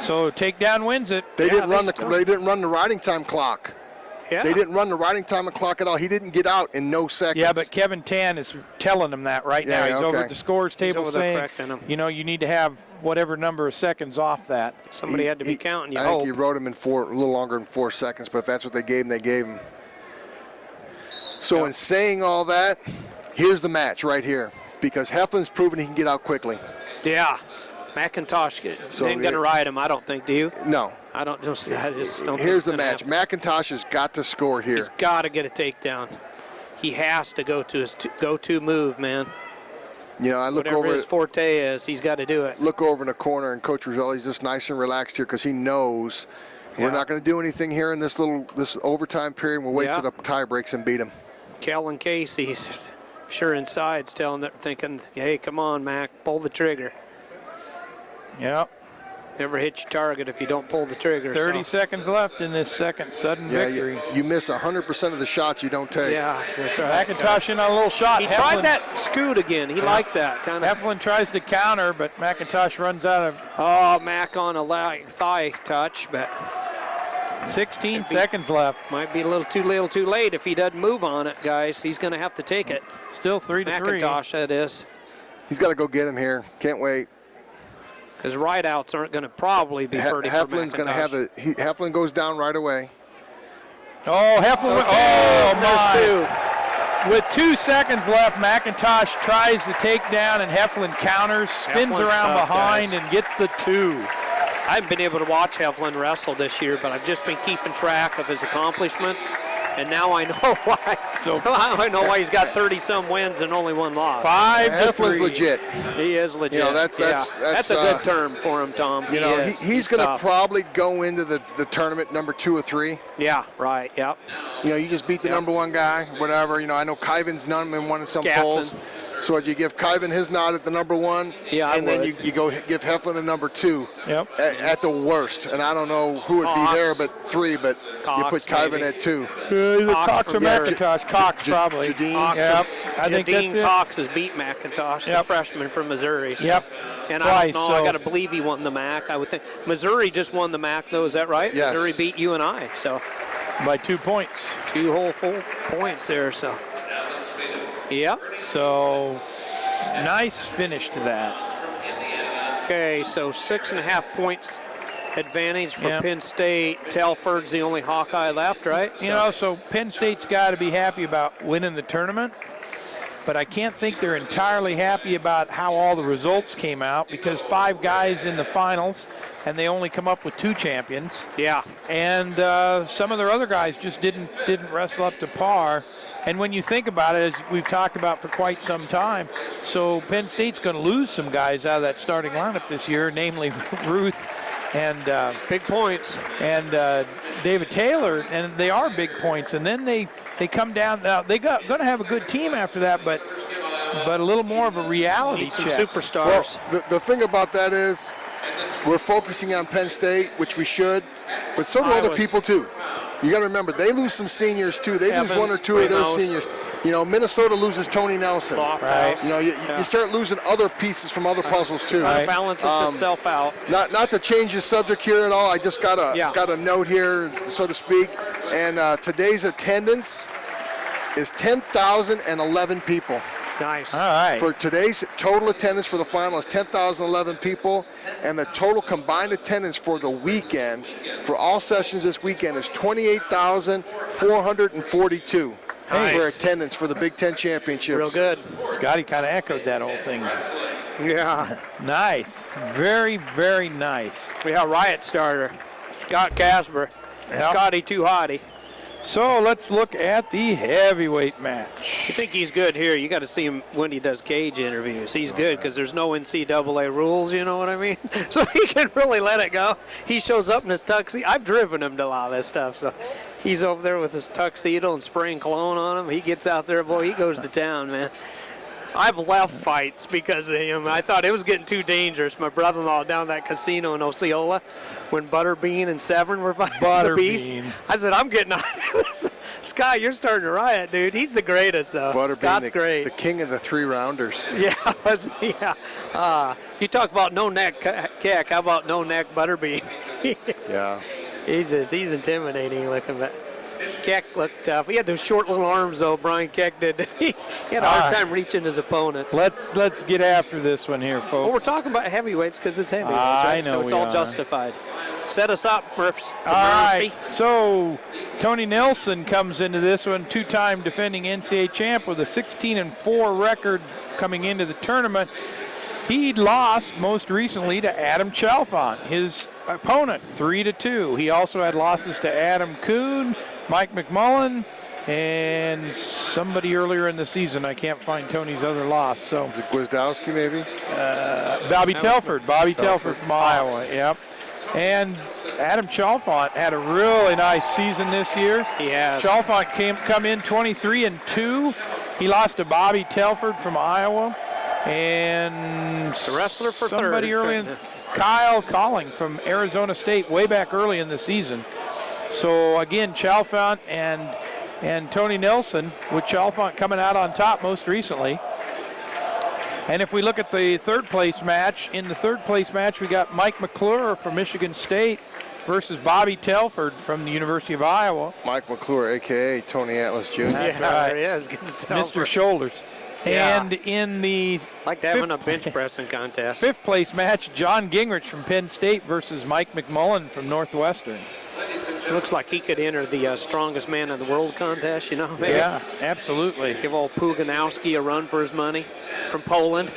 So Takedown wins it. They didn't they run still- They didn't run the riding time clock. yeah. They didn't run the riding time clock at all. He didn't get out in no seconds. Yeah, but Kevin Tan is telling him that right now. Yeah, He's over okay. at the scores table over there saying, correcting him. you know, you need to have whatever number of seconds off that. Somebody had to be counting. You I hope. think he rode him in a little longer than 4 seconds. But if that's what they gave him, they gave him. So in saying all that, here's the match right here, because Heflin's proven he can get out quickly. Yeah. McIntosh So ain't going to ride him, I don't think. Do you? No. I just don't Here's the think match. it's gonna happen. McIntosh has got to score here. He's got to get a takedown. He has to go to his go-to move, man. You know, I look Whatever over. his forte is, he's got to do it. Look over in the corner, and Coach Roselli's just nice and relaxed here because he knows we're Yeah. not going to do anything here in this overtime period. We'll wait Yeah. till the tie breaks and beat him. Kellen Casey's sure inside's thinking, hey, come on, Mac, pull the trigger. Yep. Never hit your target if you don't pull the trigger. 30 so. seconds left in this second sudden victory. You miss 100% of the shots you don't take. Yeah, that's right. McIntosh in on a little shot. He Heflin, tried that scoot again. He likes that kind of. Heflin tries to counter, but McIntosh runs out of Oh, Mac on a thigh touch, but 16 seconds left. might be a little too late if he doesn't move on it, guys. He's going to have to take it. Still 3-3. McIntosh, that is. He's got to go get him here. Can't wait. His rideouts aren't going to probably be pretty. Heflin's going to have Heflin goes down right away. Oh, Heflin. There's my. two. With 2 seconds left, McIntosh tries to take down, and Heflin counters, spins Heflin's around tough, behind, guys. and gets the 2. I haven't been able to watch Heflin wrestle this year, but I've just been keeping track of his accomplishments, and now I know why. So I know why he's got 30-some wins and only 1 loss. 5-3. Heflin's legit. He is legit. You know, that's a good term for him, Tom. You know, he's going to tough. probably go into the tournament number 2 or 3. Yeah, right, yep. You know, you just beat the number 1 guy, whatever. You know, I know Kyvan's none and won in some Gatson. polls. So would you give Kyvan his nod at the number 1? Yeah, and then you go give Heflin a number 2. Yep. At the worst. And I don't know who would Cox. be there, but 3. But you Cox, put Kyvan maybe. at 2. Either Cox Cox or from McIntosh. Cox, probably. Jadine. Cox. Yep. I think Dean that's it. Cox has beat McIntosh, the Yep. freshman from Missouri. So. Yep. And Twice, I don't know, I so- got to believe he won the MAC. I would think Missouri just won the MAC, though. Is that right? Yes. Missouri beat UNI, so By 2 points. 2 whole full points there. So, yep. So, nice finish to that. Okay, so 6.5 points advantage for Yeah. Penn State. Telford's the only Hawkeye left, right? You know, so Penn State's got to be happy about winning the tournament, but I can't think they're entirely happy about how all the results came out, because 5 guys in the finals, and they only come up with 2 champions. Yeah. And some of their other guys just didn't wrestle up to par. And when you think about it, as we've talked about for quite some time, so Penn State's going to lose some guys out of that starting lineup this year, namely Ruth and Big points. and David Taylor, and they are big points. And then they come down. Now they going to have a good team after that, but a little more of a reality Need some check. Well, superstars. the thing about that is we're focusing on Penn State, which we should, but so do other Iowa's- people too. You got to remember, they lose some seniors too. They lose Evans, 1 or 2 of their Ramos. seniors. You know, Minnesota loses Tony Nelson. Lofthouse. You know, you start losing other pieces from other puzzles too. Kind of balances itself out. Not to change the subject here at all. I just got a note here, so to speak. And today's attendance is 10,011 people. Nice. All right. For today's total attendance for the final is 10,011 people, and the total combined attendance for the weekend, for all sessions this weekend, is 28,442 for attendance for the Big Ten Championships. Real good. Scotty kind of echoed that whole thing. Yeah. Nice. Very, very nice. We have riot starter. Scott Casper. Yep. Scotty too hotty. So let's look at the heavyweight match. You think he's good here? You got to see him when he does cage interviews. He's good because there's no NCAA rules, you know what I mean? So he can really let it go. He shows up in his tuxedo. I've driven him to a lot of this stuff, so he's over there with his tuxedo and spraying cologne on him. He gets out there, boy, he goes to town, man. I've left fights because of him. I thought it was getting too dangerous. My brother-in-law down at that casino in Osceola, when Butterbean and Severn were fighting the Beast, I said, I'm getting out of this. Sky, you're starting to riot, dude. He's the greatest, though. Scott's great. The king of the 3-rounders. Yeah, yeah. You talk about no-neck Keck. How about no-neck Butterbean? Yeah. He's intimidating looking, but Keck looked tough. He had those short little arms, though, Brian Keck did. He had a hard time reaching his opponents. Let's get after this one here, folks. Well, we're talking about heavyweights because it's heavyweights, right? I know so it's all justified. Set us up, Murphy. All right, so Tony Nelson comes into this one, two-time defending NCAA champ with a 16-4 record coming into the tournament. He'd lost most recently to Adam Chalfant, his opponent, 3-2. He also had losses to Adam Kuhn, Mike McMullen, and somebody earlier in the season. I can't find Tony's other loss. So Is it Gwizdowski, maybe? Bobby Telford from Iowa. Yep. And Adam Chalfant had a really nice season this year. He has. Chalfant come in 23-2. He lost to Bobby Telford from Iowa, and the wrestler for somebody third. early in, Kyle Calling from Arizona State, way back early in the season. So again, Chalfant and Tony Nelson, with Chalfant coming out on top most recently. And if we look at the third place match, in the third place match we got Mike McClure from Michigan State versus Bobby Telford from the University of Iowa. Mike McClure, a.k.a. Tony Atlas Jr. That's Yeah, right. there he is. Against Telford. Mr. Shoulders. Yeah. And in the Like to have in a bench pressing contest. fifth place match, John Gingrich from Penn State versus Mike McMullen from Northwestern. Looks like he could enter the strongest man in the world contest, you know? Maybe. Yeah, absolutely. Give old Puganowski a run for his money from Poland.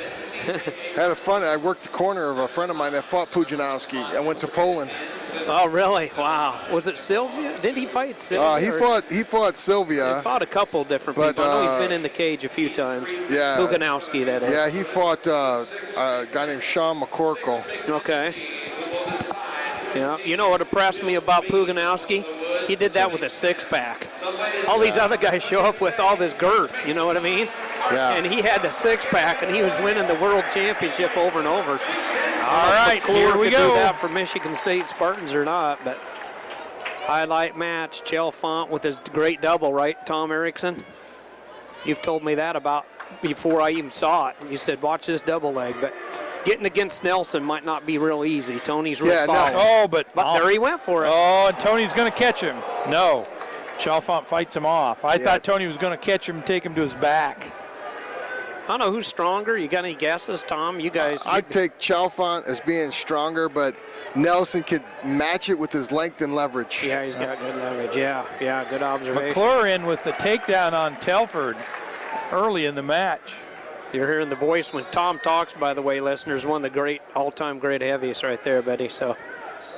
Had a fun. I worked the corner of a friend of mine that fought Pujanowski. I went to Poland. Oh, really? Wow. Was it Sylvia? Didn't he fight Sylvia? He fought Sylvia. He fought a couple different But, people. I know he's been in the cage a few times. Yeah. Puganowski, that is. Yeah, he fought a guy named Sean McCorkle. Okay. Yeah. You know what impressed me about Puganowski? He did that with a six-pack. All these other guys show up with all this girth, you know what I mean? Yeah. And he had the six-pack, and he was winning the world championship over and over. All right, here we could go. do that for Michigan State Spartans or not, but highlight match, Chalfant with his great double, right, Tom Erickson? You've told me that about before I even saw it. You said, watch this double leg, but getting against Nelson might not be real easy. Tony's real solid. Oh, but there he went for it. Oh, and Tony's going to catch him. No. Chalfant fights him off. I thought Tony was going to catch him and take him to his back. I don't know who's stronger. You got any guesses, Tom? You guys. I'd take Chalfant as being stronger, but Nelson could match it with his length and leverage. Yeah, he's got good leverage. Yeah, good observation. McClure in with the takedown on Telford early in the match. You're hearing the voice when Tom talks, by the way, listeners. One of the great, all-time great heavies right there, Betty. So,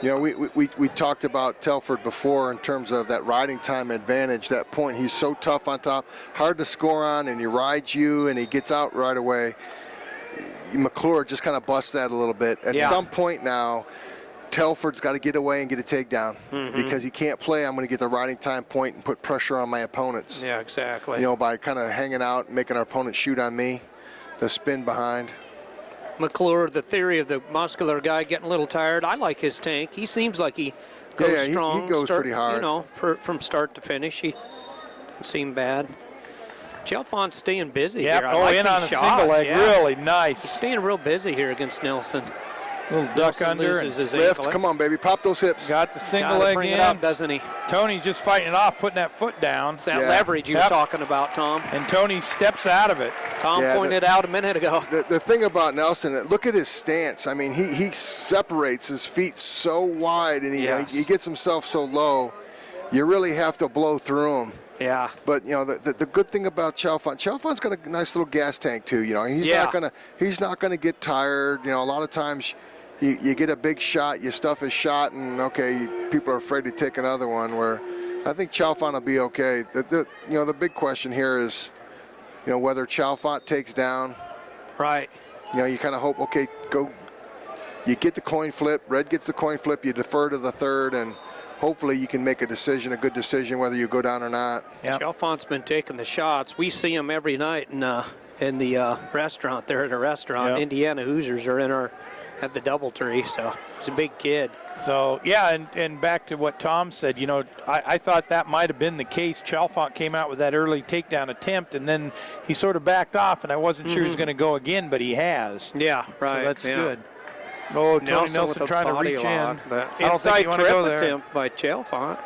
you know, we talked about Telford before in terms of that riding time advantage. That point, he's so tough on top, hard to score on, and he rides you, and he gets out right away. McClure just kind of busts that a little bit. At some point now, Telford's got to get away and get a takedown because he can't play. I'm going to get the riding time point and put pressure on my opponents. yeah, exactly. You know, by kind of hanging out, making our opponent shoot on me, the spin behind. McClure, the theory of the muscular guy getting a little tired. I like his tank. He seems like he goes strong. He goes pretty hard. You know, from start to finish. He doesn't seem bad. Chalfant's staying busy here. I like in these on a shots. single leg. Yeah. Really He's nice. staying real busy here against Nelson. Little duck Nelson under. loses his Lift, ankle. come on, baby, pop those hips. Got the single Gotta leg bring in. it up, doesn't he? Tony's just fighting it off, putting that foot down. It's that Yeah. leverage you were talking about, Tom. And Tony steps out of it. Tom pointed out a minute ago. The thing about Nelson, look at his stance. I mean, he separates his feet so wide, and he gets himself so low. You really have to blow through him. Yeah. But you know the good thing about Chalfant's got a nice little gas tank too. You know he's not gonna get tired. You know a lot of times you get a big shot, you stuff his shot, and okay, people are afraid to take another one. Where I think Chalfant will be okay. The big question here is, whether Chalfant takes down. Right. You kind of hope, okay, go. You get the coin flip. Red gets the coin flip. You defer to the third, and hopefully you can make a good decision, whether you go down or not. Yep. Chalfant's been taking the shots. We see him every night in the restaurant there at a restaurant. Yep. Indiana Hoosiers are at the DoubleTree, so he's a big kid. So, yeah, and back to what Tom said, I thought that might have been the case. Chalfant came out with that early takedown attempt, and then he sort of backed off, and I wasn't sure he was going to go again, but he has. Yeah, right. So that's yeah. good. Oh, Tony Nelson Nelson with a trying to body reach lock, in. but I don't think inside you want to trip go there. attempt by Chalfant.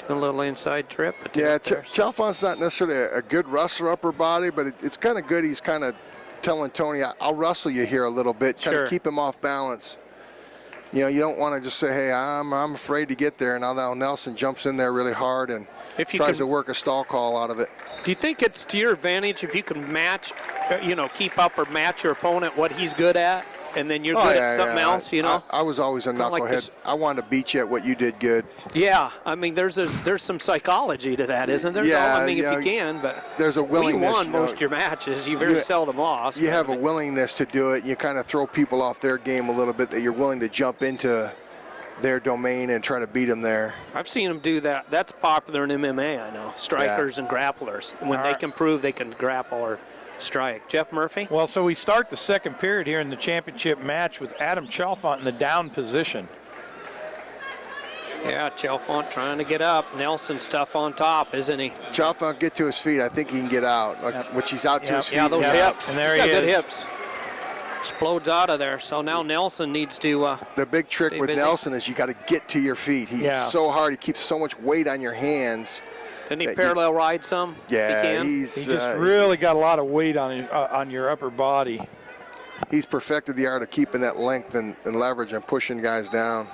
Doing a little inside trip attempt Yeah, there. Chalfant's not necessarily a good wrestler upper body, but it's kind of good. He's kind of telling Tony, I'll wrestle you here a little bit, kind Sure. of keep him off balance. You don't want to just say, hey, I'm afraid to get there. And now Nelson jumps in there really hard and tries to work a stall call out of it. Do you think it's to your advantage if you can match, keep up or match your opponent what he's good at, and then you're good at something else, I was always a Kinda like knucklehead. this- I wanted to beat you at what you did good. Yeah, I mean, there's some psychology to that, isn't there? Yeah, I mean, if yeah, you can, but there's a willingness. you won most of your matches. You very seldom lost. You have a willingness to do it. You kind of throw people off their game a little bit, that you're willing to jump into their domain and try to beat them there. I've seen them do that. That's popular in MMA, I know. Strikers and grapplers. When they can prove they can grapple or strike. Jeff Murphy? Well, so we start the second period here in the championship match with Adam Chalfant in the down position. Yeah, Chalfant trying to get up. Nelson's tough on top, isn't he? Chalfant get to his feet. I think he can get out, which he's out to his feet. Yeah, those hips. And there He's he got good is. hips. Explodes out of there. So now Nelson needs to The big trick stay with busy. Nelson is you got to get to your feet. He's so hard. He keeps so much weight on your hands. Didn't he parallel ride some? Yeah, if he can? He he's just really got a lot of weight on your upper body. he's perfected the art of keeping that length and leverage and pushing guys down.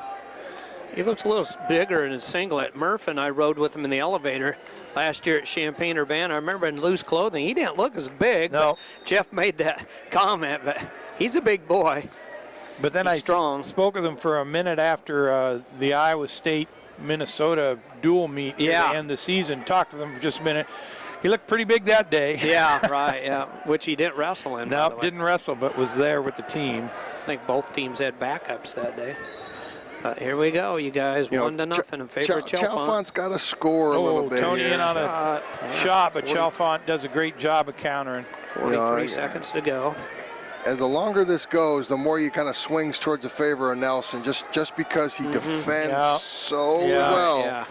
He looks a little bigger in his singlet. Murph and I rode with him in the elevator last year at Champaign-Urbana. I remember in loose clothing, he didn't look as big. No. But Jeff made that comment, but he's a big boy. But then He's I strong. spoke with him for a minute after the Iowa State-Minnesota dual meet to end the season. Talked with him for just a minute. He looked pretty big that day. Yeah, right, yeah. Which he didn't wrestle in, by the No, way. didn't wrestle, but was there with the team. I think both teams had backups that day. Here we go, you guys. 1-0 in favor of Chalfant. Chalfant's got to score a little bit. Tony here. in on a shot, but Chalfant does a great job of countering. 43 seconds to go. As the longer this goes, the more you kind of swings towards the favor of Nelson, just because he defends so well. Yeah.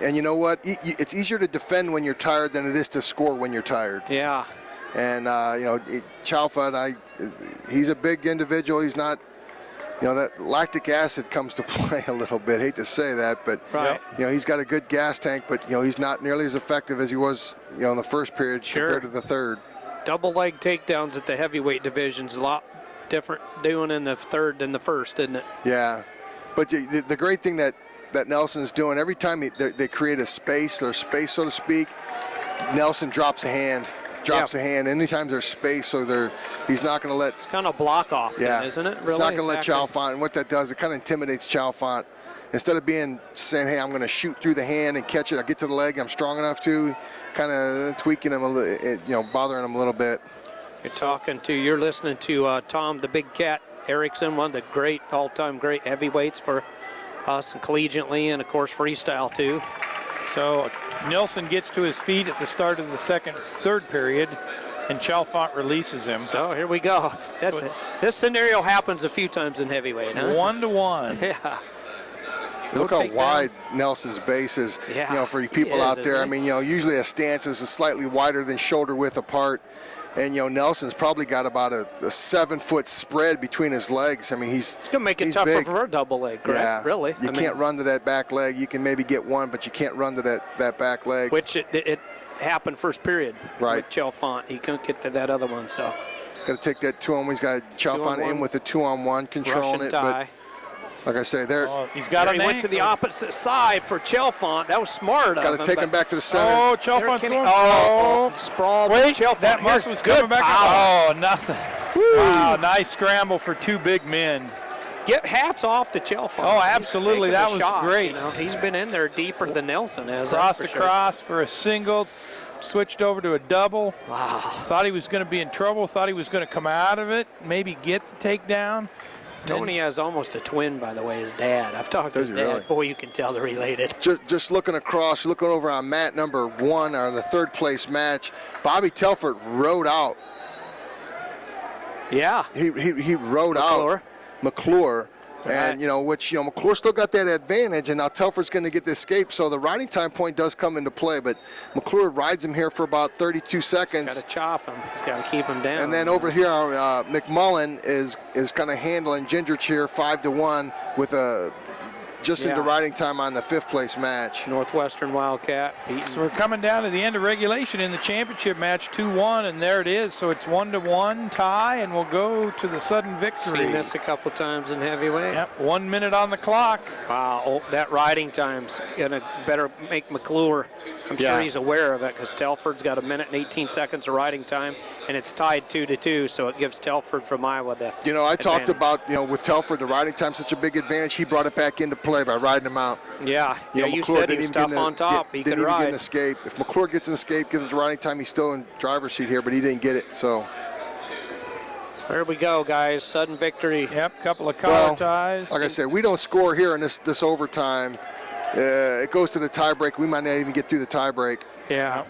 And you know what? It's easier to defend when you're tired than it is to score when you're tired. Yeah. And, Chalfant, he's a big individual. He's not, that lactic acid comes to play a little bit. Hate to say that, but, he's got a good gas tank, but, he's not nearly as effective as he was, in the first period compared to the third. Double leg takedowns at the heavyweight division's a lot different doing in the third than the first, isn't it? Yeah. But the great thing that Nelson's doing, every time they create a space, there's space, so to speak, Nelson drops a hand. Anytime there's space, so he's not going to let. It's kind of block off, then, isn't it? Really? He's not going to let Chalfant. And what that does, it kind of intimidates Chalfant. Instead of saying, hey, I'm going to shoot through the hand and catch it, I get to the leg, I'm strong enough to, kind of tweaking him a little, bothering him a little bit. You're listening to Tom the Big Cat Erickson, one of the great, all-time great heavyweights for us and collegiately, and of course freestyle too. So Nelson gets to his feet at the start of the third period, and Chalfant releases him. So here we go. This scenario happens a few times in heavyweight, huh? 1-1. Yeah. Look how wide Nelson's base is, for you people out there. I mean, usually a stance is slightly wider than shoulder width apart. And, Nelson's probably got about a 7-foot spread between his legs. I mean, he's going to make it tougher for a double leg, correct? Yeah. Really? You can't run to that back leg. You can maybe get one, but you can't run to that back leg. Which it happened first period with Chalfant. He couldn't get to that other one, so. Got to take that 2-on-1. He's got Chalfant in with the 2-on-1, controlling Russian it. tie. But like I say, he's got he went to the opposite side for Chalfant. That was smart of him. Got to take him back to the center. Oh, Chalfant's going. He sprawled. Wait, Chalfant. that muscle was coming back. Oh, nothing. Wow, nice scramble for two big men. hats off to Chelfon. Oh, absolutely. He's taking That the was shots, great. You know? He's been in there deeper than Nelson has. Crossed that's for sure. across for a single, switched over to a double. Wow. Thought he was going to be in trouble, thought he was going to come out of it, maybe get the takedown. Tony has almost a twin, by the way, his dad. I've talked to his Does he dad. really? Boy, you can tell they're related. Just looking across, looking over on mat number 1, or the third place match, Bobby Telford rode out. Yeah. He rode McClure. out McClure. Right. And, McClure still got that advantage, and now Telford's going to get the escape. So the riding time point does come into play, but McClure rides him here for about 32 seconds. Got to chop him. He's got to keep him down. And then over here, McMullen is kind of handling Gingrich here 5-1 with into riding time on the 5th place match. Northwestern Wildcat beating. So we're coming down to the end of regulation in the championship match, 2-1, and there it is. So it's 1-1 tie, and we'll go to the sudden victory. Seen this a couple times in heavyweight. Yep, 1 minute on the clock. Wow, that riding time's gonna better make McClure. I'm sure he's aware of it because Telford's got 1 minute and 18 seconds of riding time, and it's tied 2-2. So it gives Telford from Iowa the. I talked advantage. about with Telford the riding time such a big advantage. He brought it back into play by riding him out. Yeah, you McClure said he was tough on top. He could didn't even get ride. an escape. If McClure gets an escape, gives us the riding time, he's still in driver's seat here, but he didn't get it. So There we go, guys. Sudden victory. Yep, couple of collar ties. like I said, we don't score here in this overtime. It goes to the tiebreak. We might not even get through the tiebreak. Yeah.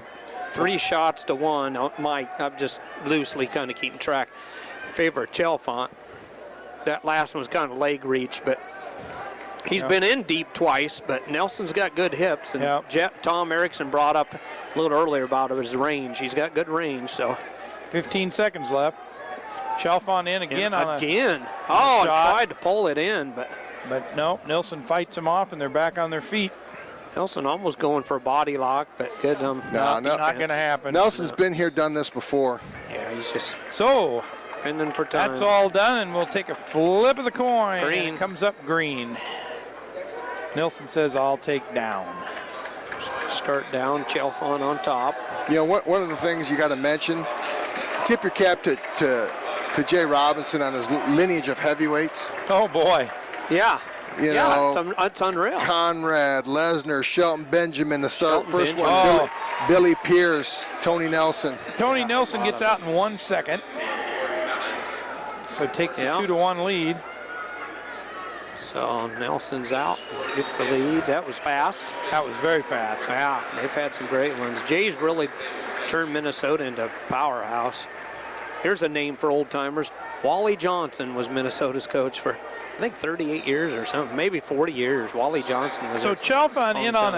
3 shots to 1. I'm just loosely kind of keeping track. Favor of Chelfont. That last one was kind of leg reach, but he's been in deep twice, but Nelson's got good hips. And Tom Erickson brought up a little earlier about his range. He's got good range, so. 15 seconds left. Chelfont in again on again. a and shot. tried to pull it in, but no, Nilsson fights him off, and they're back on their feet. Nelson almost going for a body lock, but good. Not going to happen. Nelson's been here, done this before. Yeah, he's just So pending for time. that's all done, and we'll take a flip of the coin. Green. And it comes up green. Nilsson says, I'll take down. Start down, Chelfont on top. One of the things you got to mention, tip your cap to Jay Robinson on his lineage of heavyweights. Oh, boy. Yeah. It's unreal. Conrad, Lesnar, Shelton Benjamin, the start, Shelton first Benjamin. one, Billy Pierce, Tony Nelson. Tony Nelson gets out in 1 second. So takes a 2-1 lead. So Nelson's out, gets the lead. That was fast. That was very fast. Yeah, they've had some great ones. Jay's really turned Minnesota into a powerhouse. Here's a name for old timers. Wally Johnson was Minnesota's coach for, I think, 38 years or something, maybe 40 years. Wally Johnson was. So Chelfont in on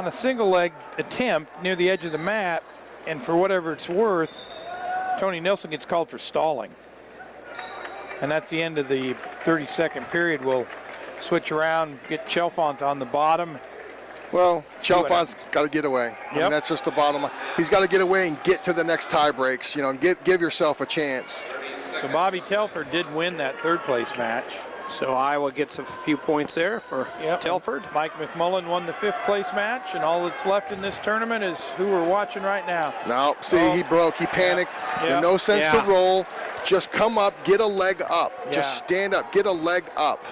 a single leg attempt near the edge of the mat, and for whatever it's worth, Tony Nelson gets called for stalling. And that's the end of the 30-second period. We'll switch around, get Chelfont on the bottom. Well, Chelfont's got to get away. I mean, that's just the bottom line. He's got to get away and get to the next tie breaks, and give yourself a chance. So Bobby Telford did win that third-place match. So Iowa gets a few points there for Telford. Mike McMullen won the 5th-place match, and all that's left in this tournament is who we're watching right now. No, see, he broke. He panicked. There's no sense to roll. Just come up, get a leg up. Just stand up, get a leg up.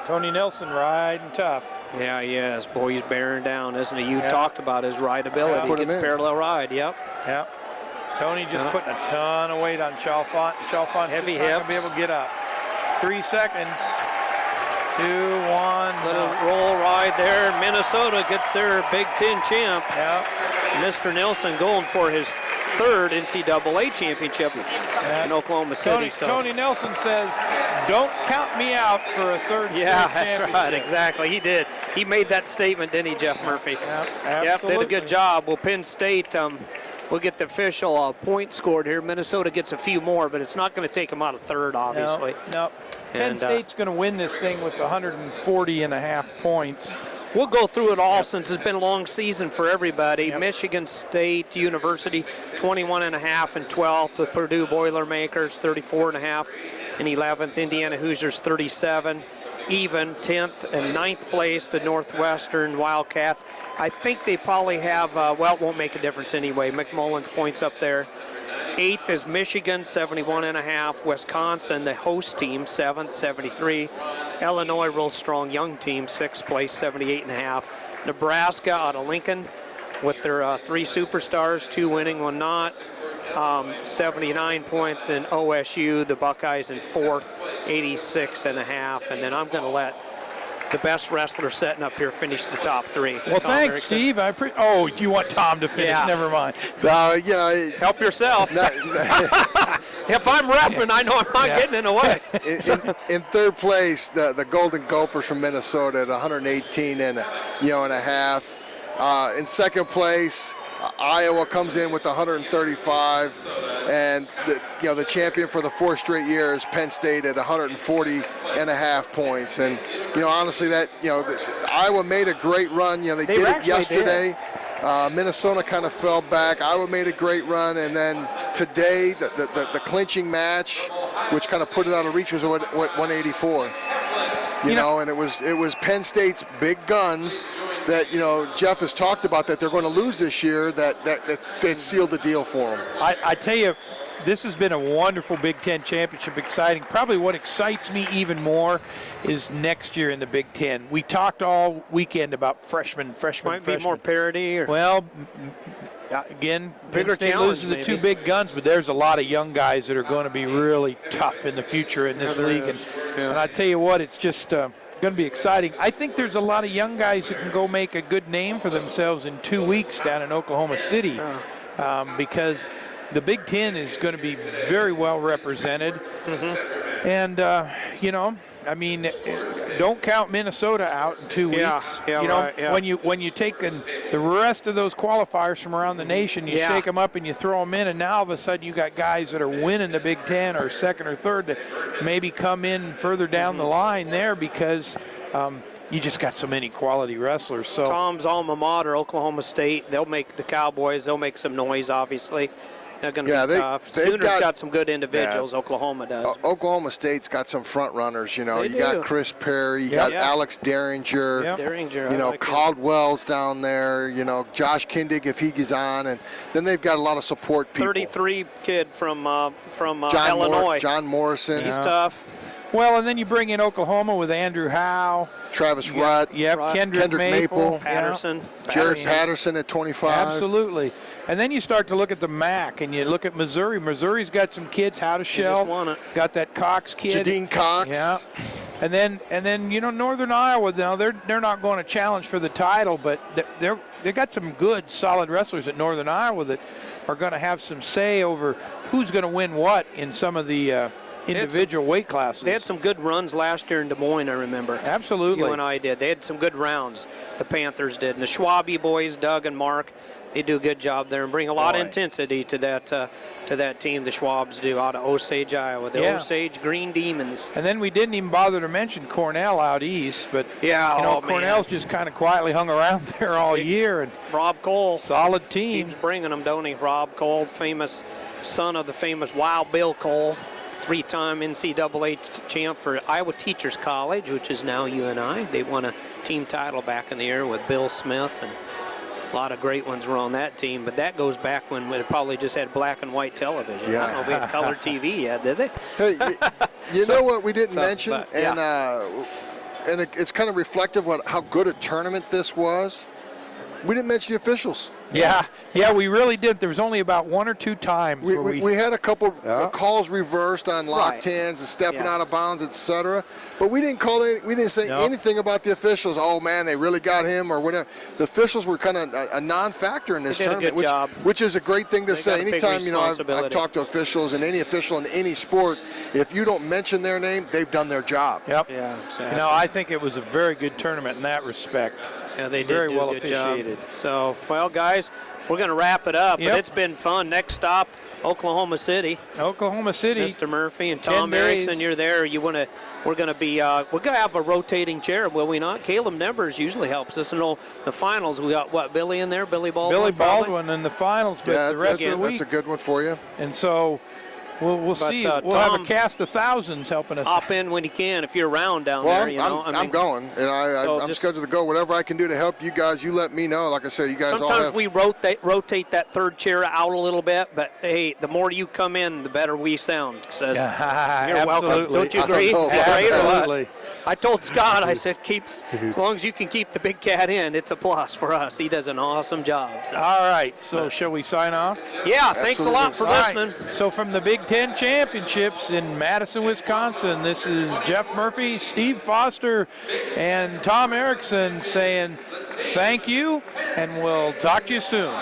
Tony Nelson riding tough. Yeah, he is. Boy, he's bearing down, isn't he? You talked about his rideability. He gets parallel ride, Yep. Tony just putting a ton of weight on Chelfont. Chelfont heavy just not going to be able to get up. 3 seconds. 2, 1. Little roll ride there. Minnesota gets their Big Ten champ. Mr. Nelson going for his 3rd NCAA championship in Oklahoma City. Tony Nelson says, don't count me out for a 3rd straight championship. That's right, exactly. He did. He made that statement, didn't he, Jeff Murphy? Absolutely. Did a good job. Well, Penn State, we'll get the official point scored here. Minnesota gets a few more, but it's not going to take them out of 3rd, obviously. No. Penn State's going to win this thing with 140.5 points. We'll go through it all since it's been a long season for everybody. Michigan State University, 21.5 and 12th. The Purdue Boilermakers, 34.5 and 11th. Indiana Hoosiers, 37. Even 10th and 9th place, the Northwestern Wildcats. I think they probably have, it won't make a difference anyway. McMullen's points up there. 8th is Michigan, 71.5. Wisconsin, the host team, 7th, 73. Illinois, real strong young team, 6th place, 78.5. Nebraska out of Lincoln with their 3 superstars, 2 winning, 1 not. 79 points. In OSU, the Buckeyes in 4th, 86.5. And then I'm going to let the best wrestler setting up here finish the top 3. Well, Tom thanks, Erickson. Steve. Oh, you want Tom to finish? Yeah. Never mind. Help yourself. If I'm reffing, I know I'm not getting in the way. In 3rd place, the Golden Gophers from Minnesota at 118 and a half. In 2nd place, Iowa comes in with 135, and the champion for the 4th straight year is Penn State at 140.5 points. And honestly, that Iowa made a great run. They did it yesterday. Minnesota kind of fell back. Iowa made a great run, and then today the clinching match, which kind of put it out of reach, was at 184. And it was Penn State's big guns that Jeff has talked about that they're going to lose this year. That sealed the deal for them. I tell you, this has been a wonderful Big Ten championship, exciting. Probably what excites me even more is next year in the Big Ten. We talked all weekend about freshmen. Might be more parity. Well, again, Bigger Penn State challenge, loses the 2 maybe. big guns, but there's a lot of young guys that are going to be really tough in the future in this there league. is. And I tell you what, it's just going to be exciting. I think there's a lot of young guys who can go make a good name for themselves in 2 weeks down in Oklahoma City, because the Big Ten is going to be very well represented. And, don't count Minnesota out in 2 weeks. When you take the rest of those qualifiers from around the nation, you shake them up and you throw them in, and now all of a sudden you got guys that are winning the Big Ten or 2nd or 3rd that maybe come in further down the line there because you just got so many quality wrestlers. So Tom's alma mater, Oklahoma State, they'll make the Cowboys. They'll make some noise, obviously. They're going to be tough. Sooners got some good individuals. Oklahoma does. Oklahoma State's got some front runners. You got Chris Perry. You got Alex Derringer. Derringer. Caldwell's down there. Josh Kindig if he gets on, and then they've got a lot of support people. 33 kid from Illinois. John Morrison. He's tough. Well, and then you bring in Oklahoma with Andrew Howe. Travis Rutt. Kendrick Maple. Patterson. Jared Patterson at 25. Absolutely. And then you start to look at the MAC, and you look at Missouri. Missouri's got some kids, How to Shell. Just won it. Got that Cox kid. Jadine Cox. Yeah. And then Northern Iowa. Now they're not going to challenge for the title, but they got some good, solid wrestlers at Northern Iowa that are going to have some say over who's going to win what in some of the individual weight classes. They had some good runs last year in Des Moines, I remember. Absolutely. UNI did. They had some good rounds. The Panthers did. And the Schwabe boys, Doug and Mark, they do a good job there and bring a lot of intensity to that team. The Schwabs do out of Osage, Iowa. The Osage Green Demons. And then we didn't even bother to mention Cornell out east, but Cornell's just kind of quietly hung around there all year. And Rob Cole, solid team, keeps bringing them, don't he? Rob Cole, famous son of the famous Wild Bill Cole, 3-time NCAA champ for Iowa Teachers College, which is now UNI. They won a team title back in the year with Bill Smith, and a lot of great ones were on that team, but that goes back when we probably just had black and white television. Yeah. I don't know if we had color TV yet, did they? Hey, you know what we didn't mention? And it's kind of reflective of how good a tournament this was. We didn't mention the officials. Yeah, we really did. There was only about 1 or 2 times where we had a couple calls reversed on locked hands and stepping out of bounds, etc. But we didn't we didn't say anything about the officials. Oh man, they really got him or whatever. The officials were kind of a non-factor in this tournament, which is a great thing to say. Anytime I've talked to officials and any official in any sport, if you don't mention their name, they've done their job. Yep. Yeah. Exactly. I think it was a very good tournament in that respect. Yeah, they did very do well a good officiated. job. So, well, guys, we're going to wrap it up. But it's been fun. Next stop, Oklahoma City. Mr. Murphy and Tom Erickson, you're there. We're going to have a rotating chair, will we not? Caleb Nevers usually helps us. And the finals, we got Billy in there, Billy Baldwin. Billy Baldwin in the finals, but the rest of the week. That's a good one for you. And so We'll see. We'll have a cast of thousands helping us. Hop in when you can if you're around down Well, there. You know, I'm going, and I'm just- scheduled to go. Whatever I can do to help you guys, you let me know. Like I said, you guys all Sometimes have. we rotate that third chair out a little bit, but hey, the more you come in, the better we sound. Says, you're welcome. Absolutely. Don't you agree? Oh, Is that great or what? Absolutely. I told Scott, I said, as long as you can keep the big cat in, it's a plus for us. He does an awesome job. So. All right, so shall we sign off? Yeah, thanks a lot for All right, listening. so from the Big Ten Championships in Madison, Wisconsin, this is Jeff Murphy, Steve Foster, and Tom Erickson saying thank you, and we'll talk to you soon.